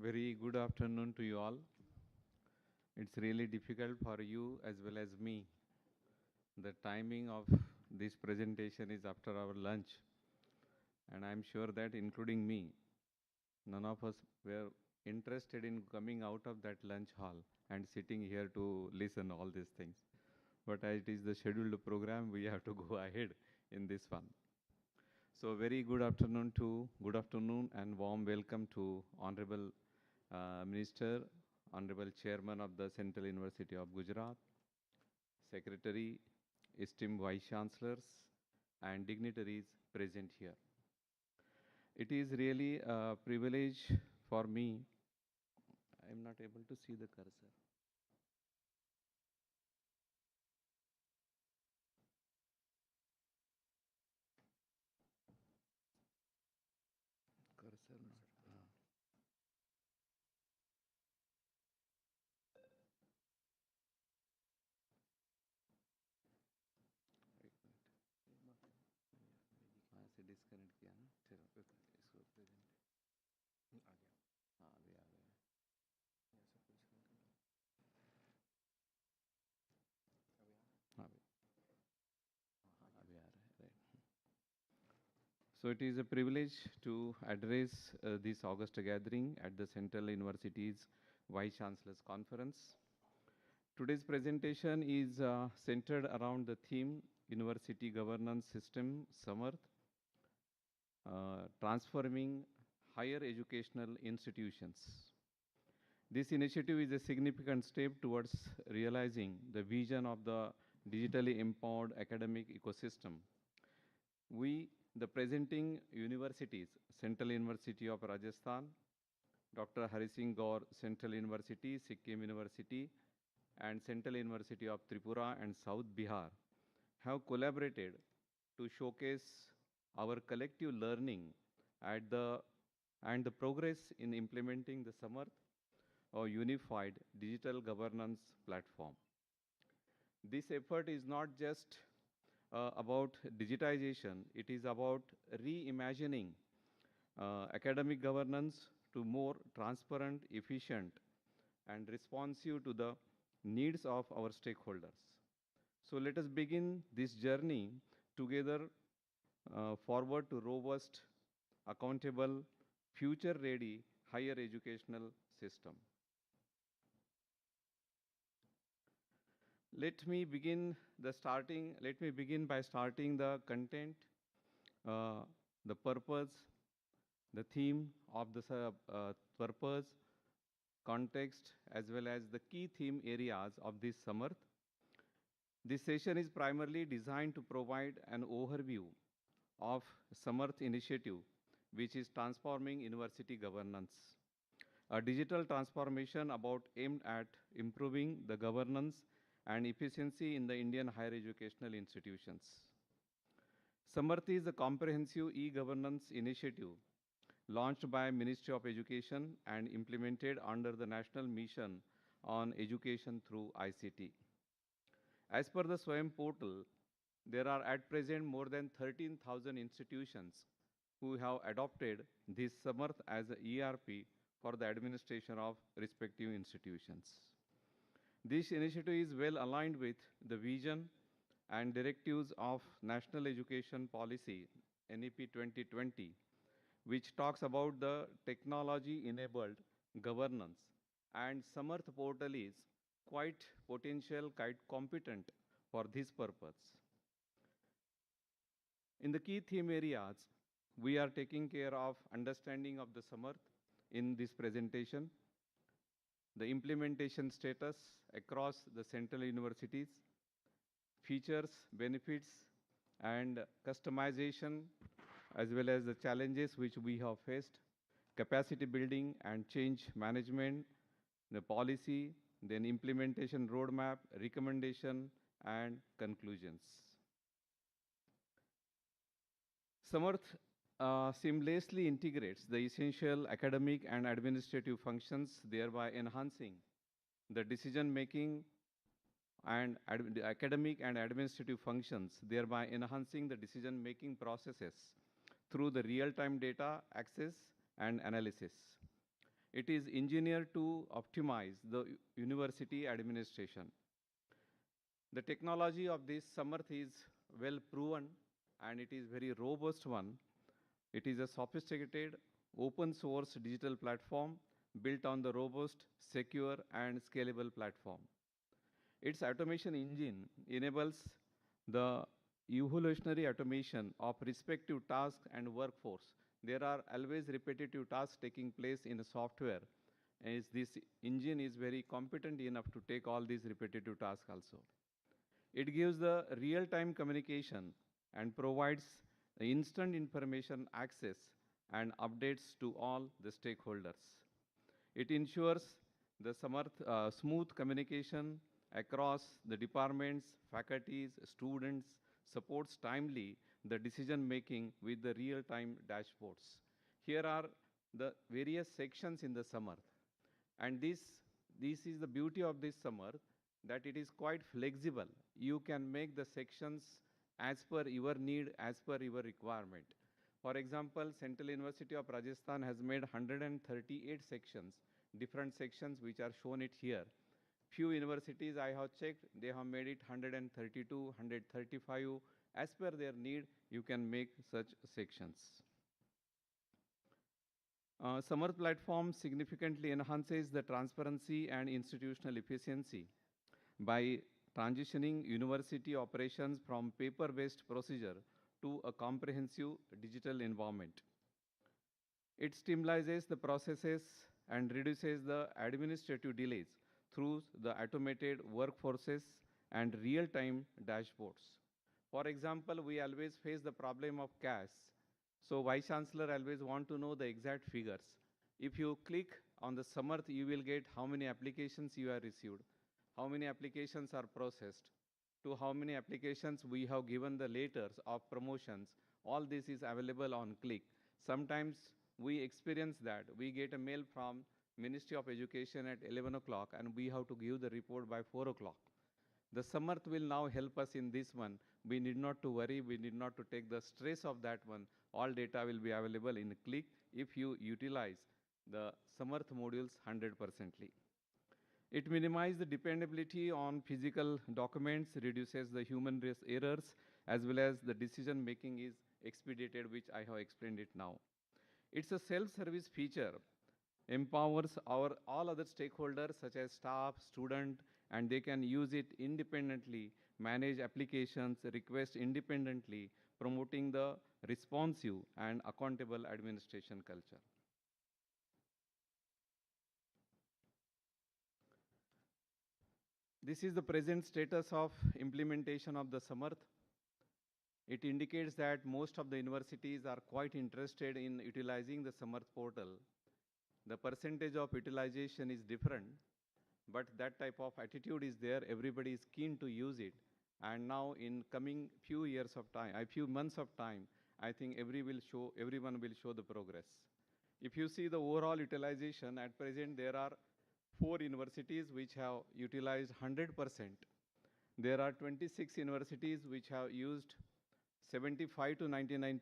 Very good afternoon to you all. It's really difficult for you as well as me. The timing of this presentation is after our lunch. And I'm sure that including me, none of us were interested in coming out of that lunch hall and sitting here to listen all these things. But as it is the scheduled program, we have to go ahead in this one. So very good afternoon and warm welcome to Honorable Minister, Honorable Chairman of the Central University of Gujarat, Secretary, esteemed Vice-Chancellors and dignitaries present here. It is really a privilege for me. I'm not able to see the cursor. Cursor not. हाँ से disconnect किया ना फिर इसको present आ गया हाँ अभी आ गया हाँ अभी आ रहा है right. So it is a privilege to address this August gathering at the Central University's Vice-Chancellors Conference. Today's presentation is centered around the theme University Governance System Samarth, transforming higher educational institutions. This initiative is a significant step towards realizing the vision of the digitally empowered academic ecosystem. We, the presenting universities, Central University of Rajasthan, Dr. Hari Singh Gaur Central University, Sikkim University, and Central University of Tripura and South Bihar, have collaborated to showcase our collective learning and the progress in implementing the Samarth, or unified digital governance platform. This effort is not just about digitization, it is about reimagining academic governance to more transparent, efficient, and responsive to the needs of our stakeholders. So let us begin this journey together forward to robust, accountable, future-ready higher educational system. Let me begin by starting the content, the purpose, the theme of the purpose, context, as well as the key theme areas of this Samarth. This session is primarily designed to provide an overview of Samarth initiative, which is transforming university governance. A digital transformation aimed at improving the governance and efficiency in the Indian higher educational institutions. Samarth is a comprehensive e-governance initiative launched by Ministry of Education and implemented under the National Mission on Education through ICT. As per the SWAYAM portal, there are at present more than 13,000 institutions who have adopted this Samarth as an ERP for the administration of respective institutions. This initiative is well aligned with the vision and directives of National Education Policy, NEP 2020, which talks about the technology-enabled governance, and Samarth portal is quite potential, quite competent for this purpose. In the key theme areas, we are taking care of understanding of the Samarth in this presentation, the implementation status across the central universities, features, benefits, and customization, as well as the challenges which we have faced, capacity building and change management, the policy, then implementation roadmap, recommendation, and conclusions. Samarth seamlessly integrates the essential academic and administrative functions, thereby enhancing the decision-making and academic and administrative functions, thereby enhancing the decision-making processes through the real-time data access and analysis. It is engineered to optimize the university administration. The technology of this Samarth is well proven and it is very robust one. It is a sophisticated open source digital platform built on the robust, secure and scalable platform. Its automation engine enables the evolutionary automation of respective tasks and workforce. There are always repetitive tasks taking place in the software, as this engine is very competent enough to take all these repetitive tasks also. It gives the real-time communication and provides instant information access and updates to all the stakeholders. It ensures the smooth communication across the departments, faculties, students, supports timely the decision making with the real-time dashboards. Here are the various sections in the Samarth. And this is the beauty of this Samarth, that it is quite flexible. You can make the sections as per your need, as per your requirement. For example, Central University of Rajasthan has made 138 sections, different sections which are shown it here. Few universities I have checked, they have made it 132, 135. As per their need, you can make such sections. Samarth platform significantly enhances the transparency and institutional efficiency by transitioning university operations from paper-based procedure to a comprehensive digital environment. It stabilizes the processes and reduces the administrative delays through the automated workforces and real-time dashboards. For example, we always face the problem of cash. So Vice-Chancellor always want to know the exact figures. If you click on the Samarth, you will get how many applications you have received, how many applications are processed, to how many applications we have given the letters of promotions. All this is available on click. Sometimes we experience that we get a mail from Ministry of Education at 11 o'clock and we have to give the report by 4 o'clock. The Samarth will now help us in this one. We need not to worry, we need not to take the stress of that one. All data will be available in a click if you utilize the Samarth modules 100%. It minimizes the dependability on physical documents, reduces the human errors, as well as the decision making is expedited, which I have explained it now. It's a self-service feature, empowers all other stakeholders such as staff, student, and they can use it independently, manage applications, request independently, promoting the responsive and accountable administration culture. This is the present status of implementation of the Samarth. It indicates that most of the universities are quite interested in utilizing the Samarth portal. The percentage of utilization is different, but that type of attitude is there. Everybody is keen to use it. And now in coming few months of time, I think everyone will show the progress. If you see the overall utilization, at present there are 4 universities which have utilized 100%. There are 26 universities which have used 75 to 99%.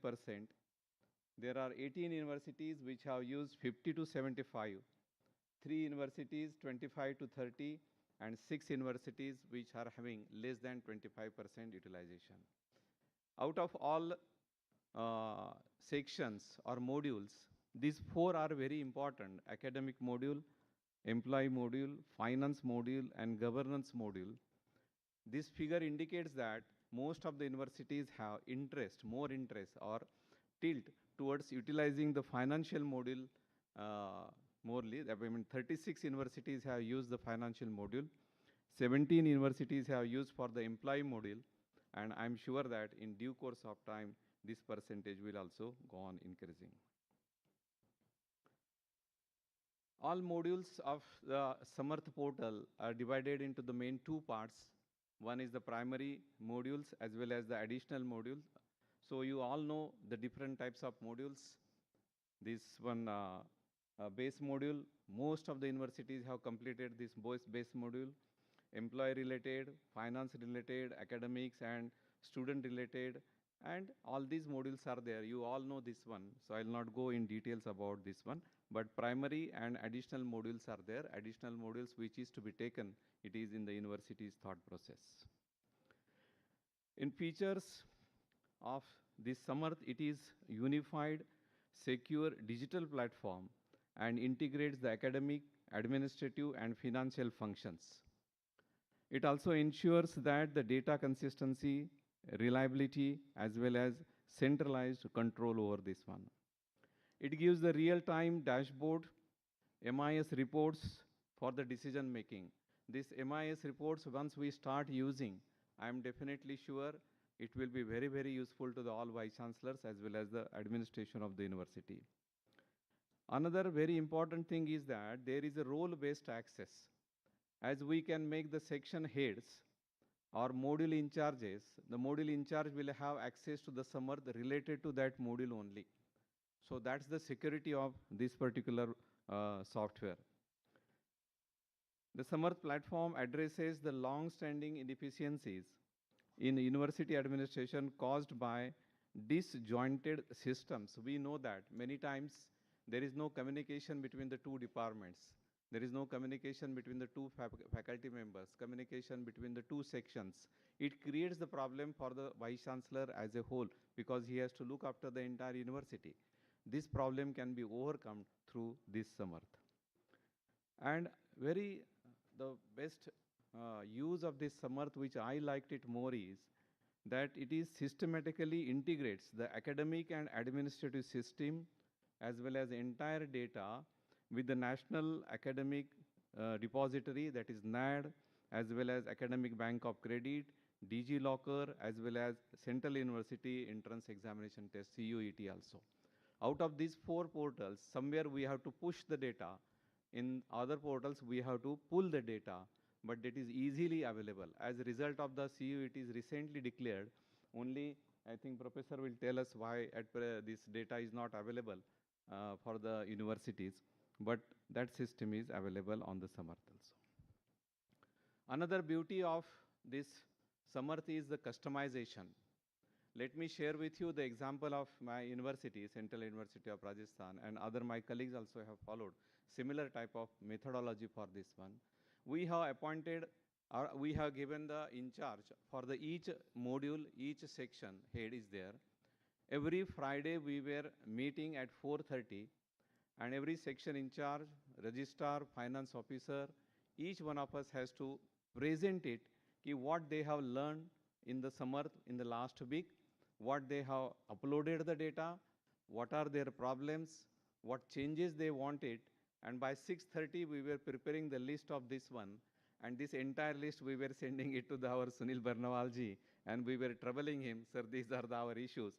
There are 18 universities which have used 50 to 75. 3 universities 25 to 30, and 6 universities which are having less than 25% utilization. Out of all sections or modules, these 4 are very important: academic module, employee module, finance module, and governance module. This figure indicates that most of the universities have more interest or tilt towards utilizing the financial module morely. 36 universities have used the financial module, 17 universities have used for the employee module, and I'm sure that in due course of time, this percentage will also go on increasing. All modules of the Samarth portal are divided into the main 2 parts. One is the primary modules as well as the additional modules. So you all know the different types of modules. This one base module, most of the universities have completed this base module. Employee related, finance related, academics and student related, And all these modules are there. You all know this one, so I'll not go in details about this one. But primary and additional modules are there. Additional modules which is to be taken, it is in the university's thought process. In features of this Samarth, it is unified, secure digital platform and integrates the academic, administrative and financial functions. It also ensures that the data consistency, reliability as well as centralized control over this one. It gives the real-time dashboard, MIS reports for the decision making. This MIS reports, once we start using, I am definitely sure it will be very, very useful to the all vice-chancellors as well as the administration of the university. Another very important thing is that there is a role-based access. As we can make the section heads or module in charges, the module in charge will have access to the Samarth related to that module only. So that's the security of this particular software. The Samarth platform addresses the long-standing inefficiencies in university administration caused by disjointed systems. We know that many times there is no communication between the two departments. There is no communication between the two faculty members, communication between the two sections. It creates the problem for the Vice-Chancellor as a whole because he has to look after the entire university. This problem can be overcome through this Samarth. And the best use of this Samarth, which I liked it more, is that it is systematically integrates the academic and administrative system as well as entire data with the National Academic Depository, that is NAD, as well as Academic Bank of Credit, DigiLocker, as well as Central University Entrance Examination Test, CUET also. Out of these 4 portals, somewhere we have to push the data. In other portals, we have to pull the data, but it is easily available. As a result of the CUET is recently declared, only I think Professor will tell us why this data is not available for the universities, but that system is available on the Samarth also. Another beauty of this Samarth is the customization. Let me share with you the example of my university, Central University of Rajasthan, and other my colleagues also have followed similar type of methodology for this one. We have appointed, or we have given the in charge for the each module, each section head is there. Every Friday we were meeting at 4:30, and every section in charge, registrar, finance officer, each one of us has to present it, what they have learned in the Samarth in the last week, what they have uploaded the data, what are their problems, what changes they wanted, and by 6:30 we were preparing the list of this one, and this entire list we were sending it to our Sunil Barnawalji, and we were troubling him, sir, these are our issues.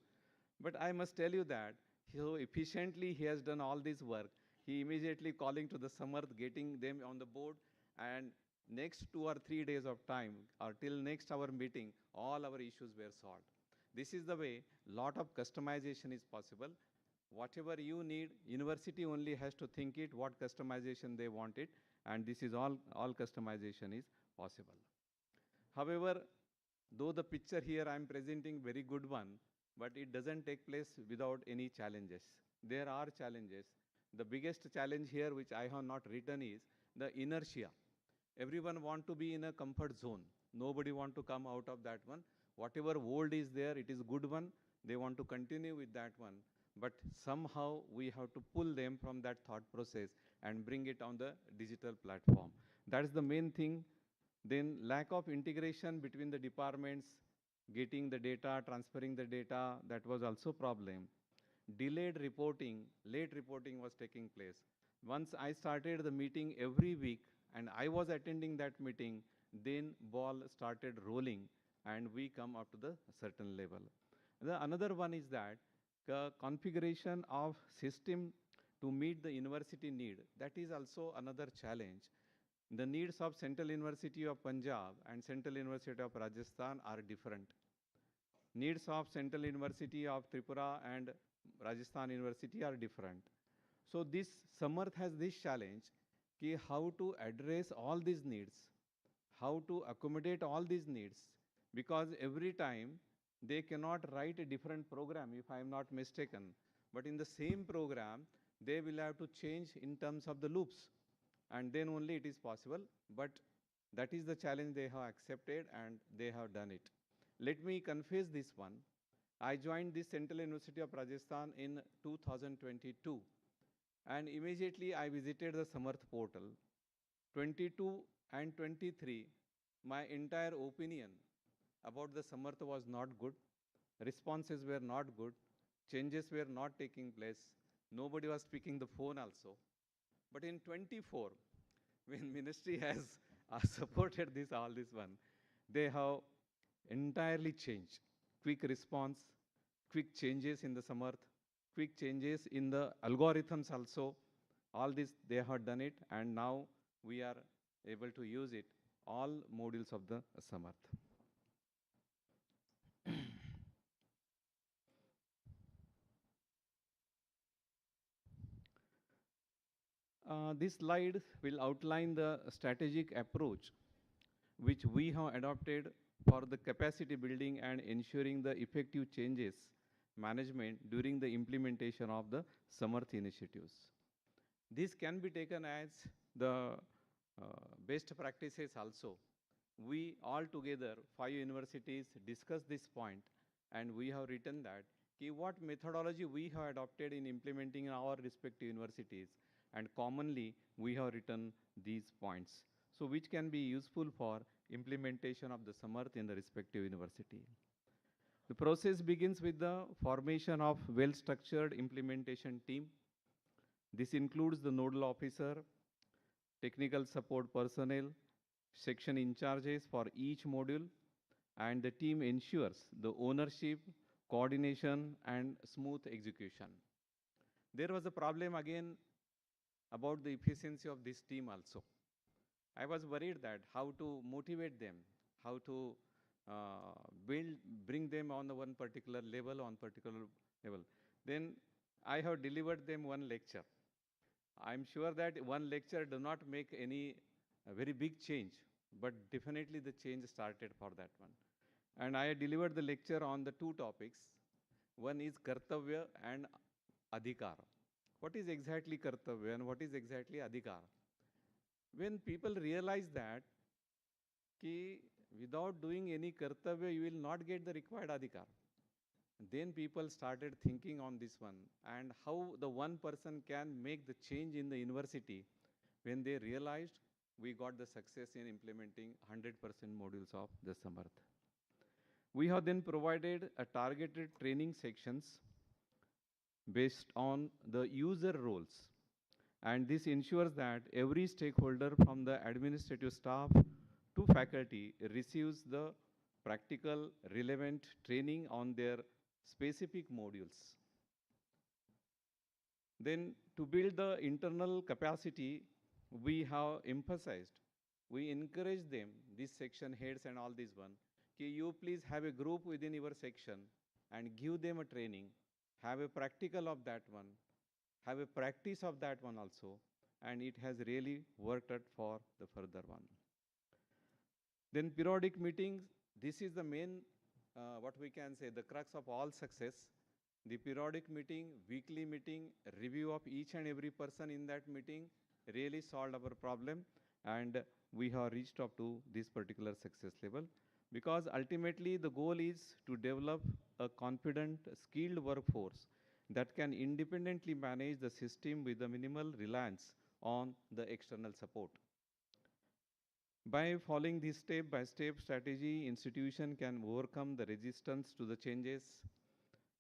But I must tell you that so efficiently he has done all this work. He immediately calling to the Samarth, getting them on the board, and next 2 or 3 days of time, or till next our meeting, all our issues were solved. This is the way lot of customization is possible. Whatever you need, university only has to think it, what customization they want it, and this is all customization is possible. However, though the picture here I am presenting very good one, but it doesn't take place without any challenges. There are challenges. The biggest challenge here, which I have not written, is the inertia. Everyone want to be in a comfort zone. Nobody want to come out of that one. Whatever old is there, it is good one. They want to continue with that one. But somehow we have to pull them from that thought process and bring it on the digital platform. That is the main thing. Then lack of integration between the departments, getting the data, transferring the data, that was also problem. Delayed reporting, late reporting was taking place. Once I started the meeting every week and I was attending that meeting, then ball started rolling and we come up to the certain level. Another one is that configuration of system to meet the university need, that is also another challenge. The needs of Central University of Punjab and Central University of Rajasthan are different. Needs of Central University of Tripura and Rajasthan University are different. So this Samarth has this challenge, how to address all these needs, how to accommodate all these needs, because every time they cannot write a different program, if I am not mistaken. But in the same program, they will have to change in terms of the loops. And then only it is possible. But that is the challenge they have accepted and they have done it. Let me confess this one. I joined the Central University of Rajasthan in 2022. And immediately I visited the Samarth portal. 22 and 23, my entire opinion about the Samarth was not good. Responses were not good. Changes were not taking place. Nobody was picking the phone also. But in 24, when ministry has supported all this one, they have entirely changed. Quick response, quick changes in the Samarth, quick changes in the algorithms also. All this, they have done it, and now we are able to use it, all modules of the Samarth. This slide will outline the strategic approach which we have adopted for the capacity building and ensuring the effective changes management during the implementation of the Samarth initiatives. This can be taken as the best practices also. We all together, 5 universities, discussed this point, and we have written that what methodology we have adopted in implementing in our respective universities, and commonly we have written these points, so which can be useful for implementation of the Samarth in the respective university. The process begins with the formation of well-structured implementation team. This includes the nodal officer, technical support personnel, section in charges for each module, and the team ensures the ownership, coordination, and smooth execution. There was a problem again about the efficiency of this team also. I was worried that how to motivate them, how to bring them on the one particular level, Then I have delivered them one lecture. I'm sure that one lecture does not make any very big change, but definitely the change started for that one. And I delivered the lecture on the 2 topics. One is Kartavya and Adhikar. What is exactly Kartavya and what is exactly Adhikar? When people realize that without doing any Kartavya, you will not get the required Adhikar. Then people started thinking on this one and how the one person can make the change in the university. When they realized, we got the success in implementing 100% modules of the Samarth. We have then provided a targeted training sections based on the user roles. And this ensures that every stakeholder from the administrative staff to faculty receives the practical, relevant training on their specific modules. Then to build the internal capacity, we have emphasized, we encourage them, these section heads and all this one, you please have a group within your section and give them a training, have a practical of that one, have a practice of that one also, and it has really worked out for the further one. Then periodic meetings, this is the main, what we can say, the crux of all success. The periodic meeting, weekly meeting, review of each and every person in that meeting really solved our problem, and we have reached up to this particular success level. Because ultimately the goal is to develop a confident, skilled workforce that can independently manage the system with a minimal reliance on the external support. By following this step-by-step strategy, institution can overcome the resistance to the changes,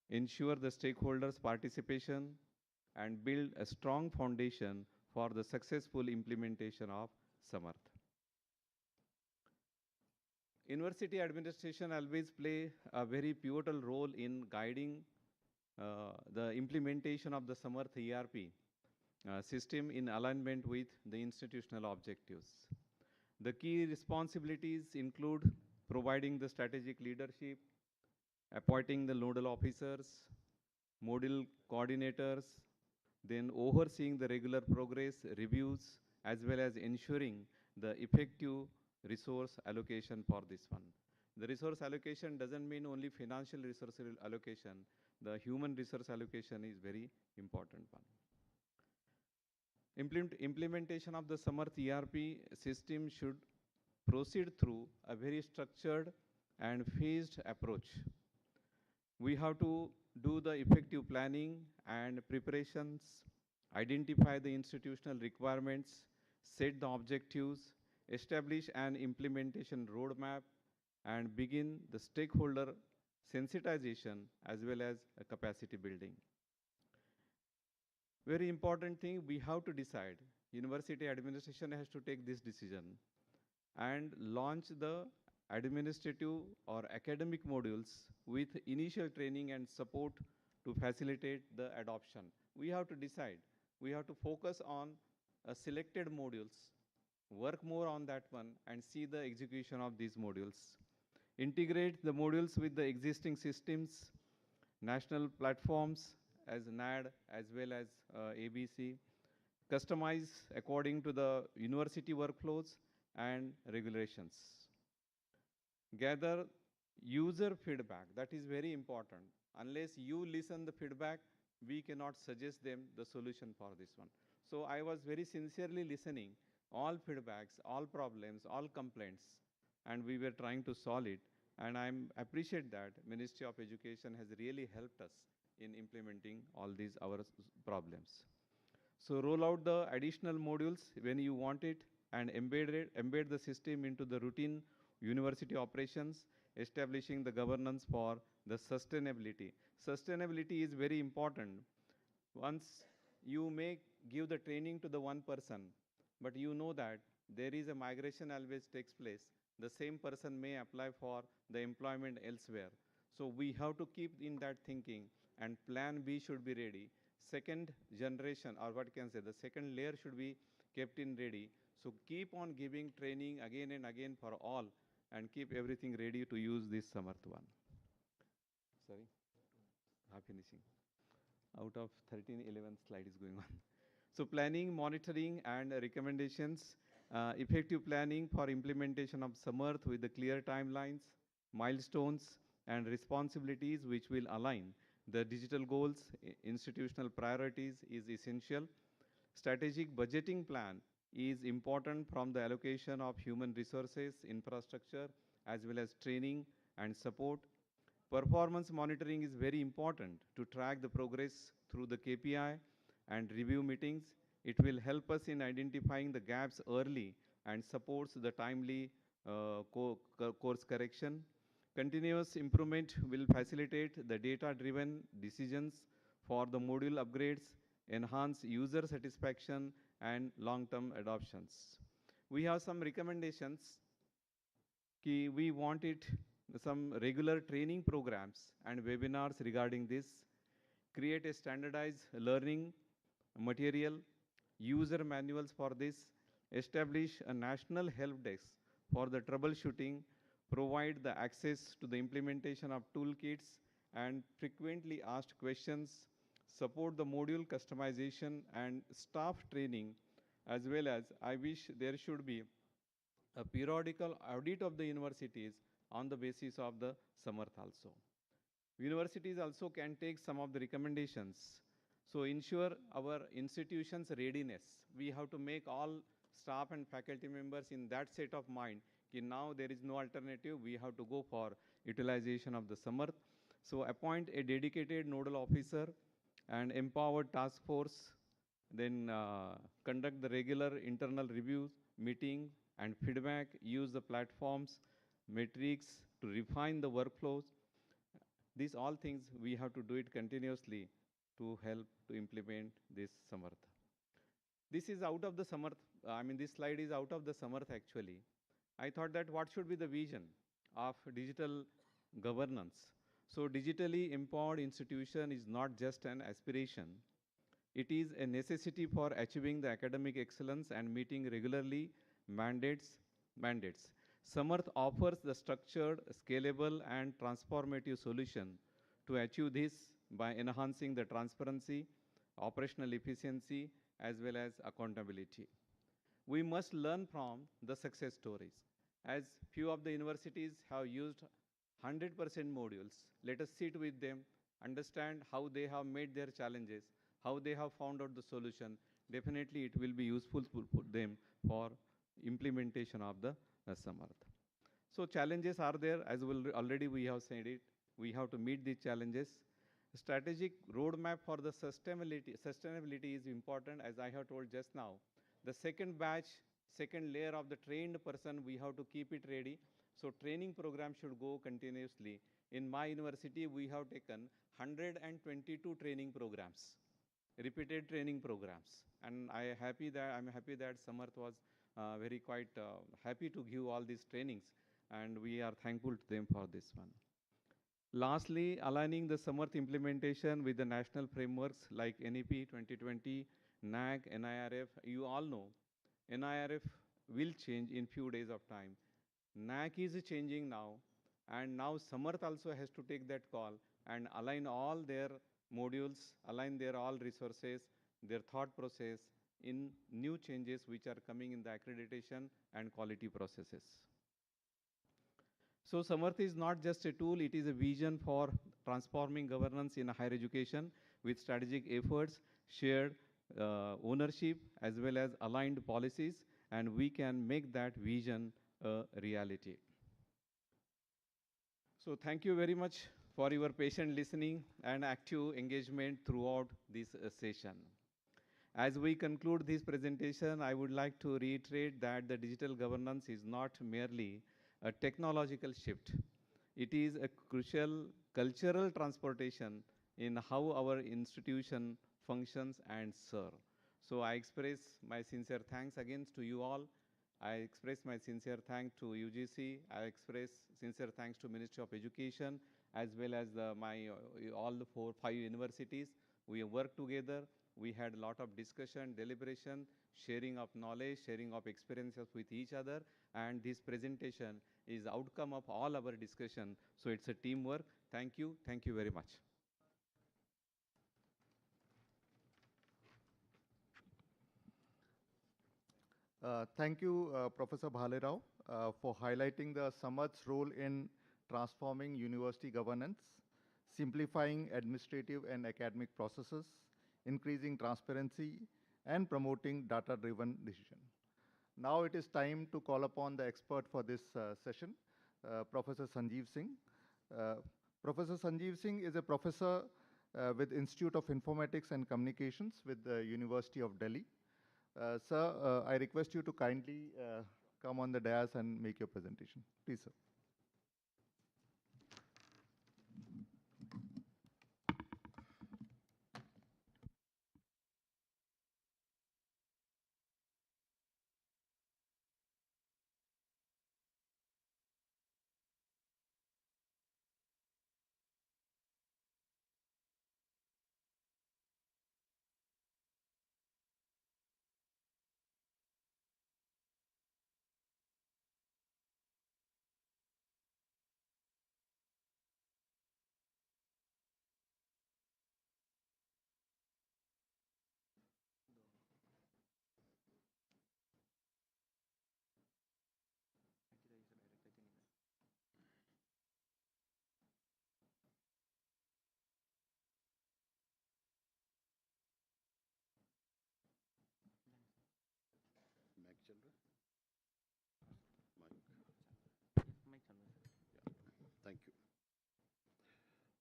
ensure the stakeholders' participation, and build a strong foundation for the successful implementation of Samarth. University administration always play a very pivotal role in guiding the implementation of the Samarth ERP system in alignment with the institutional objectives. The key responsibilities include providing the strategic leadership, appointing the nodal officers, module coordinators, then overseeing the regular progress reviews, as well as ensuring the effective resource allocation for this one. The resource allocation doesn't mean only financial resource allocation. The human resource allocation is very important one. Implementation of the Samarth ERP system should proceed through a very structured and phased approach. We have to do the effective planning and preparations, identify the institutional requirements, set the objectives, establish an implementation roadmap, and begin the stakeholder sensitization as well as a capacity building. Very important thing, we have to decide. University administration has to take this decision and launch the administrative or academic modules with initial training and support to facilitate the adoption. We have to decide. We have to focus on selected modules, work more on that one, and see the execution of these modules. Integrate the modules with the existing systems, national platforms as NAD as well as ABC, customize according to the university workflows and regulations. Gather user feedback, that is very important. Unless you listen the feedback, we cannot suggest them the solution for this one. So I was very sincerely listening all feedbacks, all problems, all complaints, and we were trying to solve it. And I appreciate that Ministry of Education has really helped us in implementing all these our problems. So roll out the additional modules when you want it and embed the system into the routine university operations, establishing the governance for the sustainability. Sustainability is very important. Once you may give the training to the one person, but you know that there is a migration always takes place. The same person may apply for the employment elsewhere. So we have to keep in that thinking, and plan B should be ready. Second generation, or what can say, the second layer should be kept in ready. So keep on giving training again and again for all, and keep everything ready to use this Samarth one. Sorry, I'm finishing. Out of 13, 11 slide is going on. So planning, monitoring, and recommendations. Effective planning for implementation of Samarth with the clear timelines, milestones, and responsibilities which will align the digital goals, institutional priorities is essential. Strategic budgeting plan is important from the allocation of human resources, infrastructure, as well as training and support. Performance monitoring is very important to track the progress through the KPI and review meetings. It will help us in identifying the gaps early and supports the timely course correction. Continuous improvement will facilitate the data-driven decisions for the module upgrades, enhance user satisfaction, and long-term adoptions. We have some recommendations. We wanted some regular training programs and webinars regarding this. Create a standardized learning material, user manuals for this, establish a national help desk for the troubleshooting, provide the access to the implementation of toolkits and frequently asked questions, support the module customization and staff training, as well as I wish there should be a periodical audit of the universities on the basis of the Samarth also. Universities also can take some of the recommendations. So ensure our institution's readiness. We have to make all staff and faculty members in that state of mind. Now there is no alternative. We have to go for utilization of the Samarth. So appoint a dedicated nodal officer and empowered task force. Then conduct the regular internal reviews, meeting and feedback. Use the platforms, metrics to refine the workflows. These all things we have to do it continuously to help to implement this Samarth. This is out of the Samarth. This slide is out of the Samarth actually. I thought that what should be the vision of digital governance. So digitally empowered institution is not just an aspiration. It is a necessity for achieving the academic excellence and meeting regularly mandates. Samarth offers the structured, scalable, and transformative solution to achieve this by enhancing the transparency, operational efficiency, as well as accountability. We must learn from the success stories. As few of the universities have used 100% modules, let us sit with them, understand how they have made their challenges, how they have found out the solution. Definitely it will be useful for them for implementation of the Samarth. So challenges are there, as already we have said it. We have to meet these challenges. Strategic roadmap for the sustainability is important, as I have told just now. The second batch, second layer of the trained person, we have to keep it ready. So training program should go continuously. In my university, we have taken 122 training programs, repeated training programs. And I'm happy that Samarth was very quite happy to give all these trainings, and we are thankful to them for this one. Lastly, aligning the Samarth implementation with the national frameworks like NEP 2020, NAC, NIRF. You all know NIRF will change in few days of time. NAC is changing now, and now Samarth also has to take that call and align all their modules, align their all resources, their thought process in new changes which are coming in the accreditation and quality processes. So Samarth is not just a tool, it is a vision for transforming governance in higher education with strategic efforts, shared ownership, as well as aligned policies, and we can make that vision a reality. So thank you very much for your patient listening and active engagement throughout this session. As we conclude this presentation, I would like to reiterate that the digital governance is not merely a technological shift. It is a crucial cultural transportation in how our institution functions and serve. So I express my sincere thanks again to you all. I express my sincere thanks to UGC. I express sincere thanks to Ministry of Education, as well as all the 5 universities. We have worked together. We had a lot of discussion, deliberation, sharing of knowledge, sharing of experiences with each other, and this presentation is outcome of all our discussion. So it's a teamwork. Thank you very much. Thank you, Professor Bhalerao, for highlighting the Samarth's role in transforming university governance, simplifying administrative and academic processes, increasing transparency, and promoting data-driven decision. Now it is time to call upon the expert for this session, Professor Sanjeev Singh. Professor Sanjeev Singh is a professor with Institute of Informatics and Communications with the University of Delhi. Sir, I request you to kindly come on the dais and make your presentation. Please, sir. Thank you.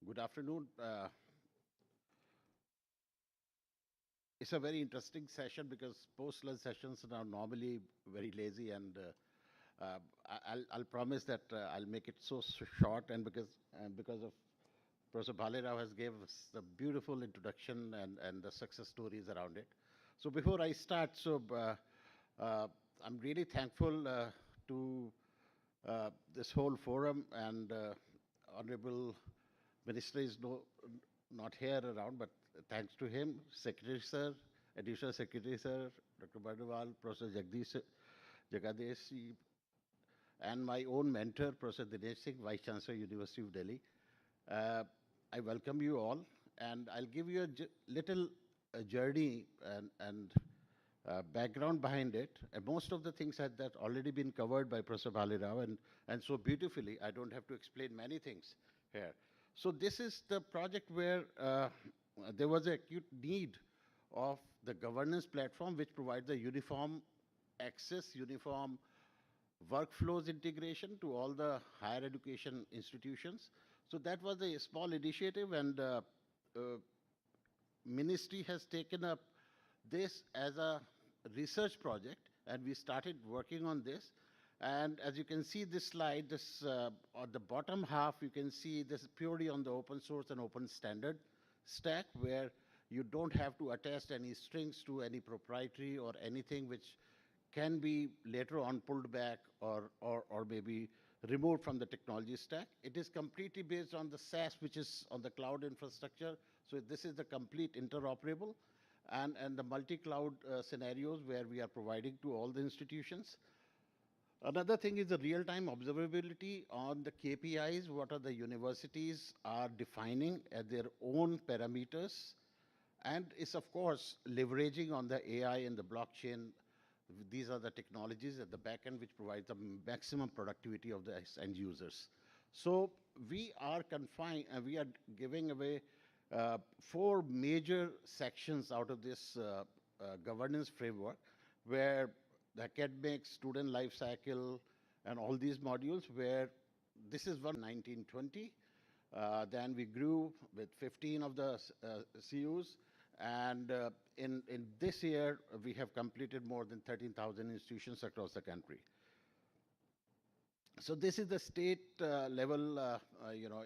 Good afternoon. It's a very interesting session because post-lunch sessions are normally very lazy, and I'll promise that I'll make it so short, and because of Professor Bhalerao has gave us a beautiful introduction and the success stories around it. So before I start, I'm really thankful to this whole forum, and Honorable Minister is not here around, but thanks to him, Secretary Sir, Additional Secretary Sir, Dr. Barnwal, Professor Jagadesh, and my own mentor, Professor Dinesh Singh, Vice-Chancellor, University of Delhi. I welcome you all, and I'll give you a little journey and background behind it. And most of the things had that already been covered by Professor Balirao and so beautifully. I don't have to explain many things here. So this is the project where there was an acute need of the governance platform which provides a uniform access, uniform workflows integration to all the higher education institutions. So that was a small initiative, and ministry has taken up this as a research project, and we started working on this. And as you can see this slide, this on the bottom half, you can see this is purely on the open source and open standard stack, where you don't have to attach any strings to any proprietary or anything which can be later on pulled back or maybe removed from the technology stack. It is completely based on the SaaS, which is on the cloud infrastructure. So this is the complete interoperable and the multi-cloud scenarios where we are providing to all the institutions. Another thing is the real-time observability on the KPIs, what are the universities are defining as their own parameters. And it's, of course, leveraging on the AI and the blockchain. These are the technologies at the back end which provide the maximum productivity of the end users. So we are confined, we are giving away 4 major sections out of this governance framework, where the academic, student life cycle, and all these modules, where this is 1920. Then we grew with 15 of the CUs. And in this year, we have completed more than 13,000 institutions across the country. So this is the state level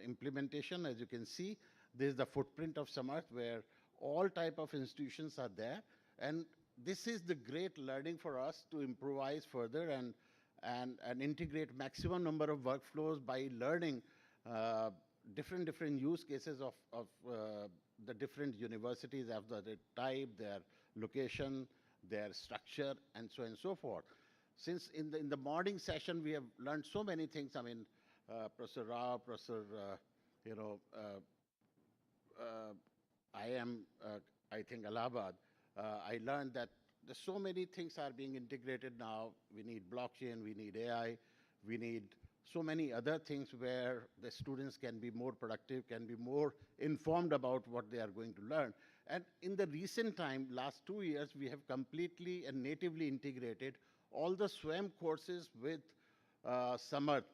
implementation. As you can see, this is the footprint of Samarth, where all type of institutions are there. And this is the great learning for us to improvise further and integrate maximum number of workflows by learning different use cases of the different universities, of the type, their location, their structure, and so on and so forth. Since in the morning session we have learned so many things. I mean, Professor Rao, Professor, I think Allahabad. I learned that there's so many things are being integrated now. We need blockchain, we need AI, we need so many other things where the students can be more productive, can be more informed about what they are going to learn. And in the recent time, last 2 years, we have completely and natively integrated all the SWAYAM courses with Samarth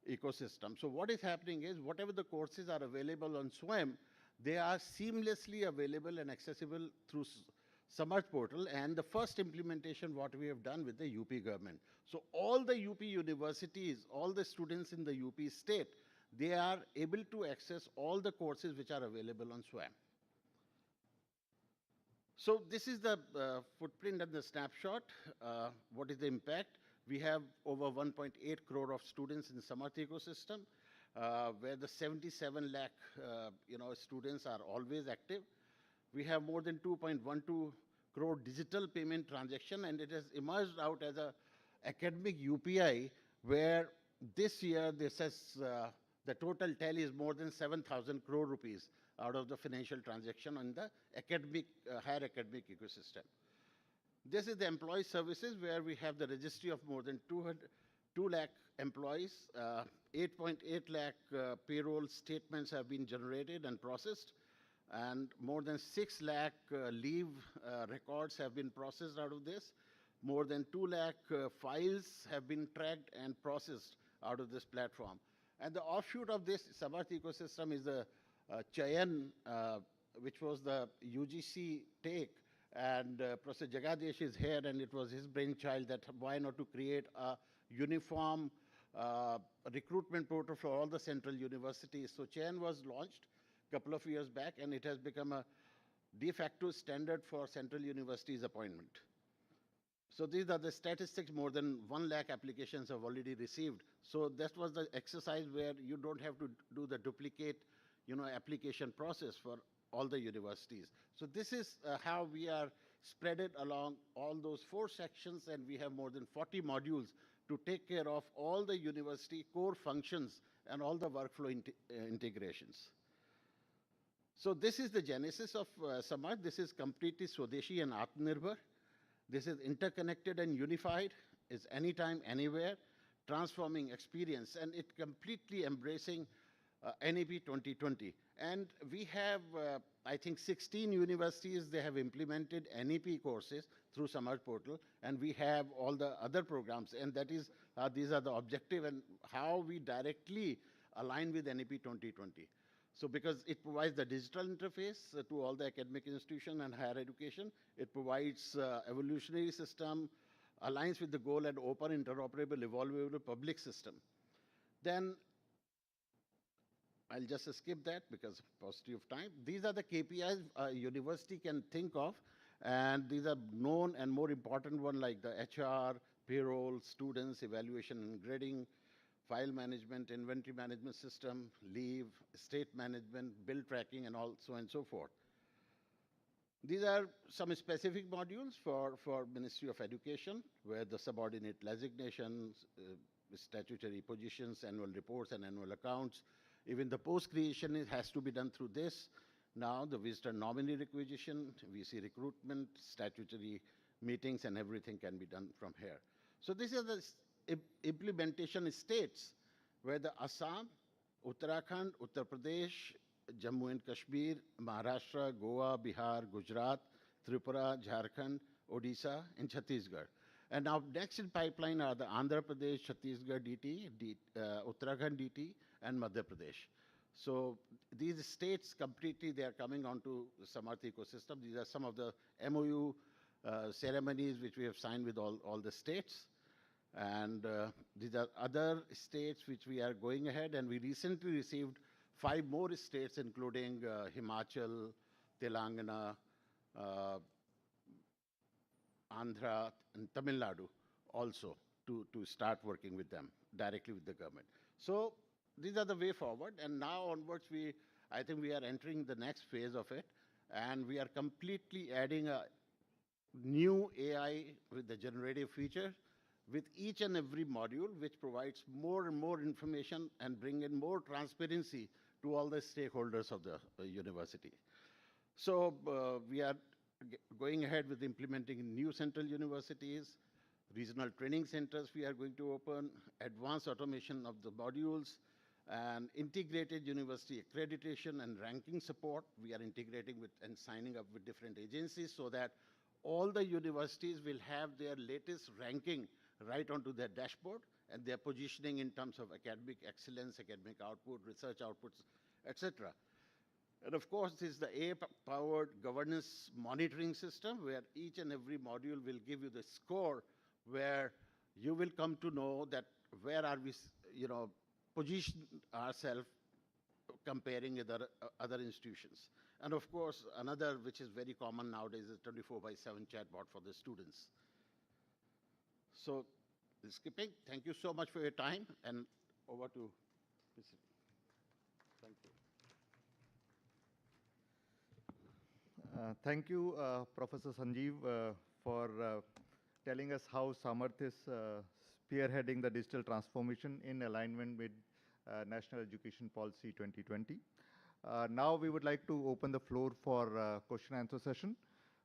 ecosystem. So what is happening is, whatever the courses are available on SWAYAM, they are seamlessly available and accessible through Samarth portal, and the first implementation what we have done with the UP government. So all the UP universities, all the students in the UP state, they are able to access all the courses which are available on SWAYAM. So this is the footprint and the snapshot. What is the impact? We have over 1.8 crore of students in the Samarth ecosystem, where the 77 lakh students are always active. We have more than 2.12 crore digital payment transaction, and it has emerged out as a academic UPI, where this year this has the total tally is more than 7,000 crore rupees out of the financial transaction on the academic higher academic ecosystem. This is the employee services, where we have the registry of more than 2 lakh employees. 8.8 lakh payroll statements have been generated and processed, and more than 6 lakh leave records have been processed out of this. More than 2 lakh files have been tracked and processed out of this platform. And the offshoot of this Samarth ecosystem is the Chayan, which was the UGC take. And Professor Jagadesh is here, and it was his brainchild that why not to create a uniform recruitment portal for all the central universities. So Chayan was launched a couple of years back, and it has become a de facto standard for central universities appointment. So these are the statistics. More than 1 lakh applications have already received. So that was the exercise where you don't have to do the duplicate, application process for all the universities. So this is how we are spread it along all those 4 sections, and we have more than 40 modules to take care of all the university core functions and all the workflow integrations. So this is the genesis of Samarth. This is completely Swadeshi and Atmanirbhar. This is interconnected and unified, is anytime, anywhere, transforming experience, and it completely embracing NEP 2020. And we have, I think, 16 universities, they have implemented NEP courses through Samarth portal, and we have all the other programs, and that is, these are the objective and how we directly align with NEP 2020. So because it provides the digital interface to all the academic institution and higher education, it provides evolutionary system, aligns with the goal and open, interoperable, evolvable public system. Then I'll just skip that because paucity of time. These are the KPIs a university can think of, and these are known and more important one like the HR, payroll, students, evaluation and grading, file management, inventory management system, leave, state management, bill tracking, and so on and so forth. These are some specific modules for Ministry of Education, where the subordinate designations, statutory positions, annual reports, and annual accounts. Even the post-creation has to be done through this. Now, the visitor nominee requisition, VC recruitment, statutory meetings, and everything can be done from here. So this is the implementation states where the Assam, Uttarakhand, Uttar Pradesh, Jammu and Kashmir, Maharashtra, Goa, Bihar, Gujarat, Tripura, Jharkhand, Odisha, and Chhattisgarh. And now next in pipeline are the Andhra Pradesh, Chhattisgarh DT, Uttarakhand DT, and Madhya Pradesh. So these states completely, they are coming onto the Samarth ecosystem. These are some of the MOU ceremonies which we have signed with all the states. And these are other states which we are going ahead, and we recently received 5 more states, including Himachal, Telangana, Andhra, and Tamil Nadu also to start working with them directly with the government. So these are the way forward, and now onwards I think we are entering the next phase of it, and we are completely adding a new AI with the generative feature with each and every module, which provides more and more information and bring in more transparency to all the stakeholders of the university. So we are going ahead with implementing new central universities, regional training centers we are going to open, advanced automation of the modules, and integrated university accreditation and ranking support. We are integrating with and signing up with different agencies so that all the universities will have their latest ranking right onto their dashboard, and their positioning in terms of academic excellence, academic output, research outputs, etc. And of course, this is the AI-powered governance monitoring system, where each and every module will give you the score, where you will come to know that where are we, position ourselves comparing with other institutions. And of course, another which is very common nowadays is 24/7 chatbot for the students. So, skipping, thank you so much for your time, and over to Mr. Thank you. Thank you, Professor Sanjeev, for telling us how Samarth is spearheading the digital transformation in alignment with National Education Policy 2020. Now we would like to open the floor for question and answer session.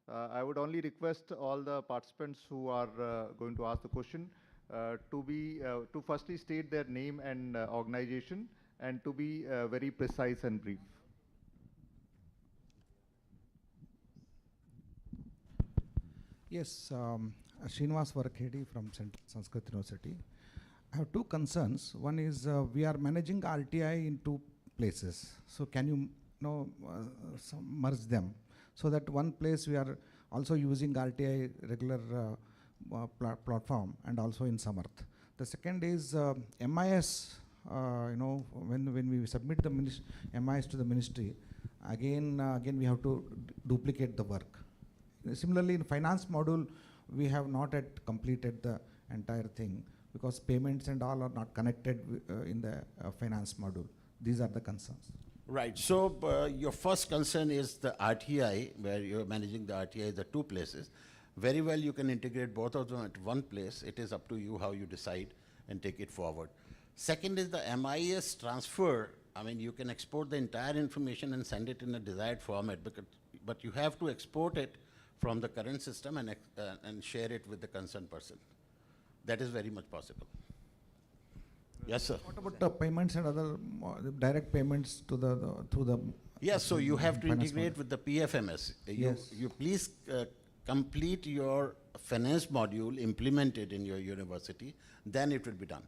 I would only request all the participants who are going to ask the question to firstly state their name and organization, and to be very precise and brief. Yes, Srinivas Varakhedi from Central Sanskrit University. I have 2 concerns. One is we are managing RTI in 2 places. So can you merge them so that one place we are also using RTI regular platform and also in Samarth. The second is MIS. When we submit the MIS to the ministry, again we have to duplicate the work. Similarly, in finance module, we have not yet completed the entire thing because payments and all are not connected in the finance module. These are the concerns. Right. So your first concern is the RTI, where you're managing the RTI, the 2 places. Very well, you can integrate both of them at one place. It is up to you how you decide and take it forward. Second is the MIS transfer. I mean, you can export the entire information and send it in a desired format, but you have to export it from the current system and share it with the concerned person. That is very much possible. Yes, sir. What about payments and other direct payments to through the? Yes, so you have to finance integrate module? with the PFMS. Yes. You please complete your finance module, implement it in your university, then it will be done.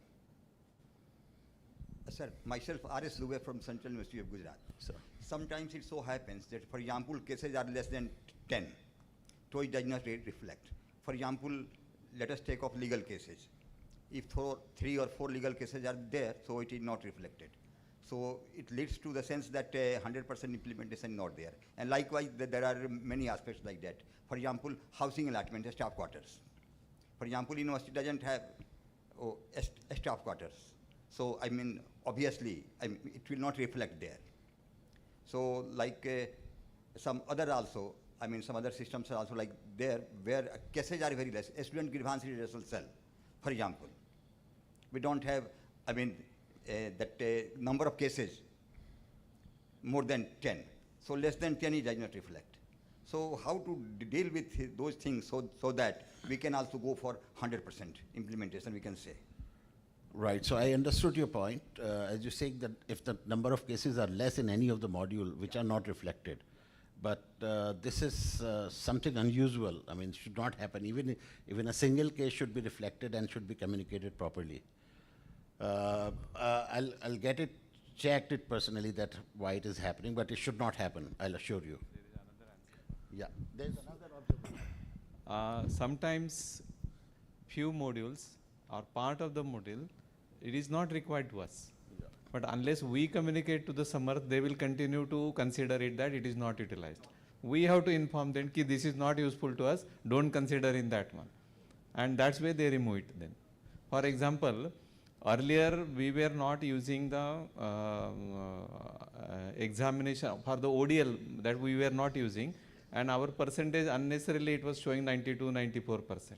Sir, myself, R.S. Lube from Central University of Gujarat. Sir. Sometimes it so happens that, for example, cases are less than 10, so it does not reflect. For example, let us take off legal cases. If 3 or 4 legal cases are there, so it is not reflected. So it leads to the sense that 100% implementation is not there. And likewise, there are many aspects like that. For example, housing allotment, staff quarters. For example, university doesn't have staff quarters. So, I mean, obviously, it will not reflect there. So, like some other also, I mean, some other systems are also like there, where cases are very less. A student grievance redressal cell, for example. We don't have, I mean, that number of cases more than 10. So less than 10 it does not reflect. So how to deal with those things so that we can also go for 100% implementation, we can say. Right, so I understood your point. As you say that if the number of cases are less in any of the module which are not reflected, but this is something unusual. I mean, it should not happen. Even a single case should be reflected and should be communicated properly. I'll get it checked it personally that why it is happening, but it should not happen, I'll assure you. Yeah, there's another observation. Sometimes few modules or part of the module, it is not required to us. Yeah. But unless we communicate to the Samarth, they will continue to consider it that it is not utilized. We have to inform them that this is not useful to us, don't consider in that one. And that's why they remove it then. For example, earlier we were not using the examination for the ODL, that we were not using, and our percentage unnecessarily it was showing 92-94%.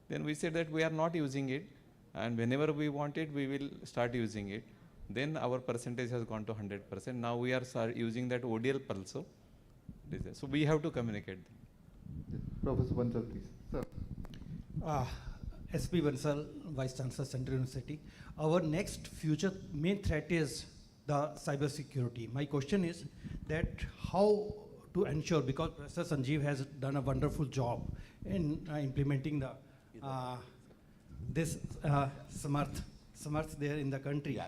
Then we said that we are not using it, and whenever we want it, we will start using it. Then our percentage has gone to 100%. Now we are using that ODL also. So we have to communicate. Professor Bansal, please. Sir. SP Bansal, Vice-Chancellor, Central University. Our next future main threat is the cyber security. My question is that how to ensure, because Professor Sanjeev has done a wonderful job in implementing the this Samarth there in the country.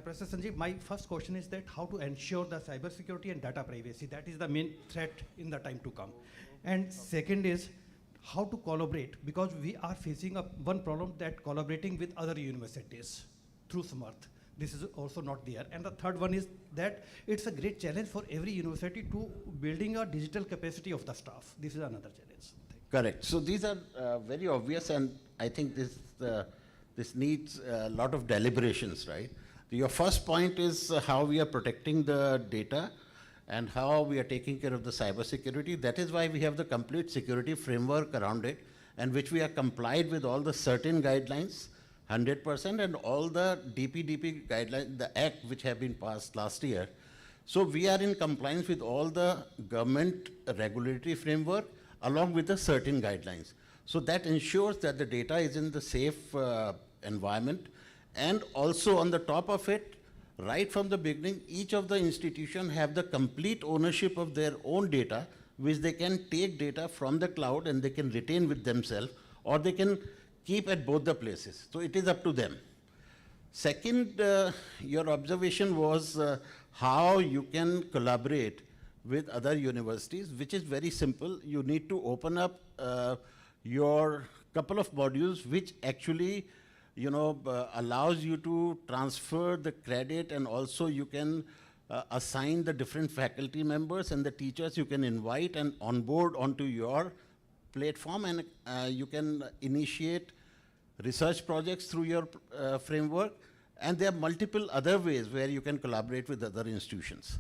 Professor Sanjeev, my first question is that how to ensure the cyber security and data privacy. That is the main threat in the time to come. And second is how to collaborate, because we are facing one problem, that collaborating with other universities through Samarth. This is also not there. And the third one is that it's a great challenge for every university to building a digital capacity of the staff. This is another challenge. Correct. So these are very obvious, and I think this needs a lot of deliberations, right? Your first point is how we are protecting the data and how we are taking care of the cyber security. That is why we have the complete security framework around it, and which we are complied with all the certain guidelines, 100%, and all the DPDP guidelines, the act which have been passed last year. So we are in compliance with all the government regulatory framework along with the certain guidelines. So that ensures that the data is in the safe environment. And also on the top of it, right from the beginning, each of the institutions have the complete ownership of their own data, which they can take data from the cloud and they can retain with themselves, or they can keep at both the places. So it is up to them. Second, your observation was how you can collaborate with other universities, which is very simple. You need to open up your couple of modules which actually allows you to transfer the credit, and also you can assign the different faculty members and the teachers you can invite and onboard onto your platform, and you can initiate research projects through your framework. And there are multiple other ways where you can collaborate with other institutions.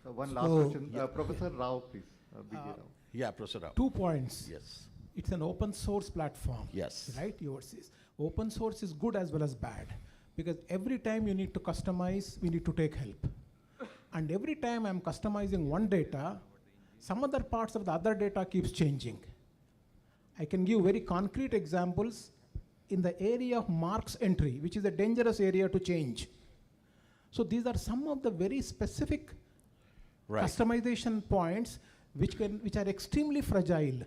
One last question. Professor Rao, please. B.J. Rao. Yeah, Professor Rao. 2 points. Yes. It's an open source platform. Yes. Right? Yours is. Open source is good as well as bad, because every time you need to customize, we need to take help. And every time I'm customizing one data, some other parts of the other data keeps changing. I can give very concrete examples in the area of marks entry, which is a dangerous area to change. So these are some of the very specific customization points which are extremely fragile.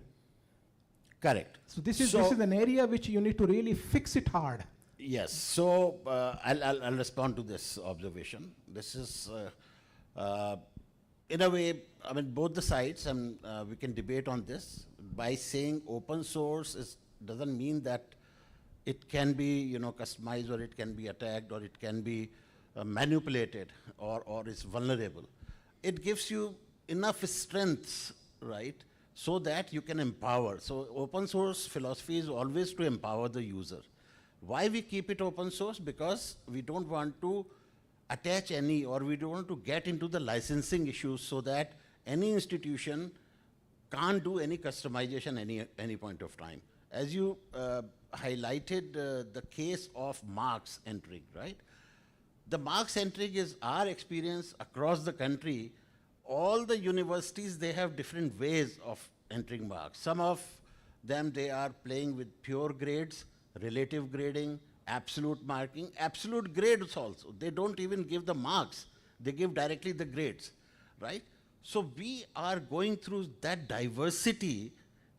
Correct. So this is an area which you need to really fix it hard. Yes. So I'll respond to this observation. This is in a way, I mean, both the sides, and we can debate on this. By saying open source doesn't mean that it can be, customized, or it can be attacked, or it can be manipulated, or is vulnerable. It gives you enough strengths, right, so that you can empower. So open source philosophy is always to empower the user. Why we keep it open source? Because we don't want to attach any, or we don't want to get into the licensing issues, so that any institution can't do any customization any point of time. As you highlighted the case of marks entering, right? The marks entering is our experience across the country. All the universities, they have different ways of entering marks. Some of them, they are playing with pure grades, relative grading, absolute marking, absolute grades also. They don't even give the marks. They give directly the grades, right? So we are going through that diversity,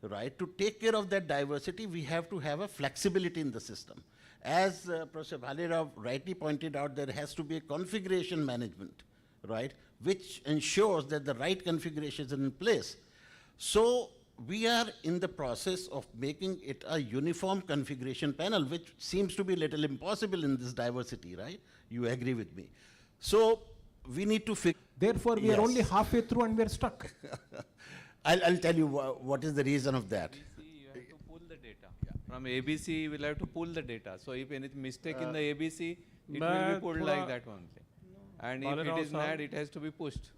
right? To take care of that diversity, we have to have a flexibility in the system. As Professor Bhalirao rightly pointed out, there has to be a configuration management, right? Which ensures that the right configuration is in place. So we are in the process of making it a uniform configuration panel, which seems to be a little impossible in this diversity, right? You agree with me. So we need to fix. Therefore, we are only halfway through and we are stuck. I'll tell you what is the reason of that. You have to pull the data. From ABC, you will have to pull the data. So if any mistake in the ABC, it will be pulled like that only. And if it is mad, it has to be pushed.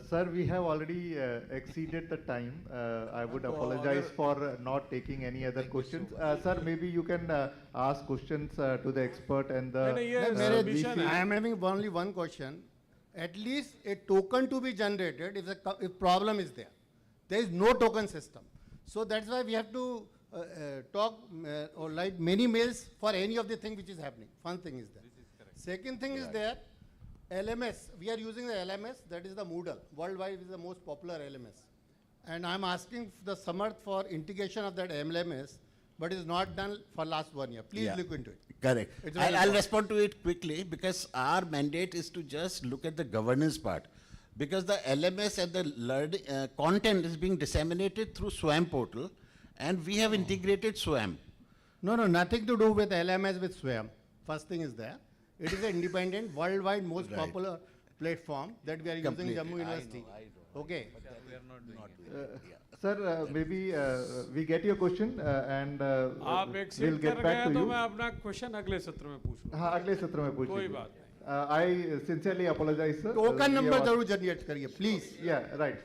Sir, we have already exceeded the time. I would apologize for not taking any other questions. Sir, maybe you can ask questions to the expert and the VC. I am having only one question. At least a token to be generated if problem is there. There is no token system. So that's why we have to talk or write many mails for any of the thing which is happening. One thing is there. Second thing is there, LMS. We are using the LMS, that is the Moodle. Worldwide is the most popular LMS. And I'm asking the Samarth for integration of that LMS, but it's not done for last 1 year. Please look into it. Correct. I'll respond to it quickly, because our mandate is to just look at the governance part. Because the LMS and the content is being disseminated through SWAM portal, and we have integrated SWAM. No, nothing to do with LMS with SWAM. First thing is there. It is an independent, worldwide most popular platform that we are using in Jammu University. I know. Okay. But we are not doing it. Sir, maybe we get your question and आप we'll accept get कर back गए to तो you. मैं अपना question अगले सत्र में पूछूंगा। हाँ, अगले सत्र में पूछेंगे। कोई बात नहीं। I sincerely apologize, sir. Token number जरूर जनरेट करिए, प्लीज। Yeah, right.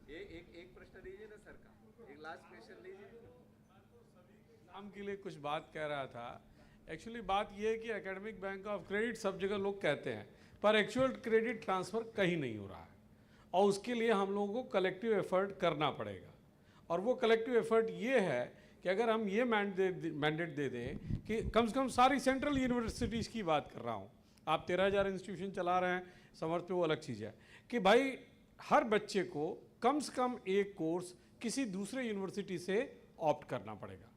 एक प्रश्न लीजिए ना सर का, एक लास्ट क्वेश्चन लीजिए। हम के लिए कुछ बात कह रहा था। एक्चुअली बात ये है कि एकेडमिक बैंक ऑफ क्रेडिट सब जगह लोग कहते हैं, पर एक्चुअल क्रेडिट ट्रांसफर कहीं नहीं हो रहा है, और उसके लिए हम लोगों को कलेक्टिव एफर्ट करना पड़ेगा। और वो कलेक्टिव एफर्ट ये है कि अगर हम ये मैंडेट दे दें कि कम से कम सारी सेंट्रल यूनिवर्सिटीज़ की बात कर रहा हूँ, आप 13,000 इंस्टीट्यूशन चला रहे हैं, समर्थ पे वो अलग चीज़ है, कि भाई हर बच्चे को कम से कम एक कोर्स किसी दूसरे यूनिवर्सिटी से ऑप्ट करना पड़ेगा।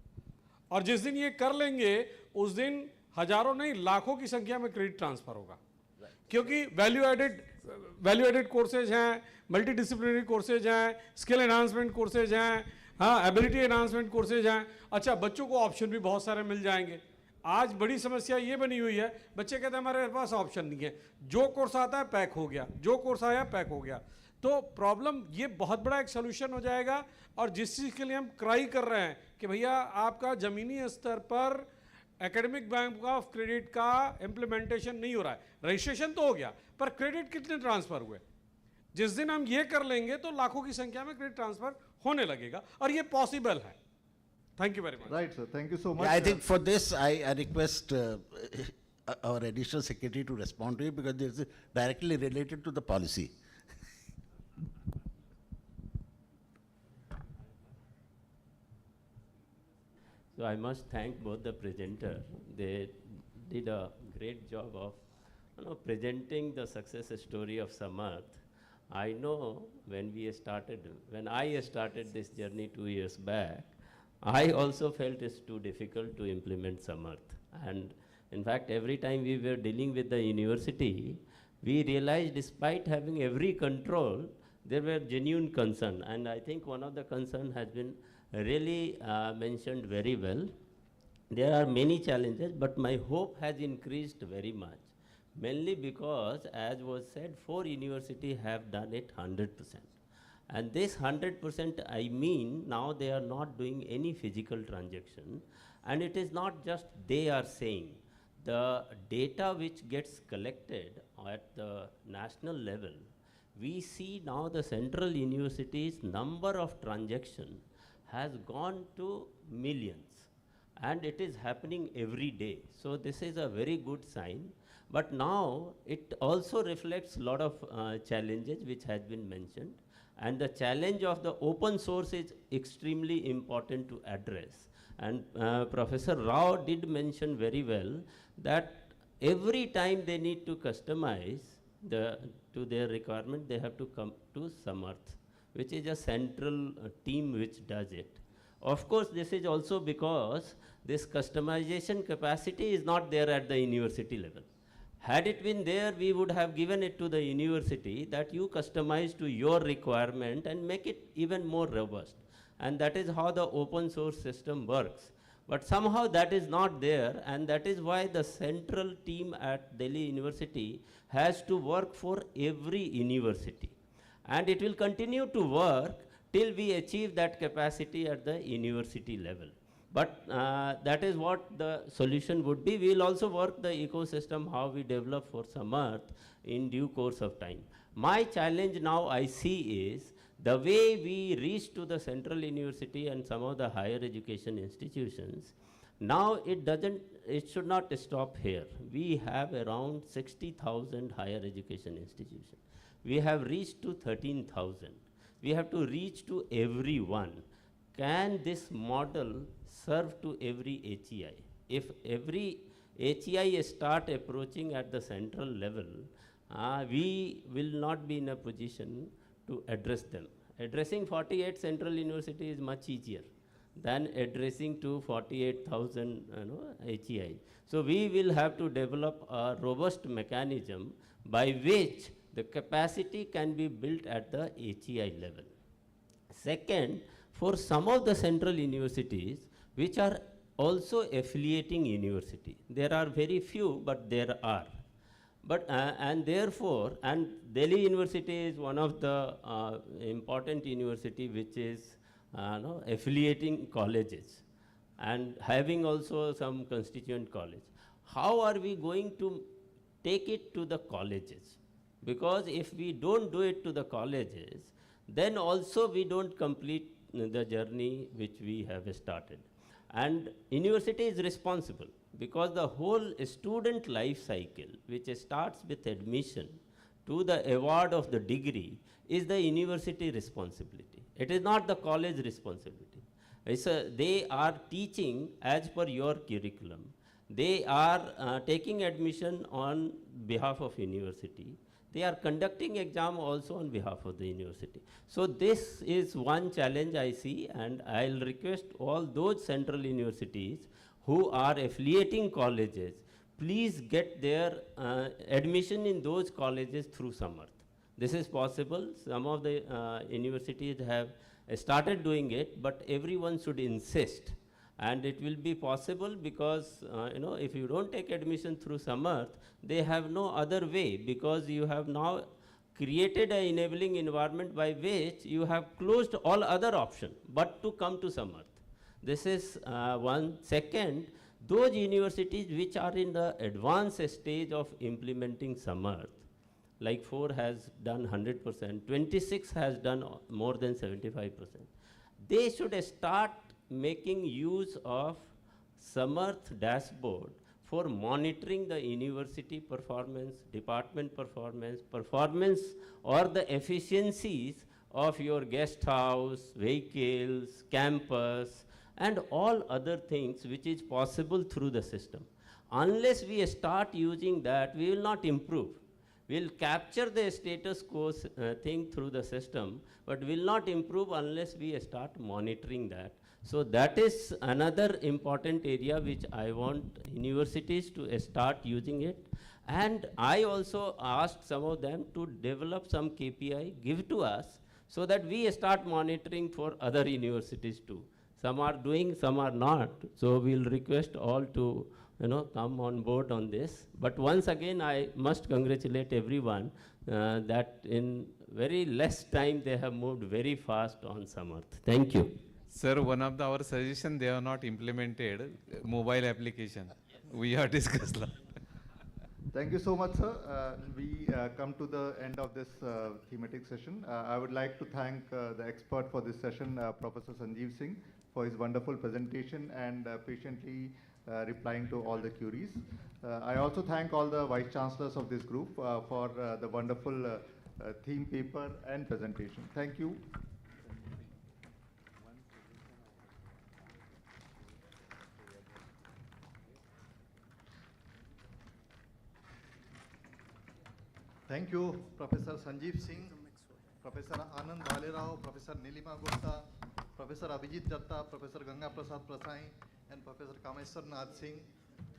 और जिस दिन ये कर लेंगे उस दिन हजारों नहीं लाखों की संख्या में क्रेडिट ट्रांसफर होगा, क्योंकि वैल्यू एडेड कोर्सेज हैं, मल्टी डिसिप्लिनरी कोर्सेज हैं, स्किल एनहांसमेंट कोर्सेज हैं, हाँ एबिलिटी एनहांसमेंट कोर्सेज हैं। अच्छा, बच्चों को ऑप्शन भी बहुत सारे मिल जाएंगे। आज बड़ी समस्या ये बनी हुई है, बच्चे कहते हैं हमारे पास ऑप्शन नहीं है, जो कोर्स आता है पैक हो गया, जो कोर्स आया पैक हो गया। तो प्रॉब्लम ये बहुत बड़ा एक सोल्यूशन हो जाएगा। और जिस चीज़ के लिए हम क्राई कर रहे हैं कि भैया आपका ज़मीनी स्तर पर एकेडमिक बैंक ऑफ क्रेडिट का इम्प्लीमेंटेशन नहीं हो रहा है, रजिस्ट्रेशन तो हो गया पर क्रेडिट कितने ट्रांसफ़र हुए, जिस दिन हम ये कर लेंगे तो लाखों की संख्या में क्रेडिट ट्रांसफ़र होने लगेगा, और ये पॉसिबल है। Thank you very much. Right, sir. Thank you so much. Yeah, I think for this, I request our additional secretary to respond to it, because this is directly related to the policy. आप accept कर गए तो मैं अपना question अगले सत्र में पूछूंगा। कोई बात नहीं। Sir, maybe we get your question and we'll So I must thank both the presenter. They did a great job of presenting the success story of Samarth. I know when I started this journey 2 years back, I also felt it's too difficult to implement Samarth. And in fact, every time we were dealing with the university, we realized despite having every control, there were genuine concern. And I think one of the concern has been really mentioned very well. There are many challenges, but my hope has increased very much. Mainly because, as was said, 4 universities have done it 100%. And this 100%, I mean, now they are not doing any physical transaction. And it is not just they are saying. The data which gets collected at the national level, we see now the central universities' number of transactions has gone to millions. And it is happening every day. So this is a very good sign. But now it also reflects a lot of challenges which has been mentioned. And the challenge of the open source is extremely important to address. And Professor Rao did mention very well that every time they need to customize to their requirement, they have to come to Samarth, which is a central team which does it. Of course, this is also because this customization capacity is not there at the university level. Had it been there, we would have given it to the university that you customize to your requirement and make it even more robust. And that is how the open source system works. But somehow that is not there, and that is why the central team at Delhi University has to work for every university. And it will continue to work till we achieve that capacity at the university level. But that is what the solution would be. We will also work the ecosystem, how we develop for Samarth in due course of time. My challenge now I see is the way we reach to the central university and some of the higher education institutions. Now it should not stop here. We have around 60,000 higher education institutions. We have reached to 13,000. We have to reach to everyone. Can this model serve to every HEI? If every HEI start approaching at the central level, we will not be in a position to address them. Addressing 48 central universities is much easier than addressing to 48,000 HEI. So we will have to develop a robust mechanism by which the capacity can be built at the HEI level. Second, for some of the central universities which are also affiliating university, there are very few, but there are. But and therefore, and Delhi University is one of the important university which is affiliating colleges and having also some constituent college. How are we going to take it to the colleges? Because if we don't do it to the colleges, then also we don't complete the journey which we have started. And university is responsible because the whole student life cycle, which starts with admission to the award of the degree, is the university responsibility. It is not the college responsibility. They are teaching as per your curriculum. They are taking admission on behalf of university. They are conducting exam also on behalf of the university. So this is one challenge I see, and I'll request all those central universities who are affiliating colleges, please get their admission in those colleges through Samarth. This is possible. Some of the universities have started doing it, but everyone should insist. And it will be possible because, if you don't take admission through Samarth, they have no other way, because you have now created an enabling environment by which you have closed all other options but to come to Samarth. This is one. Second, those universities which are in the advanced stage of implementing Samarth, like 4 has done 100%, 26 has done more than 75%. They should start making use of Samarth dashboard for monitoring the university performance, department performance or the efficiencies of your guest house, vehicles, campus, and all other things which is possible through the system. Unless we start using that, we will not improve. We'll capture the status quo thing through the system, but will not improve unless we start monitoring that. So that is another important area which I want universities to start using it. And I also asked some of them to develop some KPI, give to us, so that we start monitoring for other universities too. Some are doing, some are not. So we'll request all to come on board on this. But once again, I must congratulate everyone that in very less time they have moved very fast on Samarth. Thank you. Sir, one of our suggestion, they have not implemented mobile application. We have discussed. Thank you so much, sir. We come to the end of this thematic session. I would like to thank the expert for this session, Professor Sanjeev Singh, for his wonderful presentation and patiently replying to all the queries. I also thank all the Vice-Chancellors of this group for the wonderful theme paper and presentation. Thank you. Thank you, Professor Sanjeev Singh, Professor Anand Bhalerao, Professor Nilima Gupta, Professor Abhijit Datta, Professor Ganga Prasad Prasai, and Professor Kameshwar Nath Singh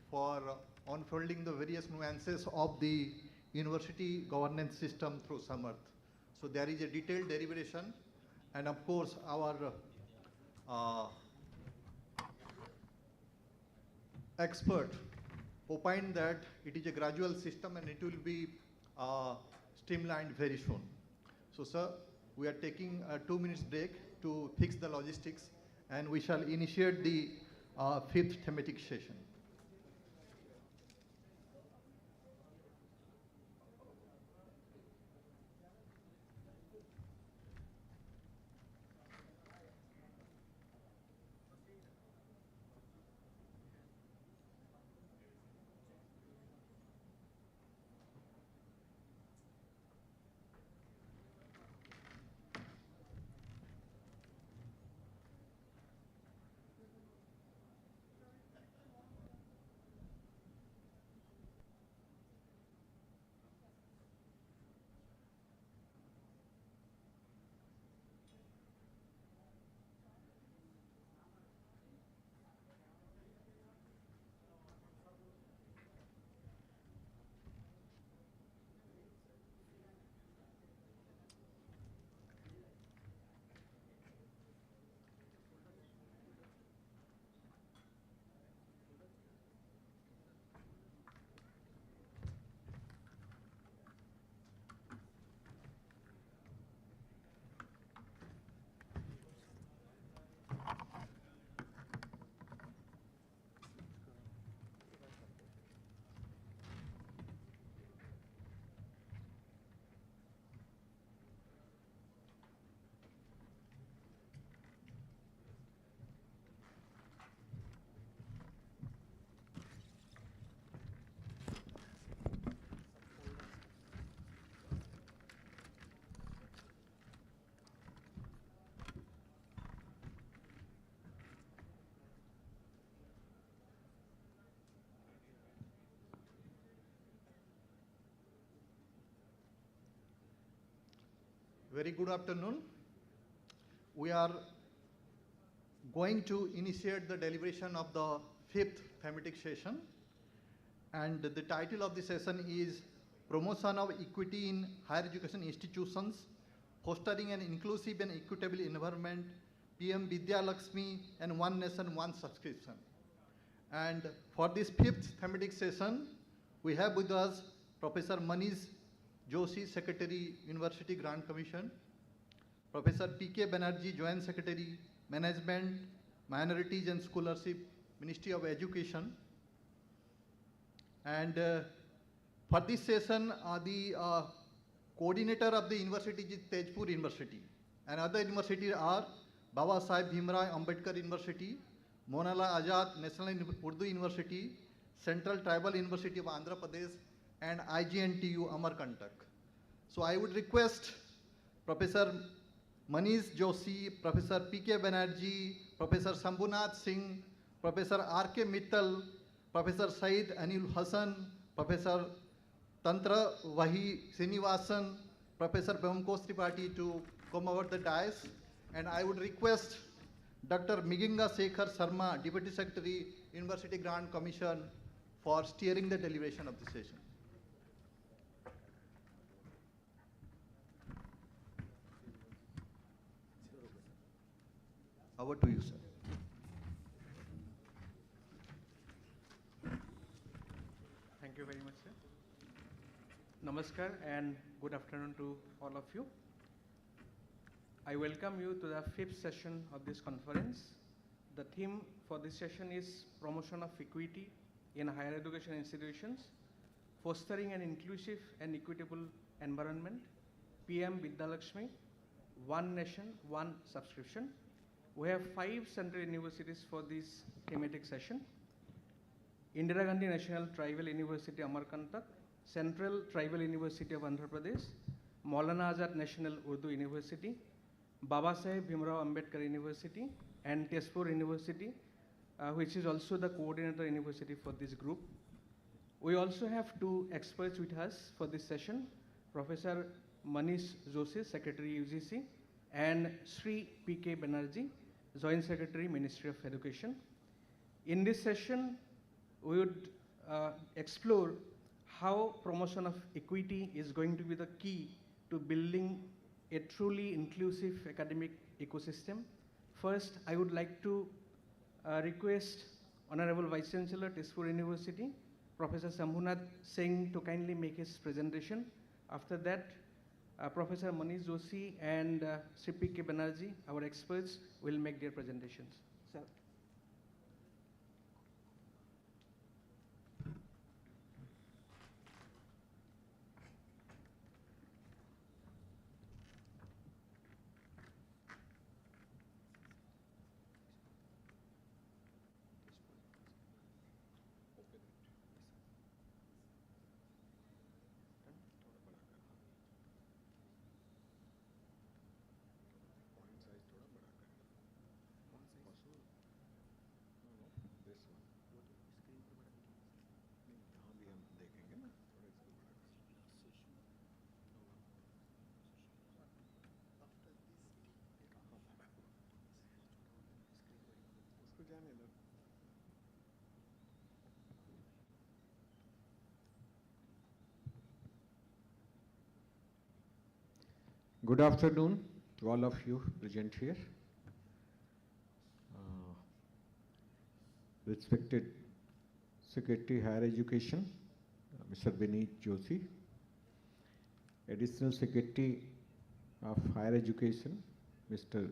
for unfolding the various nuances of the university governance system through Samarth. So there is a detailed deliberation, and of course our expert opined that it is a gradual system and it will be streamlined very soon. So sir, we are taking a 2 minutes break to fix the logistics, and we shall initiate the 5th thematic session. Very good afternoon. We are going to initiate the deliberation of the 5th thematic session, and the title of the session is Promotion of Equity in Higher Education Institutions, Fostering an Inclusive and Equitable Environment, PM Vidya Lakshmi, and One Nation, One Subscription. And for this 5th thematic session, we have with us Professor Manish Joshi, Secretary, University Grant Commission, Professor P.K. Banerjee, Joint Secretary, Management, Minorities and Scholarship, Ministry of Education. And for this session, the coordinator of the university is Tezpur University. And other universities are Baba Sahib Bhimrao Ambedkar University, Monala Azad National Urdu University, Central Tribal University of Andhra Pradesh, and IGNTU Amarkantak. So I would request Professor Manish Joshi, Professor P.K. Banerjee, Professor Shambhunath Singh, Professor R.K. Mittal, Professor Said Anil Hassan, Professor Tantra Vahi Srinivasan, Professor Bhumkos Tripathi to come over the dais. And I would request Dr. Miginga Sekhar Sharma, Deputy Secretary, University Grant Commission, for steering the deliberation of the session. Over to you, sir. Thank you very much, sir. Namaskar and good afternoon to all of you. I welcome you to the 5th session of this conference. The theme for this session is Promotion of Equity in Higher Education Institutions, Fostering an Inclusive and Equitable Environment, PM Vidyalakshmi, One Nation, One Subscription. We have 5 central universities for this thematic session. Indira Gandhi National Tribal University, Amarkantak, Central Tribal University of Andhra Pradesh, Maulana Azad National Urdu University, Babasaheb Bhimrao Ambedkar University, and Tezpur University, which is also the coordinator university for this group. We also have 2 experts with us for this session, Professor Manish Joshi, Secretary UGC, and Shri P.K. Banerjee, Joint Secretary, Ministry of Education. In this session, we would explore how promotion of equity is going to be the key to building a truly inclusive academic ecosystem. First, I would like to request Honorable Vice-Chancellor, Tezpur University, Professor Shambhunath Singh, to kindly make his presentation. After that, Professor Manish Joshi and Shri P.K. Banerjee, our experts, will make their presentations. Sir. Good afternoon to all of you present here. Respected Secretary Higher Education, Mr. Vineet Joshi, Additional Secretary of Higher Education, Mr.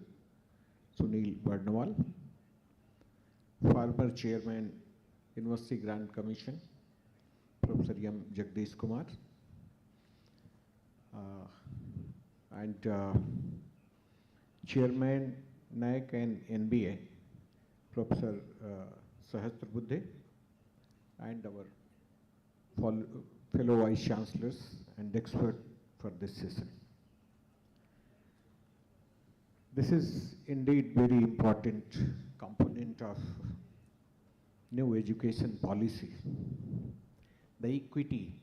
Sunil Barnwal, former Chairman, University Grant Commission, Professor M. Jagdish Kumar, and Chairman NAC and NBA, Professor Sahastra Buddhe, and our fellow Vice Chancellors and expert for this session. This is indeed very important component of new education policy. The equity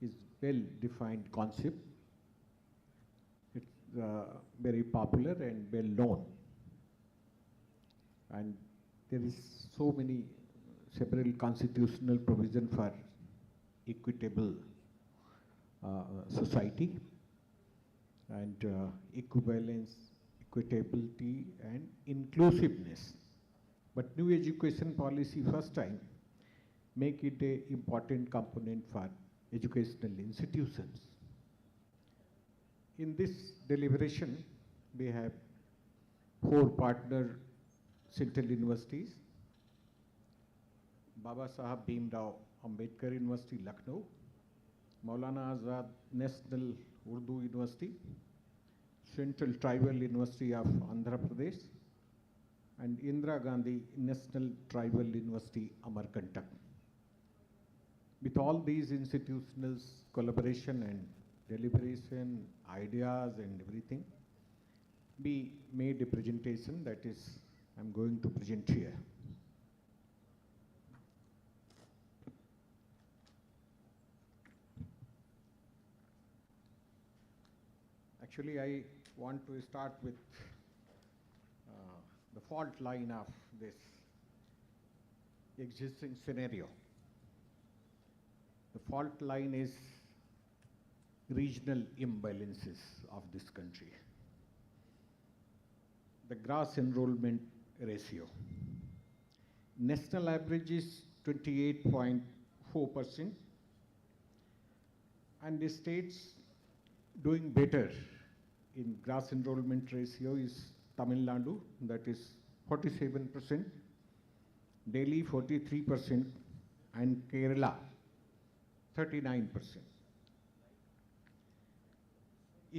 is well-defined concept. It's very popular and well-known. And there is several constitutional provision for equitable society and equivalence, equitability and inclusiveness. But new education policy first time make it an important component for educational institutions. In this deliberation, we have 4 partner central universities: Baba Saheb Bhimrao Ambedkar University, Lucknow; Maulana Azad National Urdu University; Central Tribal University of Andhra Pradesh; and Indira Gandhi National Tribal University, Amarkantak. With all these institutional collaboration and deliberation, ideas and everything, we made a presentation that is I'm going to present here. Actually, I want to start with the fault line of this existing scenario. The fault line is regional imbalances of this country. The gross enrollment ratio. National average is 28.4%, and the states doing better in gross enrollment ratio is Tamil Nadu, that is 47%, Delhi 43%, and Kerala 39%.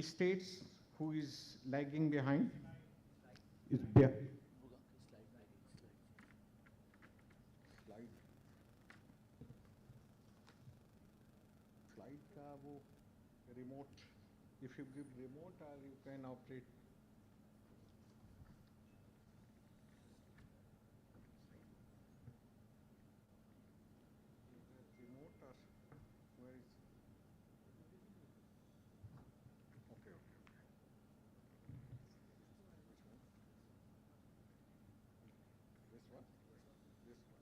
States who is lagging behind is slide का वो remote, if you give remote or you can operate. Remote or where is? Okay. This one? This one.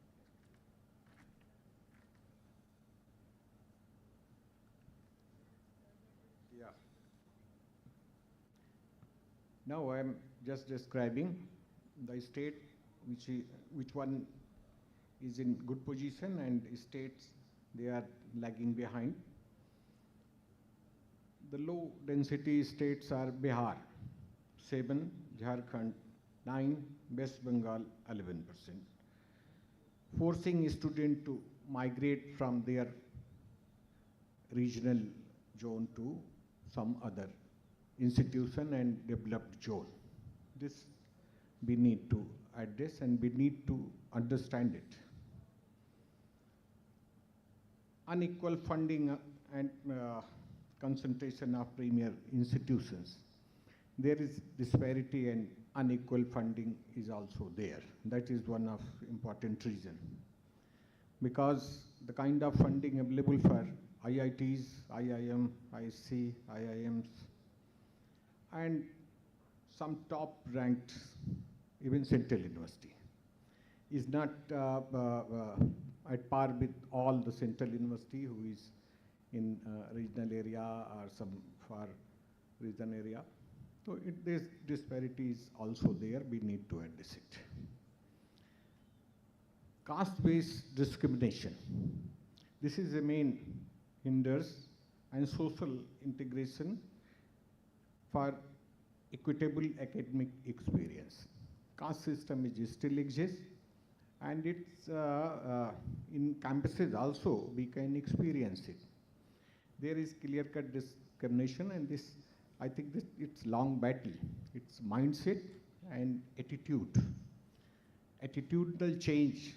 Yeah. Now I am just describing the state which one is in good position and states they are lagging behind. The low density states are Bihar 7, Jharkhand 9, West Bengal 11%, forcing students to migrate from their regional zone to some other institution and developed zone. This we need to address and we need to understand it. Unequal funding and concentration of premier institutions. There is disparity and unequal funding is also there. That is one of important reason. Because the kind of funding available for IITs, IIM, ISC, IIMs, and some top ranked, even Central University, is not at par with all the Central University who is in regional area or some far region area. So this disparity is also there, we need to address it. Caste-based discrimination. This is the main hinders and social integration for equitable academic experience. Caste system is still exists, and it's in campuses also we can experience it. There is clear-cut discrimination, and this, I think this, it's long battle. It's mindset and attitude. Attitudinal change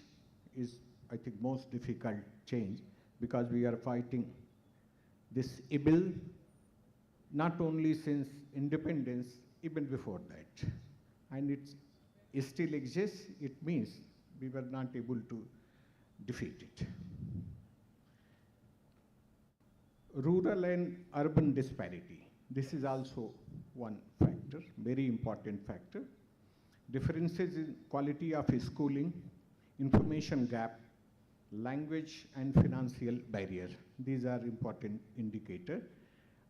is, I think, most difficult change, because we are fighting this evil not only since independence, even before that. And it still exists, it means we were not able to defeat it. Rural and urban disparity. This is also one factor, very important factor. Differences in quality of schooling, information gap, language and financial barrier. These are important indicators.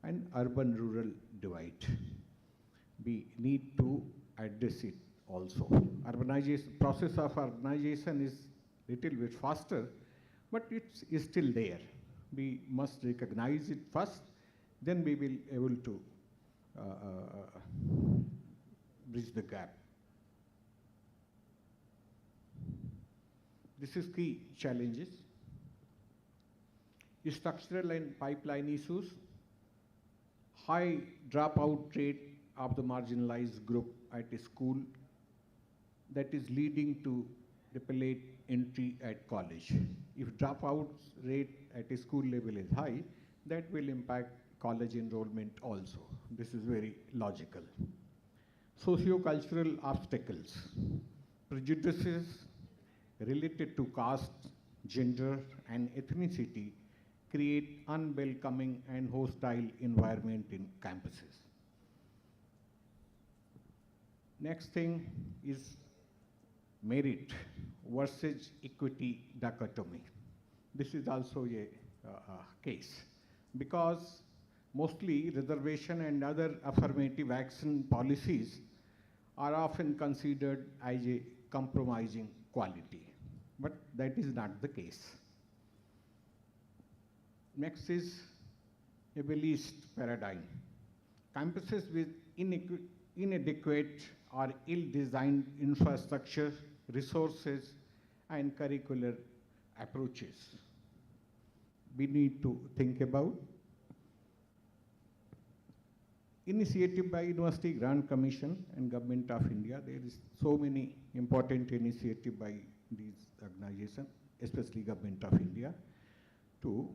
And urban-rural divide. We need to address it also. Urbanization, process of urbanization is little bit faster, but it's still there. We must recognize it first, then we will able to bridge the gap. This is key challenges. Structural and pipeline issues. High dropout rate of the marginalized group at a school that is leading to delayed entry at college. If dropout rate at a school level is high, that will impact college enrollment also. This is very logical. Sociocultural obstacles, prejudices related to caste, gender, and ethnicity create unwelcoming and hostile environment in campuses. Next thing is merit versus equity dichotomy. This is also a case because mostly reservation and other affirmative action policies are often considered as a compromising quality, but that is not the case. Next is ableist paradigm. Campuses with inadequate or ill-designed infrastructure, resources, and curricular approaches. We need to think about initiative by University Grant Commission and Government of India. There is so many important initiatives by these organizations, especially Government of India, to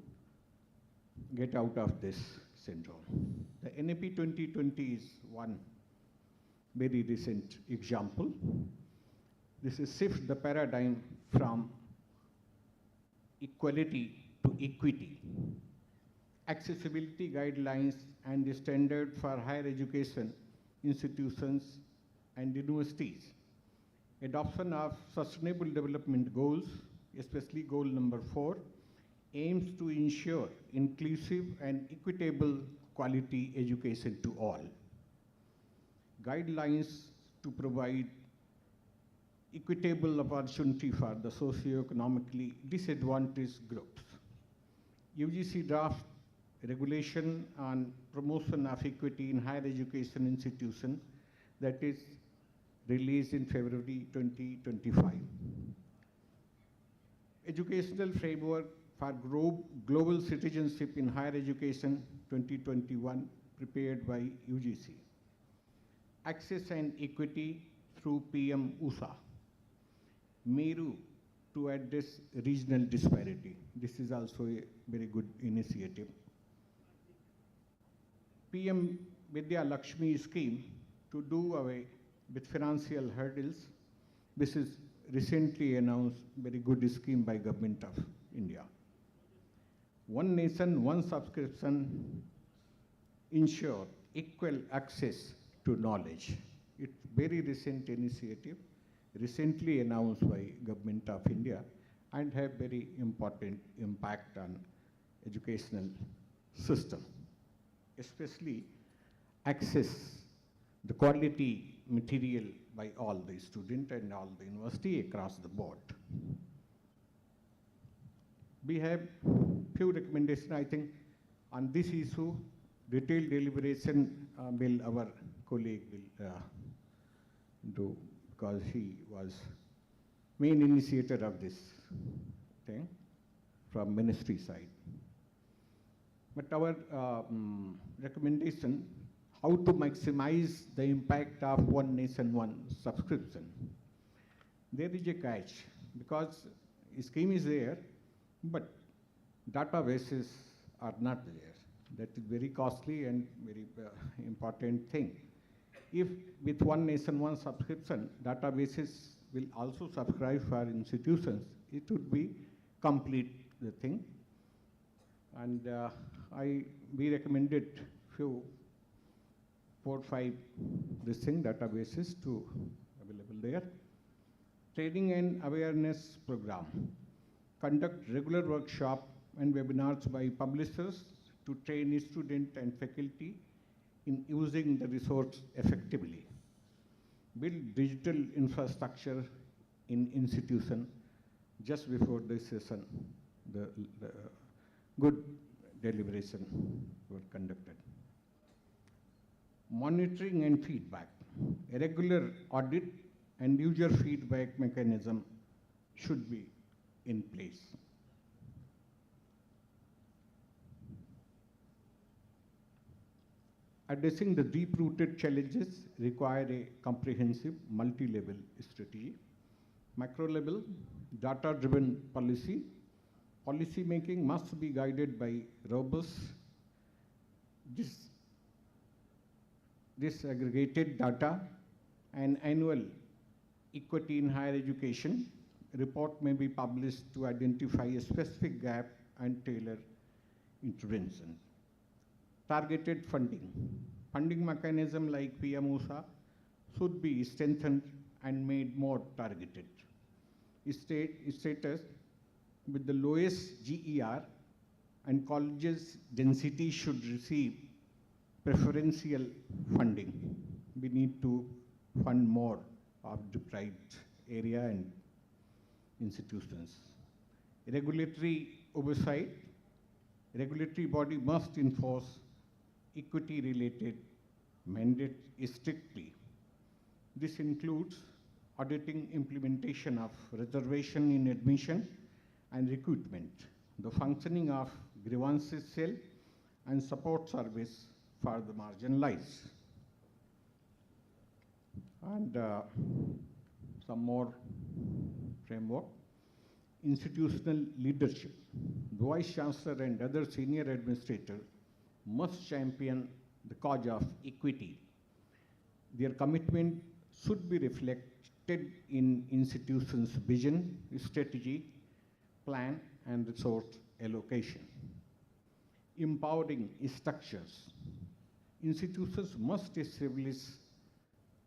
get out of this syndrome. The NAP 2020 is one very recent example. This is shift the paradigm from equality to equity. Accessibility guidelines and the standard for higher education institutions and universities. Adoption of sustainable development goals, especially goal number 4, aims to ensure inclusive and equitable quality education to all. Guidelines to provide equitable opportunity for the socioeconomically disadvantaged groups. UGC draft regulation on promotion of equity in higher education institution that is released in February 2025. Educational framework for global citizenship in higher education 2021 prepared by UGC. Access and equity through PM USA. Meru to address regional disparity. This is also a very good initiative. PM Vidya Lakshmi scheme to do away with financial hurdles. This is recently announced very good scheme by Government of India. One nation, one subscription ensure equal access to knowledge. It's very recent initiative, recently announced by Government of India and have very important impact on educational system, especially access the quality material by all the students and all the university across the board. We have few recommendations, I think, on this issue. Detailed deliberation will our colleague will do because he was main initiator of this thing from ministry side. But our recommendation, how to maximize the impact of one nation, one subscription. There is a catch because scheme is there, but databases are not there. That is very costly and very important thing. If with one nation, one subscription, databases will also subscribe for institutions, it would be complete the thing. And we recommended few 4 or 5 this thing databases to available there. Training and awareness program. Conduct regular workshop and webinars by publishers to train students and faculty in using the resource effectively. Build digital infrastructure in institution just before the session. The good deliberation were conducted. Monitoring and feedback. A regular audit and user feedback mechanism should be in place. Addressing the deep-rooted challenges require a comprehensive multi-level strategy. Macro-level, data-driven policy. Policy making must be guided by robust, disaggregated data An annual equity in higher education report may be published to identify a specific gap and tailor intervention. Targeted funding. Funding mechanism like PMOSA should be strengthened and made more targeted. Status with the lowest GER and colleges density should receive preferential funding. We need to fund more of deprived area and institutions. Regulatory oversight. Regulatory body must enforce equity-related mandate strictly. This includes auditing implementation of reservation in admission and recruitment, the functioning of grievances cell, and support service for the marginalized. And some more framework. Institutional leadership. The Vice-Chancellor and other senior administrators must champion the cause of equity. Their commitment should be reflected in institutions' vision, strategy, plan, and resource allocation. Empowering structures. Institutions must establish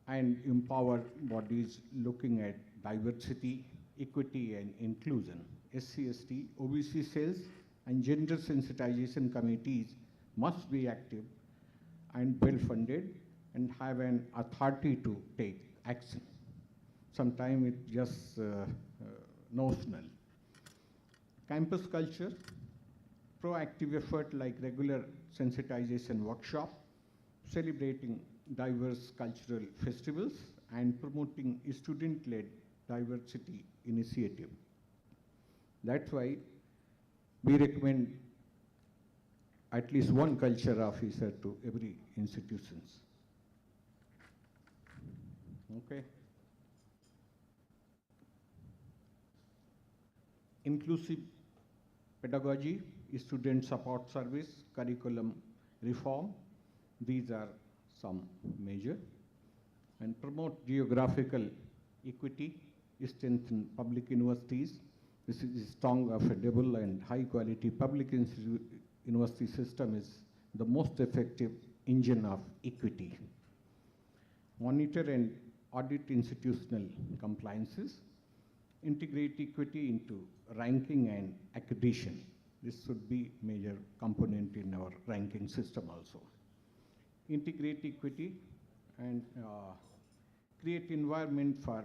and empower bodies looking at diversity, equity, and inclusion. SC/ST, OBC cells, and gender sensitization committees must be active and well-funded and have an authority to take action. Sometimes it's just notional. Campus culture, proactive effort like regular sensitization workshop, celebrating diverse cultural festivals, and promoting student-led diversity initiative. That's why we recommend at least one culture officer to every institutions. Okay. Inclusive pedagogy, student support service, curriculum reform. These are some major. And promote geographical equity, strengthen public universities. This is a strong, affordable, and high-quality public university system is the most effective engine of equity. Monitor and audit institutional compliances. Integrate equity into ranking and accreditation. This should be major component in our ranking system also. Integrate equity and create environment for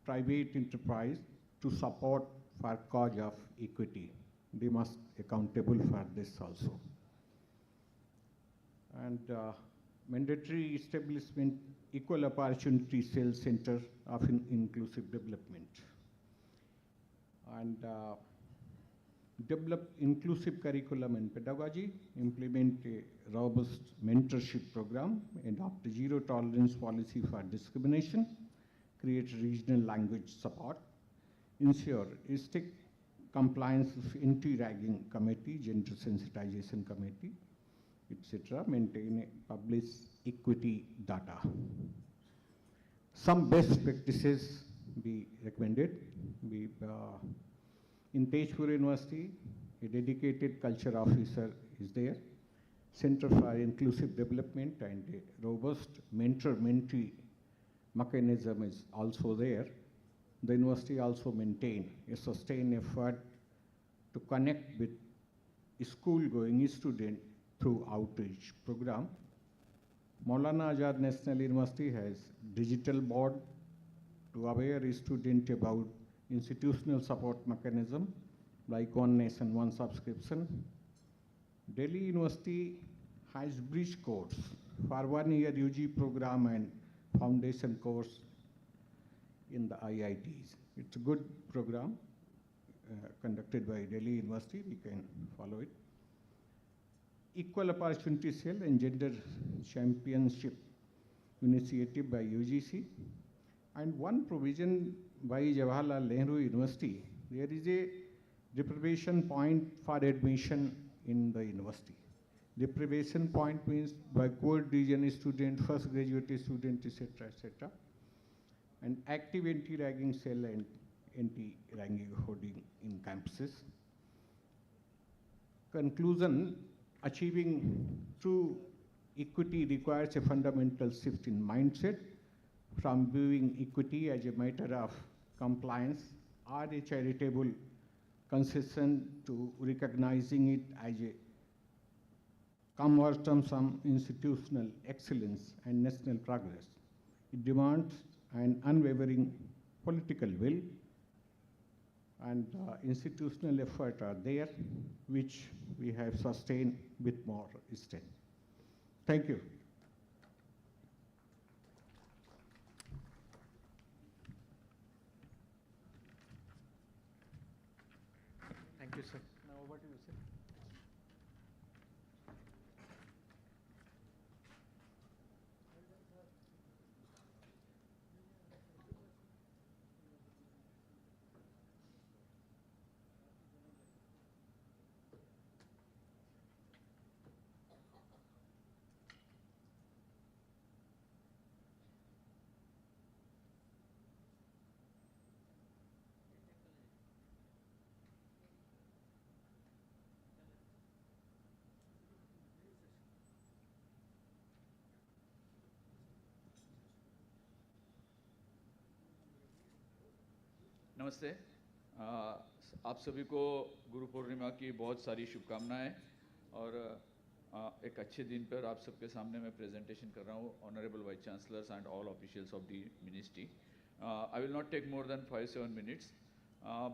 private enterprise to support for cause of equity. They must accountable for this also. And mandatory establishment equal opportunity sales center of inclusive development. And develop inclusive curriculum and pedagogy, implement a robust mentorship program, adopt a zero tolerance policy for discrimination, create regional language support, ensure strict compliance of anti-ragging committee, gender sensitization committee, etc., maintain a publish equity data. Some best practices be recommended. In Tejpur University, a dedicated culture officer is there. Center for Inclusive Development and a robust mentor-mentee mechanism is also there. The university also maintain a sustained effort to connect with school-going students through outreach program. Maulana Azad National University has digital board to aware students about institutional support mechanism like One Nation, One Subscription. Delhi University has bridge course for 1 year UG program and foundation course in the IITs. It's a good program conducted by Delhi University. We can follow it. Equal Opportunity Cell and Gender Championship Initiative by UGC. And one provision by Jawaharlal Nehru University, there is a deprivation point for admission in the university. Deprivation point means backward region student, first graduate student, etc., etc. an active anti-ragging cell and anti-ragging hoarding in campuses. Conclusion, achieving true equity requires a fundamental shift in mindset from viewing equity as a matter of compliance or a charitable concession to recognizing it as a conversion from institutional excellence and national progress. It demands an unwavering political will, and institutional effort are there, which we have sustained with more strength. Thank you. Thank you, sir. Now over to you, sir. नमस्ते। आप सभी को गुरु पूर्णिमा की बहुत सारी शुभकामनाएं और एक अच्छे दिन पर आप सबके सामने मैं प्रेजेंटेशन कर रहा हूँ honourable vice chancellors and all officials of the ministry. I will not take more than 5-7 minutes,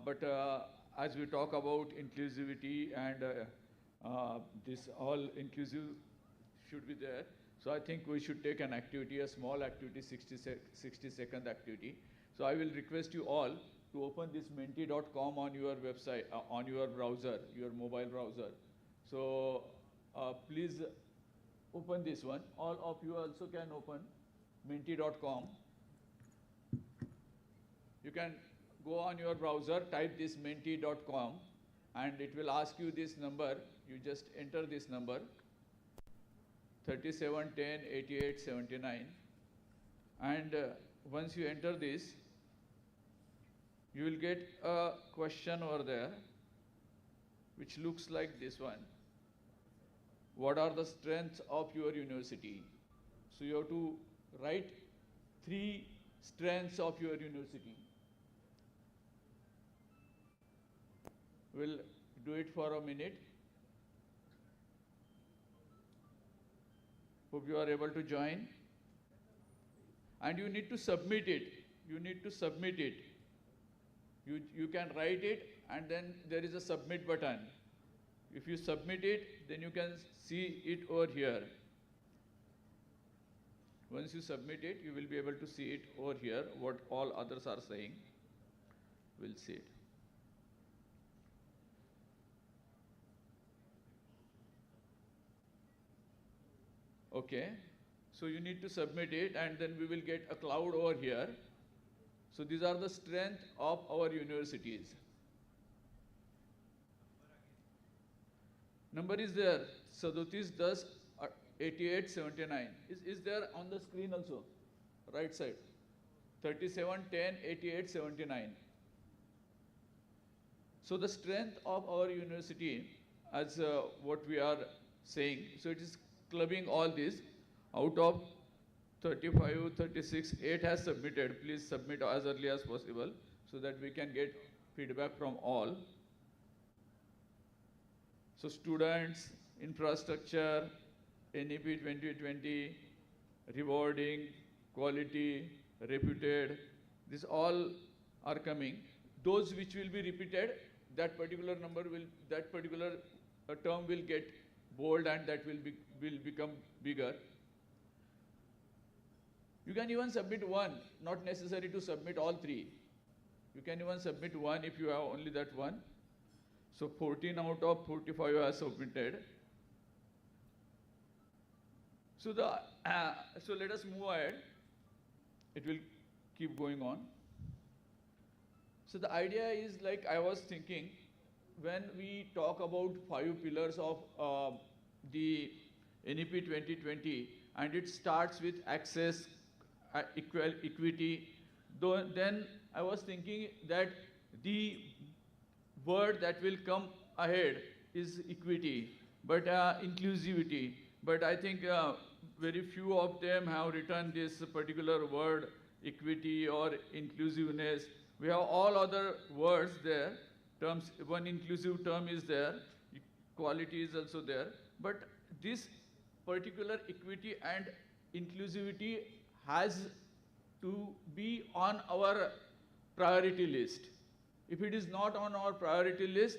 but as we talk about inclusivity and this all inclusive should be there, so I think we should take an activity, a small activity, 60-second activity. So I will request you all to open this menti.com on your website, on your browser, your mobile browser. So please open this one. All of you also can open menti.com. You can go on your browser, type this menti.com, and it will ask you this number. You just enter this number, 3710 8879, and once you enter this, you will get a question over there which looks like this one. What are the strengths of your university? So you have to write 3 strengths of your university. We'll do it for a minute. Hope you are able to join. And you need to submit it. You need to submit it. You can write it, and then there is a submit button. If you submit it, then you can see it over here. Once you submit it, you will be able to see it over here, what all others are saying. We'll see it. Okay, so you need to submit it, and then we will get a cloud over here. So these are the strength of our universities. Number is there, 3710 8879. Is there on the screen also, right side, 3710 8879. So the strength of our university, as what we are saying, so it is clubbing all this. Out of 35, 36, 8 has submitted. Please submit as early as possible so that we can get feedback from all. So students, infrastructure, NEP 2020, rewarding, quality, reputed, these all are coming. Those which will be repeated, that particular number will, that particular term will get bold, and that will become bigger. You can even submit one, not necessary to submit all 3. You can even submit one if you have only that one. So 14 out of 45 has submitted. So so let us move ahead. It will keep going on. So the idea is, like I was thinking, when we talk about 5 pillars of the NEP 2020, and it starts with access, equity, then I was thinking that the word that will come ahead is equity, but inclusivity. But I think very few of them have written this particular word, equity or inclusiveness. We have all other words there, terms, one inclusive term is there, equality is also there, but this particular equity and inclusivity has to be on our priority list. If it is not on our priority list,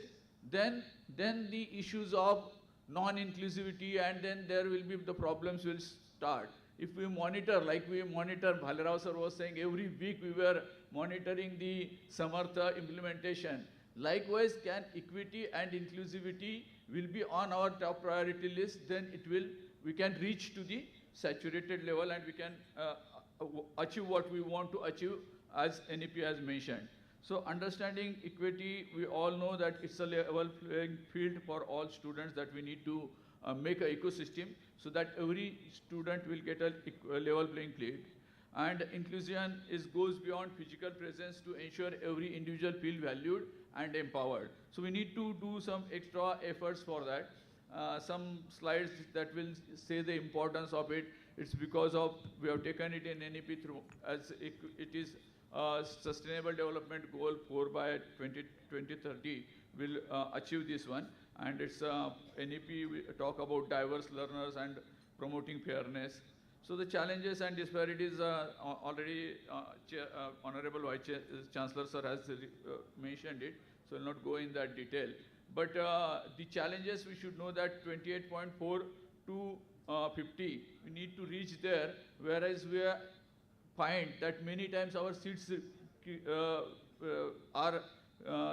then the issues of non-inclusivity, and then there will be the problems will start. If we monitor, like we monitor, Bhalerao sir was saying, every week we were monitoring the Samartha implementation. Likewise, can equity and inclusivity will be on our top priority list, then we can reach to the saturated level and we can achieve what we want to achieve, as NEP has mentioned. So understanding equity, we all know that it's a level playing field for all students, that we need to make an ecosystem so that every student will get a level playing field. And inclusion goes beyond physical presence to ensure every individual feel valued and empowered. So we need to do some extra efforts for that. Some slides that will say the importance of it. It's because of we have taken it in NEP through, as it is Sustainable Development Goal 4 by 2030 will achieve this one. And it's NEP, we talk about diverse learners and promoting fairness. So the challenges and disparities already Honorable Vice-Chancellor sir has mentioned it, so I'll not go in that detail. But the challenges, we should know that 28.4 to 50, we need to reach there, whereas we find that many times our seats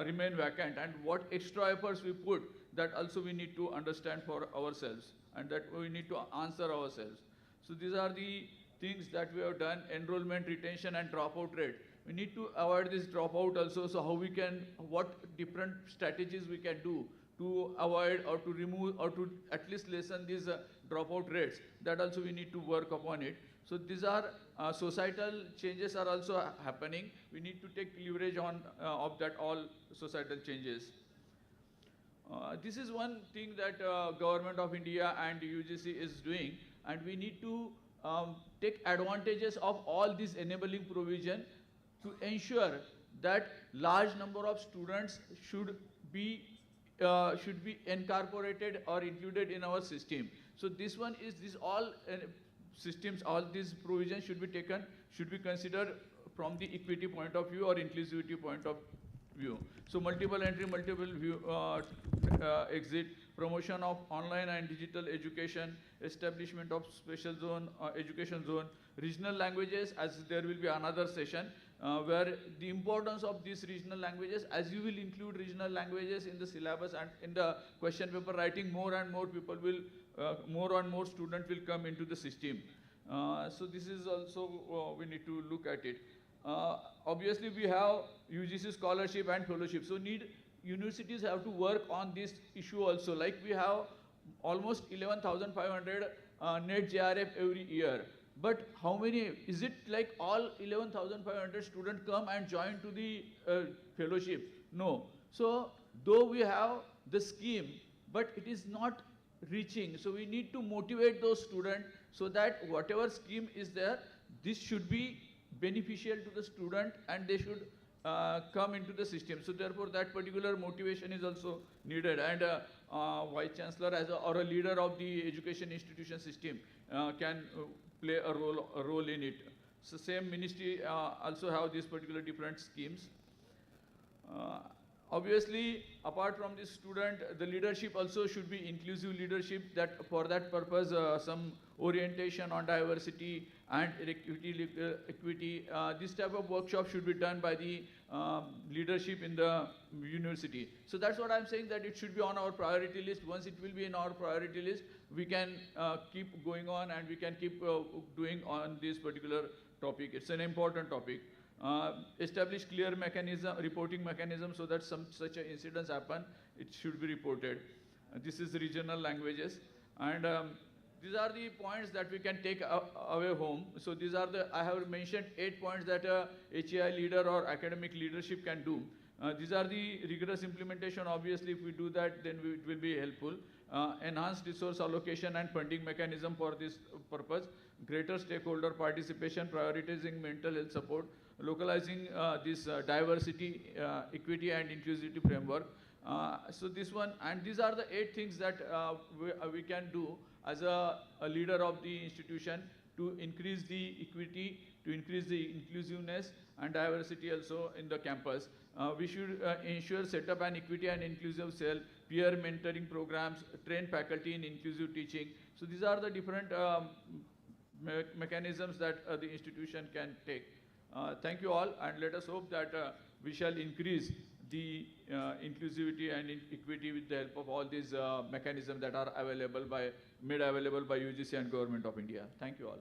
remain vacant, and what extra efforts we put, that also we need to understand for ourselves, and that we need to answer ourselves. So these are the things that we have done: enrollment, retention, and dropout rate. We need to avoid this dropout also. So how we can, what different strategies we can do to avoid or to remove or to at least lessen these dropout rates, that also we need to work upon it. So these are societal changes are also happening. We need to take leverage on of that all societal changes. This is one thing that Government of India and UGC is doing, and we need to take advantages of all this enabling provision to ensure that large number of students should be incorporated or included in our system. So this one is, this all systems, all these provisions should be taken, should be considered from the equity point of view or inclusivity point of view. So multiple entry, multiple view, exit, promotion of online and digital education, establishment of special zone, education zone, regional languages, as there will be another session where the importance of these regional languages, as you will include regional languages in the syllabus and in the question paper writing, more and more people will, more and more students will come into the system. So this is also, we need to look at it. Obviously we have UGC scholarship and fellowship, so universities have to work on this issue also. Like we have almost 11,500 net JRF every year. But how many, is it like all 11,500 students come and join to the fellowship? No. So though we have the scheme, but it is not reaching. So we need to motivate those students so that whatever scheme is there, this should be beneficial to the student and they should come into the system. So therefore that particular motivation is also needed, and Vice-Chancellor as or a leader of the education institution system can play a role in it. So same ministry also have these particular different schemes. Obviously, apart from the student, the leadership also should be inclusive leadership. That for that purpose, some orientation on diversity and equity. This type of workshop should be done by the leadership in the university. So that's what I'm saying, that it should be on our priority list. Once it will be in our priority list, we can keep going on and we can keep doing on this particular topic. It's an important topic. Establish clear mechanism, reporting mechanism, so that such incidents happen, it should be reported. This is regional languages, and these are the points that we can take away home. So these are the, I have mentioned 8 points that a HAI leader or academic leadership can do. These are the rigorous implementation. Obviously, if we do that, then it will be helpful. Enhanced resource allocation and funding mechanism for this purpose. Greater stakeholder participation, prioritizing mental health support, localizing this diversity, equity and inclusivity framework. So this one, and these are the 8 things that we can do as a leader of the institution to increase the equity, to increase the inclusiveness and diversity also in the campus. We should ensure set up an equity and inclusive cell, peer mentoring programs, train faculty in inclusive teaching. So these are the different mechanisms that the institution can take. Thank you all, and let us hope that we shall increase the inclusivity and equity with the help of all these mechanisms that are made available by UGC and Government of India. Thank you all.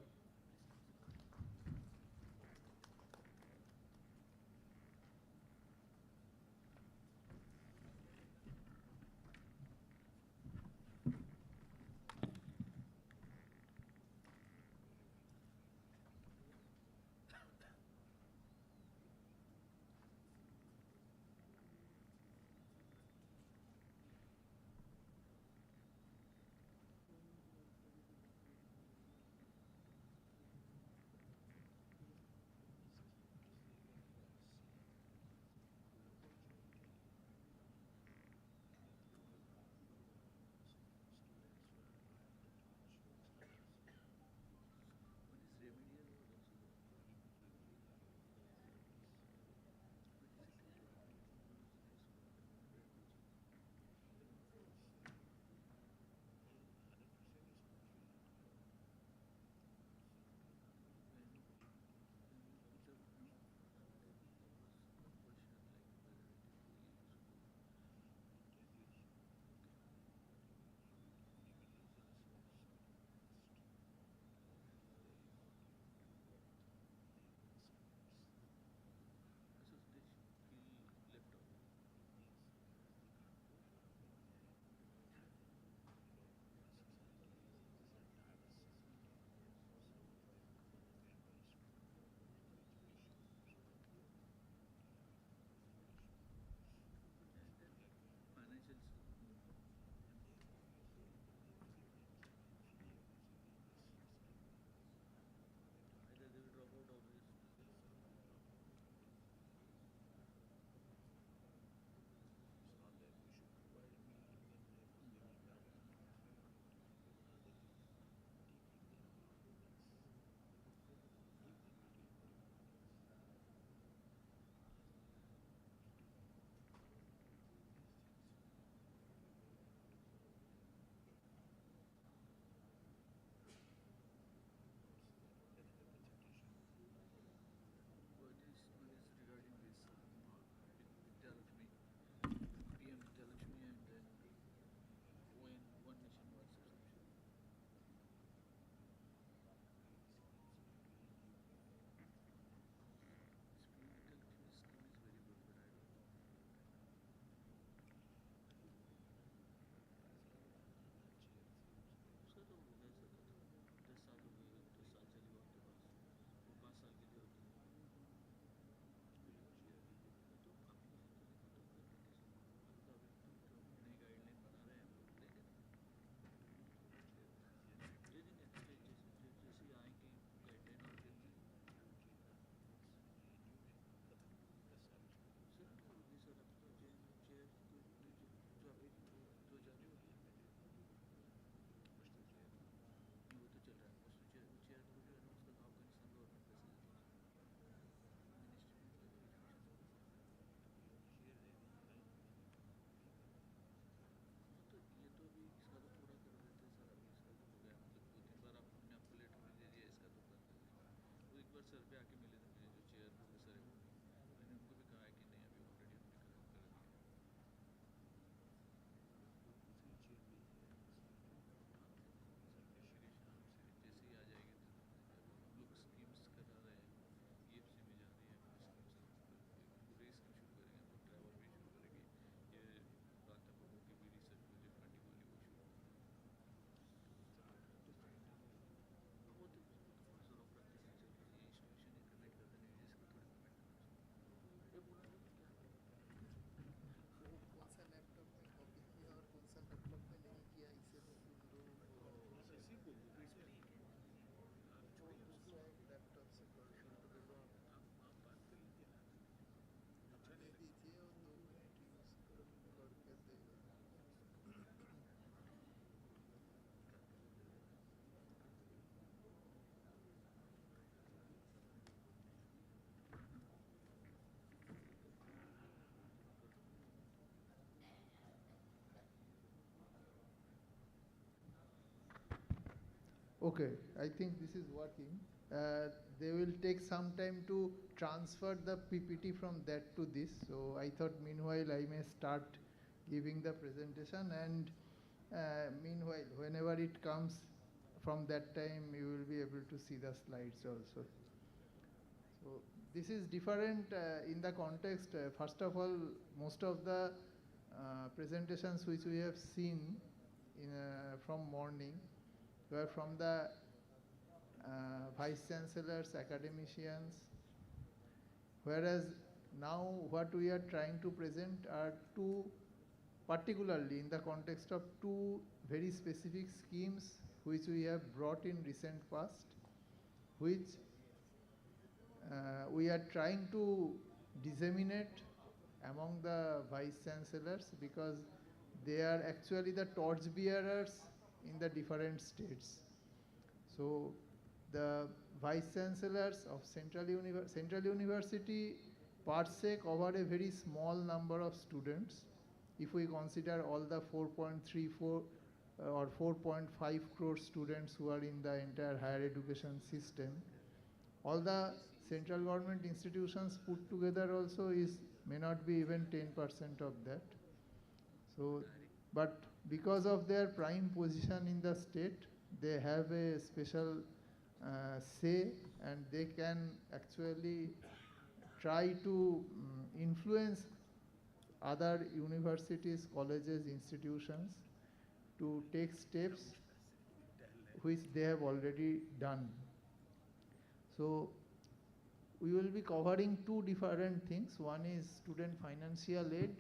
Okay, I think this is working. They will take some time to transfer the PPT from that to this. So I thought meanwhile I may start giving the presentation, and meanwhile whenever it comes from that time you will be able to see the slides also. So this is different in the context. First of all, most of the presentations which we have seen in, from morning were from the Vice-Chancellors, academicians, whereas now what we are trying to present are two, particularly in the context of two very specific schemes which we have brought in recent past, which we are trying to disseminate among the Vice-Chancellors, because they are actually the torchbearers in the different states. So the Vice-Chancellors of Central University per se cover a very small number of students. If we consider all the 4.34 or 4.5 crore students who are in the entire higher education system, all the central government institutions put together also may not be even 10% of that. So, but because of their prime position in the state, they have a special say, and they can actually try to influence other universities, colleges, institutions to take steps which they have already done. So we will be covering two different things. One is student financial aid.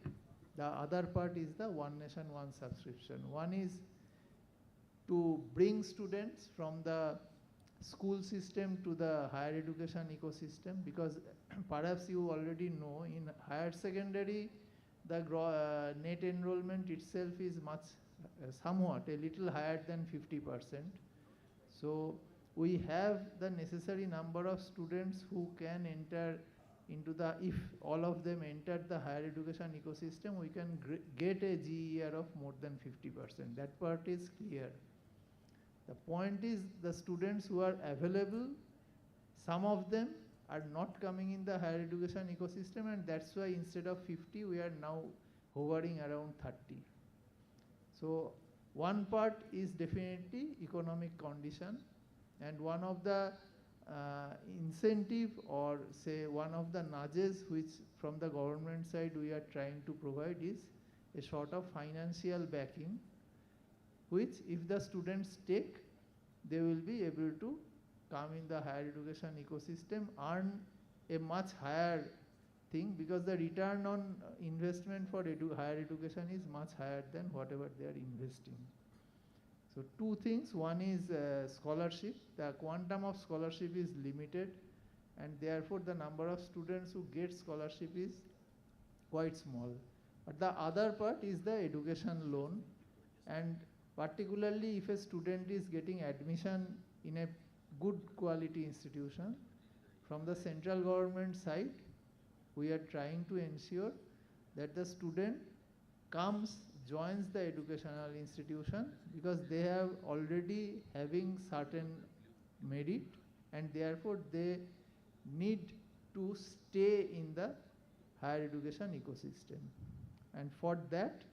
The other part is the One Nation, One Subscription. One is to bring students from the school system to the higher education ecosystem, because perhaps you already know in higher secondary the net enrollment itself is much, somewhat a little higher than 50%. So we have the necessary number of students who can enter into the, if all of them enter the higher education ecosystem, we can get a GER of more than 50%. That part is clear. The point is the students who are available, some of them are not coming in the higher education ecosystem, and that's why instead of 50 we are now hovering around 30. So one part is definitely economic condition, and one of the incentive, or say one of the nudges which from the government side we are trying to provide, is a sort of financial backing, which if the students take, they will be able to come in the higher education ecosystem, earn a much higher thing, because the return on investment for higher education is much higher than whatever they are investing. So two things. One is scholarship. The quantum of scholarship is limited, and therefore the number of students who get scholarship is quite small. But the other part is the education loan, and particularly if a student is getting admission in a good quality institution, from the central government side we are trying to ensure that the student comes, joins the educational institution, because they have already having certain merit, and therefore they need to stay in the higher education ecosystem. And for that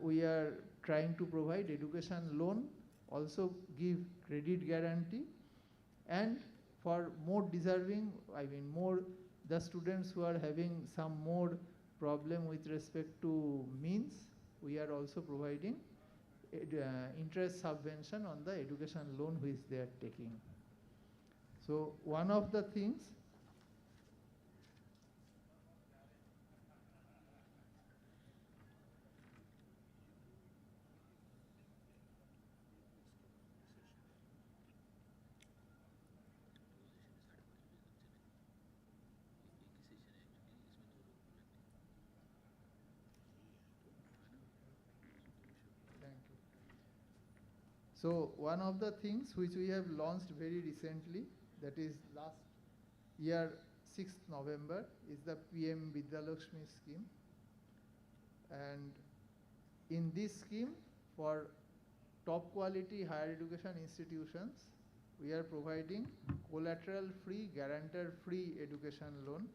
we are trying to provide education loan, also give credit guarantee, and for more deserving, I mean more the students who are having some more problem with respect to means, we are also providing interest subvention on the education loan which they are taking. So one of the things So one of the things which we have launched very recently, that is last year 6th November, is the PM Vidyalakshmi scheme. And in this scheme, for top quality higher education institutions, we are providing collateral-free, guarantor-free education loan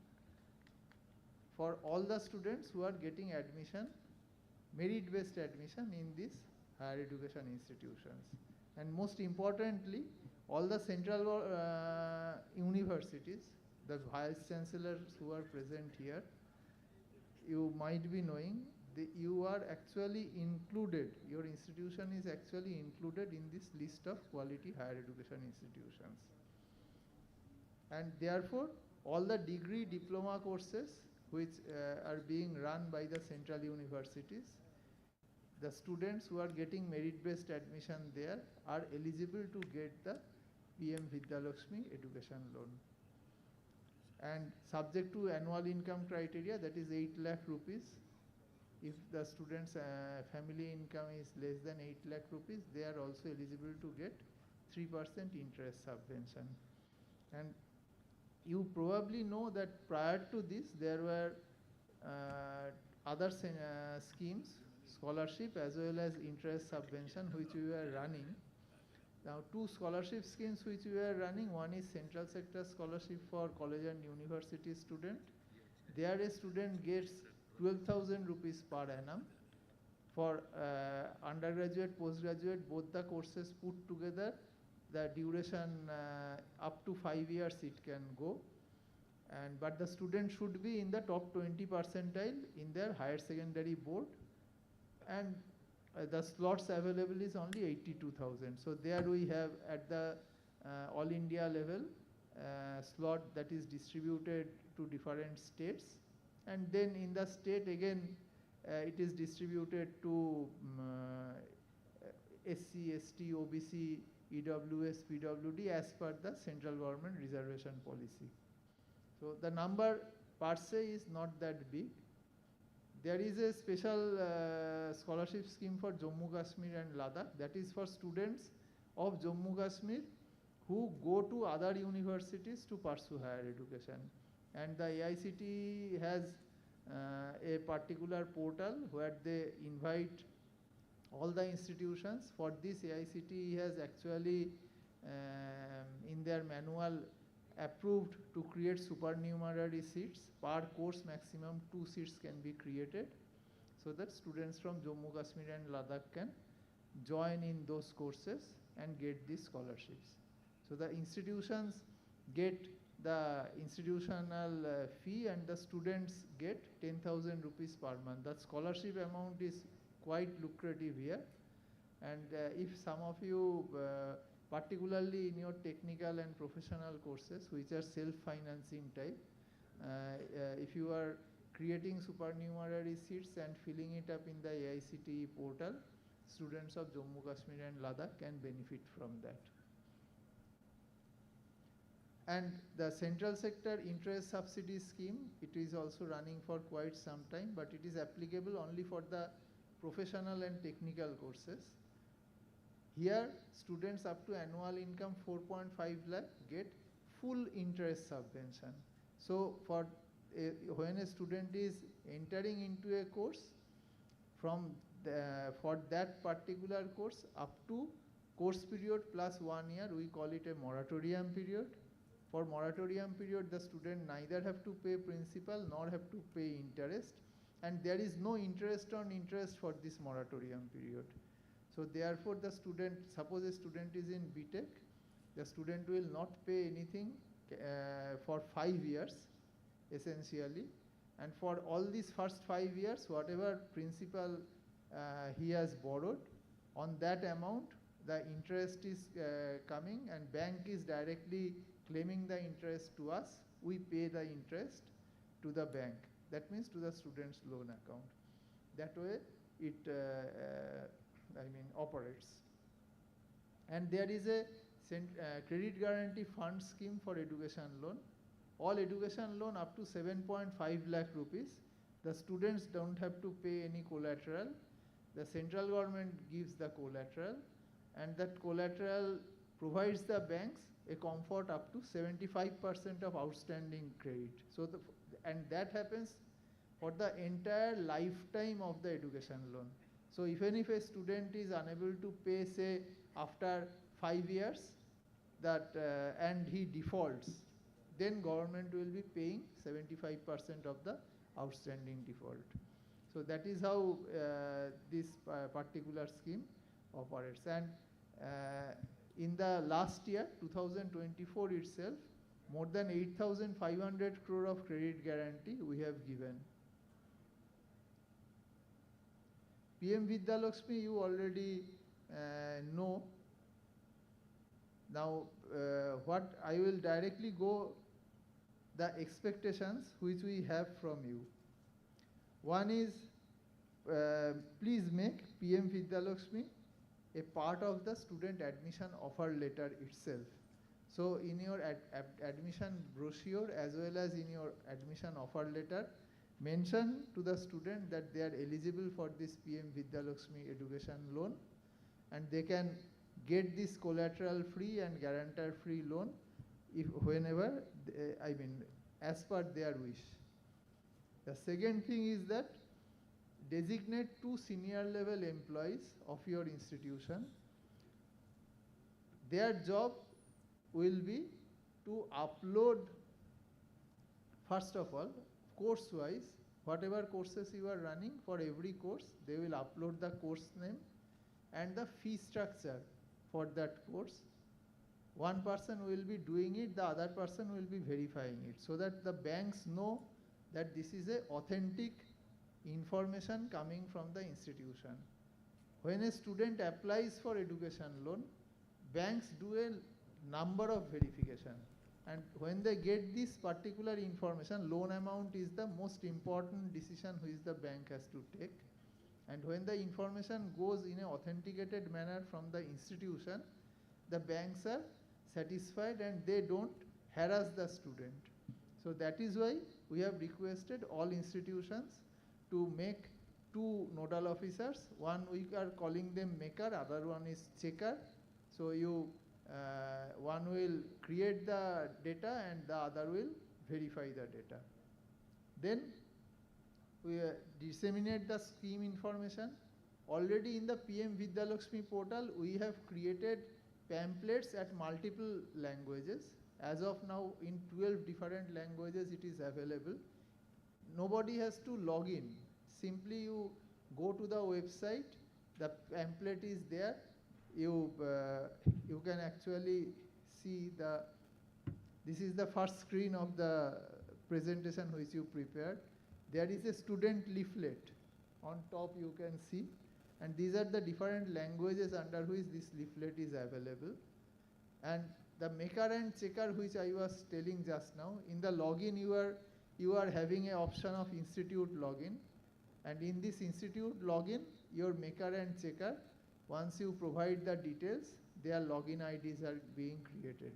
for all the students who are getting admission, merit-based admission in these higher education institutions. And most importantly, all the central universities, the Vice-Chancellors who are present here, you might be knowing you are actually included, your institution is actually included in this list of quality higher education institutions. And therefore, all the degree diploma courses which are being run by the central universities, the students who are getting merit-based admission there are eligible to get the PM Vidyalakshmi education loan. And subject to annual income criteria, that is 8 lakh rupees. If the student's family income is less than 8 lakh rupees, they are also eligible to get 3% interest subvention. And you probably know that prior to this, there were other schemes, scholarship as well as interest subvention, which we were running. Now, 2 scholarship schemes which we are running, one is central sector scholarship for college and university student. There a student gets 12,000 rupees per annum for undergraduate, postgraduate, both the courses put together. The duration up to 5 years it can go. But the student should be in the top 20 percentile in their higher secondary board. And the slots available is only 82,000. So there we have at the all India level slot that is distributed to different states. And then in the state again it is distributed to SC, ST, OBC, EWS, PWD as per the central government reservation policy. So the number per se is not that big. There is a special scholarship scheme for Jammu Kashmir and Ladakh, that is for students of Jammu Kashmir who go to other universities to pursue higher education. And the AICTE has a particular portal where they invite all the institutions. For this, AICTE has actually in their manual approved to create supernumerary seats. Per course maximum 2 seats can be created, so that students from Jammu Kashmir and Ladakh can join in those courses and get these scholarships. So the institutions get the institutional fee and the students get 10,000 rupees per month. The scholarship amount is quite lucrative here. And if some of you particularly in your technical and professional courses which are self-financing type, if you are creating supernumerary seats and filling it up in the AICTE portal, students of Jammu Kashmir and Ladakh can benefit from that. And the central sector interest subsidy scheme, it is also running for quite some time, but it is applicable only for the professional and technical courses. Here, students up to annual income 4.5 lakh get full interest subvention. So, for when a student is entering into a course, from for that particular course up to course period plus 1 year, we call it a moratorium period. For moratorium period, the student neither have to pay principal nor have to pay interest, and there is no interest on interest for this moratorium period. So therefore, the student, suppose a student is in BTech, the student will not pay anything for 5 years essentially, and for all these first 5 years, whatever principal he has borrowed, on that amount the interest is coming, and bank is directly claiming the interest to us. We pay the interest to the bank, that means to the student's loan account. That way it operates. And there is a credit guarantee fund scheme for education loan. All education loan up to 7.5 lakh rupees. The students don't have to pay any collateral. The central government gives the collateral, and that collateral provides the banks a comfort up to 75% of outstanding credit. So and that happens for the entire lifetime of the education loan. So even if a student is unable to pay, say, after 5 years, that and he defaults, then government will be paying 75% of the outstanding default. So that is how this particular scheme operates. And in the last year, 2024 itself, more than 8,500 crore of credit guarantee we have given. PM Vidya Lakshmi you already know. Now what I will directly go the expectations which we have from you. One is please make PM Vidya Lakshmi a part of the student admission offer letter itself. So in your admission brochure as well as in your admission offer letter, mention to the student that they are eligible for this PM Vidya Lakshmi education loan, and they can get this collateral free and guarantor free loan if whenever as per their wish. The second thing is that designate 2 senior level employees of your institution. Their job will be to upload, first of all, course wise, whatever courses you are running, for every course they will upload the course name and the fee structure for that course. One person will be doing it, the other person will be verifying it, so that the banks know that this is a authentic information coming from the institution. When a student applies for education loan, banks do a number of verification, and when they get this particular information, loan amount is the most important decision which the bank has to take. And when the information goes in an authenticated manner from the institution, the banks are satisfied and they don't harass the student. So that is why we have requested all institutions to make 2 nodal officers. One we are calling them maker, other one is checker. So you one will create the data and the other will verify the data. Then we disseminate the scheme information. Already in the PM Vidya Lakshmi portal, we have created pamphlets at multiple languages. As of now, in 12 different languages it is available. Nobody has to log in. Simply you go to the website, the pamphlet is there. You can actually see this is the first screen of the presentation which you prepared. There is a student leaflet on top, you can see, and these are the different languages under which this leaflet is available. And the maker and checker which I was telling just now, in the login you are having an option of institute login, and in this institute login your maker and checker, once you provide the details, their login IDs are being created.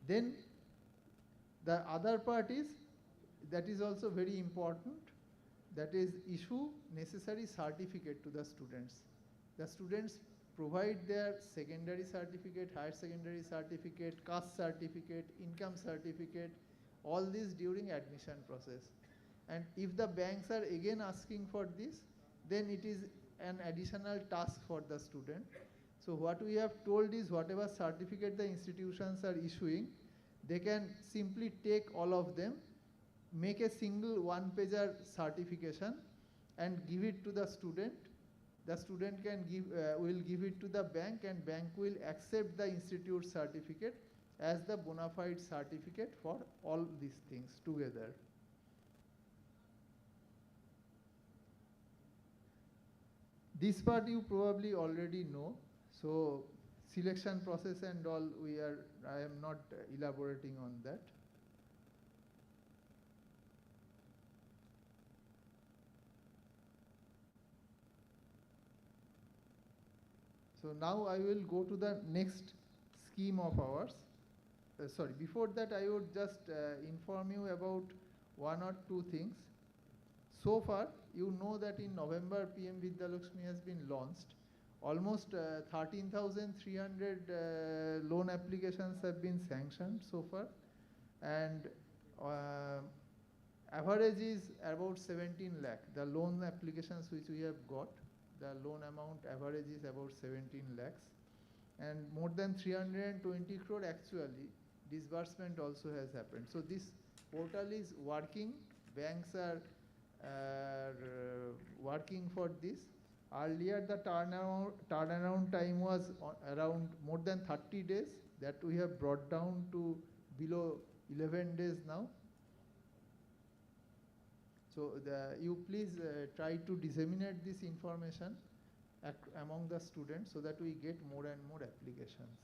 Then the other part is, that is also very important, that is issue necessary certificate to the students. The students provide their secondary certificate, higher secondary certificate, caste certificate, income certificate, all this during admission process. And if the banks are again asking for this, then it is an additional task for the student. So what we have told is, whatever certificate the institutions are issuing, they can simply take all of them, make a single one-pager certification and give it to the student. The student can will give it to the bank, and bank will accept the institute certificate as the bona fide certificate for all these things together. This part you probably already know. So selection process and all, I am not elaborating on that. So now I will go to the next scheme of ours. Sorry, before that I would just inform you about 1 or 2 things. So far, you know that in November PM Vidya Lakshmi has been launched. Almost 13,300 loan applications have been sanctioned so far, and average is about 17 lakh. The loan applications which we have got, the loan amount average is about 17 lakhs. And more than 320 crore actually disbursement also has happened. So this portal is working. Banks are working for this. Earlier the turnaround time was around more than 30 days. That we have brought down to below 11 days now. So you please try to disseminate this information among the students so that we get more and more applications.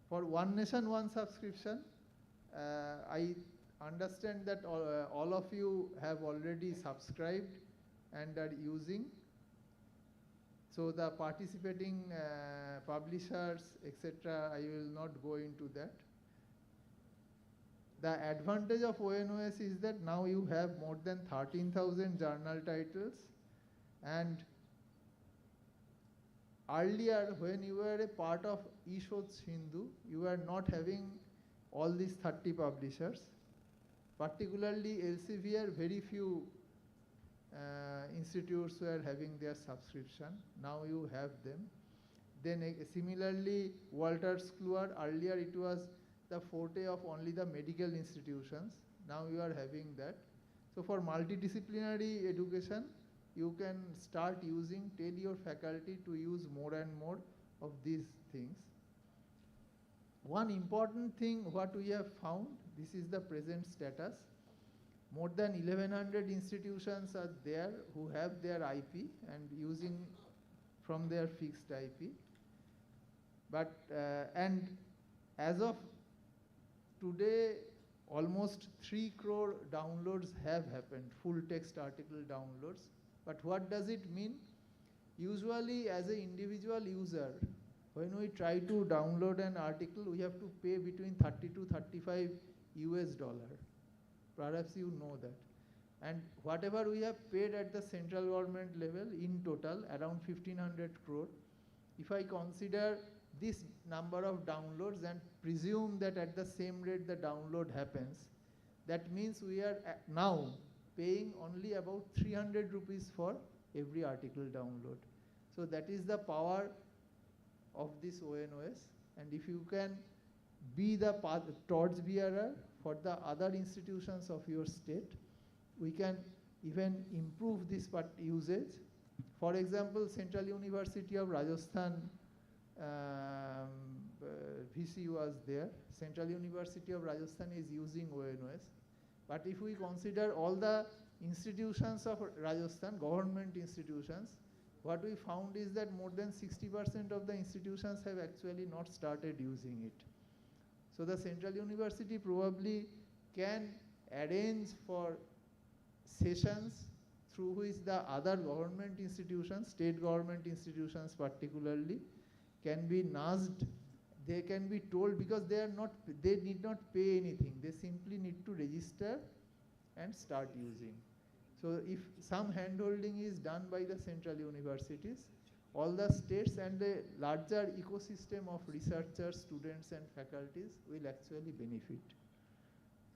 For One Nation, One Subscription, I understand that all of you have already subscribed and are using. So the participating publishers, etc., I will not go into that. The advantage of ONOS is that now you have more than 13,000 journal titles, and earlier when you were a part of Ishots Hindu, you were not having all these 30 publishers. Particularly Elsevier, very few institutes were having their subscription. Now you have them. Then similarly, Walters Kluwer, earlier it was the forte of only the medical institutions. Now you are having that. So for multidisciplinary education, you can start using, tell your faculty to use more and more of these things. One important thing what we have found, this is the present status. More than 1100 institutions are there who have their IP and using from their fixed IP. But and as of today, almost 3 crore downloads have happened, full text article downloads. But what does it mean? Usually as an individual user, when we try to download an article, we have to pay between 30 to 35 US dollar. Perhaps you know that. And whatever we have paid at the central government level in total, around 1500 crore. If I consider this number of downloads and presume that at the same rate the download happens, that means we are now paying only about 300 rupees for every article download. So that is the power of this ONOS. And if you can be the torch bearer for the other institutions of your state, we can even improve this usage. For example, Central University of Rajasthan VC was there. Central University of Rajasthan is using ONOS. But if we consider all the institutions of Rajasthan, government institutions, what we found is that more than 60% of the institutions have actually not started using it. So the Central University probably can arrange for sessions through which the other government institutions, state government institutions particularly, can be nudged. They can be told, because they need not pay anything. They simply need to register and start using. So if some handholding is done by the central universities, all the states and the larger ecosystem of researchers, students and faculties will actually benefit.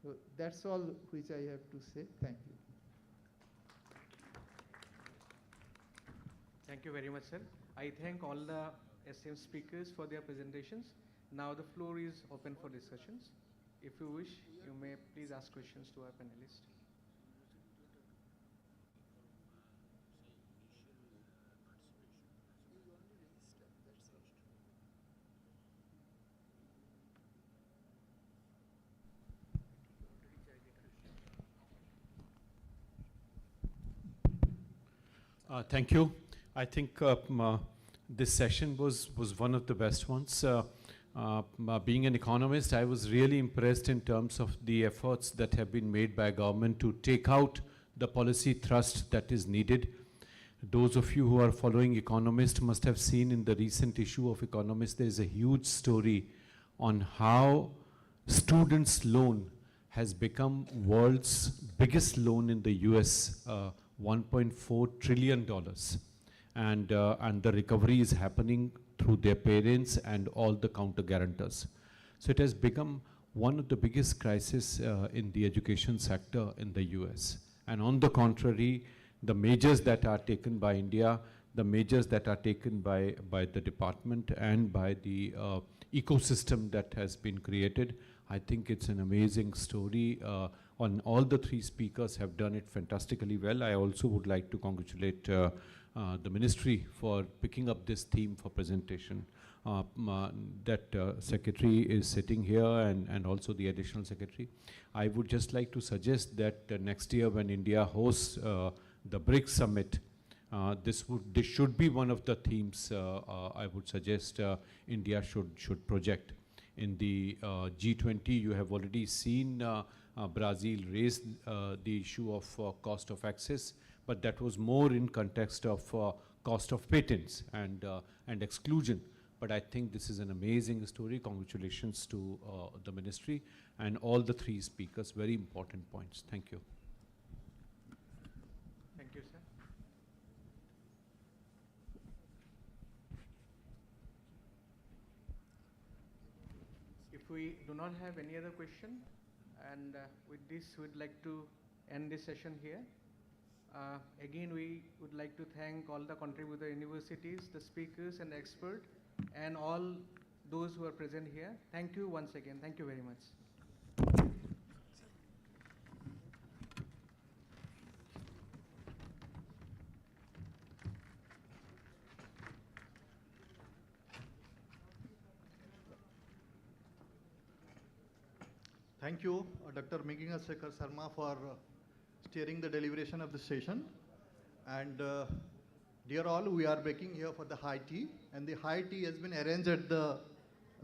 So that's all which I have to say. Thank you. Thank you very much, sir. I thank all the SM speakers for their presentations. Now the floor is open for discussions. If you wish, you may please ask questions to our panelists. Thank you. I think this session was one of the best ones. Being an economist, I was really impressed in terms of the efforts that have been made by government to take out the policy thrust that is needed. Those of you who are following Economist must have seen in the recent issue of Economist, there is a huge story on how students' loan has become world's biggest loan in the US, $1.4 trillion. And the recovery is happening through their parents and all the counter guarantors. So it has become one of the biggest crises in the education sector in the US. And on the contrary, the measures that are taken by India, the measures that are taken by the department and by the ecosystem that has been created, I think it's an amazing story. On all the three speakers have done it fantastically well. I also would like to congratulate the ministry for picking up this theme for presentation. That secretary is sitting here and also the additional secretary. I would just like to suggest that next year when India hosts the BRICS summit, this should be one of the themes I would suggest India should project. In the G20, you have already seen Brazil raise the issue of cost of access, but that was more in context of cost of patents and exclusion. But I think this is an amazing story. Congratulations to the ministry and all the three speakers. Very important points. Thank you. Thank you, sir. If we do not have any other question, and with this, we'd like to end this session here. Again, we would like to thank all the contributor universities, the speakers and the experts, and all those who are present here. Thank you once again. Thank you very much. Thank you, Dr. Meghina Shekhar Sharma, for steering the deliberation of the session. And dear all, we are breaking here for the high tea, and the high tea has been arranged at the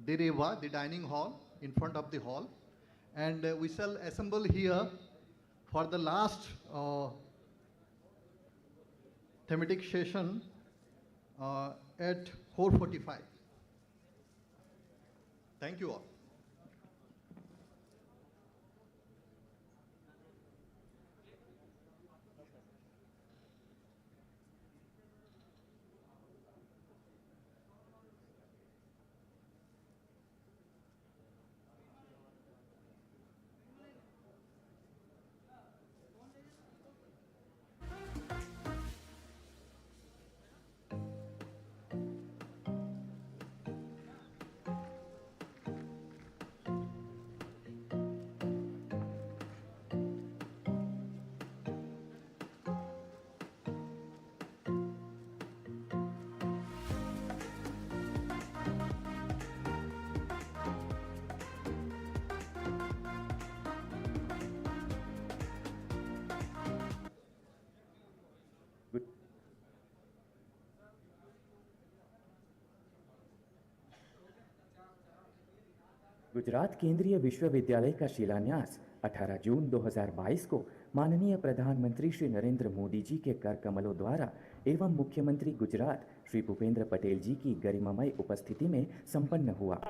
Direva, the dining hall, in front of the hall. And we shall assemble here for the last thematic session at 4:45. Thank you all. Gujarat केंद्रीय विश्वविद्यालय का शिलान्यास 18 जून 2022 को माननीय प्रधानमंत्री श्री नरेंद्र मोदी जी के कर कमलों द्वारा एवं मुख्यमंत्री गुजरात श्री भूपेंद्र पटेल जी की गरिमामय उपस्थिति में संपन्न हुआ।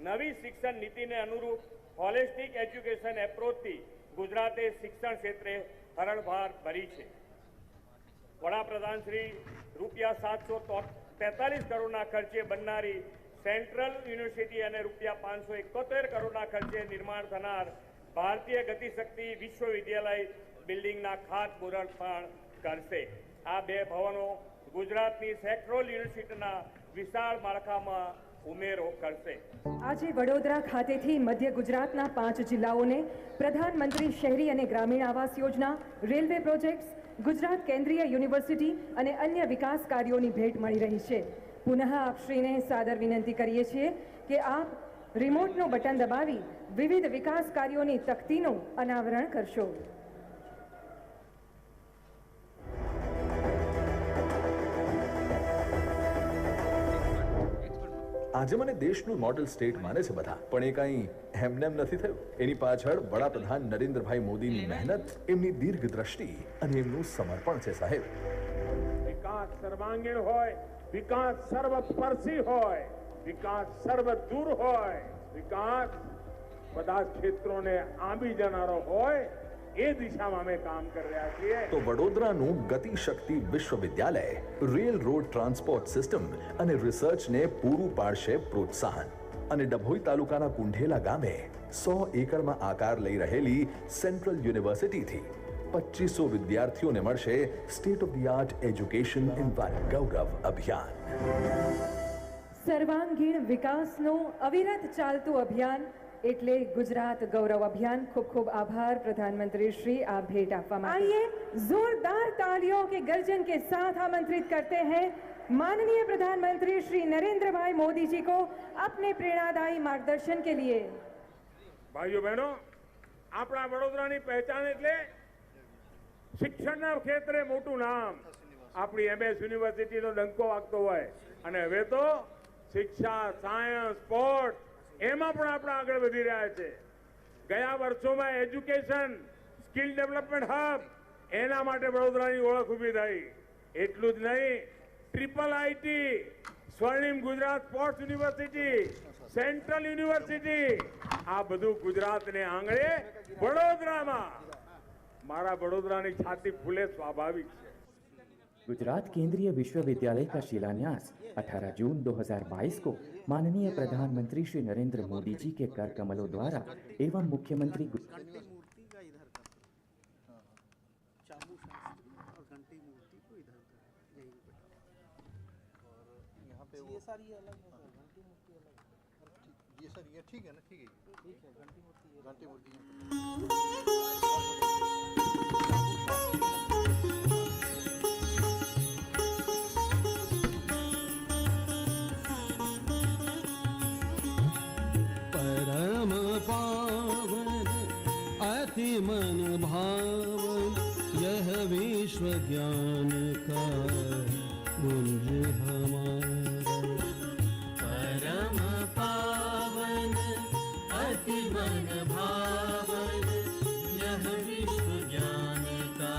नवी शिक्षण नीति ने अनुरूप होलिस्टिक एज्युकेशन एप्रोच थी गुजराते शिक्षण क्षेत्रे हरણભાર ભરી છે। વડાપ્રધાન શ્રી રૂપિયા 743 કરોડના ખર્ચે બનનારી સેન્ટ્રલ યુનિવર્સિટી અને રૂપિયા 571 કરોડના ખર્ચે નિર્માણ થનાર ભારતીય ગતિશક્તિ વિશ્વવિદ્યાલય બિલ્ડિંગના ખાતમુહૂર્ત પણ કરશે। આ બે ભવનો ગુજરાતની સેક્ટરલ યુનિવર્સિટીના વિશાળ માળખામાં ઉમેરો કરશે। આજે વડોદરા ખાતેથી મધ્ય ગુજરાતના 5 જિલ્લાઓને પ્રધાનમંત્રી શહેરી અને ગ્રામીણ આવાસ યોજના, રેલવે પ્રોજેક્ટ્સ, ગુજરાત કેન્દ્રીય યુનિવર્સિટી અને અન્ય વિકાસ કાર્યોની ભેટ મળી રહી છે। પુનઃ આપ શ્રીને સાદર વિનંતી કરીએ છીએ કે આપ રિમોટનું બટન દબાવી વિવિધ વિકાસ કાર્યોની તકતીનું અનાવરણ કરશો। આજે મને દેશનું મોડલ સ્ટેટ માને છે બધા, પણ એ કાંઈ એમનેમ નથી થયું। એની પાછળ વડાપ્રધાન નરેન્દ્રભાઈ મોદીની મહેનત, એમની દીર્ઘદ્રષ્ટિ અને એમનું સમર્પણ છે સાહેબ। વિકાસ સર્વાંગીણ હોય, વિકાસ સર્વસ્પર્શી હોય, વિકાસ સર્વદૂર હોય, વિકાસ બધા ક્ષેત્રોને આંબી જનારો હોય, એ દિશામાં અમે કામ કરી રહ્યા છીએ। તો વડોદરાનું ગતિશક્તિ વિશ્વવિદ્યાલય રેલ રોડ ટ્રાન્સપોર્ટ સિસ્ટમ અને રિસર્ચને પૂરું પાડશે પ્રોત્સાહન। અને ડભોઈ તાલુકાના કુંઢેલા ગામે 100 એકડમાં આકાર લઈ રહેલી સેન્ટ્રલ યુનિવર્સિટીથી 2500 વિદ્યાર્થીઓને મળશે state of the art education environment ગૌરવ અભિયાન. સર્વાંગીણ વિકાસનું અવિરત ચાલતું અભિયાન એટલે गुजरात गौरव अभियान. खूब खूब आभार प्रधानमंत्री श्री, आप भेंट आपवा माटे. आइए जोरदार तालियों के गर्जन के साथ आमंत्रित करते हैं माननीय प्रधानमंत्री श्री नरेंद्र भाई मोदी जी को अपने प्रेरणादायी मार्गदर्शन के लिए. भाइयों बहनों, अपना वडोदरानी पहचान એટલે શિક્ષણના ક્ષેત્રે મોટું નામ. આપણી એમએસ યુનિવર્સિટીનો ડંકો વાગતો હોય અને હવે તો શિક્ષા, સાયન્સ, સ્પોર્ટ એમાં પણ આપણે આગળ વધી રહ્યા છે. ગયા વર્ષોમાં એજ્યુકેશન સ્કિલ ડેવલપમેન્ટ હબ એના માટે વડોદરાની ઓળખ ઊભી થઈ. એટલું જ નહીં, triple IT, Swarnim Gujarat sports university, central university, આ બધું ગુજરાતને આંગણે વડોદરામાં. મારા વડોદરાની છાતી ફૂલે સ્વાભાવિક છે. गुजरात केंद्रीय विश्वविद्यालय का शिलान्यास 18 जून 2022 को माननीय प्रधानमंत्री श्री नरेंद्र मोदी जी के कर कमलों द्वारा एवं मुख्यमंत्री ये सर ये ठीक है ना, ठीक है, ठीक है, घंटी मूर्ति परम पावन अति मन भावन यह विश्व ज्ञान का गुंज हमारा. परम पावन अति मन भावन यह विश्व ज्ञान का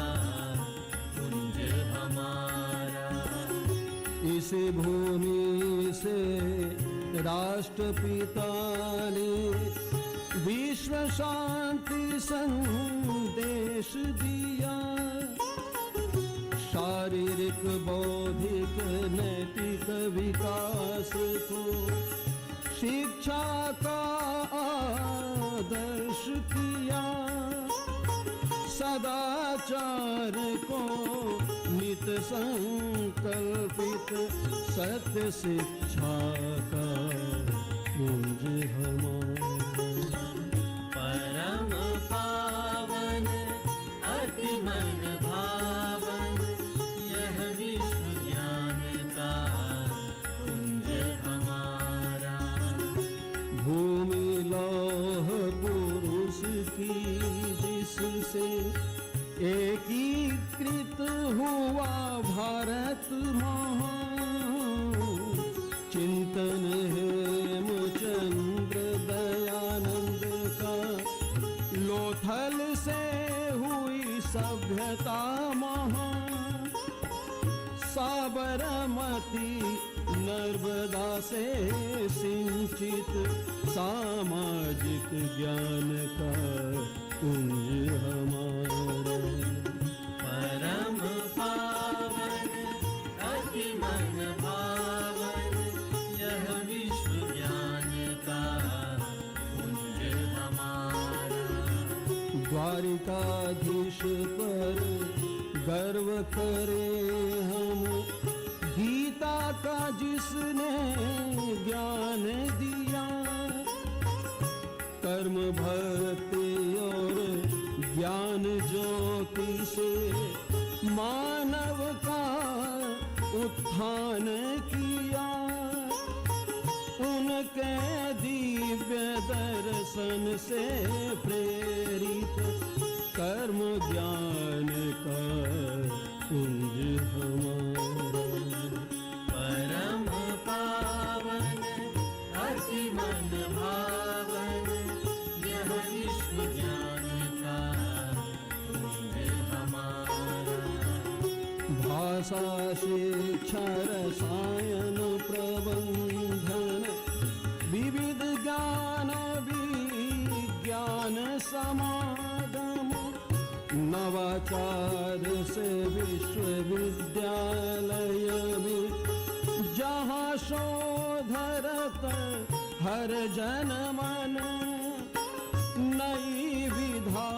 कुंज हमारा. इस भूमि से राष्ट्रपिता ने विश्व शांति संदेश दिया. शारीरिक, बौद्धिक, नैतिक विकास को शिक्षा का आदर्श किया. सदाचार को नित संकल्पित सत्य शिक्षा का कुंज हमारा. परम पावन अति मन भावन यह विश्व ज्ञान का कुंज हमारा. भूमि लौह पुरुष की जिससे एकीकृत हुआ भारत महान. चिंतन हेमचंद्र दयानंद का लोथल से हुई सभ्यता महान. साबरमती नर्मदा से सिंचित सामाजिक ज्ञान का कुंज हमारा. परम पावन अति मन भावन यह विश्व ज्ञान का कुंज हमारा. द्वारिकाधीश पर गर्व करे हम, गीता का जिसने ज्ञान दिया. कर्म भक्ति और ज्ञान ज्योति से मानव का उत्थान किया. उनके दिव्य दर्शन से प्रेरित कर्म ज्ञान का कुंज हमारा. परम पावन अति मन भावन यह विश्व ज्ञान का कुंज हमारा. भाषा शिक्षा रसायन प्रबंधन विविध ज्ञान विज्ञान समागम. नवाचार से विश्वविद्यालय में जहाँ शोधरत हर जन मन नई विधा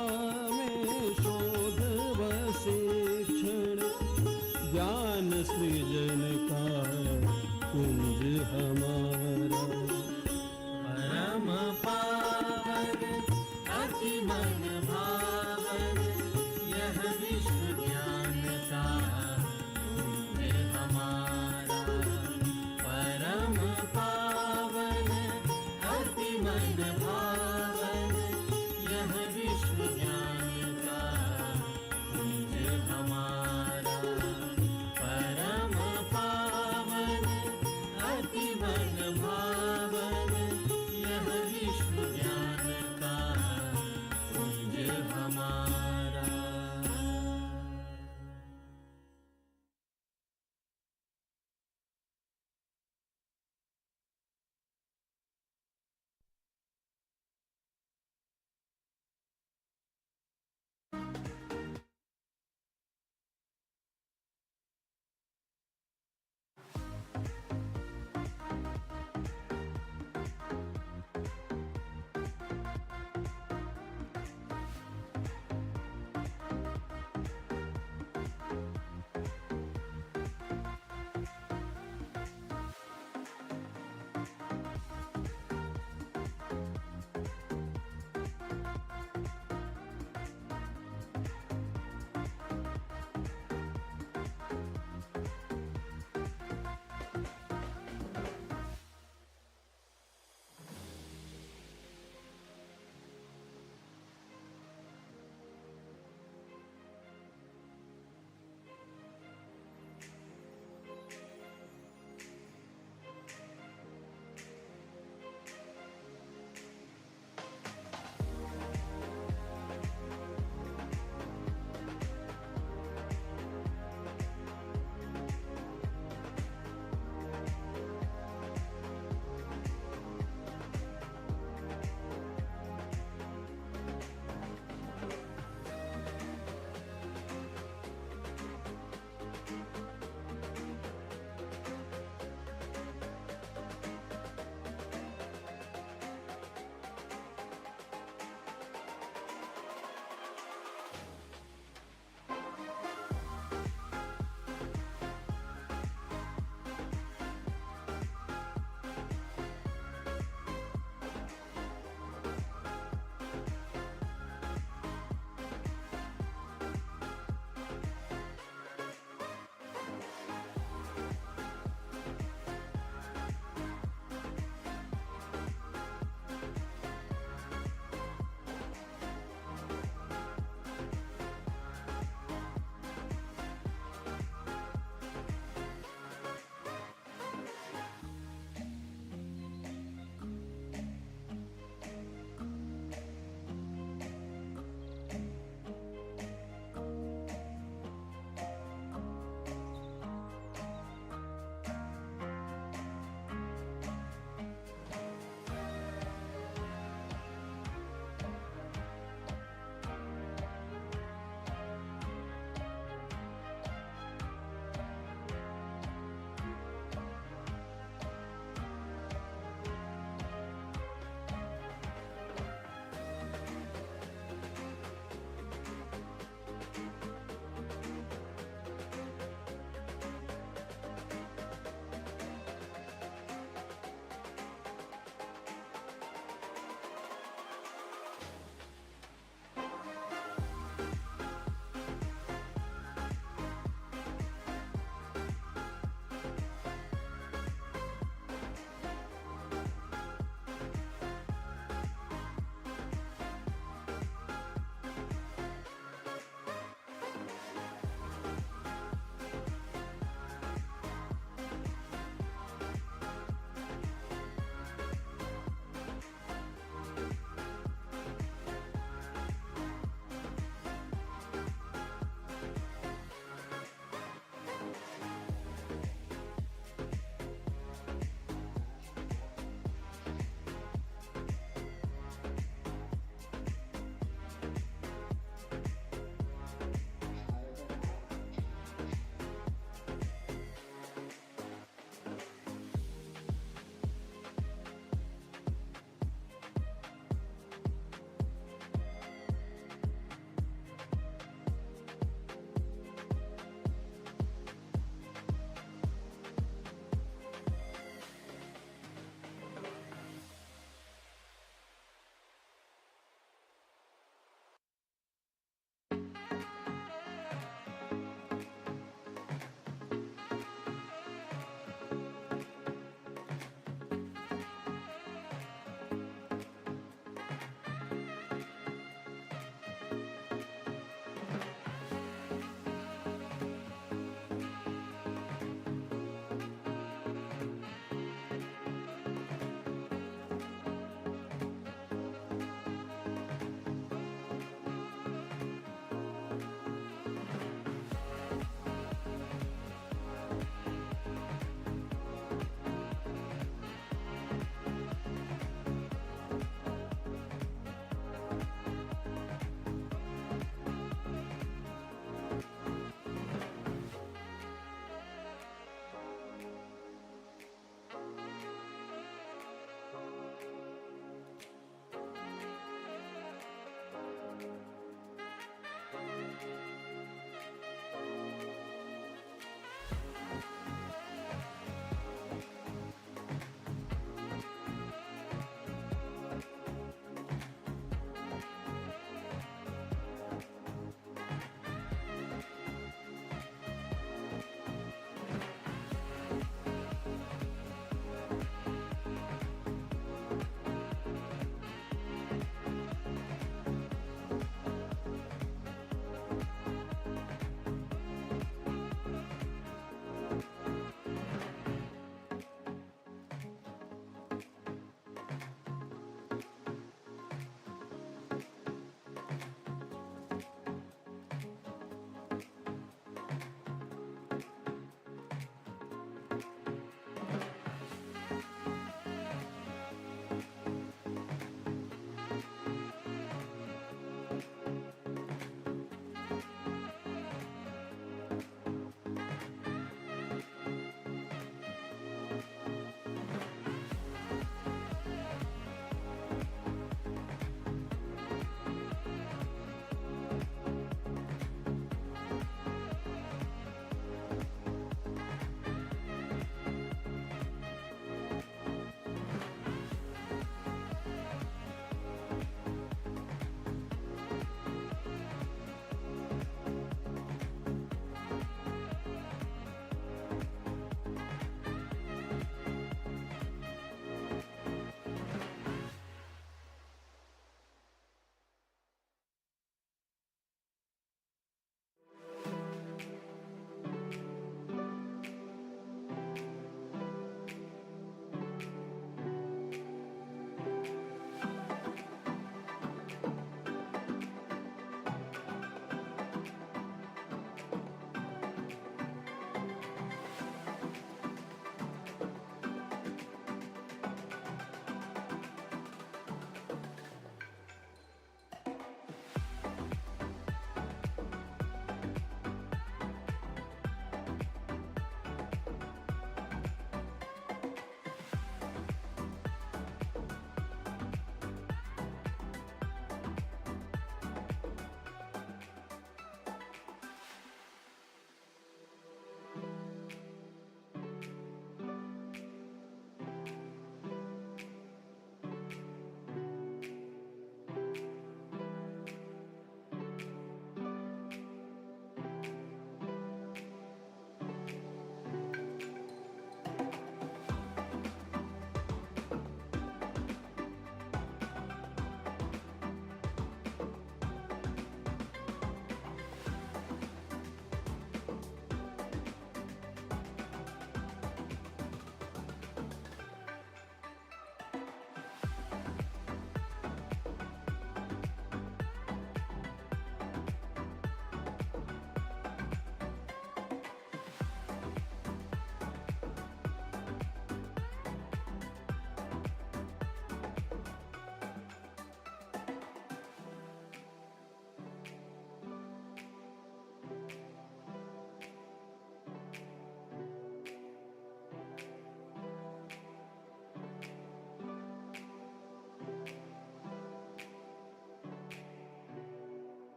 में शोध वशिक्षण ज्ञान सृजन का कुंज हमारा परम पावन अति मन भावन यह विश्व ज्ञान का कुंज हमारा परम पावन अति मन भावन यह विश्व ज्ञान का कुंज हमारा परम पावन अति मन भावन यह विश्व ज्ञान का कुंज हमारा।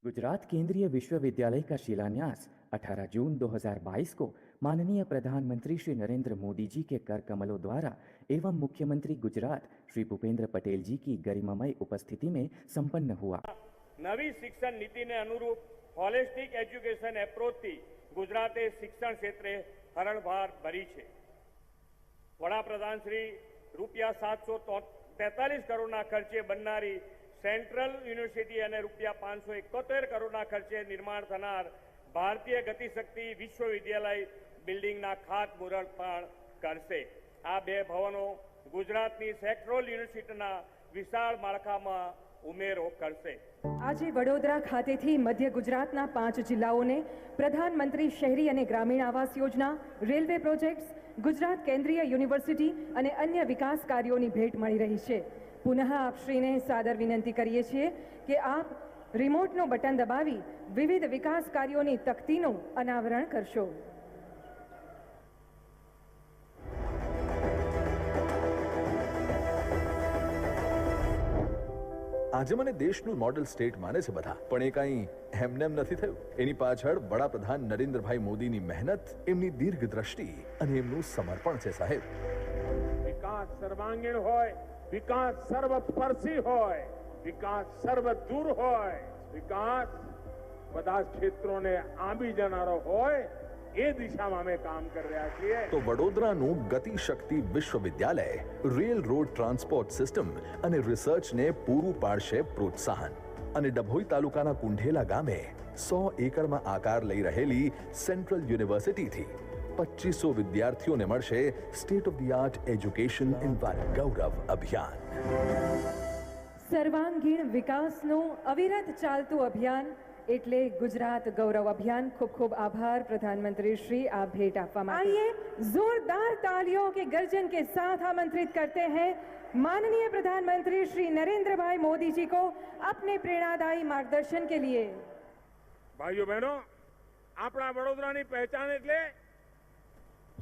गुजरात केंद्रीय विश्वविद्यालय का शिलान्यास 18 जून 2022 को माननीय प्रधानमंत्री श्री नरेंद्र मोदी जी के कर कमलों द्वारा एवं मुख्यमंत्री गुजरात श्री भूपेंद्र पटेल जी की गरिमामय उपस्थिति में संपन्न हुआ। नवी शिक्षण नीति ने अनुरूप होलिस्टिक एज्युकेशन एप्रोच थी गुजराते शिक्षण क्षेत्रे हरणभार भरी है। वडाप्रधान श्री રૂપિયા 743 કરોડના ખર્ચે બનનારી સેન્ટ્રલ યુનિવર્સિટી અને રૂપિયા 571 કરોડના ખર્ચે નિર્માણ થનાર ભારતીય ગતિશક્તિ વિશ્વવિદ્યાલય બિલ્ડિંગના ખાતમુહૂર્ત પણ કરશે। આ બે ભવનો ગુજરાતની સેક્ટરલ યુનિવર્સિટીના વિશાળ માળખામાં ઉમેરો કરશે। આજે વડોદરા ખાતેથી મધ્ય ગુજરાતના 5 જિલ્લાઓને પ્રધાનમંત્રી શહેરી અને ગ્રામીણ આવાસ યોજના, રેલવે પ્રોજેક્ટ્સ, ગુજરાત કેન્દ્રીય યુનિવર્સિટી અને અન્ય વિકાસ કાર્યોની ભેટ મળી રહી છે। પુનઃ આપ શ્રીને સાદર વિનંતી કરીએ છીએ કે આપ રિમોટનો બટન દબાવી વિવિધ વિકાસ કાર્યોની તકતીનું અનાવરણ કરશો। આજે મને દેશનું મોડેલ સ્ટેટ માને છે બધા, પણ એ કાંઈ એમનેમ નથી થયું। એની પાછળ વડાપ્રધાન નરેન્દ્રભાઈ મોદીની મહેનત, એમની દીર્ઘ દ્રષ્ટિ અને એમનું સમર્પણ છે સાહેબ। વિકાસ સર્વાંગીણ હોય, વિકાસ સર્વસ્પર્શી હોય, વિકાસ સર્વદૂર હોય, વિકાસ બધા ક્ષેત્રોને આંબી જનારો હોય, એ દિશામાં અમે કામ કરી રહ્યા છીએ। તો વડોદરાનું ગતિશક્તિ વિશ્વવિદ્યાલય રેલ રોડ ટ્રાન્સપોર્ટ સિસ્ટમ અને રિસર્ચને પૂરું પાડશે પ્રોત્સાહન અને ડભોઈ તાલુકાના કુંઢેલા ગામે 100 એકરમાં આકાર લઈ રહેલી સેન્ટ્રલ યુનિવર્સિટીથી 2500 વિદ્યાર્થીઓને મળશે state of the art education environment ગૌરવ અભિયાન। સર્વાંગીણ વિકાસનું અવિરત ચાલતું અભિયાન એટલે गुजरात गौरव अभियान। खूब खूब आभार प्रधानमंत्री श्री, आप भेंट आपवा माटे। आइए जोरदार तालियों के गर्जन के साथ आमंत्रित करते हैं माननीय प्रधानमंत्री श्री नरेंद्र भाई मोदी जी को अपने प्रेरणादायी मार्गदर्शन के लिए। भाइयों बहनों, આપણા વડોદરાની પહેચાન એટલે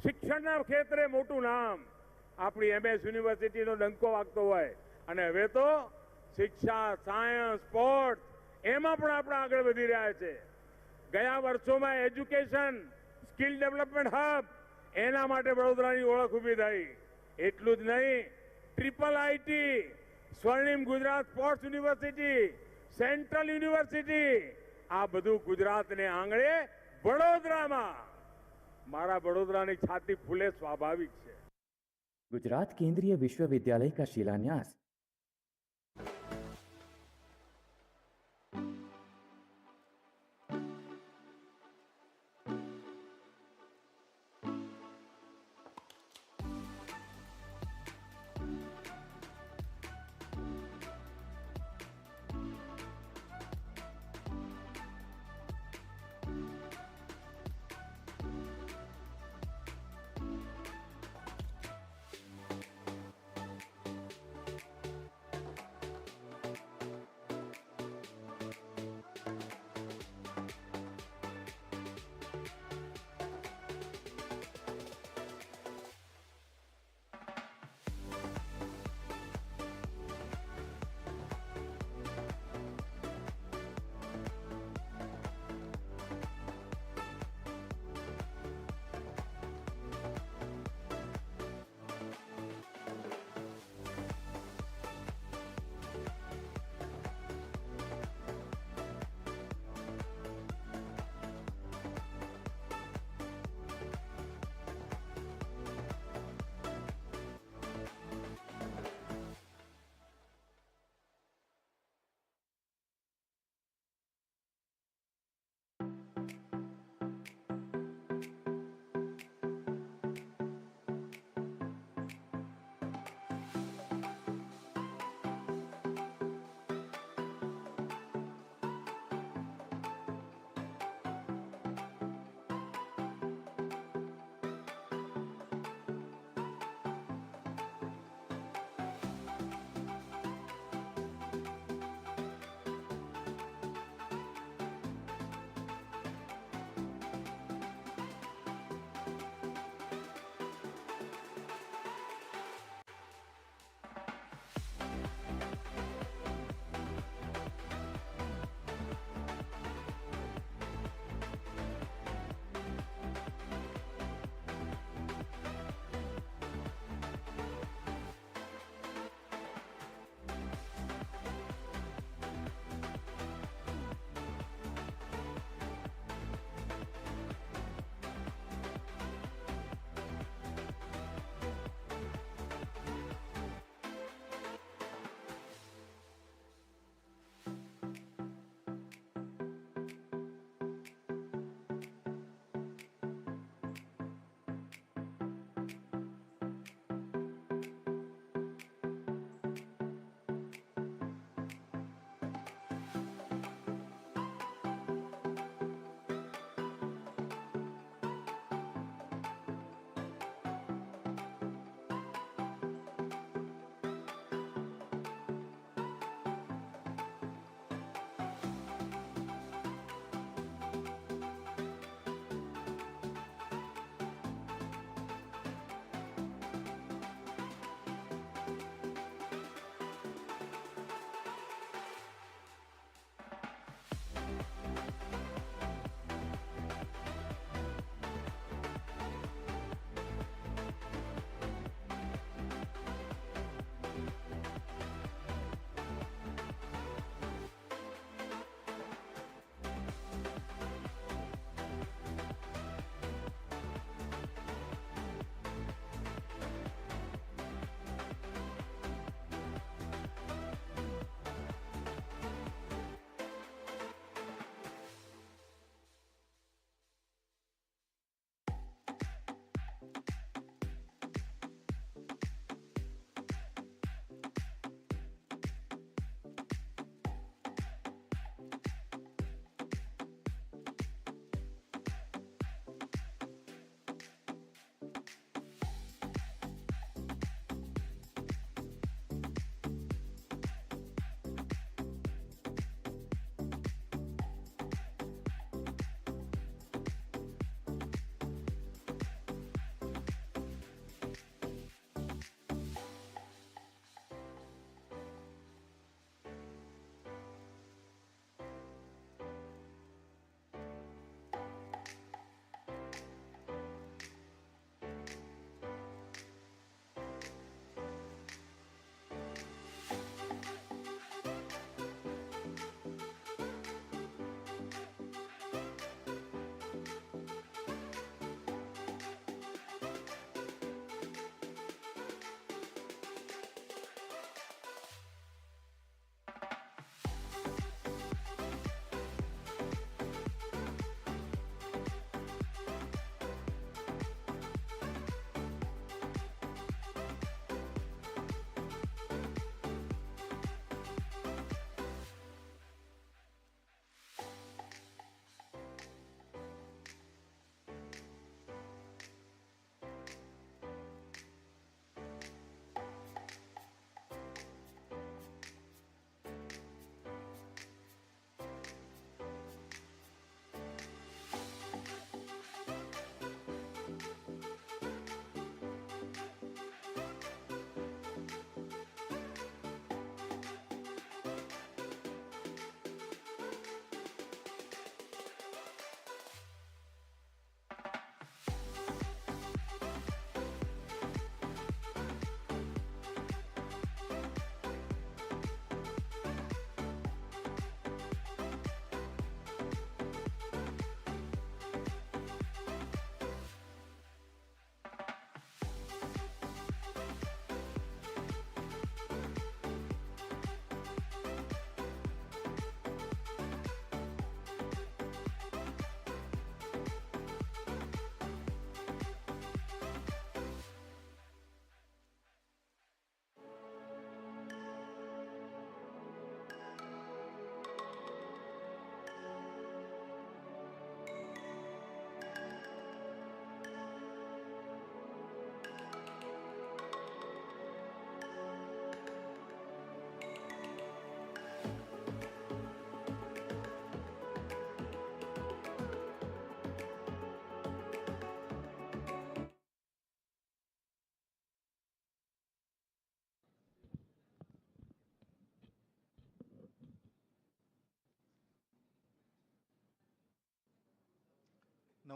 શિક્ષણના ક્ષેત્રે મોટું નામ, આપણી MS યુનિવર્સિટીનો ડંકો વાગતો હોય, અને હવે તો શિક્ષા, સાયન્સ, સ્પોર્ટ્સ એમાં પણ આપણે આગળ વધી રહ્યા છે। ગયા વર્ષોમાં એજ્યુકેશન સ્કિલ ડેવલપમેન્ટ હબ એના માટે વડોદરાની ઓળખ ઊભી થઈ। એટલું જ નહીં, triple IT, Swarnim Gujarat sports university, central university, આ બધું ગુજરાતને આંગણે વડોદરામાં। મારા વડોદરાની છાતી ફૂલે સ્વાભાવિક છે। गुजरात केंद्रीय विश्वविद्यालय का शिलान्यास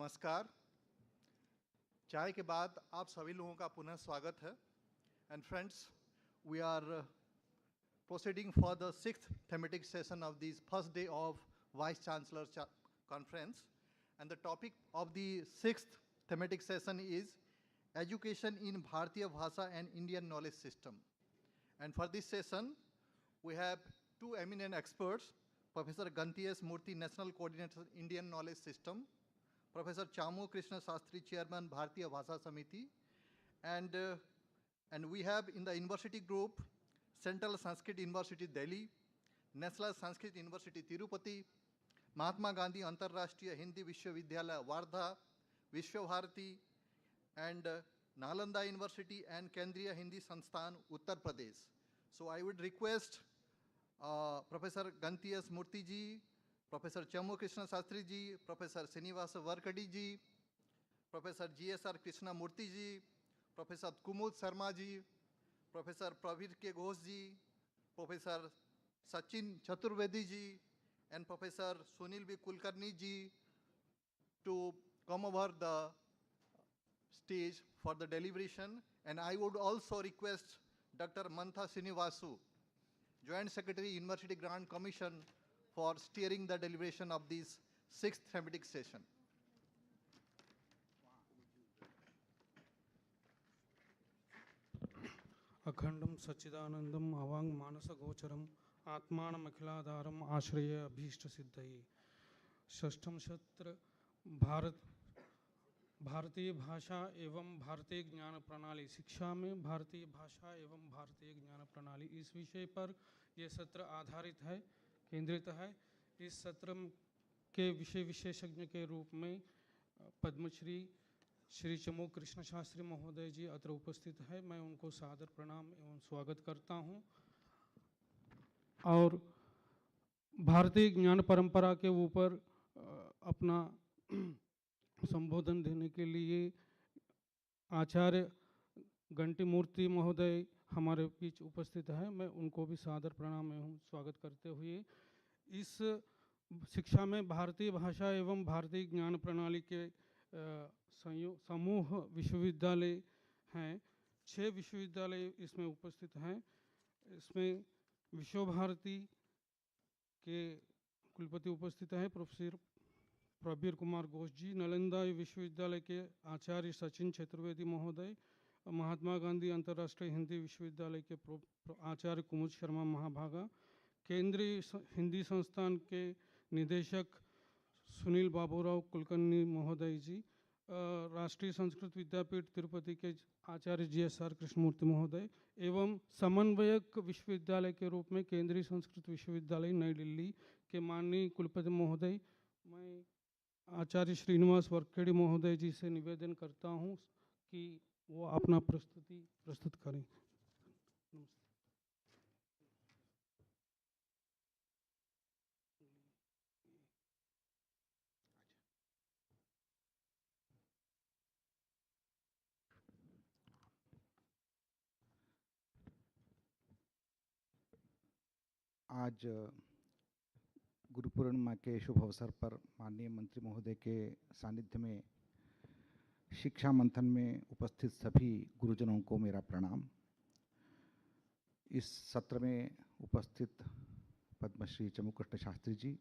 नमस्कार। चाय के बाद आप सभी लोगों का पुनः स्वागत है। And friends, we are proceeding for the 6th thematic session of this first day of Vice-Chancellors Conference. And the topic of the 6th thematic session is Education in Bharatiya Bhasha and Indian Knowledge System. And for this session, we have two eminent experts, Professor Ganti S. Murthy, National Coordinator, Indian Knowledge System, Professor Chamu Krishna Sastry, Chairman, Bharatiya Bhasha Samiti, and we have in the university group, Central Sanskrit University, Delhi, National Sanskrit University, Tirupati, Mahatma Gandhi Antarrashtriya Hindi Vishwavidyalaya, Wardha, Vishwabharati, and Nalanda University and Kendriya Hindi Sansthan, Uttar Pradesh. So I would request Professor Ganti S. Murthy ji, Professor Chamu Krishna Sastry ji, Professor Srinivasa Varkadi ji, Professor G.S.R. Krishna Murthy ji, Professor Kumud Sharma ji, Professor Pravir K. Ghosh ji, Professor Sachin Chaturvedi ji, and Professor Sunil B. Kulkarni ji to come over the stage for the deliberation. And I would also request Dr. Mantha Srinivasu, Joint Secretary, University Grant Commission, for steering the deliberation of this 6th thematic session. अखंडम सच्चिदानंदम अवांग मानस गोचरम आत्मानम अखिलाधारम आश्रय अभीष्ट सिद्धये। षष्ठम सत्र भारतीय भाषा एवं भारतीय ज्ञान प्रणाली, शिक्षा में भारतीय भाषा एवं भारतीय ज्ञान प्रणाली, इस विषय पर यह सत्र आधारित है, केंद्रित है। इस सत्र के विषय विशेषज्ञ के रूप में पद्मश्री श्री चमू कृष्ण शास्त्री महोदय जी अत्र उपस्थित है। मैं उनको सादर प्रणाम एवं स्वागत करता हूं। और भारतीय ज्ञान परंपरा के ऊपर अपना संबोधन देने के लिए आचार्य घंटी मूर्ति महोदय हमारे बीच उपस्थित है। मैं उनको भी सादर प्रणाम एवं स्वागत करते हुए इस शिक्षा में भारतीय भाषा एवं भारतीय ज्ञान प्रणाली के समूह विश्वविद्यालय हैं, 6 विश्वविद्यालय इसमें उपस्थित हैं। इसमें विश्वभारती के कुलपति उपस्थित हैं प्रोफेसर प्रवीर कुमार घोष जी, नालंदा विश्वविद्यालय के आचार्य सचिन चतुर्वेदी महोदय, महात्मा गांधी अंतर्राष्ट्रीय हिंदी विश्वविद्यालय के आचार्य कुमुद शर्मा महाभागा, केंद्रीय हिंदी संस्थान के निदेशक सुनील बाबूराव कुलकर्णी महोदय जी, राष्ट्रीय संस्कृत विद्यापीठ तिरुपति के आचार्य G.S.R. कृष्णमूर्ति महोदय एवं समन्वयक विश्वविद्यालय के रूप में केंद्रीय संस्कृत विश्वविद्यालय नई दिल्ली के माननीय कुलपति महोदय, मैं आचार्य श्रीनिवास वर्खेड़ी महोदय जी से निवेदन करता हूं कि वो अपना प्रस्तुत करें। आज गुरु पूर्णिमा के शुभ अवसर पर माननीय मंत्री महोदय के सानिध्य में शिक्षा मंथन में उपस्थित सभी गुरुजनों को मेरा प्रणाम। इस सत्र में उपस्थित पद्मश्री चमुकृष्ण शास्त्री जी,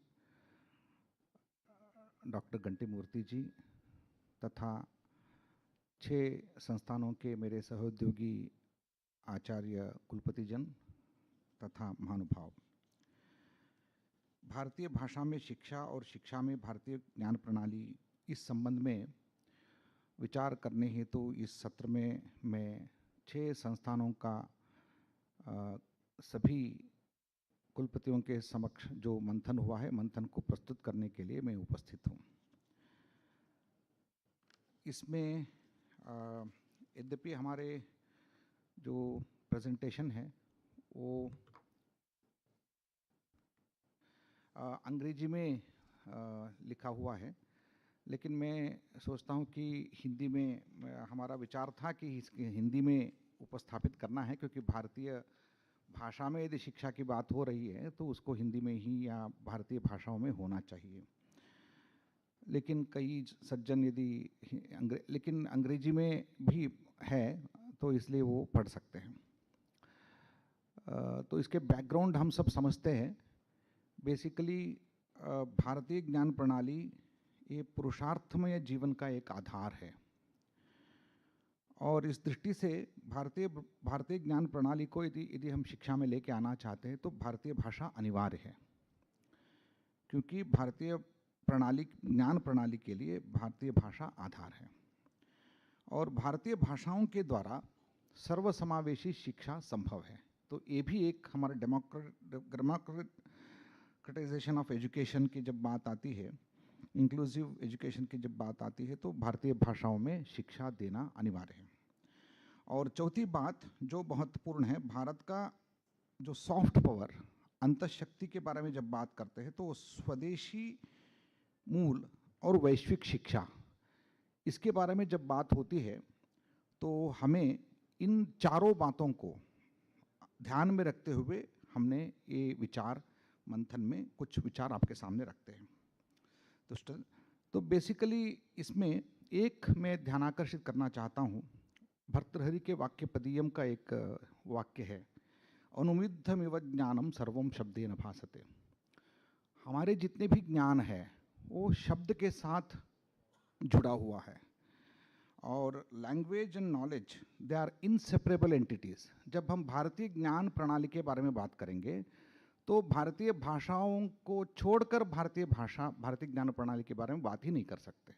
डॉक्टर घंटी मूर्ति जी तथा 6 संस्थानों के मेरे सहोद्योगी आचार्य कुलपतिजन तथा महानुभाव। भारतीय भाषा में शिक्षा और शिक्षा में भारतीय ज्ञान प्रणाली, इस संबंध में विचार करने हेतु इस सत्र में मैं 6 संस्थानों का सभी कुलपतियों के समक्ष जो मंथन हुआ है, मंथन को प्रस्तुत करने के लिए मैं उपस्थित हूँ। इसमें यद्यपि हमारे जो प्रेजेंटेशन है वो अंग्रेजी में लिखा हुआ है, लेकिन मैं सोचता हूँ कि हिंदी में हमारा विचार था कि इसके हिंदी में उपस्थापित करना है, क्योंकि भारतीय भाषा में यदि शिक्षा की बात हो रही है तो उसको हिंदी में ही या भारतीय भाषाओं में होना चाहिए। लेकिन कई सज्जन यदि लेकिन अंग्रेजी में भी है तो इसलिए वो पढ़ सकते हैं। तो इसके बैकग्राउंड हम सब समझते हैं। बेसिकली भारतीय ज्ञान प्रणाली ये पुरुषार्थमय जीवन का एक आधार है, और इस दृष्टि से भारतीय ज्ञान प्रणाली को यदि हम शिक्षा में लेके आना चाहते हैं तो भारतीय भाषा अनिवार्य है, क्योंकि भारतीय ज्ञान प्रणाली के लिए भारतीय भाषा आधार है, और भारतीय भाषाओं के द्वारा सर्वसमावेशी शिक्षा संभव है। तो ये भी एक हमारा डेमोक्रेटाइजेशन ऑफ एजुकेशन की जब बात आती है, इंक्लूसिव एजुकेशन की जब बात आती है, तो भारतीय भाषाओं में शिक्षा देना अनिवार्य है। और चौथी बात जो महत्वपूर्ण है, भारत का जो सॉफ्ट पावर अंतःशक्ति के बारे में जब बात करते हैं तो स्वदेशी मूल और वैश्विक शिक्षा, इसके बारे में जब बात होती है तो हमें इन चारों बातों को ध्यान में रखते हुए हमने ये विचार मंथन में कुछ विचार आपके सामने रखते हैं। तो बेसिकली इसमें एक मैं ध्यानाकर्षित करना चाहता हूँ, भर्तृहरि के वाक्यपदीयम का एक वाक्य है, अनुमिद्धमिव ज्ञानम सर्वम शब्देन भासते। हमारे जितने भी ज्ञान है वो शब्द के साथ जुड़ा हुआ है, और language and knowledge they are inseparable entities. जब हम भारतीय ज्ञान प्रणाली के बारे में बात करेंगे तो भारतीय भाषाओं को छोड़कर भारतीय ज्ञान प्रणाली के बारे में बात ही नहीं कर सकते।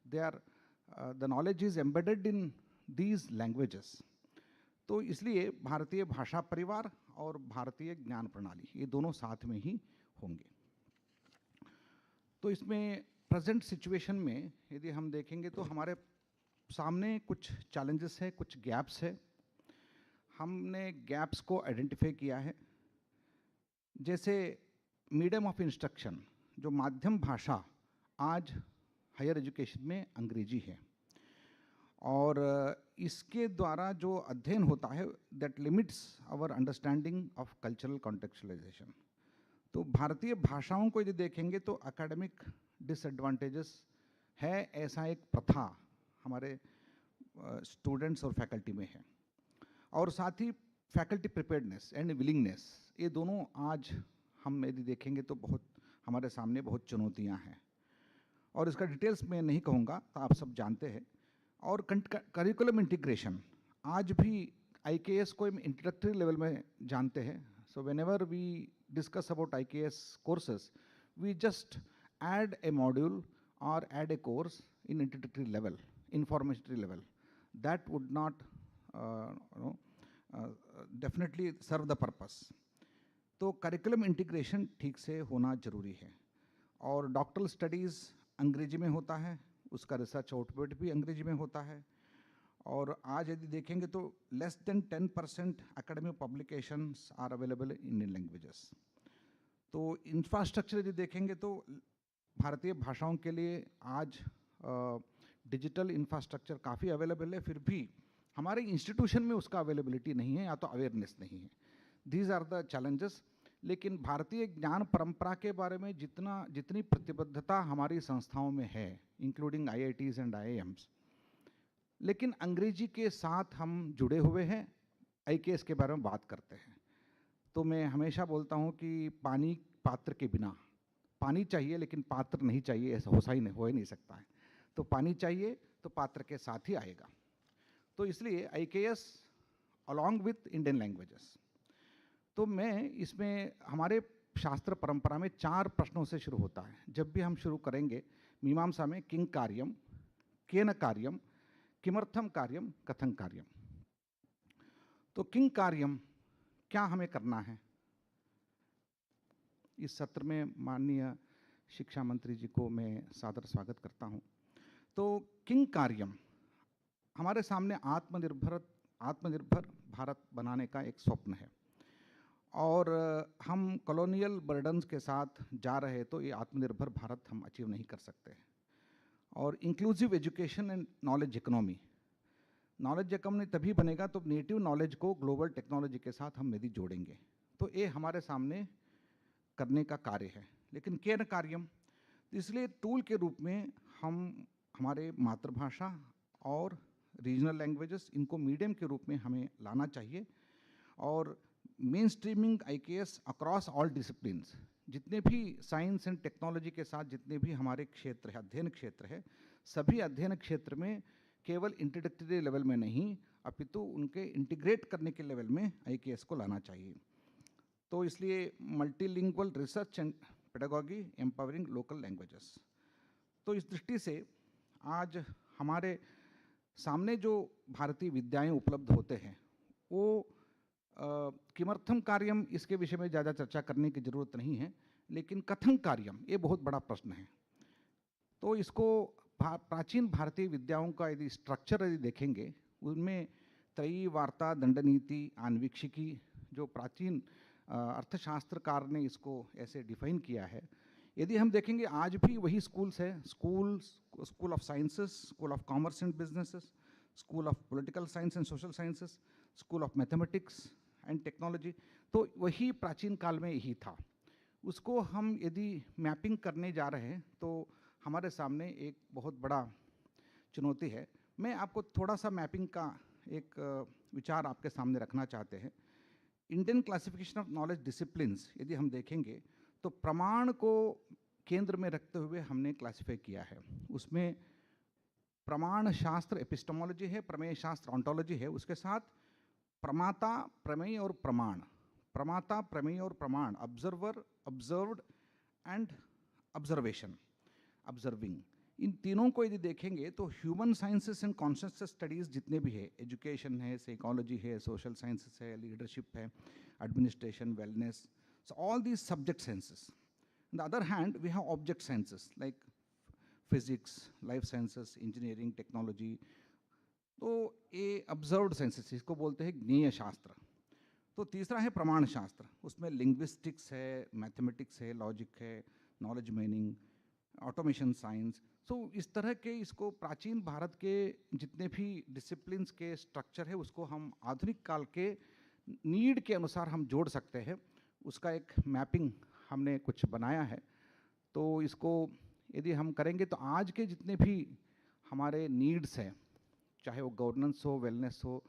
They are the knowledge is embedded in these languages. तो इसलिए भारतीय भाषा परिवार और भारतीय ज्ञान प्रणाली ये दोनों साथ में ही होंगे। तो इसमें प्रेजेंट सिचुएशन में यदि हम देखेंगे तो हमारे सामने कुछ चैलेंजेस है, कुछ गैप्स है। हमने गैप्स को आइडेंटिफाई किया है। जैसे मीडियम ऑफ इंस्ट्रक्शन, जो माध्यम भाषा आज हायर एजुकेशन में अंग्रेजी है, और इसके द्वारा जो अध्ययन होता है that limits our understanding of cultural contextualisation. तो भारतीय भाषाओं को यदि देखेंगे तो एकेडमिक डिसएडवांटेजेस है, ऐसा एक प्रथा हमारे स्टूडेंट्स और फैकल्टी में है। और साथ ही फैकल्टी प्रिपेयर्डनेस एंड विलिंगनेस, ये दोनों आज हम यदि देखेंगे तो बहुत हमारे सामने बहुत चुनौतियां हैं, और इसका डिटेल्स मैं नहीं कहूँगा, तो आप सब जानते हैं। और करिकुलम इंटीग्रेशन, आज भी IKS को हम इंट्रोडक्टरी लेवल में जानते हैं। So whenever we discuss about IKS courses we just add a module और add a course in introductory level, informatory level. That would not definitely serve the purpose. तो curriculum integration ठीक से होना जरूरी है। और डॉक्टरल स्टडीज़ अंग्रेजी में होता है, उसका रिसर्च आउटपुट भी अंग्रेजी में होता है। और आज यदि देखेंगे तो less than 10% academic publications are available in Indian languages. तो इंफ्रास्ट्रक्चर यदि देखेंगे तो भारतीय भाषाओं के लिए आज डिजिटल इंफ्रास्ट्रक्चर काफ़ी अवेलेबल है, फिर भी हमारे इंस्टीट्यूशन में उसका अवेलेबिलिटी नहीं है या तो अवेयरनेस नहीं है। These are the challenges. लेकिन भारतीय ज्ञान परंपरा के बारे में जितनी प्रतिबद्धता हमारी संस्थाओं में है, इंक्लूडिंग IITs एंड IIMs, लेकिन अंग्रेजी के साथ हम जुड़े हुए हैं, IKS के बारे में बात करते हैं। तो मैं हमेशा बोलता हूँ कि पानी पात्र के बिना, पानी चाहिए लेकिन पात्र नहीं चाहिए, ऐसा हो ही नहीं सकता है। तो पानी चाहिए तो पात्र के साथ ही आएगा। तो इसलिए IKS along with Indian languages. तो मैं इसमें हमारे शास्त्र परंपरा में 4 प्रश्नों से शुरू होता है। जब भी हम शुरू करेंगे मीमांसा में, किंग कार्यम, केन कार्यम, किमर्थम कार्यम, कथं कार्यम। तो किंग कार्यम क्या हमें करना है? इस सत्र में माननीय शिक्षा मंत्री जी को मैं सादर स्वागत करता हूं। तो किंग कार्यम हमारे सामने आत्मनिर्भर भारत बनाने का एक स्वप्न है, और हम कॉलोनियल बर्डन्स के साथ जा रहे तो ये आत्मनिर्भर भारत हम अचीव नहीं कर सकते। और inclusive education and knowledge economy तभी बनेगा तो नेटिव नॉलेज को ग्लोबल टेक्नोलॉजी के साथ हम यदि जोड़ेंगे। तो ये हमारे सामने करने का कार्य है। लेकिन केन कार्यम, तो इसलिए टूल के रूप में हम हमारे मातृभाषा और रीजनल लैंग्वेजेस इनको मीडियम के रूप में हमें लाना चाहिए, और main streaming IKS across all disciplines, जितने भी साइंस एंड टेक्नोलॉजी के साथ जितने भी हमारे क्षेत्र है, अध्ययन क्षेत्र है, सभी अध्ययन क्षेत्र में केवल इंट्रोडक्टरी लेवल में नहीं अपितु उनके इंटीग्रेट करने के लेवल में IKS को लाना चाहिए। तो इसलिए multilingual research and pedagogy empowering local languages. तो इस दृष्टि से आज हमारे सामने जो भारतीय विद्याएं उपलब्ध होते हैं वो किमर्थम कार्यम, इसके विषय में ज़्यादा चर्चा करने की ज़रूरत नहीं है, लेकिन कथं कार्यम ये बहुत बड़ा प्रश्न है। तो इसको प्राचीन भारतीय विद्याओं का यदि स्ट्रक्चर यदि देखेंगे, उनमें त्रयी, वार्ता, दंडनीति, आन्वीक्षिकी, जो प्राचीन अर्थशास्त्रकार ने इसको ऐसे डिफाइन किया है, यदि हम देखेंगे आज भी वही स्कूल्स है, school of sciences, school of commerce and businesses, school of political science and social sciences, school of mathematics and technology, तो वही प्राचीन काल में यही था। उसको हम यदि मैपिंग करने जा रहे हैं तो हमारे सामने एक बहुत बड़ा चुनौती है। मैं आपको थोड़ा सा मैपिंग का एक विचार आपके सामने रखना चाहते हैं। Indian classification of knowledge disciplines यदि हम देखेंगे तो प्रमाण को केंद्र में रखते हुए हमने क्लासिफाई किया है। उसमें प्रमाण शास्त्र एपिस्टेमोलॉजी है, प्रमेय शास्त्र ऑन्टोलॉजी है, उसके साथ प्रमाता, प्रमेय और प्रमाण, प्रमाता, प्रमेय और प्रमाण, observer, observed and observation, observing, इन तीनों को यदि देखेंगे तो human sciences and consciousness studies जितने भी है, एजुकेशन है, साइकोलॉजी है, सोशल साइंसेस है, लीडरशिप है, administration, wellness, so all these subject sciences. On the other hand, we have object sciences like physics, life sciences, engineering, technology. तो ये observed sciences इसको बोलते हैं ज्ञेय शास्त्र। तो तीसरा है प्रमाण शास्त्र, उसमें लिंग्विस्टिक्स है, मैथमेटिक्स है, लॉजिक है, नॉलेज मीनिंग, ऑटोमेशन साइंस। सो इस तरह के इसको प्राचीन भारत के जितने भी डिसिप्लिन्स के स्ट्रक्चर है उसको हम आधुनिक काल के नीड के अनुसार हम जोड़ सकते हैं। उसका एक मैपिंग हमने कुछ बनाया है। तो इसको यदि हम करेंगे तो आज के जितने भी हमारे नीड्स हैं, चाहे वो गवर्नेंस हो, वेलनेस हो,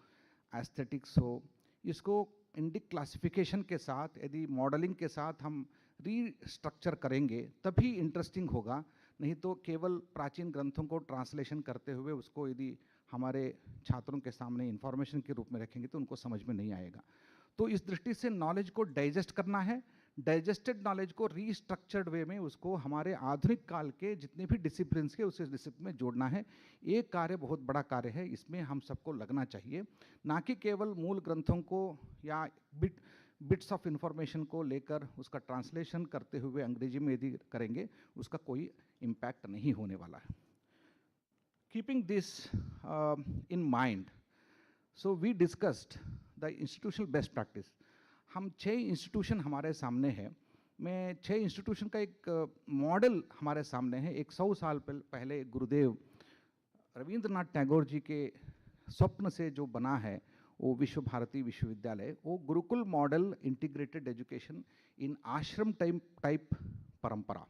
एस्थेटिक्स हो, इसको इंडिक क्लासिफिकेशन के साथ यदि मॉडलिंग के साथ हम रीस्ट्रक्चर करेंगे तभी इंटरेस्टिंग होगा। नहीं तो केवल प्राचीन ग्रंथों को ट्रांसलेशन करते हुए उसको यदि हमारे छात्रों के सामने इंफॉर्मेशन के रूप में रखेंगे तो उनको समझ में नहीं आएगा। तो इस दृष्टि से नॉलेज को डाइजेस्ट करना है, डाइजेस्टेड नॉलेज को रीस्ट्रक्चर्ड वे में उसको हमारे आधुनिक काल के जितने भी डिसिप्लिन्स के उस डिसिप्लिन में जोड़ना है। ये कार्य बहुत बड़ा कार्य है, इसमें हम सबको लगना चाहिए, ना कि केवल मूल ग्रंथों को या बिट्स ऑफ इंफॉर्मेशन को लेकर उसका ट्रांसलेशन करते हुए अंग्रेजी में यदि करेंगे उसका कोई इम्पैक्ट नहीं होने वाला है। Keeping this in mind, so we discussed the institutional best practice. हम 6 इंस्टीट्यूशन हमारे सामने है। मैं 6 इंस्टीट्यूशन का एक मॉडल हमारे सामने है। 100 साल पहले गुरुदेव रविंद्रनाथ टैगोर जी के स्वप्न से जो बना है वो विश्व भारती विश्वविद्यालय, वो Gurukul model integrated education in आश्रम टाइप परंपरा।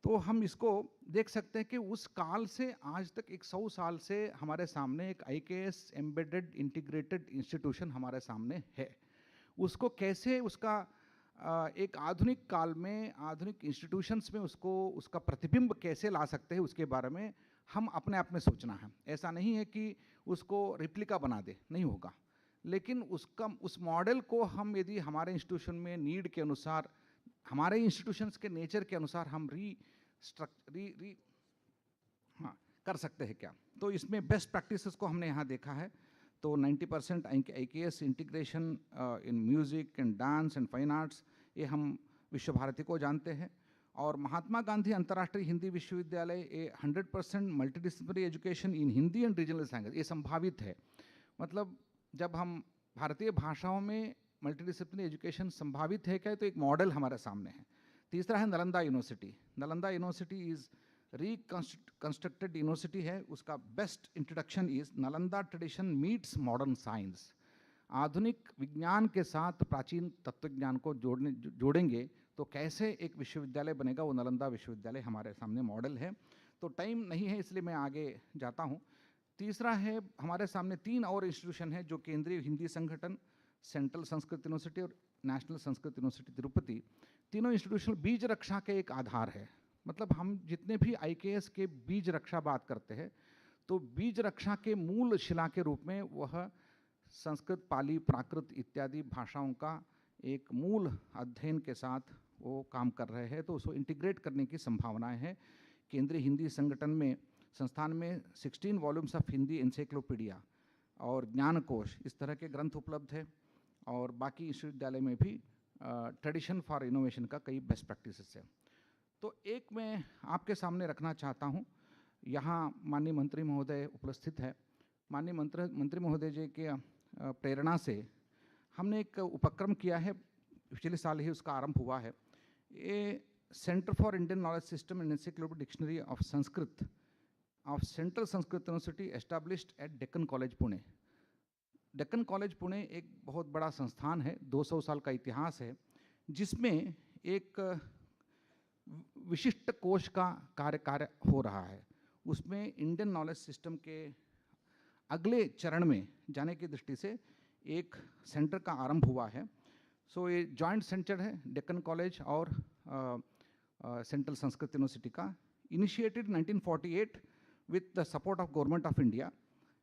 तो हम इसको देख सकते हैं कि उस काल से आज तक 100 साल से हमारे सामने एक IKS एम्बेडेड इंटीग्रेटेड इंस्टीट्यूशन हमारे सामने है। उसको कैसे उसका एक आधुनिक काल में आधुनिक इंस्टीट्यूशंस में उसका प्रतिबिंब कैसे ला सकते हैं उसके बारे में हम अपने आप में सोचना है। ऐसा नहीं है कि उसको रिप्लिका बना दे, नहीं होगा, लेकिन उस मॉडल को हम यदि हमारे इंस्टीट्यूशन में नीड के अनुसार, हमारे इंस्टीट्यूशंस के नेचर के अनुसार हम कर सकते हैं क्या। तो इसमें बेस्ट प्रैक्टिसेस को हमने यहाँ देखा है। तो 90% IKS integration in music and dance and fine arts, ये हम विश्व भारती को जानते हैं। और महात्मा गांधी अंतर्राष्ट्रीय हिंदी विश्वविद्यालय, ये 100% multidisciplinary education in Hindi and regional language, ये संभावित है। मतलब जब हम भारतीय भाषाओं में मल्टीडिसिप्लिनरी एजुकेशन संभावित है क्या, तो एक मॉडल हमारे सामने है। तीसरा है Nalanda university. Nalanda university is reconstructed university है। उसका best introduction is Nalanda tradition meets modern science. आधुनिक विज्ञान के साथ प्राचीन तत्वज्ञान को जोड़ेंगे तो कैसे एक विश्वविद्यालय बनेगा, वो नालंदा विश्वविद्यालय हमारे सामने मॉडल है। तो टाइम नहीं है इसलिए मैं आगे जाता हूँ। तीसरा है, हमारे सामने 3 और इंस्टीट्यूशन है जो केंद्रीय हिंदी संगठन, सेंट्रल संस्कृत यूनिवर्सिटी और नेशनल संस्कृत यूनिवर्सिटी तिरुपति, तीनों इंस्टीट्यूशन बीज रक्षा के एक आधार है। मतलब हम जितने भी IKS के बीज रक्षा बात करते हैं, तो बीज रक्षा के मूल शिला के रूप में वह संस्कृत, पाली, प्राकृत इत्यादि भाषाओं का एक मूल अध्ययन के साथ वो काम कर रहे हैं। तो उसको इंटीग्रेट करने की संभावनाएं हैं। केंद्रीय हिंदी संगठन में, संस्थान में 16 वॉल्यूम्स ऑफ हिंदी एनसाइक्लोपीडिया और ज्ञानकोश इस तरह के ग्रंथ उपलब्ध है। और बाकी विश्वविद्यालय में भी ट्रेडिशन फॉर इनोवेशन का कई बेस्ट प्रैक्टिसेस है। तो एक मैं आपके सामने रखना चाहता हूँ, यहाँ माननीय मंत्री महोदय उपस्थित है। माननीय मंत्री महोदय जी के प्रेरणा से हमने एक उपक्रम किया है, पिछले साल ही उसका आरंभ हुआ है। ये centre for Indian knowledge system and encyclopedia dictionary of Sanskrit of central Sanskrit university established eight Deccan college Pune. Deccan college Pune एक बहुत बड़ा संस्थान है, 200 साल का इतिहास है, जिसमें एक विशिष्ट कोश का कार्य हो रहा है। उसमें इंडियन नॉलेज सिस्टम के अगले चरण में जाने की दृष्टि से एक सेंटर का आरंभ हुआ है। सो ये जॉइंट सेंटर है डेक्कन कॉलेज और सेंट्रल संस्कृत यूनिवर्सिटी का, initiated 1948 with the support of Government of India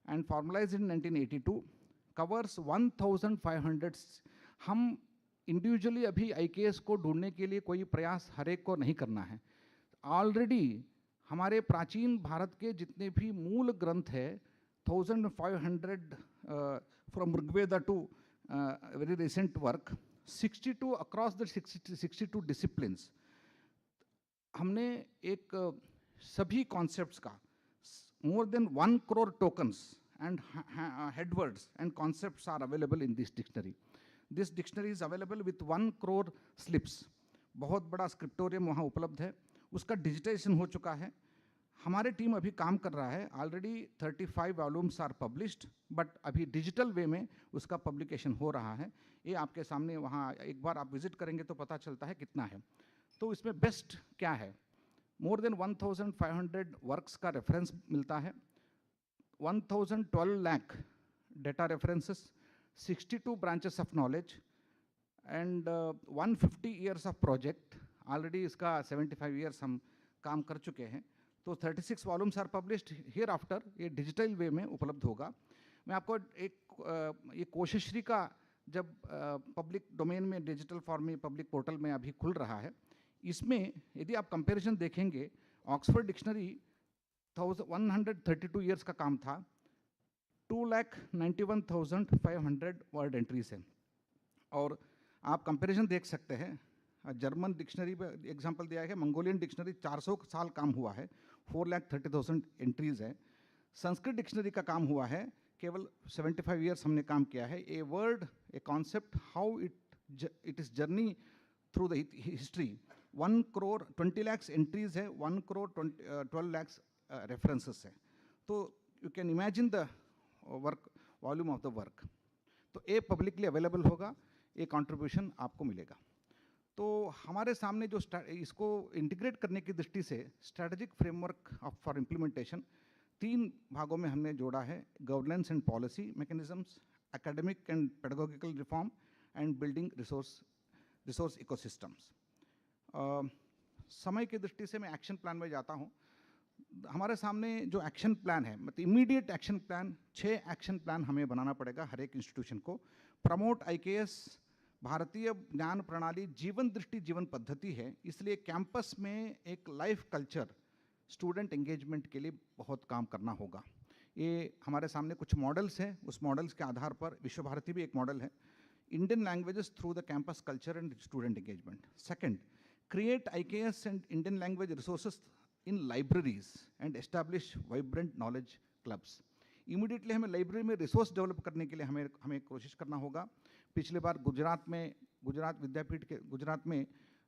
and formalized in 1982, covers 1500। हम इंडिविजुअली अभी IKS को ढूंढने के लिए कोई प्रयास हर एक को नहीं करना है। ऑलरेडी हमारे प्राचीन भारत के जितने भी मूल ग्रंथ है, 1500 from Rigveda to very recent work, 62 across the 62 disciplines, हमने एक सभी कॉन्सेप्ट्स का more than 1 crore tokens and headwords and concepts are available in this dictionary. This dictionary is available with 1 crore slips. बहुत बड़ा स्क्रिप्टोरियम वहाँ उपलब्ध है, उसका डिजिटाइजेशन हो चुका है। हमारे टीम अभी काम कर रहा है, already 35 volumes are published, but अभी डिजिटल वे में उसका पब्लिकेशन हो रहा है। ये आपके सामने, वहाँ एक बार आप विजिट करेंगे तो पता चलता है कितना है। तो इसमें बेस्ट क्या है, मोर देन 1500 वर्क्स का रेफरेंस मिलता है, 1012 lakh data references, 62 branches of knowledge and 150 years of project. Already इसका 75 ईयर्स हम काम कर चुके हैं। तो 36 volumes are published. Hereafter ये डिजिटल वे में उपलब्ध होगा। मैं आपको एक ये कोशिश्री का जब पब्लिक डोमेन में डिजिटल फॉर्म में पब्लिक पोर्टल में अभी खुल रहा है, इसमें यदि आप कंपैरिजन देखेंगे, ऑक्सफोर्ड डिक्शनरी 132 ईयर्स का काम था, 2,91,500 वर्ड एंट्रीज है। और आप कंपैरिजन देख सकते हैं, जर्मन डिक्शनरी पे एग्जांपल दिया है, मंगोलियन डिक्शनरी 400 साल काम हुआ है, 4,30,000 एंट्रीज है। संस्कृत डिक्शनरी का काम हुआ है, केवल 75 ईयर्स हमने काम किया है। A word, a concept, how it is journey through the history, 1 crore 20 lakhs entries है, 1 crore 12 lakhs रेफरेंसेस है। तो you can imagine the work, volume of the work. तो ये पब्लिकली अवेलेबल होगा, ये कंट्रीब्यूशन आपको मिलेगा। तो हमारे सामने जो इसको इंटीग्रेट करने की दृष्टि से स्ट्रैटेजिक फ्रेमवर्क फॉर इम्प्लीमेंटेशन 3 भागों में हमने जोड़ा है, governance and policy mechanisms, academic and pedagogical reform and building resource ecosystems. समय की दृष्टि से मैं एक्शन प्लान में जाता हूँ। हमारे सामने जो एक्शन प्लान है, मतलब immediate action plan, 6 action plan हमें बनाना पड़ेगा हर एक इंस्टीट्यूशन को। प्रमोट IKS, भारतीय ज्ञान प्रणाली जीवन दृष्टि जीवन पद्धति है, इसलिए कैंपस में एक लाइफ कल्चर, स्टूडेंट एंगेजमेंट के लिए बहुत काम करना होगा। ये हमारे सामने कुछ मॉडल्स हैं, उस मॉडल्स के आधार पर विश्व भारती भी एक मॉडल है। Indian languages through the campus culture and student engagement. Second, create IKS and Indian language resources in libraries and establish vibrant knowledge clubs. Immediately हमें लाइब्रेरी में रिसोर्स डेवलप करने के लिए हमें कोशिश करना होगा। पिछले बार गुजरात में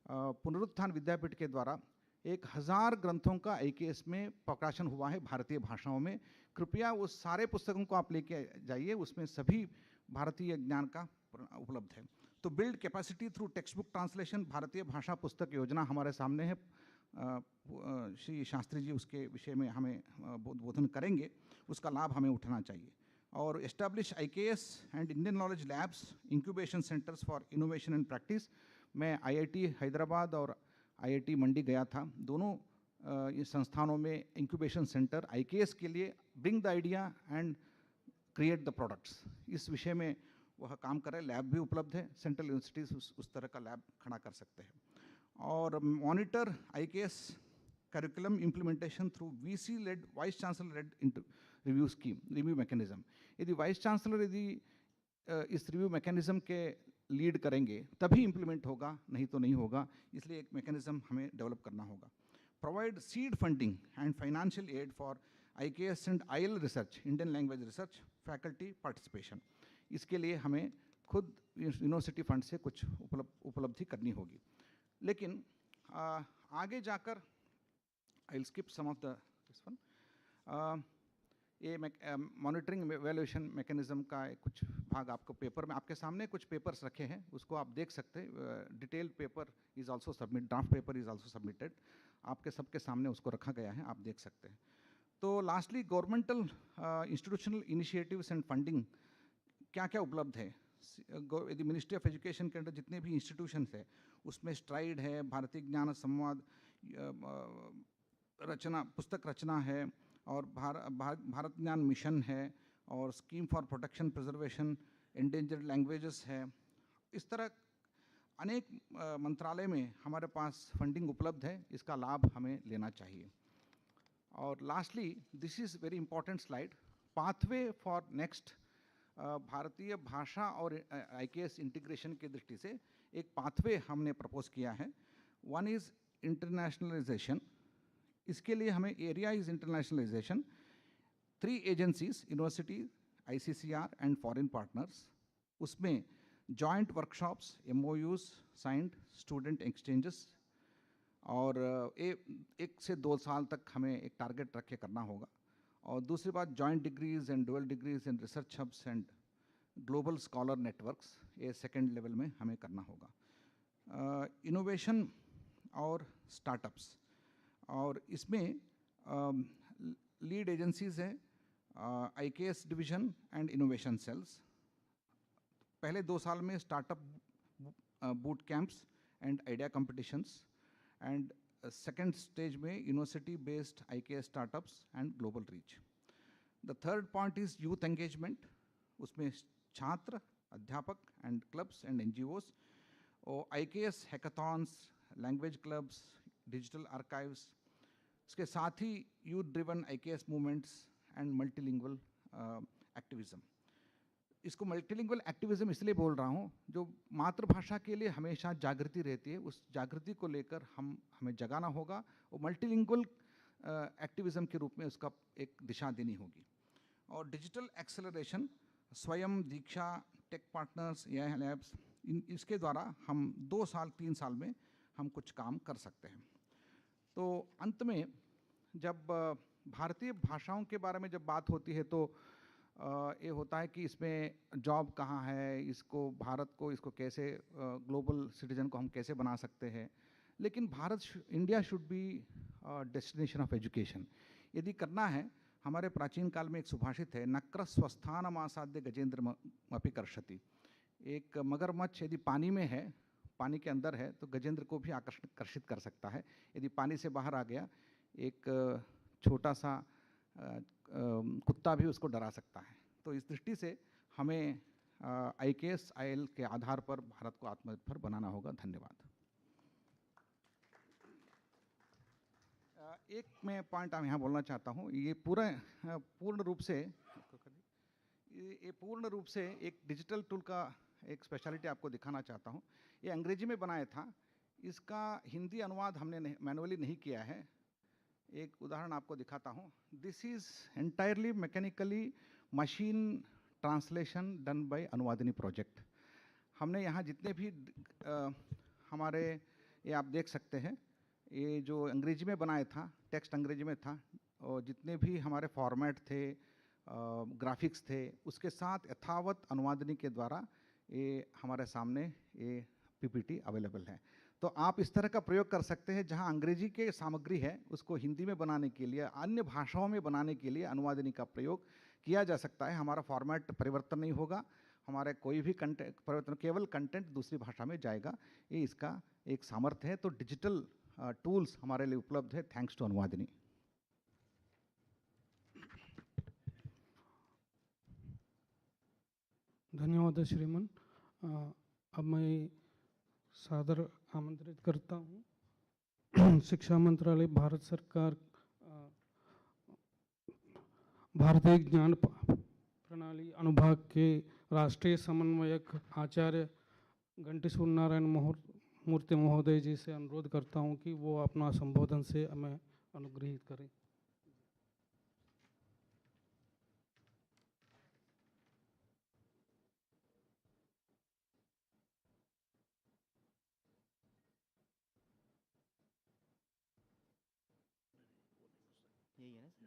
पुनरुत्थान विद्यापीठ के द्वारा 1000 ग्रंथों का IKS में प्रकाशन हुआ है भारतीय भाषाओं में। कृपया वो सारे पुस्तकों को आप लेके जाइए, उसमें सभी भारतीय ज्ञान का उपलब्ध है। तो build capacity through text book translation, भारतीय भाषा पुस्तक योजना हमारे सामने है। श्री शास्त्री जी उसके विषय में हमें बोधन करेंगे, उसका लाभ हमें उठाना चाहिए। और establish IKS and Indian knowledge labs, incubation centres for innovation and practice. मैं IIT हैदराबाद और IIT मंडी गया था, दोनों इस संस्थानों में इंक्यूबेशन सेंटर IKS के लिए bring the idea and create the products, इस विषय में वह काम कर रहे हैं। लैब भी उपलब्ध है, सेंट्रल यूनिवर्सिटीज उस तरह का लैब खड़ा कर सकते हैं। और monitor IKS curriculum implementation through VC led, vice chancellor led review scheme, review mechanism. यदि वाइस चांसलर यदि इस रिव्यू मैकेनिज्म के लीड करेंगे तभी इम्प्लीमेंट होगा, नहीं तो नहीं होगा, इसलिए एक मैकेनिज्म हमें डेवलप करना होगा। Provide seed funding and financial aid for IKS and IL research, Indian language research, faculty participation. इसके लिए हमें खुद यूनिवर्सिटी फंड से कुछ उपलब्धि करनी होगी। लेकिन आगे जाकर I will skip some of the this one. ये मॉनिटरिंग एवेल्यूएशन मैकेनिज्म का कुछ भाग आपको पेपर में, आपके सामने कुछ पेपर्स रखे हैं, उसको आप देख सकते हैं। Detailed paper is also submit, draft paper is also submitted, आपके सबके सामने उसको रखा गया है, आप देख सकते हैं। तो lastly governmental institutional initiatives and funding क्या क्या उपलब्ध है। यदि मिनिस्ट्री ऑफ एजुकेशन के अंदर जितने भी इंस्टीट्यूशंस है उसमें स्ट्राइड है, भारतीय ज्ञान संवाद रचना, पुस्तक रचना है, और भारत ज्ञान मिशन है, और scheme for protection preservation endangered languages है। इस तरह अनेक मंत्रालय में हमारे पास फंडिंग उपलब्ध है, इसका लाभ हमें लेना चाहिए। और lastly, this is very important slide, pathway for next. भारतीय भाषा और IKS इंटीग्रेशन की दृष्टि से एक पाथवे हमने प्रपोज किया है। वन इज़ इंटरनेशनलाइजेशन, इसके लिए हमें area is internationalisation. 3 agencies, university, ICCR and foreign partners, उसमें joint workshops, MOUs signed, student exchanges, और 1 से 2 साल तक हमें एक टारगेट रख के करना होगा। और दूसरी बात, joint degrees and dual degrees and research hubs and global scholar networks, ये सेकेंड लेवल में हमें करना होगा। इनोवेशन और स्टार्टअप्स, और इसमें लीड एजेंसीज हैं IKS division and innovation cells. पहले 2 साल में startup boot camps and idea competitions, and second stage में university based IKS startups and global reach. The third point is youth engagement, उसमें छात्र, अध्यापक एंड क्लब्स एंड NGOs, और IKS hackathons, language clubs, digital archives, इसके साथ ही youth driven IKS movements and multilingual activism. इसको multilingual activism इसलिए बोल रहा हूँ, जो मातृभाषा के लिए हमेशा जागृति रहती है, उस जागृति को लेकर हमें जगाना होगा, और मल्टीलिंगुअल एक्टिविज़म के रूप में उसका एक दिशा देनी होगी। और डिजिटल एक्सेलरेशन, स्वयं, दीक्षा, टेक पार्टनर्स, AI लैब्स, इसके द्वारा हम 2 साल 3 साल में हम कुछ काम कर सकते हैं। तो अंत में जब भारतीय भाषाओं के बारे में जब बात होती है तो ये होता है कि इसमें जॉब कहाँ है, इसको भारत को, इसको कैसे ग्लोबल सिटीजन को हम कैसे बना सकते हैं। लेकिन India should be destination of education. यदि करना है, हमारे प्राचीन काल में एक सुभाषित है, नक्र स्वस्थानम आसाद्य गजेंद्र अपि कर्षति। एक मगरमच्छ यदि पानी में है, पानी के अंदर है, तो गजेंद्र को भी आकर्षित कर सकता है। यदि पानी से बाहर आ गया, एक छोटा सा कुत्ता भी उसको डरा सकता है। तो इस दृष्टि से हमें IKS IL के आधार पर भारत को आत्मनिर्भर बनाना होगा। धन्यवाद। एक मैं पॉइंट यहाँ बोलना चाहता हूँ, ये पूर्ण रूप से एक डिजिटल टूल का एक स्पेशलिटी आपको दिखाना चाहता हूँ। ये अंग्रेजी में बनाया था, इसका हिंदी अनुवाद हमने मैनुअली नहीं किया है। एक उदाहरण आपको दिखाता हूँ। This is entirely mechanically machine translation done by Anuvadini project. हमने यहाँ जितने भी हमारे, ये आप देख सकते हैं, ये जो अंग्रेजी में बनाया था, टेक्स्ट अंग्रेजी में था, और जितने भी हमारे फॉर्मेट थे, ग्राफिक्स थे, उसके साथ यथावत अनुवादिनी के द्वारा ये हमारे सामने ये पीपीटी अवेलेबल है। तो आप इस तरह का प्रयोग कर सकते हैं, जहां अंग्रेजी के सामग्री है उसको हिंदी में बनाने के लिए, अन्य भाषाओं में बनाने के लिए अनुवादिनी का प्रयोग किया जा सकता है। हमारा फॉर्मेट परिवर्तन नहीं होगा, हमारे कोई भी कंटेंट परिवर्तन, केवल कंटेंट दूसरी भाषा में जाएगा। ये इसका एक सामर्थ्य है। तो डिजिटल टूल्स हमारे लिए उपलब्ध है, थैंक्स टू अनुवादिनी। धन्यवाद श्रीमान। अब मैं सादर आमंत्रित करता हूँ शिक्षा मंत्रालय, भारत सरकार, भारतीय ज्ञान प्रणाली अनुभाग के राष्ट्रीय समन्वयक आचार्य घंटी सूर्यनारायण मूर्ति महोदय जी से अनुरोध करता हूँ कि वो अपना संबोधन से हमें अनुग्रहित करें। यही है ना सर?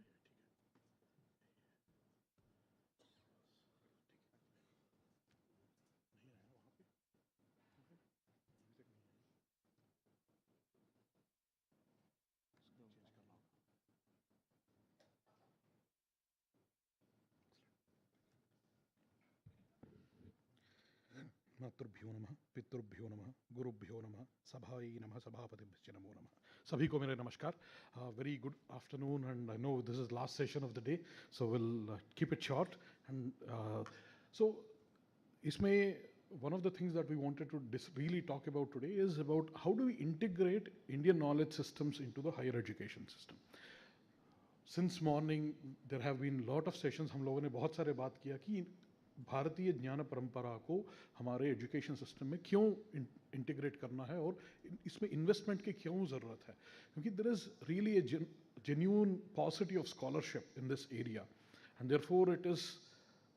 मातृभ्यो नमः, पितृभ्यो नमः, गुरुभ्यो नमः, सभायै नमः, सभापतिभ्यो नमो नमः। सभी को मेरे नमस्कार। Very good afternoon, and I know this is last session of the day, so we'll keep it short. And so, इसमें one of the things that we wanted to really talk about today is about how do we integrate Indian knowledge systems into the higher education system. Since morning, there have been lot of sessions. हम लोगों ने बहुत सारे बात किया कि भारतीय ज्ञान परंपरा को हमारे एजुकेशन सिस्टम में क्यों इंटीग्रेट करना है और इसमें इन्वेस्टमेंट की क्यों ज़रूरत है, क्योंकि there is really a genuine paucity of scholarship in this area, and therefore it is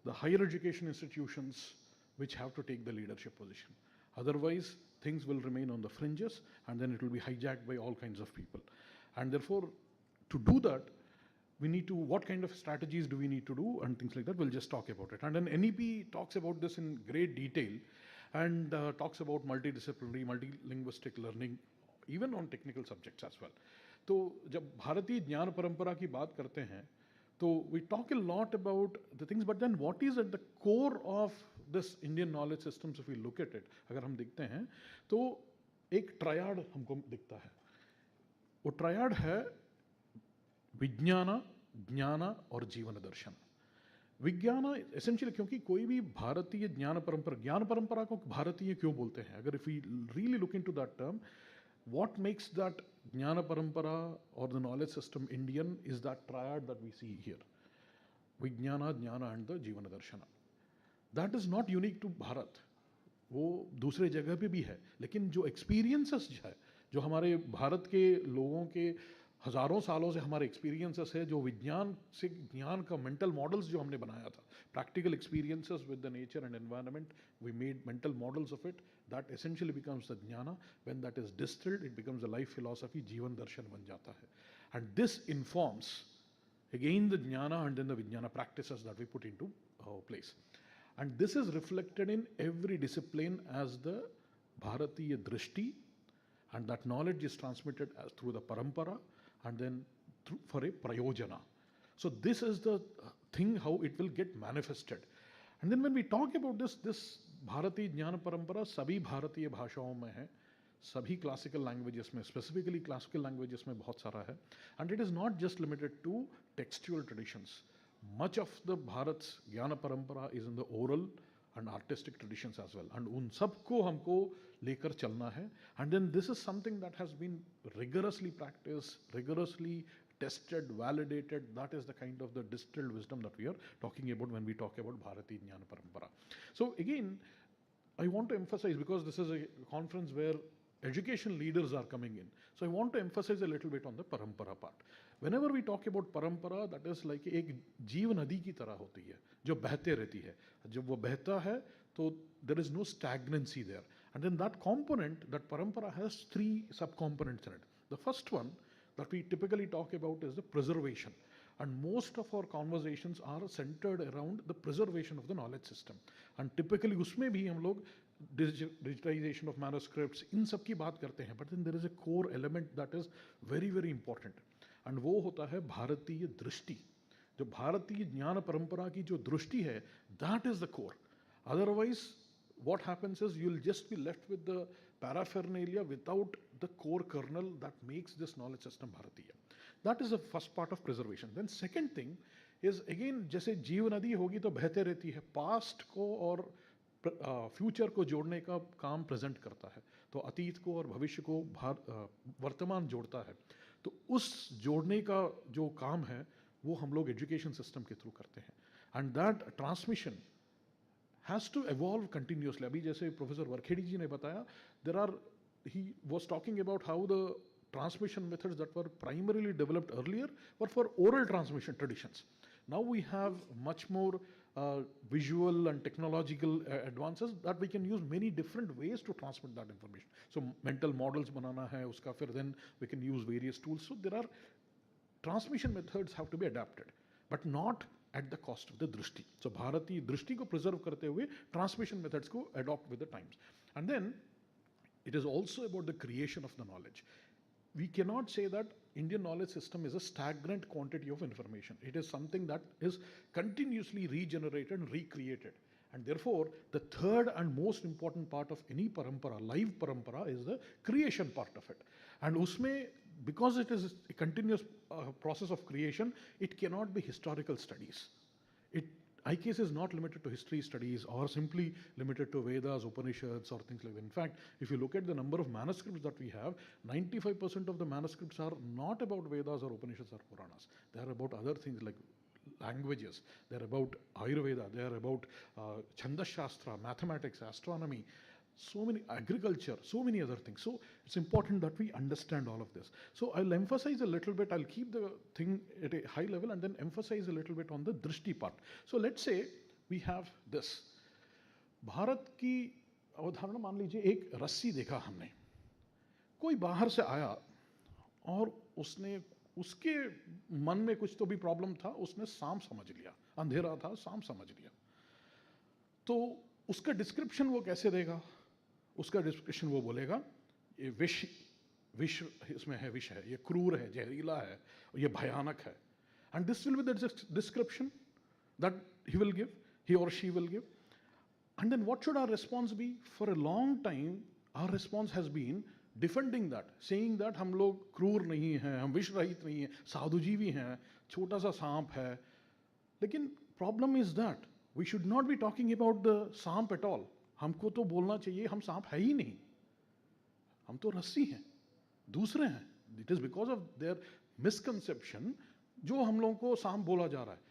the higher education institutions which have to take the leadership position. Otherwise, things will remain on the fringes, and then it will be hijacked by all kinds of people. And therefore, to do that, we need to, what kind of strategies do we need to do and things like that, we'll just talk about it. And then NEP talks about this in great detail and talks about multidisciplinary, multilinguistic learning, even on technical subjects as well. तो जब भारतीय ज्ञान परंपरा की बात करते हैं तो we talk a lot about the things, but then what is at the core of this Indian knowledge systems if we look at it, अगर हम देखते हैं तो एक ट्रायड हमको दिखता है। वो ट्रायड है विज्ञान, ज्ञान और जीवन दर्शन। विज्ञान एसेंशियली, क्योंकि कोई भी भारतीय ज्ञान परंपरा को भारतीय क्यों बोलते हैं, अगर if we really look into that term, what makes that jnana parampara or the knowledge system Indian is that triad that we see here: vijnana, jnana and the jivana darshana. That is not unique to Bharat, वो दूसरे जगह पे भी है, लेकिन जो experiences है, जो हमारे भारत के लोगों के हज़ारों सालों से हमारे एक्सपीरियंसेस है, जो विज्ञान से ज्ञान का मेंटल मॉडल्स जो हमने बनाया था, practical experiences with the nature and environment, we made mental models of it, that essentially becomes the jnana. When that is distilled, it becomes a life philosophy, जीवन दर्शन बन जाता है। And this informs again the jnana and then the vijnana practices that we put into place, and this is reflected in every discipline as the Bharatiya drishti, and that knowledge is transmitted as through the parampara and then for a prayojana. So this is the thing how it will get manifested. And then when we talk about this Bharatiya Jnana Parampara सभी भारतीय भाषाओं में है, सभी classical languages में, specifically classical languages में बहुत सारा है, and it is not just limited to textual traditions. Much of the Bharat's Jnana Parampara is in the oral and artistic traditions as well, and उन सबको हमको लेकर चलना है. And then this is something that has been rigorously practiced, rigorously tested, validated. That is the kind of the distilled wisdom that we are talking about when we talk about Bharatiya Jnana Parampara. So again, I want to emphasize, because this is a conference where education leaders are coming in, so I want to emphasize a little bit on the parampara part. Whenever we talk about parampara, that is like एक जीव नदी की तरह होती है जो बहते रहती है. जब वो बहता है तो there is no stagnancy there, and then that component, that parampara has three subcomponents in it. The first one that we typically talk about is the preservation, And most of our conversations are centered around the preservation of the knowledge system. And typically उसमें भी हम लोग digitization of manuscripts इन सब की बात करते हैं. But then there is a core element that is very very important. And वो होता है भारतीय दृष्टि. जो भारतीय ज्ञान परंपरा की जो दृष्टि है, that is the core. Otherwise, what happens is you'll just be left with the paraphernalia without the core kernel that makes this knowledge system Bharatiya. That is the first part of preservation. Then second thing is again, जैसे जीव नदी होगी तो बहते रहती है, past को और फ्यूचर को जोड़ने का काम प्रेजेंट करता है, तो अतीत को और भविष्य को वर्तमान जोड़ता है. तो उस जोड़ने का जो काम है वो हम लोग एजुकेशन सिस्टम के थ्रू करते हैं. And that transmission has to evolve continuously. अभी जैसे प्रोफेसर वर्खेड़ी जी ने बताया, he was talking about how the transmission methods that were primarily developed earlier were for oral transmission traditions. Now we have much more visual and technological advances that we can use many different ways to transmit that information. So mental models banana hai, uska fir then we can use various tools. So there are transmission methods have to be adapted, but not at the cost of the drishti. So Bharati drishti ko preserve karte hue transmission methods ko adopt with the times. And then it is also about the creation of the knowledge. We cannot say that Indian knowledge system is a stagnant quantity of information. It is something that is continuously regenerated and recreated. And therefore, the third and most important part of any parampara, live parampara, is the creation part of it. And usme, because it is a continuous process of creation, it cannot be historical studies. IKS is not limited to history studies or simply limited to Vedas, Upanishads or things like that. In fact, if you look at the number of manuscripts that we have, 95% of the manuscripts are not about Vedas or Upanishads or Puranas. They are about other things like languages, they are about Ayurveda, they are about Chandas Shastra, mathematics, astronomy, so many, agriculture, so many other things. So it's important that we understand all of this. So I'll emphasize a little bit, I'll keep the thing at a high level and then emphasize a little bit on the drishti part. So let's say we have this. Bharat की अवधारणा मान लीजिए, एक रस्सी देखा हमने, कोई बाहर से आया और उसने, उसके मन में कुछ तो भी प्रॉब्लम था, उसने सांप समझ लिया, अंधेरा था, सांप समझ लिया. तो उसका डिस्क्रिप्शन वो कैसे देगा? उसका डिस्क्रिप्शन वो बोलेगा ये विष इसमें है, विष है, ये क्रूर है, जहरीला है, ये भयानक है. And this will be the description that he will give, he और she will give. And then what should our response be? For a long time our response has been defending that, saying that हम लोग क्रूर नहीं हैं, हम विष रहित नहीं हैं, साधुजीवी हैं, छोटा सा सांप है. लेकिन problem is that we should not be talking about the सांप at all. हमको तो बोलना चाहिए हम सांप है ही नहीं, हम तो रस्सी हैं, दूसरे हैं. It is because of their misconception जो हम लोगों को सांप बोला जा रहा है.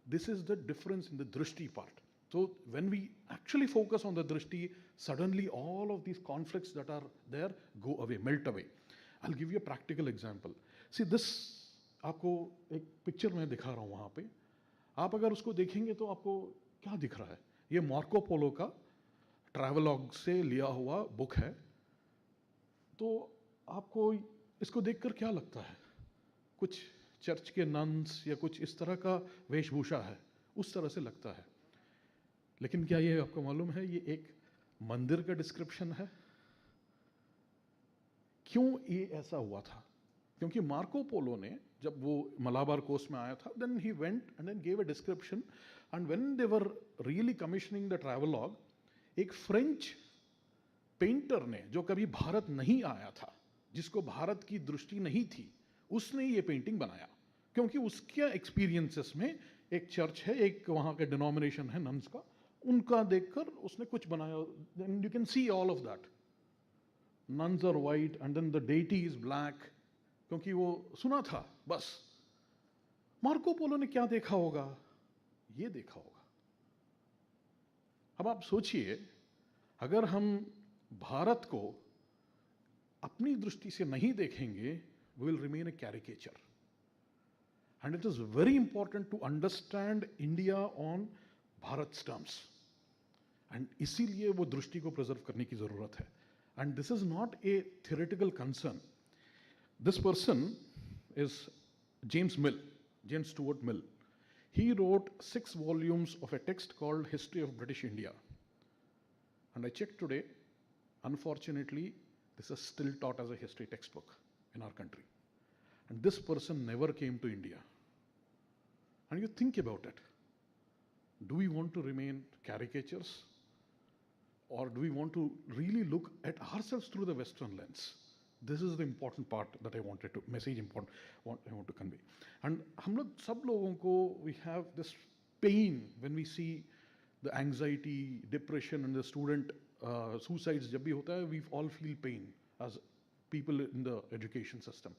This is the difference in the drishti part. So when we actually focus on the drishti, suddenly all of these conflicts that are there go away, melt away. I'll give you a practical example. See this, आपको एक picture में दिखा रहा हूँ वहाँ पे. आप अगर उसको देखेंगे तो आपको क्या दिख रहा है? ये मार्को पोलो का ट्रैवलॉग से लिया हुआ बुक है. तो आपको इसको देखकर क्या लगता है? कुछ चर्च के नन्स या कुछ इस तरह का वेशभूषा है, उस तरह से लगता है. लेकिन क्या ये आपको मालूम है ये एक मंदिर का डिस्क्रिप्शन है? क्यों ये ऐसा हुआ था? क्योंकि मार्को पोलो ने जब वो मलाबार कोस्ट में आया था, then he went and then gave a description, and when they were really commissioning the travelogue, एक फ्रेंच पेंटर ने जो कभी भारत नहीं आया था, जिसको भारत की दृष्टि नहीं थी, उसने ये पेंटिंग बनाया. क्योंकि उसके एक्सपीरियंसेस में एक चर्च है, एक वहाँ का डिनोमिनेशन है नन्स का, उनका देखकर उसने कुछ बनाया. Then you can see all of that. Nuns are white and then the deity is black. क्योंकि वो सुना था बस. मार्को पोलो ने क्या देखा होगा? ये देखा होगा. अब आप सोचिए, अगर हम भारत को अपनी दृष्टि से नहीं देखेंगे, we will remain a caricature. And it is very important to understand India on Bharat's terms. And इसीलिए वो दृष्टि को preserve करने की जरूरत है. And this is not a theoretical concern. This person is James Mill. James Stuart Mill. He wrote 6 volumes of a text called History of British India. And I checked today, unfortunately, this is still taught as a history textbook in our country. And this person never came to India. And you think about it. Do we want to remain caricatures? Or do we want to really look at ourselves through the Western lens? This is the important part that I wanted to, message important, I want to convey. And हम लोग सब लोगों को, we have this pain when we see the anxiety, depression and the student suicides जब भी होता है, we all feel pain as people in the education system.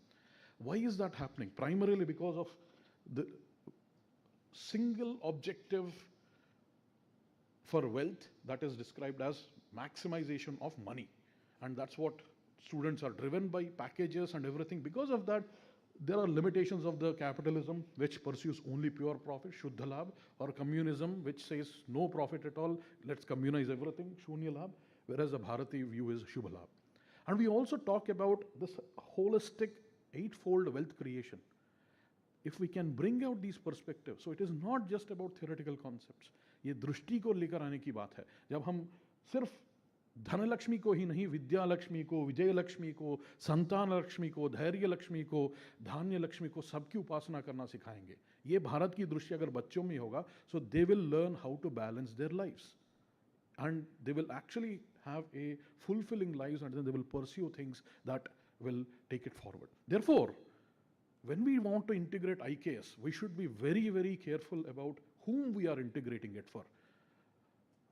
Why is that happening? Primarily because of the single objective for wealth that is described as maximization of money. And that's what students are driven by, packages and everything. Because of that, there are limitations of the capitalism which pursues only pure profit, Shuddha Labh, or communism which says no profit at all, let's communize everything, Shunya Labh, whereas the Bharati view is Shubha Labh. And we also talk about this holistic eightfold wealth creation. If we can bring out these perspectives, so it is not just about theoretical concepts. ये दृष्टि को लेकर आने की बात है. जब हम सिर्फ धनलक्ष्मी को ही नहीं, विद्या लक्ष्मी को, विजय लक्ष्मी को, संतान लक्ष्मी को, धैर्य लक्ष्मी को, धान्य लक्ष्मी को सबकी उपासना करना सिखाएंगे. ये भारत की दृष्टि अगर बच्चों में होगा, so they will learn how to balance their lives. And they will actually have a fulfilling lives, and then they will pursue things that will take it forward. Therefore, when we want to integrate IKS, we should be very, very careful about whom we are integrating it for.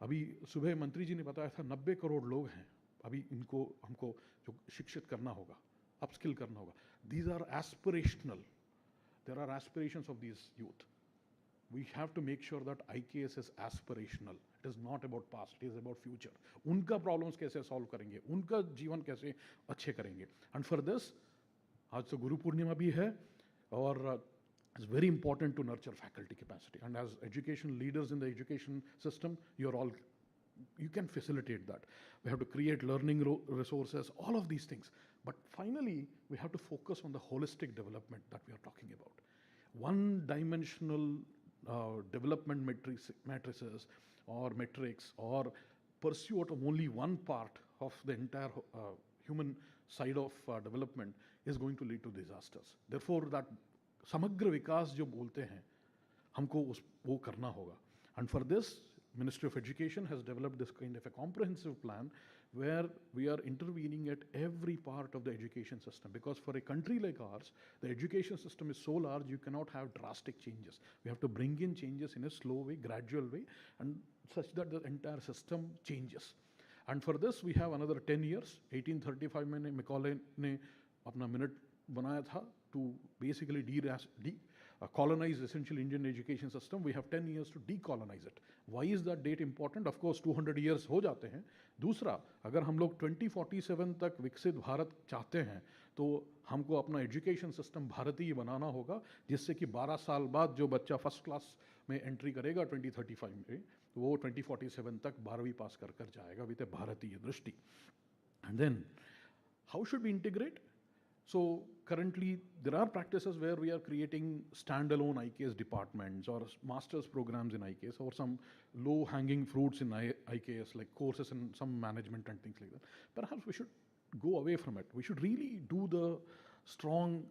अभी सुबह मंत्री जी ने बताया था 90 करोड़ लोग हैं, अभी इनको हमको जो शिक्षित करना होगा, upskill करना होगा. These are aspirational. There are aspirations of these youth. We have to make sure that IKS is aspirational. It is not about past, it is about future. उनका problems कैसे solve करेंगे, उनका जीवन कैसे अच्छे करेंगे. And for this, आज तो गुरु पूर्णिमा भी है, और it's very important to nurture faculty capacity. And as education leaders in the education system, you can facilitate that. We have to create learning resources, all of these things. But finally, we have to focus on the holistic development that we are talking about. One-dimensional development matrices or metrics or pursuit of only one part of the entire human side of development is going to lead to disasters. Therefore, that समग्र विकास जो बोलते हैं, हमको वो करना होगा. And for this, Ministry of Education has developed this kind of a comprehensive plan where we are intervening at every part of the education system. Because for a country like ours, the education system is so large, you cannot have drastic changes. We have to bring in changes in a slow way, gradual way, and such that the entire system changes. And for this, we have another 10 years. 1835 में Macaulay ने अपना minute बनाया था to basically colonize essential Indian education system. We have 10 years to decolonize it. Why is that date important? Of course, 200 years हो जाते हैं. दूसरा, अगर हम लोग 2047 तक विकसित भारत चाहते हैं, तो हमको अपना एजुकेशन सिस्टम भारतीय बनाना होगा, जिससे कि 12 साल बाद जो बच्चा फर्स्ट क्लास में एंट्री करेगा 2035 में, वो 2047 तक 12वीं पास कर जाएगा विद ए भारतीय drishti. And then, how should we integrate? So currently, there are practices where we are creating standalone IKS departments or master's programs in IKS or some low-hanging fruits in IKS, like courses in some management and things like that. Perhaps we should go away from it. We should really do the strong,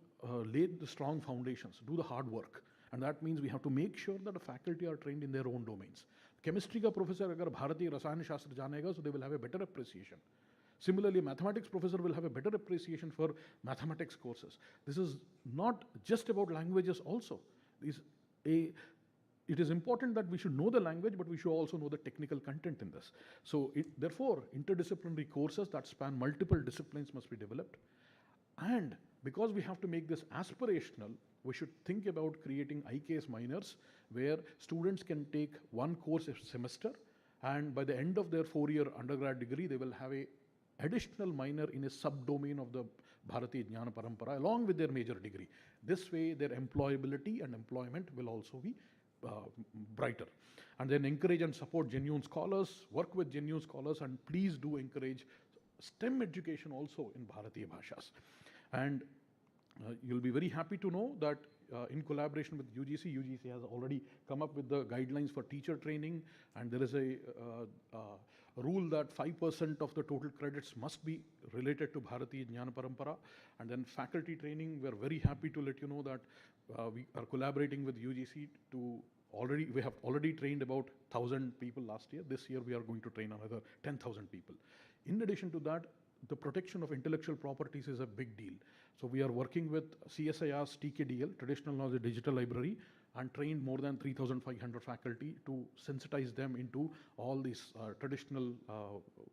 lay the strong foundations, do the hard work. And that means we have to make sure that the faculty are trained in their own domains. Chemistry ka professor agar Bharatiya Rasayan Shastra janega, so they will have a better appreciation. Similarly, mathematics professor will have a better appreciation for mathematics courses. This is not just about languages also. It is important that we should know the language, but we should also know the technical content in this. So therefore, interdisciplinary courses that span multiple disciplines must be developed. And because we have to make this aspirational, we should think about creating IKS minors where students can take one course a semester, and by the end of their 4-year undergrad degree, they will have a additional minor in a subdomain of the Bharatiya Jnana Parampara along with their major degree. This way, their employability and employment will also be brighter. And then encourage and support genuine scholars, work with genuine scholars, and please do encourage STEM education also in Bharatiya Bhashas. And you'll be very happy to know that in collaboration with UGC. UGC has already come up with the guidelines for teacher training, and there is a rule that 5% of the total credits must be related to Bharatiya Jnana Parampara. And then faculty training, we're very happy to let you know that we are collaborating with UGC to we have already trained about 1,000 people last year. This year we are going to train another 10,000 people. In addition to that, the protection of intellectual properties is a big deal. So we are working with CSIR's TKDL, Traditional Knowledge Digital Library, and trained more than 3,500 faculty to sensitize them into all these traditional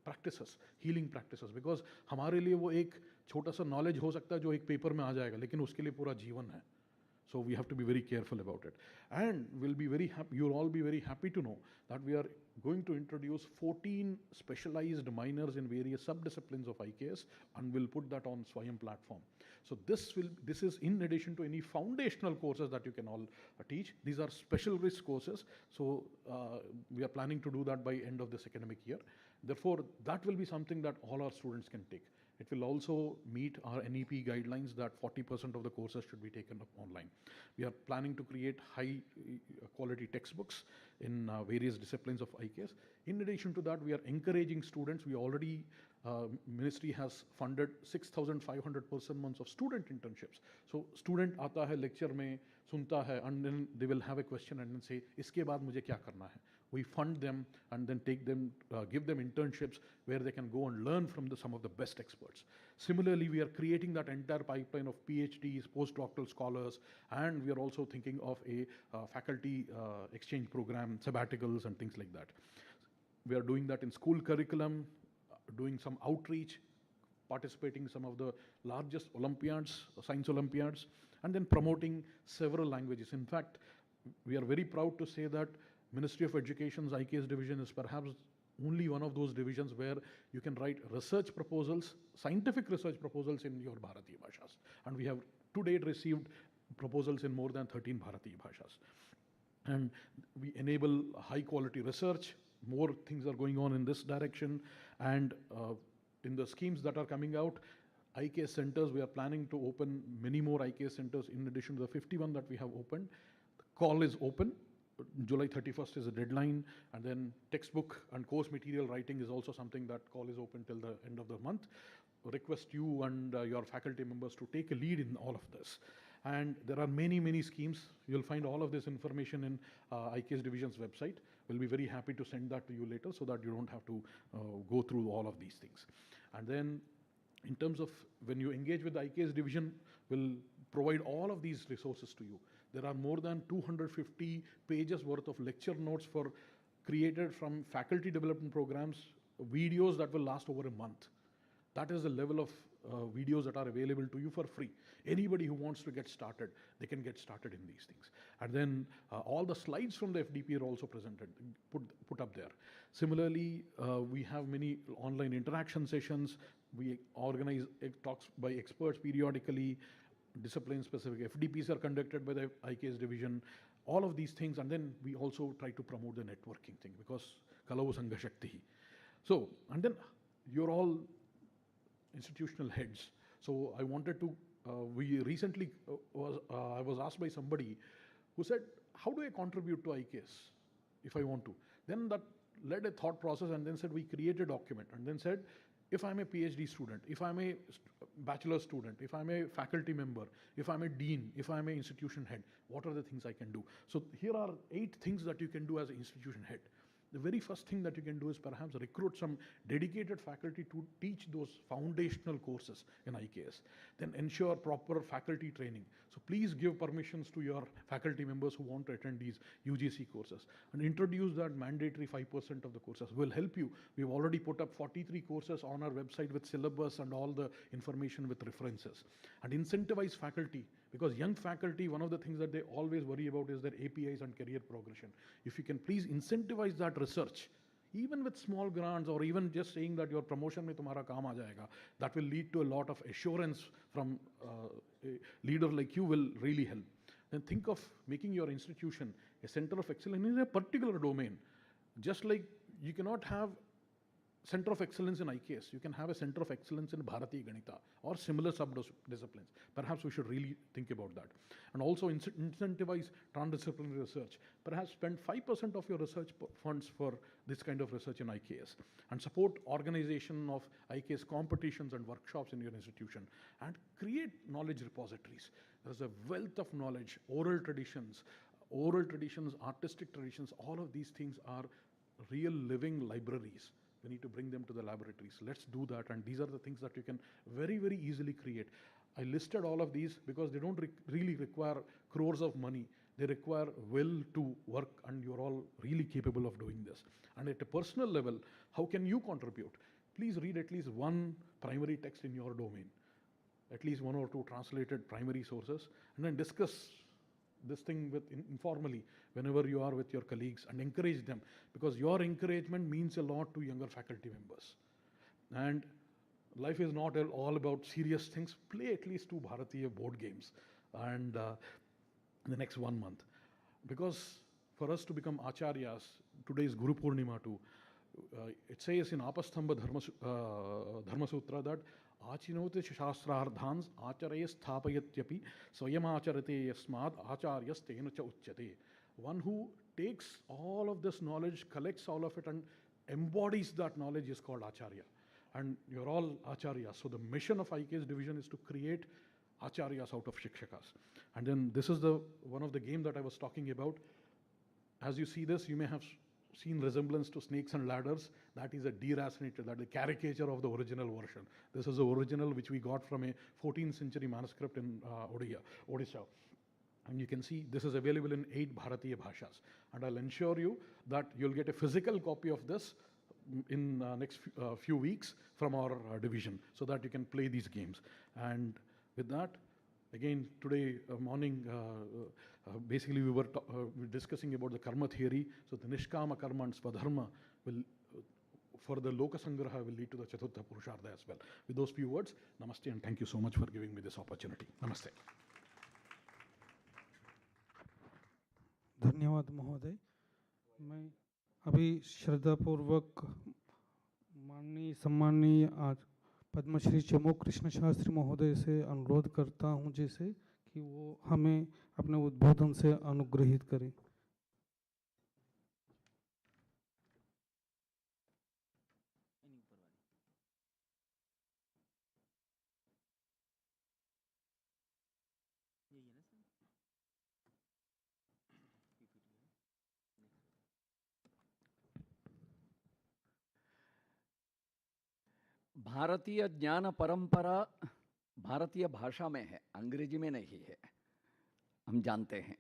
practices, healing practices. Because हमारे लिए वो एक छोटा सा knowledge हो सकता है जो एक पेपर में आ जाएगा, लेकिन उसके लिए पूरा जीवन है. So we have to be very careful about it. And we'll be very happy, you'll all be very happy to know that we are going to introduce 14 specialized minors in various sub-disciplines of IKS, and we'll put that on Swayam platform. So this is in addition to any foundational courses that you can all teach. These are special risk courses. So we are planning to do that by end of this academic year. Therefore, that will be something that all our students can take. It will also meet our NEP guidelines that 40% of the courses should be taken up online. We are planning to create high quality textbooks in various disciplines of IKS. In addition to that, we are encouraging students. We already, ministry has funded 6,500 person months of student internships. So student आता है lecture में सुनता है, and then they will have a question and then say, इसके बाद मुझे क्या करना है? We fund them and then take them, give them internships where they can go and learn from some of the best experts. Similarly, we are creating that entire pipeline of PhDs, postdoctoral scholars, and we are also thinking of a faculty exchange program, sabbaticals and things like that. We are doing that in school curriculum, doing some outreach, participating in some of the largest Olympiads, science Olympiads, and then promoting several languages. In fact, we are very proud to say that Ministry of Education's IKS division is perhaps only one of those divisions where you can write research proposals, scientific research proposals in your Bharatiya Bhashas. And we have to date received proposals in more than 13 Bharatiya Bhashas. And we enable high quality research. More things are going on in this direction. And in the schemes that are coming out, IKS centers, we are planning to open many more IKS centers in addition to the 51 that we have opened. The call is open. July 31st is a deadline, and then textbook and course material writing is also something that call is open till the end of the month. Request you and your faculty members to take a lead in all of this. And there are many, many schemes. You'll find all of this information in IKS division's website. We'll be very happy to send that to you later so that you don't have to go through all of these things. And then in terms of when you engage with the IKS division, we'll provide all of these resources to you. There are more than 250 pages worth of lecture notes created from faculty development programs, videos that will last over a month. That is the level of videos that are available to you for free. Anybody who wants to get started, they can get started in these things. And then all the slides from the FDP are also presented, put up there. Similarly, we have many online interaction sessions. We organize talks by experts periodically. Discipline-specific FDPs are conducted by the IKS division, all of these things, and then we also try to promote the networking thing because Kalavu Sangha Shakti. So, and then you're all institutional heads. So I wanted to, we recently, I was asked by somebody who said, how do I contribute to IKS if I want to? Then that led a thought process and then said, we create a document and then said, if I'm a PhD student, if I'm a bachelor student, if I'm a faculty member, if I'm a dean, if I'm an institution head, what are the things I can do? So here are 8 things that you can do as an institution head. The very first thing that you can do is perhaps recruit some dedicated faculty to teach those foundational courses in IKS. Then ensure proper faculty training. So please give permissions to your faculty members who want to attend these UGC courses. And introduce that mandatory 5% of the courses. Will help you. We've already put up 43 courses on our website with syllabus and all the information with references. And incentivize faculty. Because young faculty, one of the things that they always worry about is their APIs and career progression. If you can please incentivize that research, even with small grants or even just saying that your promotion mein tumhara kaam aa jayega, that will lead to a lot of assurance from a leader like you will really help. Then think of making your institution a center of excellence in a particular domain. Just like you cannot have center of excellence in IKS. You can have a center of excellence in Bharatiya Ganita or similar sub-disciplines. Perhaps we should really think about that. And also incentivize transdisciplinary research. Perhaps spend 5% of your research funds for this kind of research in IKS. And support organization of IKS competitions and workshops in your institution. And create knowledge repositories. There's a wealth of knowledge, oral traditions, artistic traditions, all of these things are real living libraries. We need to bring them to the laboratories. Let's do that. And these are the things that you can very, very easily create. I listed all of these because they don't really require crores of money. They require will to work, and you're all really capable of doing this. And at a personal level, how can you contribute? Please read at least one primary text in your domain, at least one or two translated primary sources, and then discuss this thing informally whenever you are with your colleagues, and encourage them, because your encouragement means a lot to younger faculty members. And life is not all about serious things. Play at least 2 Bharatiya board games and in the next 1 month. Because for us to become acharyas, today is Guru Purnima too. It says in Apastamba Dharma Sutra that Achinote Shastrardhans Acharaya Sthapayatyapi Swayam Acharate Yasmad Acharyas Tena Cha Uchyate. One who takes all of this knowledge, collects all of it, and embodies that knowledge is called Acharya. And you're all Acharyas. So the mission of IKS division is to create Acharyas out of Shikshakas. And then this is one of the game that I was talking about. As you see this, you may have seen resemblance to Snakes and Ladders. That is a deracinated, that is a caricature of the original version. This is the original which we got from a 14th century manuscript in Odisha. And you can see this is available in 8 Bharatiya Bhashas. And I'll ensure you that you'll get a physical copy of this in next few weeks from our division, so that you can play these games. And with that, again, today morning, basically we were discussing about the karma theory. So the Nishkama karma and Swadharma will, for the Loka Sangraha, will lead to the Chaturtha Purushartha as well. With those few words, namaste, and thank you so much for giving me this opportunity. Namaste. धन्यवाद महोदय। मैं अभी श्रद्धापूर्वक माननीय सम्माननीय आज पद्मश्री चमो कृष्ण शास्त्री महोदय से अनुरोध करता हूं जैसे कि वो हमें अपने उद्बोधन से अनुग्रहित करें। भारतीय ज्ञान परंपरा भारतीय भाषा में है, अंग्रेजी में नहीं है। हम जानते हैं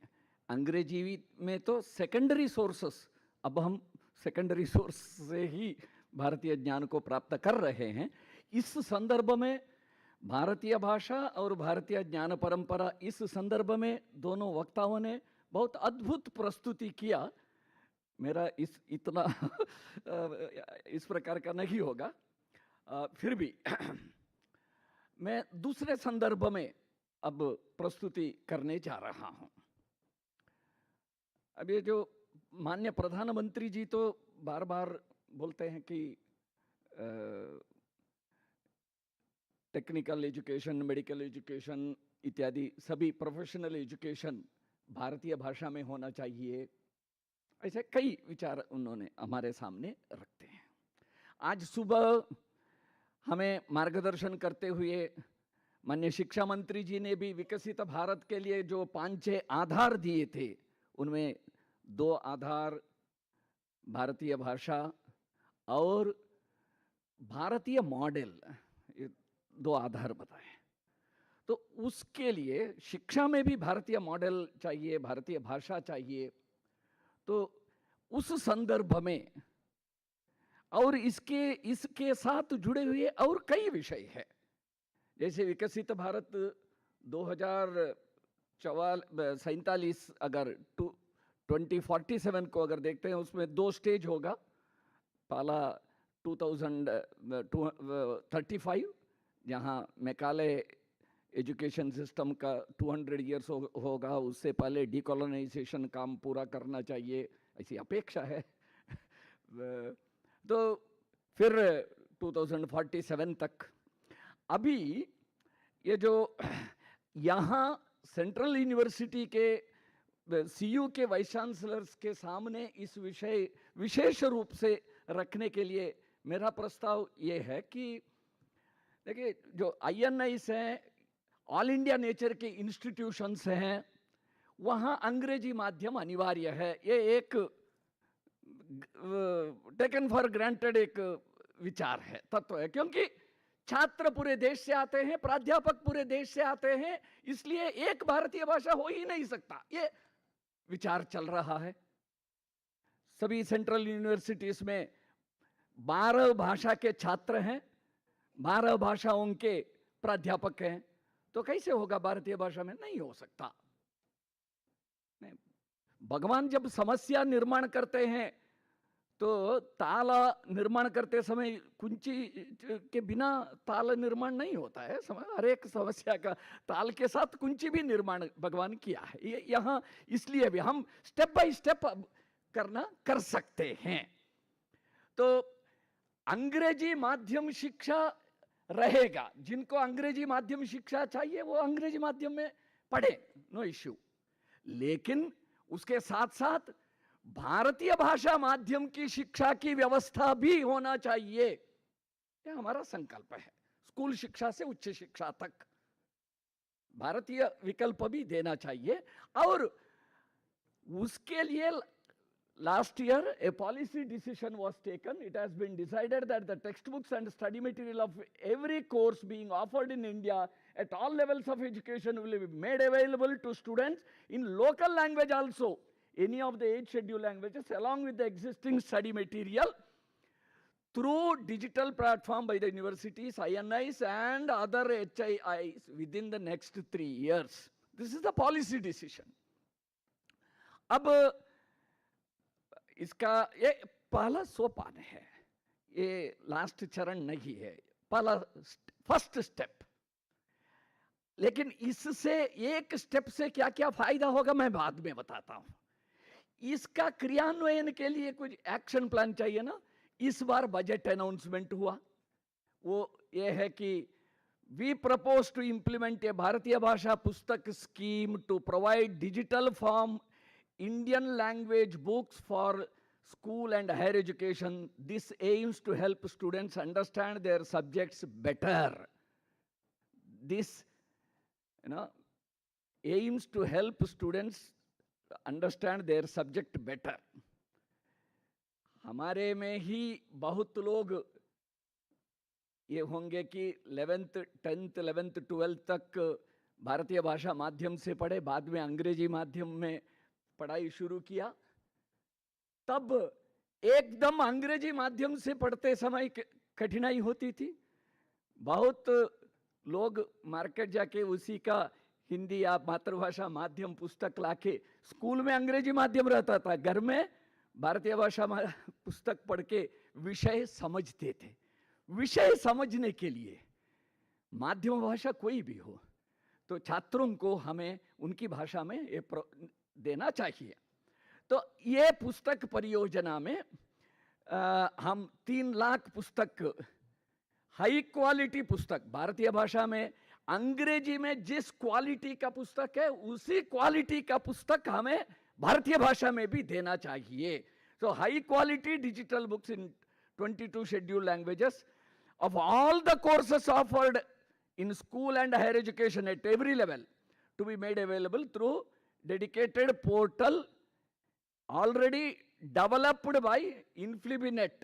अंग्रेजी में तो सेकेंडरी सोर्सेस, अब हम सेकेंडरी सोर्स से ही भारतीय ज्ञान को प्राप्त कर रहे हैं। इस संदर्भ में भारतीय भाषा और भारतीय ज्ञान परंपरा, इस संदर्भ में दोनों वक्ताओं ने बहुत अद्भुत प्रस्तुति किया। मेरा इतना इस प्रकार का नहीं होगा, फिर भी मैं दूसरे संदर्भ में अब प्रस्तुति करने जा रहा हूं। अब ये जो माननीय प्रधानमंत्री जी तो बार बार बोलते हैं कि टेक्निकल एजुकेशन, मेडिकल एजुकेशन इत्यादि सभी प्रोफेशनल एजुकेशन भारतीय भाषा में होना चाहिए, ऐसे कई विचार उन्होंने हमारे सामने रखते हैं। आज सुबह हमें मार्गदर्शन करते हुए माननीय शिक्षा मंत्री जी ने भी विकसित भारत के लिए जो 5-6 आधार दिए थे, उनमें 2 आधार भारतीय भाषा और भारतीय मॉडल, ये 2 आधार बताए। तो उसके लिए शिक्षा में भी भारतीय मॉडल चाहिए, भारतीय भाषा चाहिए। तो उस संदर्भ में और इसके साथ जुड़े हुए और कई विषय है, जैसे विकसित भारत 2047 अगर 2047 को अगर देखते हैं, उसमें 2 स्टेज होगा। पहला 2035 जहाँ मेकाले एजुकेशन सिस्टम का 200 ईयर्स होगा, उससे पहले डिकोलोनाइजेशन काम पूरा करना चाहिए, ऐसी अपेक्षा है। तो फिर 2047 तक। अभी ये जो यहाँ सेंट्रल यूनिवर्सिटी के सीयू के वाइस चांसलर्स के सामने इस विषय विशेष रूप से रखने के लिए मेरा प्रस्ताव ये है कि देखिए, जो INIs हैं, ऑल इंडिया नेचर के इंस्टीट्यूशंस हैं, वहाँ अंग्रेजी माध्यम अनिवार्य है। ये एक टेकन फॉर ग्रांटेड एक विचार है, तत्व है, क्योंकि छात्र पूरे देश से आते हैं, प्राध्यापक पूरे देश से आते हैं, इसलिए एक भारतीय भाषा हो ही नहीं सकता, ये विचार चल रहा है। सभी सेंट्रल यूनिवर्सिटीज में 12 भाषा के छात्र हैं, 12 भाषाओं के प्राध्यापक हैं, तो कैसे होगा भारतीय भाषा में? नहीं हो सकता। नहीं, भगवान जब समस्या निर्माण करते हैं तो ताल निर्माण करते समय कुंची के बिना ताल निर्माण नहीं होता है। हर एक समस्या का ताल के साथ कुंची भी निर्माण भगवान किया है। ये यहाँ इसलिए भी हम स्टेप बाय स्टेप करना कर सकते हैं। तो अंग्रेजी माध्यम शिक्षा रहेगा, जिनको अंग्रेजी माध्यम शिक्षा चाहिए वो अंग्रेजी माध्यम में पढ़े, नो इश्यू। लेकिन उसके साथ साथ भारतीय भाषा माध्यम की शिक्षा की व्यवस्था भी होना चाहिए, ये हमारा संकल्प है। स्कूल शिक्षा से उच्च शिक्षा तक भारतीय विकल्प भी देना चाहिए। और उसके लिए last year a policy decision was taken. It has been decided that the textbooks and study material of every course being offered in India at all levels of education will be made available to students in local language also, any of the 8 scheduled languages, along with the existing study material through digital platform by the universities, INIs and other HIIs within the next 3 years. This is the policy decision. अब इसका ये पहला सोपान है, ये last चरण नहीं है, पहला फर्स्ट स्टेप। लेकिन इससे एक स्टेप से क्या क्या फायदा होगा मैं बाद में बताता हूं। इसका क्रियान्वयन के लिए कुछ एक्शन प्लान चाहिए ना। इस बार बजट अनाउंसमेंट हुआ, वो ये है कि we propose to implement a Bharatiya Bhasha Pustak scheme to provide digital form Indian language books for school and higher education. This aims to help students understand their subjects better. This, aims to help students understand their subject better. हमारे में ही बहुत लोग ये होंगे कि 11th, 10th, 11th, 12th तक भारतीय भाषा माध्यम से पढ़े, बाद में अंग्रेजी माध्यम में पढ़ाई शुरू किया। तब एकदम अंग्रेजी माध्यम से पढ़ते समय कठिनाई होती थी। बहुत लोग मार्केट जाके उसी का हिंदी या मातृभाषा माध्यम पुस्तक लाके, स्कूल में अंग्रेजी माध्यम रहता था, घर में भारतीय भाषा पुस्तक पढ़ के विषय समझते थे। विषय समझने के लिए माध्यम भाषा कोई भी हो तो छात्रों को हमें उनकी भाषा में ये देना चाहिए। तो ये पुस्तक परियोजना में हम 3 लाख पुस्तक, हाई क्वालिटी पुस्तक भारतीय भाषा में, अंग्रेजी में जिस क्वालिटी का पुस्तक है उसी क्वालिटी का पुस्तक हमें भारतीय भाषा में भी देना चाहिए। So high quality digital books in 22 scheduled languages of all the courses offered in school and higher education at every level to be made available through dedicated portal already developed by Inflibinet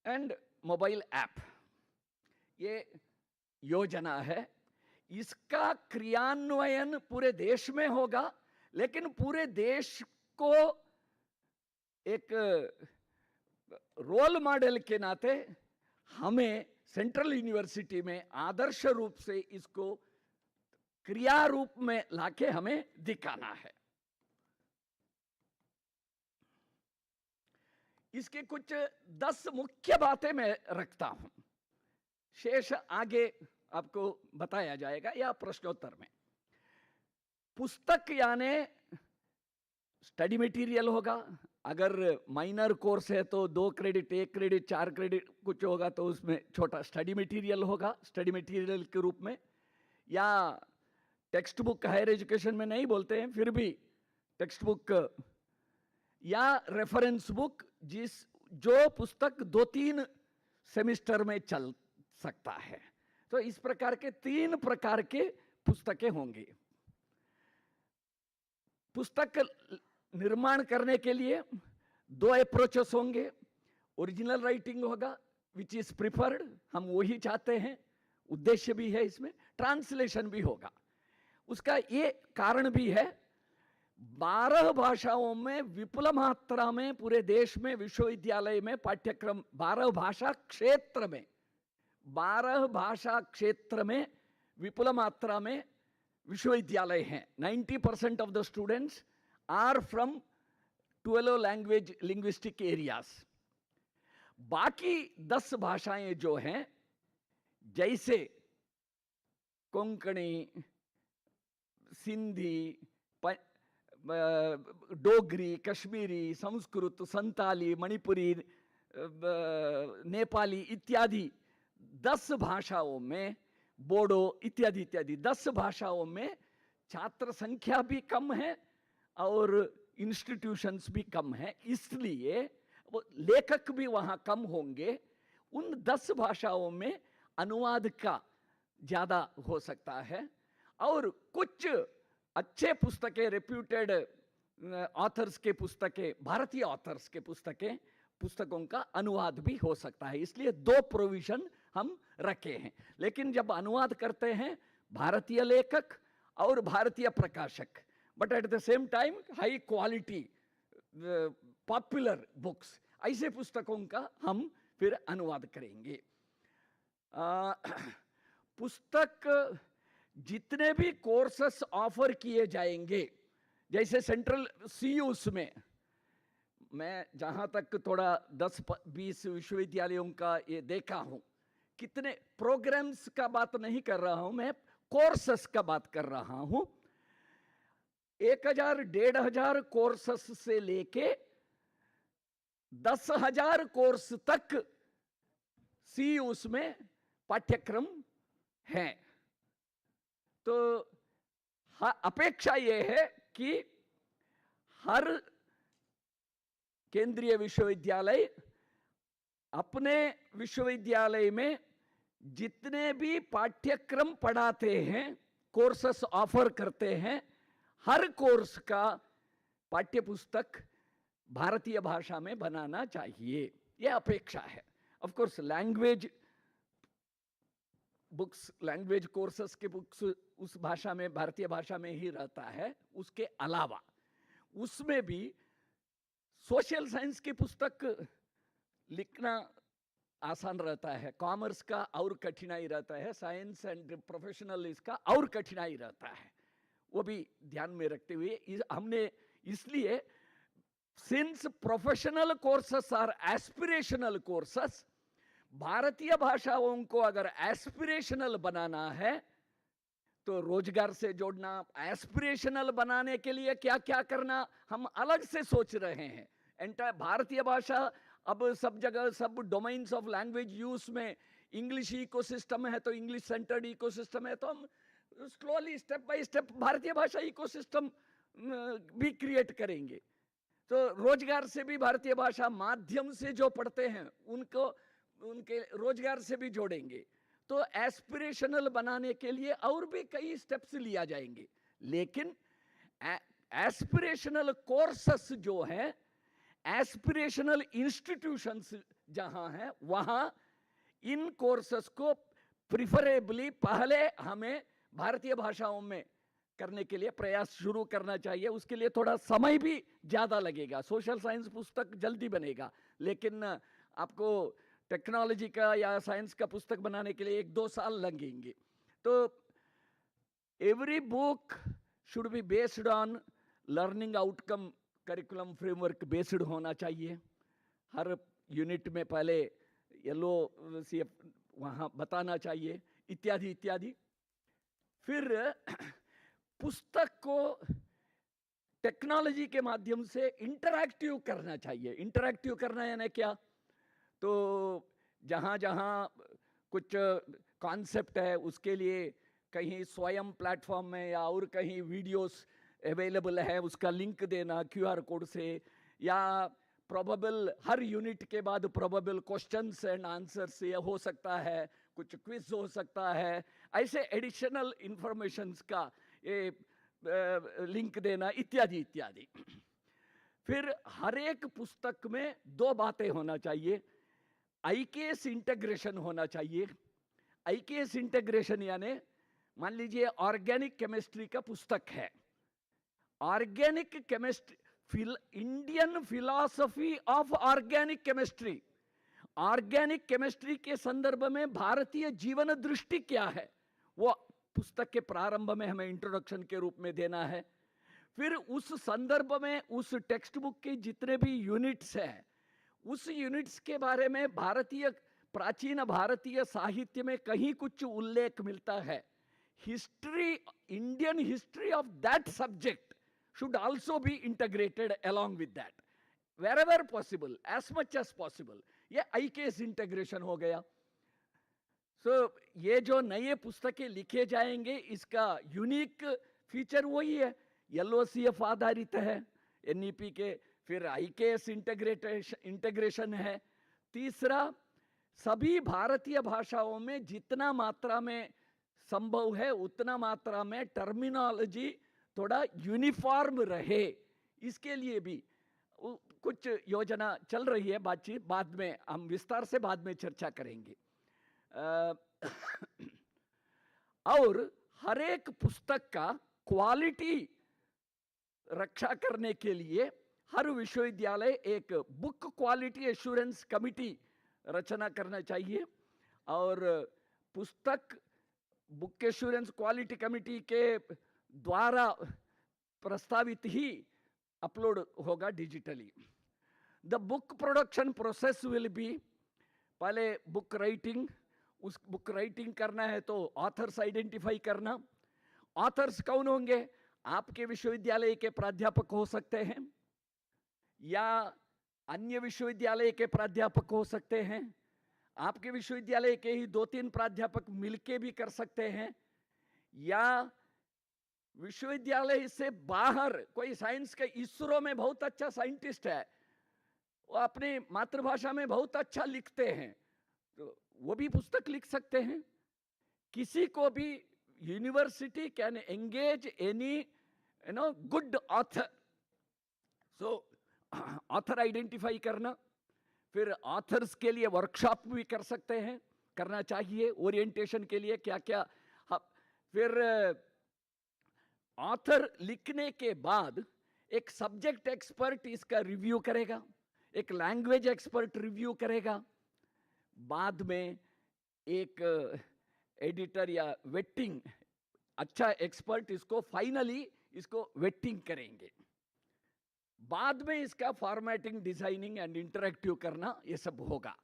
and mobile app. ये योजना है। इसका क्रियान्वयन पूरे देश में होगा, लेकिन पूरे देश को एक रोल मॉडल के नाते हमें सेंट्रल यूनिवर्सिटी में आदर्श रूप से इसको क्रिया रूप में लाके हमें दिखाना है। इसके कुछ 10 मुख्य बातें मैं रखता हूं, शेष आगे आपको बताया जाएगा या प्रश्नोत्तर में। पुस्तक यानी स्टडी मटेरियल होगा, अगर माइनर कोर्स है तो 2 क्रेडिट, 1 क्रेडिट, 4 क्रेडिट कुछ होगा तो उसमें छोटा स्टडी मटेरियल होगा, स्टडी मटेरियल के रूप में, या टेक्स्ट बुक हायर एजुकेशन में नहीं बोलते हैं, फिर भी टेक्स्ट बुक या रेफरेंस बुक, जो पुस्तक 2-3 सेमेस्टर में चल सकता है। तो इस प्रकार के 3 प्रकार के पुस्तकें होंगी। पुस्तक निर्माण करने के लिए 2 अप्रोचेस होंगे। ओरिजिनल राइटिंग होगा विच इज प्रिफर्ड, हम वही चाहते हैं, उद्देश्य भी है इसमें। ट्रांसलेशन भी होगा। उसका ये कारण भी है, 12 भाषाओं में विपुल मात्रा में पूरे देश में विश्वविद्यालय में पाठ्यक्रम, 12 भाषा क्षेत्र में, 12 भाषा क्षेत्र में विपुल मात्रा में विश्वविद्यालय हैं। 90% of the students are from 12 language linguistic areas. बाकी 10 भाषाएं जो हैं, जैसे कोंकणी, सिंधी, डोगरी, कश्मीरी, संस्कृत, संताली, मणिपुरी, नेपाली इत्यादि 10 भाषाओं में, बोडो इत्यादि इत्यादि 10 भाषाओं में छात्र संख्या भी कम है और इंस्टीट्यूशंस भी कम है, इसलिए वो लेखक भी वहाँ कम होंगे। उन 10 भाषाओं में अनुवाद का ज़्यादा हो सकता है और कुछ अच्छे पुस्तकें, रेप्यूटेड ऑथर्स के पुस्तकें, भारतीय ऑथर्स के पुस्तकों का अनुवाद भी हो सकता है। इसलिए 2 प्रोविजन हम रखे हैं। लेकिन जब अनुवाद करते हैं, भारतीय लेखक और भारतीय प्रकाशक, but at the same time high quality popular books, ऐसे पुस्तकों का हम फिर अनुवाद करेंगे। पुस्तक जितने भी कोर्सेस ऑफर किए जाएंगे, जैसे सेंट्रल सीयूस में, मैं जहाँ तक थोड़ा 10-20 विश्वविद्यालयों का ये देखा हूँ, कितने प्रोग्राम्स का बात नहीं कर रहा हूँ मैं, कोर्सेस का बात कर रहा हूँ। 1000-1500 कोर्सेस से लेके 10,000 कोर्स तक सीयूस में पाठ्यक्रम है। तो अपेक्षा ये है कि हर केंद्रीय विश्वविद्यालय अपने विश्वविद्यालय में जितने भी पाठ्यक्रम पढ़ाते हैं, कोर्सेस ऑफर करते हैं, हर कोर्स का पाठ्यपुस्तक भारतीय भाषा में बनाना चाहिए, ये अपेक्षा है। Of course language books, language courses के बुक्स उस भाषा में, भारतीय भाषा में ही रहता है। उसके अलावा उसमें भी सोशल साइंस की पुस्तक लिखना आसान रहता है, कॉमर्स का और कठिनाई रहता है, साइंस एंड प्रोफेशनल इसका और कठिनाई रहता है। वो भी ध्यान में रखते हुए हमने, इसलिए since professional courses are aspirational courses, भारतीय भाषाओं को अगर एस्पिरेशनल बनाना है तो रोजगार से जोड़ना, एस्पिरेशनल बनाने के लिए क्या क्या करना हम अलग से सोच रहे हैं। एंटायर भारतीय भाषा अब सब जगह, सब डोमेन्स ऑफ लैंग्वेज यूज में इंग्लिश इकोसिस्टम है, तो इंग्लिश सेंटर्ड इकोसिस्टम है, तो हम स्लोली स्टेप बाय स्टेप भारतीय भाषा इकोसिस्टम भी क्रिएट करेंगे। तो रोजगार से भी भारतीय भाषा माध्यम से जो पढ़ते हैं उनको, उनके रोजगार से भी जोड़ेंगे। तो एस्पिरेशनल बनाने के लिए और भी कई स्टेप्स लिया जाएंगे। लेकिन एस्पिरेशनल कोर्सेस जो है, एस्पिरेशनल इंस्टीट्यूशंस जहां हैं, वहां इन कोर्सेस को प्रिफरेबली पहले हमें भारतीय भाषाओं में करने के लिए प्रयास शुरू करना चाहिए। उसके लिए थोड़ा समय भी ज़्यादा लगेगा। सोशल साइंस पुस्तक जल्दी बनेगा, लेकिन आपको टेक्नोलॉजी का या साइंस का पुस्तक बनाने के लिए 1-2 साल लगेंगे। तो every book should be based on learning outcome, curriculum framework based होना चाहिए। हर यूनिट में पहले LOCF वहाँ बताना चाहिए, इत्यादि इत्यादि। फिर पुस्तक को टेक्नोलॉजी के माध्यम से इंटरैक्टिव करना चाहिए। इंटरैक्टिव करना यानी क्या? तो जहाँ जहाँ कुछ कॉन्सेप्ट है उसके लिए कहीं स्वयं प्लेटफॉर्म में या और कहीं वीडियोस अवेलेबल है, उसका लिंक देना क्यूआर कोड से, या प्रोबेबल हर यूनिट के बाद प्रोबेबल क्वेश्चंस एंड आंसर्स ये हो सकता है, कुछ क्विज हो सकता है, ऐसे एडिशनल इंफॉर्मेशंस का ये लिंक देना इत्यादि इत्यादि। फिर हर एक पुस्तक में दो बातें होना चाहिए। आईकेएस इंटीग्रेशन होना चाहिए। आईकेएस इंटीग्रेशन यानी मान लीजिए ऑर्गेनिक केमिस्ट्री का पुस्तक है, organic chemistry, Indian philosophy of organic chemistry, organic chemistry के संदर्भ में भारतीय जीवन दृष्टि क्या है, वो पुस्तक के प्रारंभ में हमें इंट्रोडक्शन के रूप में देना है। फिर उस संदर्भ में उस टेक्स्ट बुक के जितने भी यूनिट्स हैं, उस यूनिट्स के बारे में भारतीय प्राचीन भारतीय साहित्य में कहीं कुछ उल्लेख मिलता है, history, Indian history of that subject should also be integrated along with that wherever possible, as much as possible. ये आईकेएस इंटीग्रेशन हो गया। ये जो नए पुस्तकें लिखे जाएंगे इसका यूनिक फीचर वही है, एलओसीएफ आधारित है एनईपी के, फिर आईकेएस इंटीग्रेशन है। तीसरा, सभी भारतीय भाषाओं में जितना मात्रा में संभव है उतना मात्रा में टर्मिनोलॉजी थोड़ा यूनिफॉर्म रहे, इसके लिए भी कुछ योजना चल रही है। बातचीत बाद में हम विस्तार से बाद में चर्चा करेंगे। और हर एक पुस्तक का क्वालिटी रक्षा करने के लिए हर विश्वविद्यालय एक बुक क्वालिटी एश्योरेंस कमिटी रचना करना चाहिए, और पुस्तक बुक एश्योरेंस क्वालिटी कमिटी के द्वारा प्रस्तावित ही अपलोड होगा digitally. The book production process will be, पहले बुक राइटिंग, उस बुक राइटिंग करना है तो ऑथर्स आइडेंटिफाई करना। ऑथर्स कौन होंगे? आपके विश्वविद्यालय के प्राध्यापक हो सकते हैं या अन्य विश्वविद्यालय के प्राध्यापक हो सकते हैं, आपके विश्वविद्यालय के ही 2-3 प्राध्यापक मिलके भी कर सकते हैं, या विश्वविद्यालय से बाहर कोई साइंस का, इसरो में बहुत अच्छा साइंटिस्ट है, वो अपनी मातृभाषा में बहुत अच्छा लिखते हैं, तो वो भी पुस्तक लिख सकते हैं। किसी को भी university can engage any good author, so author identify करना। फिर ऑथर्स के लिए वर्कशॉप भी कर सकते हैं, करना चाहिए, ओरिएंटेशन के लिए क्या क्या। फिर ऑथर लिखने के बाद एक सब्जेक्ट एक्सपर्ट इसका रिव्यू करेगा, एक लैंग्वेज एक्सपर्ट रिव्यू करेगा, बाद में एक एडिटर या वेटिंग, अच्छा एक्सपर्ट इसको फाइनली इसको वेटिंग करेंगे, बाद में इसका फॉर्मेटिंग, डिजाइनिंग एंड इंटरैक्टिव करना, ये सब होगा।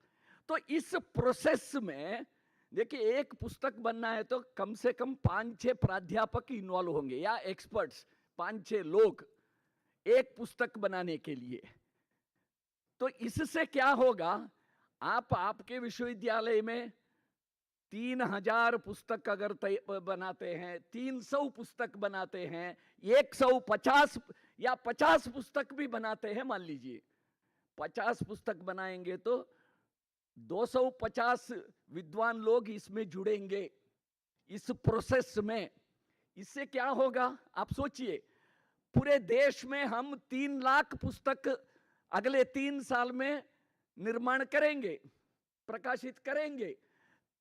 तो इस प्रोसेस में देखिए, एक पुस्तक बनना है तो कम से कम 5-6 प्राध्यापक इन्वॉल्व होंगे या एक्सपर्ट्स, 5-6 लोग एक पुस्तक बनाने के लिए। तो इससे क्या होगा, आप आपके विश्वविद्यालय में 3000 पुस्तक अगर बनाते हैं, 300 पुस्तक बनाते हैं, 150 या 50 पुस्तक भी बनाते हैं, मान लीजिए 50 पुस्तक बनाएंगे तो 250 विद्वान लोग इसमें जुड़ेंगे इस प्रोसेस में। इससे क्या होगा आप सोचिए, पूरे देश में हम 3 लाख पुस्तक अगले 3 साल में निर्माण करेंगे, प्रकाशित करेंगे।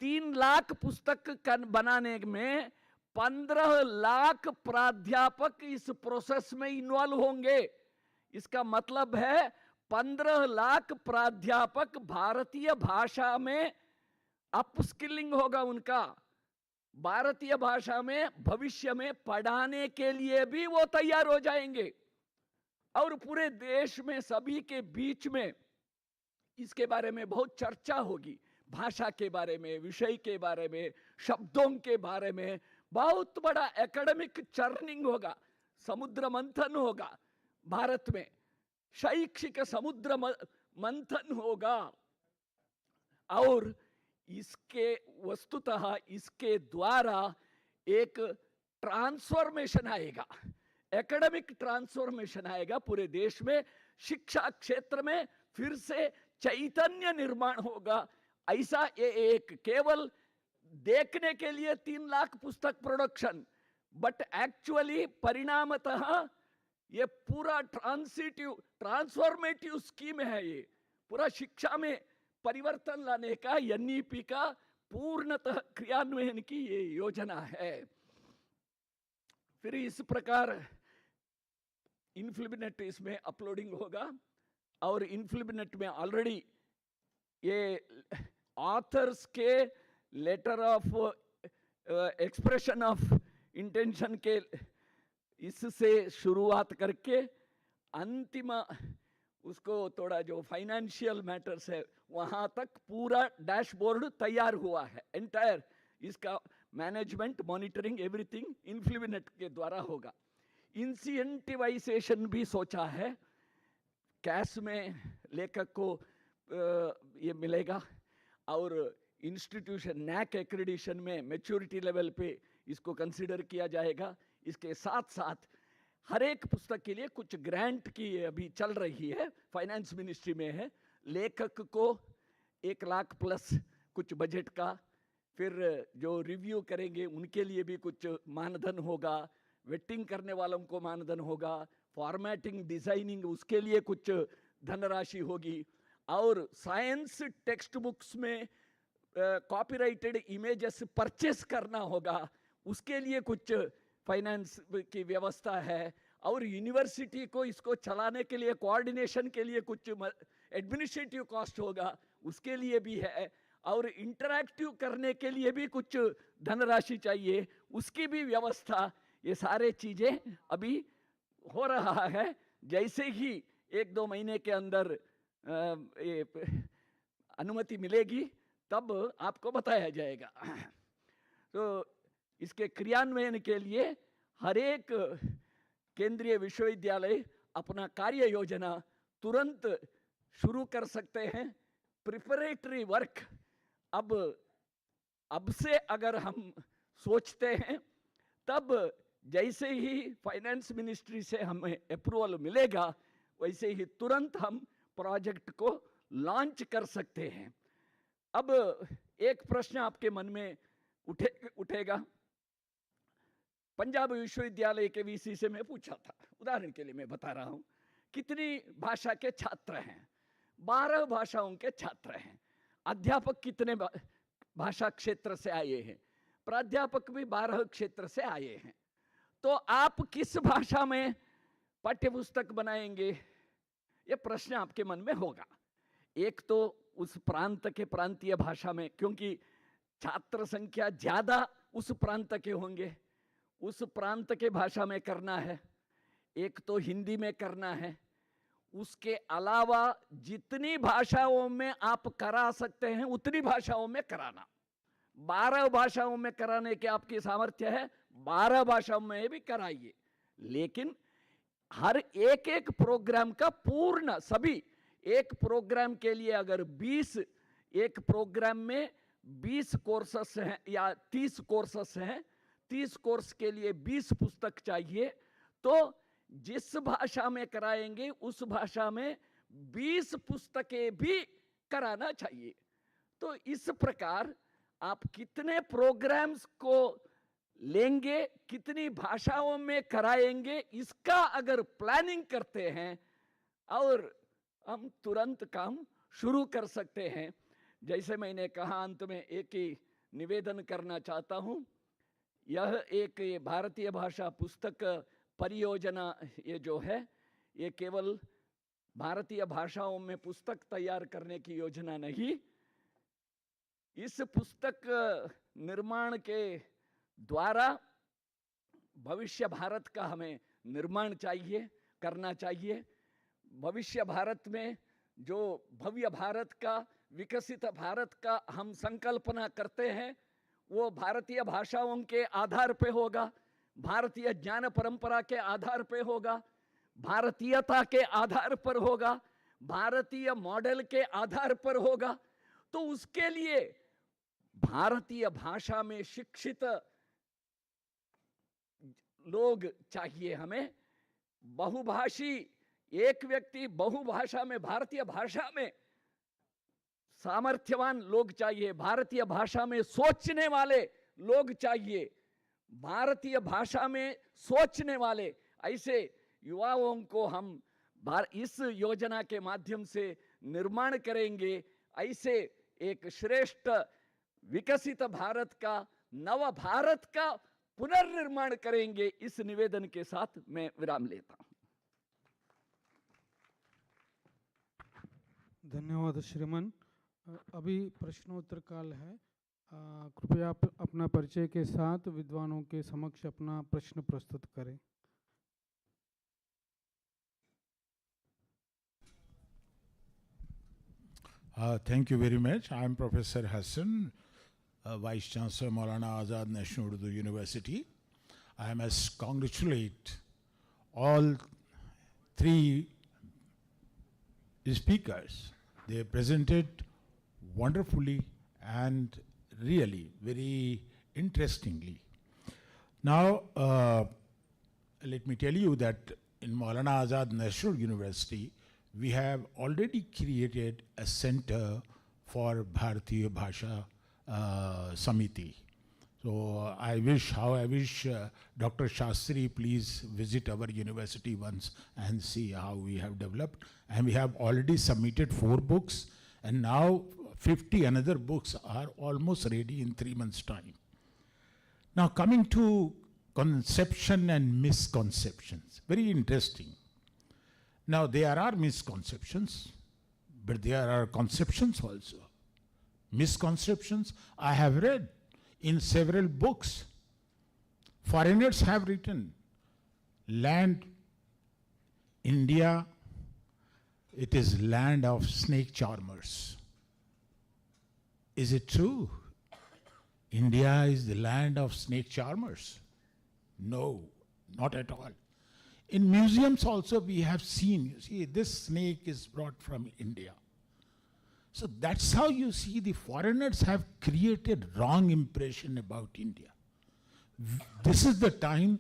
3 लाख पुस्तक बनाने में 15 लाख प्राध्यापक इस प्रोसेस में इन्वॉल्व होंगे। इसका मतलब है 15 लाख प्राध्यापक भारतीय भाषा में अपस्किलिंग होगा उनका, भारतीय भाषा में भविष्य में पढ़ाने के लिए भी वो तैयार हो जाएंगे, और पूरे देश में सभी के बीच में इसके बारे में बहुत चर्चा होगी। भाषा के बारे में, विषय के बारे में, शब्दों के बारे में बहुत बड़ा एकेडमिक चर्निंग होगा, समुद्र मंथन होगा। भारत में शैक्षिक समुद्र मंथन होगा और इसके वस्तुतः इसके द्वारा एक ट्रांसफॉर्मेशन आएगा, एकेडमिक ट्रांसफॉर्मेशन आएगा पूरे देश में। शिक्षा क्षेत्र में फिर से चैतन्य निर्माण होगा। ऐसा ये एक केवल देखने के लिए 3 लाख पुस्तक प्रोडक्शन, बट एक्चुअली परिणामतः ये पूरा ट्रांसफॉर्मेटिव स्कीम है। ये पूरा शिक्षा में परिवर्तन लाने का एनईपी का पूर्णतः क्रियान्वयन की ये योजना है। फिर इस प्रकार इन्फ्लिबिनेट इसमें अपलोडिंग होगा और इन्फ्लिबिनेट में ऑलरेडी ये ऑथर्स के letter of expression of intention के इससे शुरुआत करके अंतिम उसको थोड़ा जो फाइनेंशियल मैटर्स है वहाँ तक पूरा डैशबोर्ड तैयार हुआ है। एंटायर इसका मैनेजमेंट, मॉनिटरिंग, एवरीथिंग इन्फ्लिबिनेट के द्वारा होगा। इंसेंटिवाइजेशन भी सोचा है, कैश में लेखक को ये मिलेगा और इंस्टीट्यूशन नैक एक्रेडिशन में मैच्योरिटी लेवल पे इसको कंसिडर किया जाएगा। इसके साथ साथ हर एक पुस्तक के लिए कुछ ग्रांट की अभी चल रही है, फाइनेंस मिनिस्ट्री में है। लेखक को 1 लाख प्लस कुछ बजट का, फिर जो रिव्यू करेंगे उनके लिए भी कुछ मानधन होगा, वेटिंग करने वालों को मानधन होगा, फॉर्मेटिंग डिजाइनिंग उसके लिए कुछ धनराशि होगी, और साइंस टेक्स्ट बुक्स में कॉपीराइटेड इमेजेस परचेस करना होगा, उसके लिए कुछ फाइनेंस की व्यवस्था है। और यूनिवर्सिटी को इसको चलाने के लिए कोऑर्डिनेशन के लिए कुछ एडमिनिस्ट्रेटिव कॉस्ट होगा, उसके लिए भी है। और इंटरैक्टिव करने के लिए भी कुछ धनराशि चाहिए, उसकी भी व्यवस्था। ये सारे चीजें अभी हो रहा है। जैसे ही 1-2 महीने के अंदर ये अनुमति मिलेगी तब आपको बताया जाएगा। तो इसके क्रियान्वयन के लिए हर एक केंद्रीय विश्वविद्यालय अपना कार्य योजना तुरंत शुरू कर सकते हैं। प्रिपरेटरी वर्क अब से अगर हम सोचते हैं तब जैसे ही फाइनेंस मिनिस्ट्री से हमें अप्रूवल मिलेगा वैसे ही तुरंत हम प्रोजेक्ट को लॉन्च कर सकते हैं। अब एक प्रश्न आपके मन में उठेगा। पंजाब विश्वविद्यालय के वीसी से मैं पूछा था, उदाहरण के लिए मैं बता रहा हूं, कितनी भाषा के छात्र हैं? 12 भाषाओं के छात्र हैं। अध्यापक कितने भाषा क्षेत्र से आए हैं? प्राध्यापक भी 12 क्षेत्र से आए हैं। तो आप किस भाषा में पाठ्यपुस्तक बनाएंगे? ये प्रश्न आपके मन में होगा। एक तो उस प्रांत के प्रांतीय भाषा में, क्योंकि छात्र संख्या ज्यादा उस प्रांत के होंगे, उस प्रांत के भाषा में करना है। एक तो हिंदी में करना है। उसके अलावा जितनी भाषाओं में आप करा सकते हैं उतनी भाषाओं में कराना। 12 भाषाओं में कराने के आपकी सामर्थ्य है, 12 भाषाओं में भी कराइए। लेकिन हर एक प्रोग्राम का पूर्ण सभी, एक प्रोग्राम के लिए अगर 20, एक प्रोग्राम में 20 कोर्सेस हैं या 30 कोर्सेस हैं, 30 कोर्स के लिए 20 पुस्तक चाहिए, तो जिस भाषा में कराएंगे उस भाषा में 20 पुस्तकें भी कराना चाहिए। तो इस प्रकार आप कितने प्रोग्राम्स को लेंगे, कितनी भाषाओं में कराएंगे, इसका अगर प्लानिंग करते हैं और हम तुरंत काम शुरू कर सकते हैं। जैसे मैंने कहा, अंत में एक ही निवेदन करना चाहता हूं। यह एक ये भारतीय भाषा पुस्तक परियोजना ये जो है, ये केवल भारतीय भाषाओं में पुस्तक तैयार करने की योजना नहीं, इस पुस्तक निर्माण के द्वारा भविष्य भारत का हमें निर्माण चाहिए, करना चाहिए। भविष्य भारत में जो भव्य भारत का, विकसित भारत का हम संकल्पना करते हैं, वो भारतीय भाषाओं के आधार पे होगा, भारतीय ज्ञान परंपरा के आधार पे होगा, भारतीयता के आधार पर होगा, भारतीय मॉडल के आधार पर होगा, तो उसके लिए भारतीय भाषा में शिक्षित लोग चाहिए हमें। बहुभाषी एक व्यक्ति बहुभाषा में, भारतीय भाषा में सामर्थ्यवान लोग चाहिए, भारतीय भाषा में सोचने वाले लोग चाहिए, भारतीय भाषा में सोचने वाले ऐसे युवाओं को हम इस योजना के माध्यम से निर्माण करेंगे। ऐसे एक श्रेष्ठ विकसित भारत का, नव भारत का पुनर्निर्माण करेंगे। इस निवेदन के साथ मैं विराम लेता हूं। धन्यवाद श्रीमान। अभी प्रश्नोत्तर काल है। कृपया आप अपना परिचय के साथ विद्वानों के समक्ष अपना प्रश्न प्रस्तुत करें। Thank you very much. I am Professor Hassan, Vice-Chancellor Maulana Azad National Urdu University. I must congratulate all three speakers. They presented wonderfully and really very interestingly. Now, let me tell you that in Maulana Azad National University, we have already created a center for Bharatiya Bhasha Samiti. So I wish Dr. Shastri please visit our university once and see how we have developed. And we have already submitted 4 books, and now 50 another books are almost ready in 3 months' time. Now coming to conception and misconceptions, very interesting. Now there are misconceptions, but there are conceptions also. Misconceptions I have read in several books. Foreigners have written, land India, it is land of snake charmers. Is it true? India is the land of snake charmers? No, not at all. In museums also we have seen, you see, this snake is brought from India. So that's how you see the foreigners have created wrong impression about India. This is the time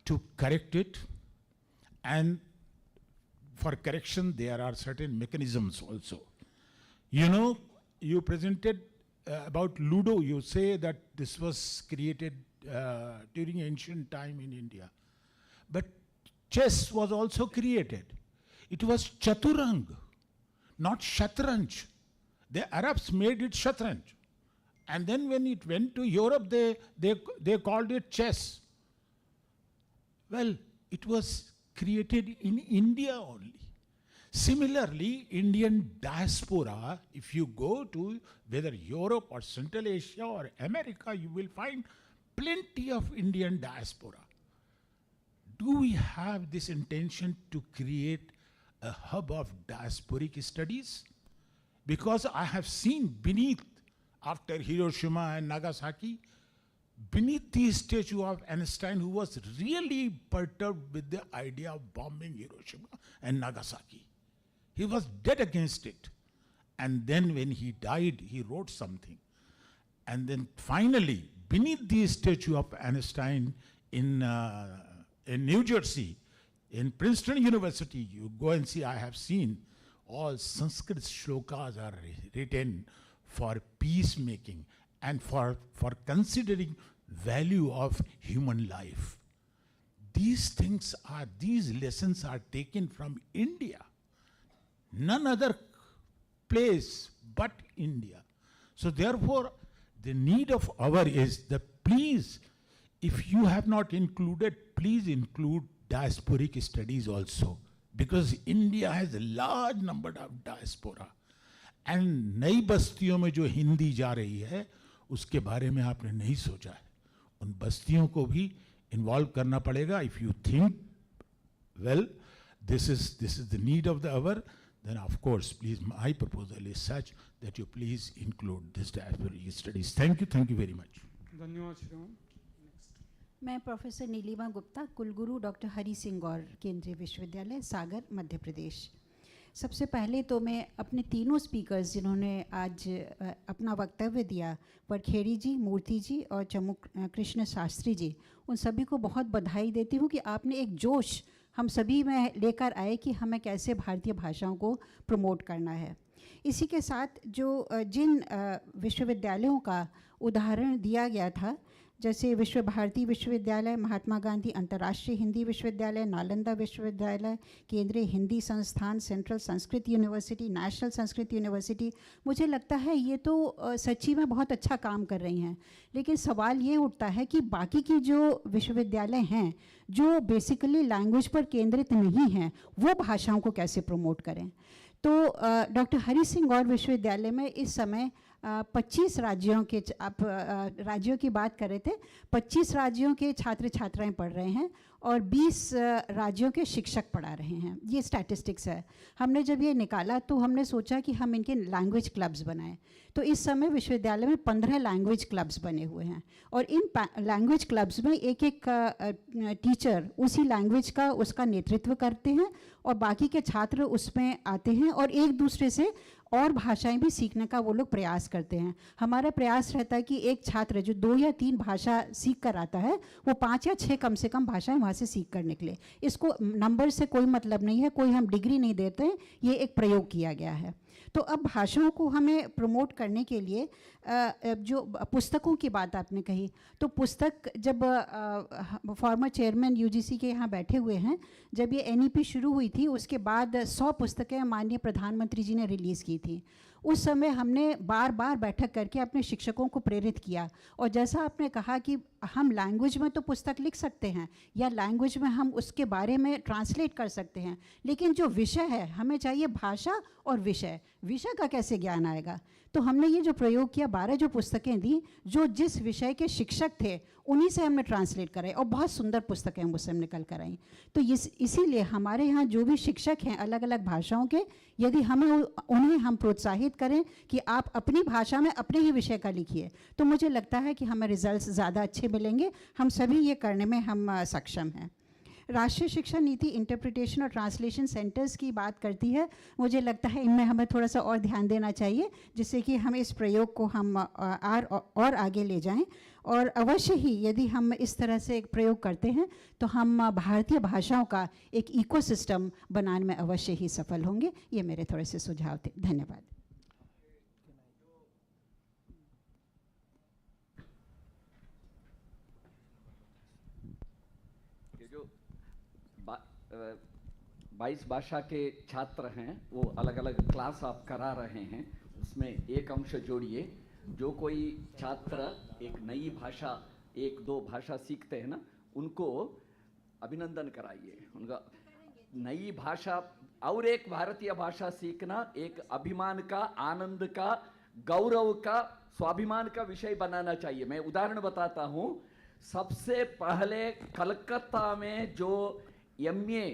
to correct it, and for correction there are certain mechanisms also. You know, you presented about Ludo, you say that this was created during ancient time in India. But chess was also created. It was Chaturang, not Shatranj. The Arabs made it Shatranj. And then when it went to Europe, they called it chess. Well, it was created in India only. Similarly, Indian diaspora, if you go to whether Europe or Central Asia or America, you will find plenty of Indian diaspora. Do we have this intention to create a hub of diasporic studies? Because I have seen beneath, after Hiroshima and Nagasaki, beneath the statue of Einstein, who was really perturbed with the idea of bombing Hiroshima and Nagasaki. He was dead against it. And then when he died, he wrote something. And then finally, beneath the statue of Einstein in New Jersey, in Princeton University, you go and see, I have seen all Sanskrit shlokas are written for peacemaking and for considering value of human life. These lessons are taken from India. None other place but India. So therefore, the need of our is that please, if you have not included, please include diasporic studies also, because India has a large number of diaspora. And नई बस्तियों में जो हिंदी जा रही है, उसके बारे में आपने नहीं सोचा है. उन बस्तियों को भी involve करना पड़ेगा. If you think, well, this is the need of the hour, then of course, please, my proposal is such that you please include this diasporic studies. Thank you very much. धन्यवाद श्रीमान। मैं professor Nilima Gupta, कुलगुरु doctor Hari Singh गौर केंद्रीय विश्वविद्यालय सागर मध्य प्रदेश। सबसे पहले तो मैं अपने तीनों स्पीकर्स जिन्होंने आज अपना वक्तव्य दिया, वरखेड़ी जी, मूर्ति जी और चमू कृष्ण शास्त्री जी, उन सभी को बहुत बधाई देती हूँ कि आपने एक जोश हम सभी में लेकर आए कि हमें कैसे भारतीय भाषाओं को प्रमोट करना है। इसी के साथ जो जिन विश्वविद्यालयों का उदाहरण दिया गया था, जैसे विश्व भारती विश्वविद्यालय, महात्मा गांधी अंतर्राष्ट्रीय हिंदी विश्वविद्यालय, नालंदा विश्वविद्यालय, केंद्रीय हिंदी संस्थान, central Sanskrit university, national Sanskrit university, मुझे लगता है ये तो सच्ची में बहुत अच्छा काम कर रही हैं। लेकिन सवाल ये उठता है कि बाकी की जो विश्वविद्यालय हैं जो बेसिकली लैंग्वेज पर केंद्रित नहीं हैं, वो भाषाओं को कैसे प्रमोट करें। तो डॉक्टर हरि सिंह गौर विश्वविद्यालय में इस समय 25 राज्यों के, आप राज्यों की बात कर रहे थे, 25 राज्यों के छात्र छात्राएं पढ़ रहे हैं और 20 राज्यों के शिक्षक पढ़ा रहे हैं। ये स्टैटिस्टिक्स है। हमने जब ये निकाला तो हमने सोचा कि हम इनके लैंग्वेज क्लब्स बनाएं। तो इस समय विश्वविद्यालय में 15 लैंग्वेज क्लब्स बने हुए हैं और इन लैंग्वेज क्लब्स में एक एक टीचर उसी लैंग्वेज का उसका नेतृत्व करते हैं और बाकी के छात्र उसमें आते हैं और एक दूसरे से और भाषाएं भी सीखने का वो लोग प्रयास करते हैं। हमारा प्रयास रहता है कि एक छात्र जो 2 या 3 भाषा सीख कर आता है, वो 5 या 6 कम से कम भाषाएं वहाँ से सीख कर निकले। इसको नंबर से कोई मतलब नहीं है, कोई हम डिग्री नहीं देते हैं, ये एक प्रयोग किया गया है। तो अब भाषाओं को हमें प्रमोट करने के लिए जो पुस्तकों की बात आपने कही, तो पुस्तक जब फॉर्मर चेयरमैन यूजीसी के यहाँ बैठे हुए हैं, जब ये एनईपी शुरू हुई थी उसके बाद 100 पुस्तकें माननीय प्रधानमंत्री जी ने रिलीज़ की थी। उस समय हमने बार बार बैठक करके अपने शिक्षकों को प्रेरित किया और जैसा आपने कहा कि हम लैंग्वेज में तो पुस्तक लिख सकते हैं या लैंग्वेज में हम उसके बारे में ट्रांसलेट कर सकते हैं, लेकिन जो विषय है हमें चाहिए भाषा और विषय का कैसे ज्ञान आएगा। तो हमने ये जो प्रयोग किया, 12 जो पुस्तकें दी जो जिस विषय के शिक्षक थे उन्हीं से हमने ट्रांसलेट कराई और बहुत सुंदर पुस्तकें मुझसे निकल कर आई। तो इसीलिए हमारे यहाँ जो भी शिक्षक हैं अलग अलग भाषाओं के, यदि उन्हें हम प्रोत्साहित करें कि आप अपनी भाषा में अपने ही विषय का लिखिए, तो मुझे लगता है कि हमें रिजल्ट्स ज़्यादा अच्छे मिलेंगे। हम सभी ये करने में हम सक्षम हैं। राष्ट्रीय शिक्षा नीति इंटरप्रिटेशन और ट्रांसलेशन सेंटर्स की बात करती है। मुझे लगता है इनमें हमें थोड़ा सा और ध्यान देना चाहिए, जिससे कि हम इस प्रयोग को हम और आगे ले जाएं। और अवश्य ही यदि हम इस तरह से एक प्रयोग करते हैं तो हम भारतीय भाषाओं का एक इकोसिस्टम बनाने में अवश्य ही सफल होंगे। ये मेरे थोड़े से सुझाव थे। धन्यवाद। ये जो 22 भाषा के छात्र हैं वो अलग अलग क्लास आप करा रहे हैं, उसमें एक अंश जोड़िए। जो कोई छात्र एक नई भाषा 1-2 भाषा सीखते हैं ना, उनको अभिनंदन कराइए। उनका नई भाषा और एक भारतीय भाषा सीखना एक अभिमान का, आनंद का, गौरव का, स्वाभिमान का विषय बनाना चाहिए। मैं उदाहरण बताता हूँ। सबसे पहले कलकत्ता में जो MA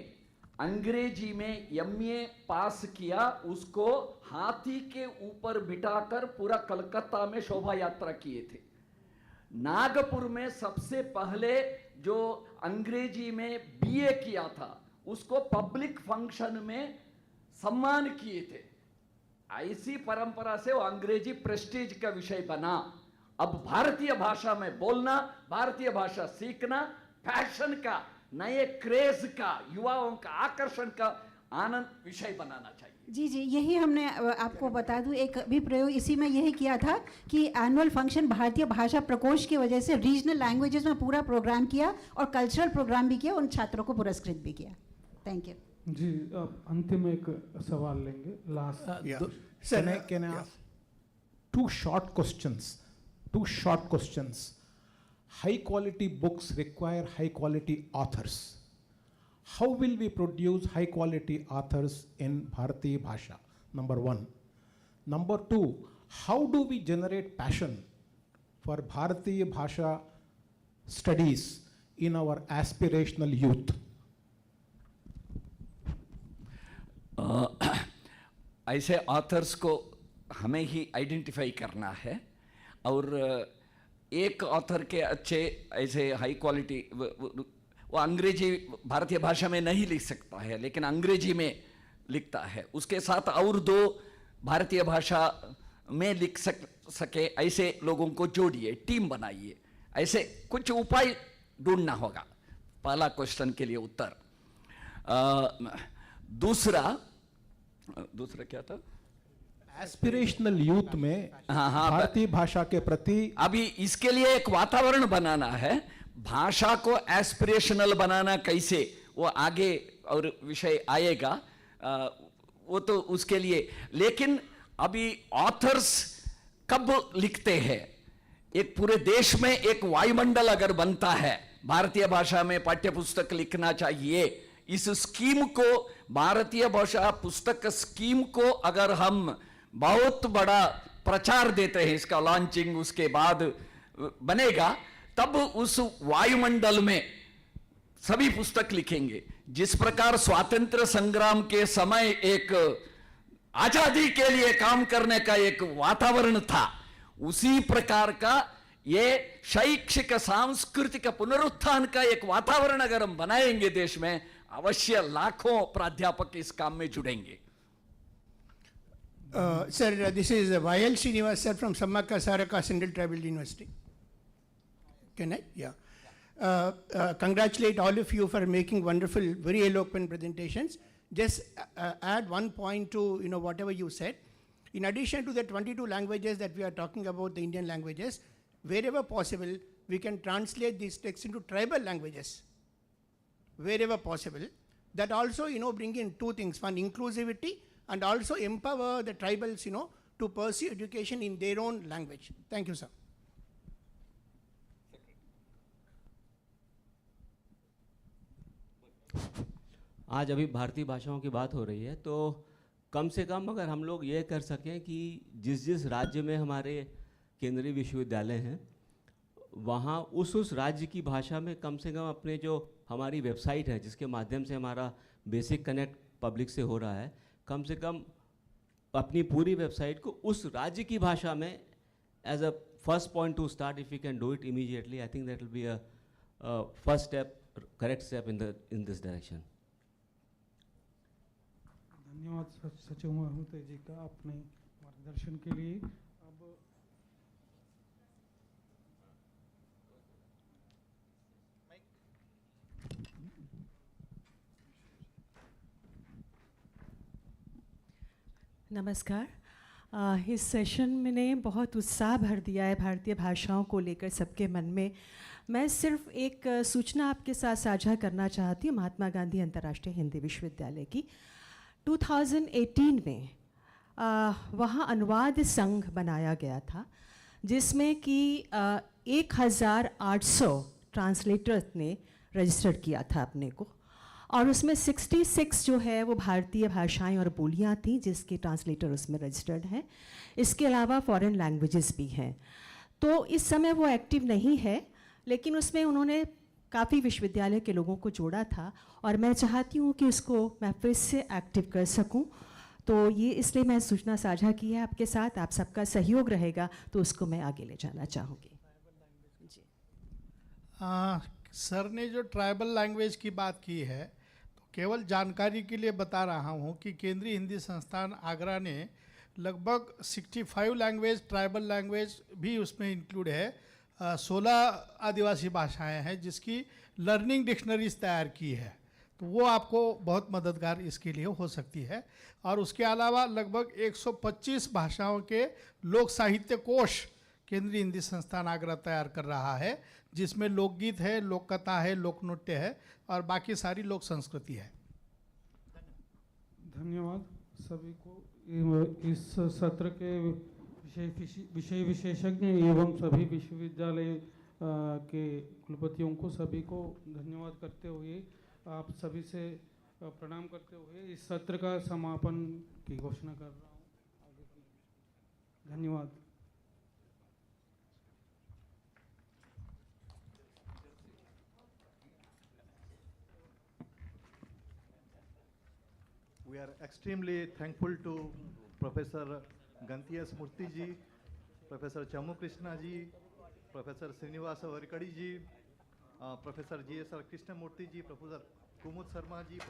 अंग्रेजी में MA पास किया, उसको हाथी के ऊपर बिठाकर पूरा कलकत्ता में शोभा यात्रा किए थे। नागपुर में सबसे पहले जो अंग्रेजी में BA किया था, उसको पब्लिक फंक्शन में सम्मान किए थे। ऐसी परंपरा से वो अंग्रेजी प्रेस्टीज का विषय बना। अब भारतीय भाषा में बोलना, भारतीय भाषा सीखना फैशन का, नए क्रेज का, युवाओं का आकर्षण का आनंद विषय बनाना चाहिए। जी जी, यही हमने आपको बता दूं, एक भी प्रयोग इसी में यही किया था कि एनुअल फंक्शन भारतीय भाषा प्रकोष्ठ की वजह से रीजनल लैंग्वेजेस में पूरा प्रोग्राम किया और कल्चरल प्रोग्राम भी किया, उन छात्रों को पुरस्कृत भी किया। थैंक यू जी। अब अंतिम एक सवाल लेंगे, last. Can I ask two short questions? High quality books require high quality authors. How will we produce high quality authors in Bharatiya Bhasha? Number 1. Number 2, how do we generate passion for Bharatiya Bhasha studies in our aspirational youth? ऐसे authors को हमें ही identify करना है और एक author के अच्छे ऐसे हाई क्वालिटी वो अंग्रेजी भारतीय भाषा में नहीं लिख सकता है, लेकिन अंग्रेजी में लिखता है, उसके साथ और 2 भारतीय भाषा में लिख सके ऐसे लोगों को जोड़िए, टीम बनाइए, ऐसे कुछ उपाय ढूंढना होगा। पहला क्वेश्चन के लिए उत्तर। दूसरा क्या था? एस्पिरेशनल यूथ में हाँ, भारतीय भाषा के प्रति अभी इसके लिए एक वातावरण बनाना है। भाषा को एस्पिरेशनल बनाना कैसे, वो आगे और विषय आएगा, वो तो उसके लिए। लेकिन अभी ऑथर्स कब लिखते हैं? एक पूरे देश में एक वायुमंडल अगर बनता है, भारतीय भाषा में पाठ्यपुस्तक लिखना चाहिए, इस स्कीम को, भारतीय भाषा पुस्तक स्कीम को अगर हम बहुत बड़ा प्रचार देते हैं, इसका लॉन्चिंग उसके बाद बनेगा, तब उस वायुमंडल में सभी पुस्तक लिखेंगे। जिस प्रकार स्वातंत्र संग्राम के समय एक आजादी के लिए काम करने का एक वातावरण था, उसी प्रकार का ये शैक्षिक सांस्कृतिक पुनरुत्थान का एक वातावरण अगर हम बनाएंगे देश में, अवश्य लाखों प्राध्यापक इस काम में जुड़ेंगे। Sir, this is Y.L. Srinivas sir from Sammaka Saraka Central Tribal University. Can I? Yeah. Congratulate all of you for making wonderful, very eloquent presentations. Just add one point to whatever you said. In addition to the 22 languages that we are talking about, the Indian languages, wherever possible, we can translate these texts into tribal languages. Wherever possible. That also, bring in 2 things. One, inclusivity, and also empower the tribals, to pursue education in their own language. Thank you, sir. आज अभी भारतीय भाषाओं की बात हो रही है, तो कम से कम अगर हम लोग ये कर सकें कि जिस राज्य में हमारे केंद्रीय विश्वविद्यालय हैं, वहाँ उस राज्य की भाषा में कम से कम अपने जो हमारी वेबसाइट है, जिसके माध्यम से हमारा बेसिक कनेक्ट पब्लिक से हो रहा है, कम से कम अपनी पूरी वेबसाइट को उस राज्य की भाषा में as a first point to start, if you can do it immediately, I think that will be a first step, correct step in this direction. धन्यवाद सचिव महोदय जी का अपने मार्गदर्शन के लिए। अब नमस्कार। इस सेशन ने बहुत उत्साह भर दिया है भारतीय भाषाओं को लेकर सबके मन में। मैं सिर्फ एक सूचना आपके साथ साझा करना चाहती हूँ महात्मा गांधी अंतर्राष्ट्रीय हिंदी विश्वविद्यालय की। 2018 में वहाँ अनुवाद संघ बनाया गया था, जिसमें कि 1800 ट्रांसलेटर्स ने रजिस्टर्ड किया था अपने को, और उसमें 66 जो है वो भारतीय भाषाएं और बोलियां थी जिसके ट्रांसलेटर उसमें रजिस्टर्ड हैं। इसके अलावा फॉरेन लैंग्वेजेस भी हैं। तो इस समय वो एक्टिव नहीं है, लेकिन उसमें उन्होंने काफ़ी विश्वविद्यालय के लोगों को जोड़ा था, और मैं चाहती हूँ कि उसको मैं फिर से एक्टिव कर सकूँ। तो ये इसलिए मैं सूचना साझा की है आपके साथ। आप सबका सहयोग रहेगा तो उसको मैं आगे ले जाना चाहूँगी। जी सर ने जो ट्राइबल लैंग्वेज की बात की है, तो केवल जानकारी के लिए बता रहा हूँ कि केंद्रीय हिंदी संस्थान आगरा ने लगभग 65 लैंग्वेज, ट्राइबल लैंग्वेज भी उसमें इंक्लूड है, 16 आदिवासी भाषाएं हैं जिसकी लर्निंग डिक्शनरीज तैयार की है। तो वो आपको बहुत मददगार इसके लिए हो सकती है। और उसके अलावा लगभग 125 भाषाओं के लोक साहित्य कोश केंद्रीय हिंदी संस्थान आगरा तैयार कर रहा है, जिसमें लोकगीत है, लोक कथा है, लोक नृत्य है और बाकी सारी लोक संस्कृति है। धन्यवाद सभी को। इस सत्र के विषय विशेषज्ञ एवं सभी विश्वविद्यालय के कुलपतियों को सभी को धन्यवाद करते हुए, आप सभी से प्रणाम करते हुए इस सत्र का समापन की घोषणा कर रहा हूँ। धन्यवाद। We are extremely thankful to Professor Gantiya Smurti ji, Professor Chammu Krishna ji, professor Srinivas Varakhedi ji, professor GSR Krishnamurthy ji, professor Kumud Sharma ji,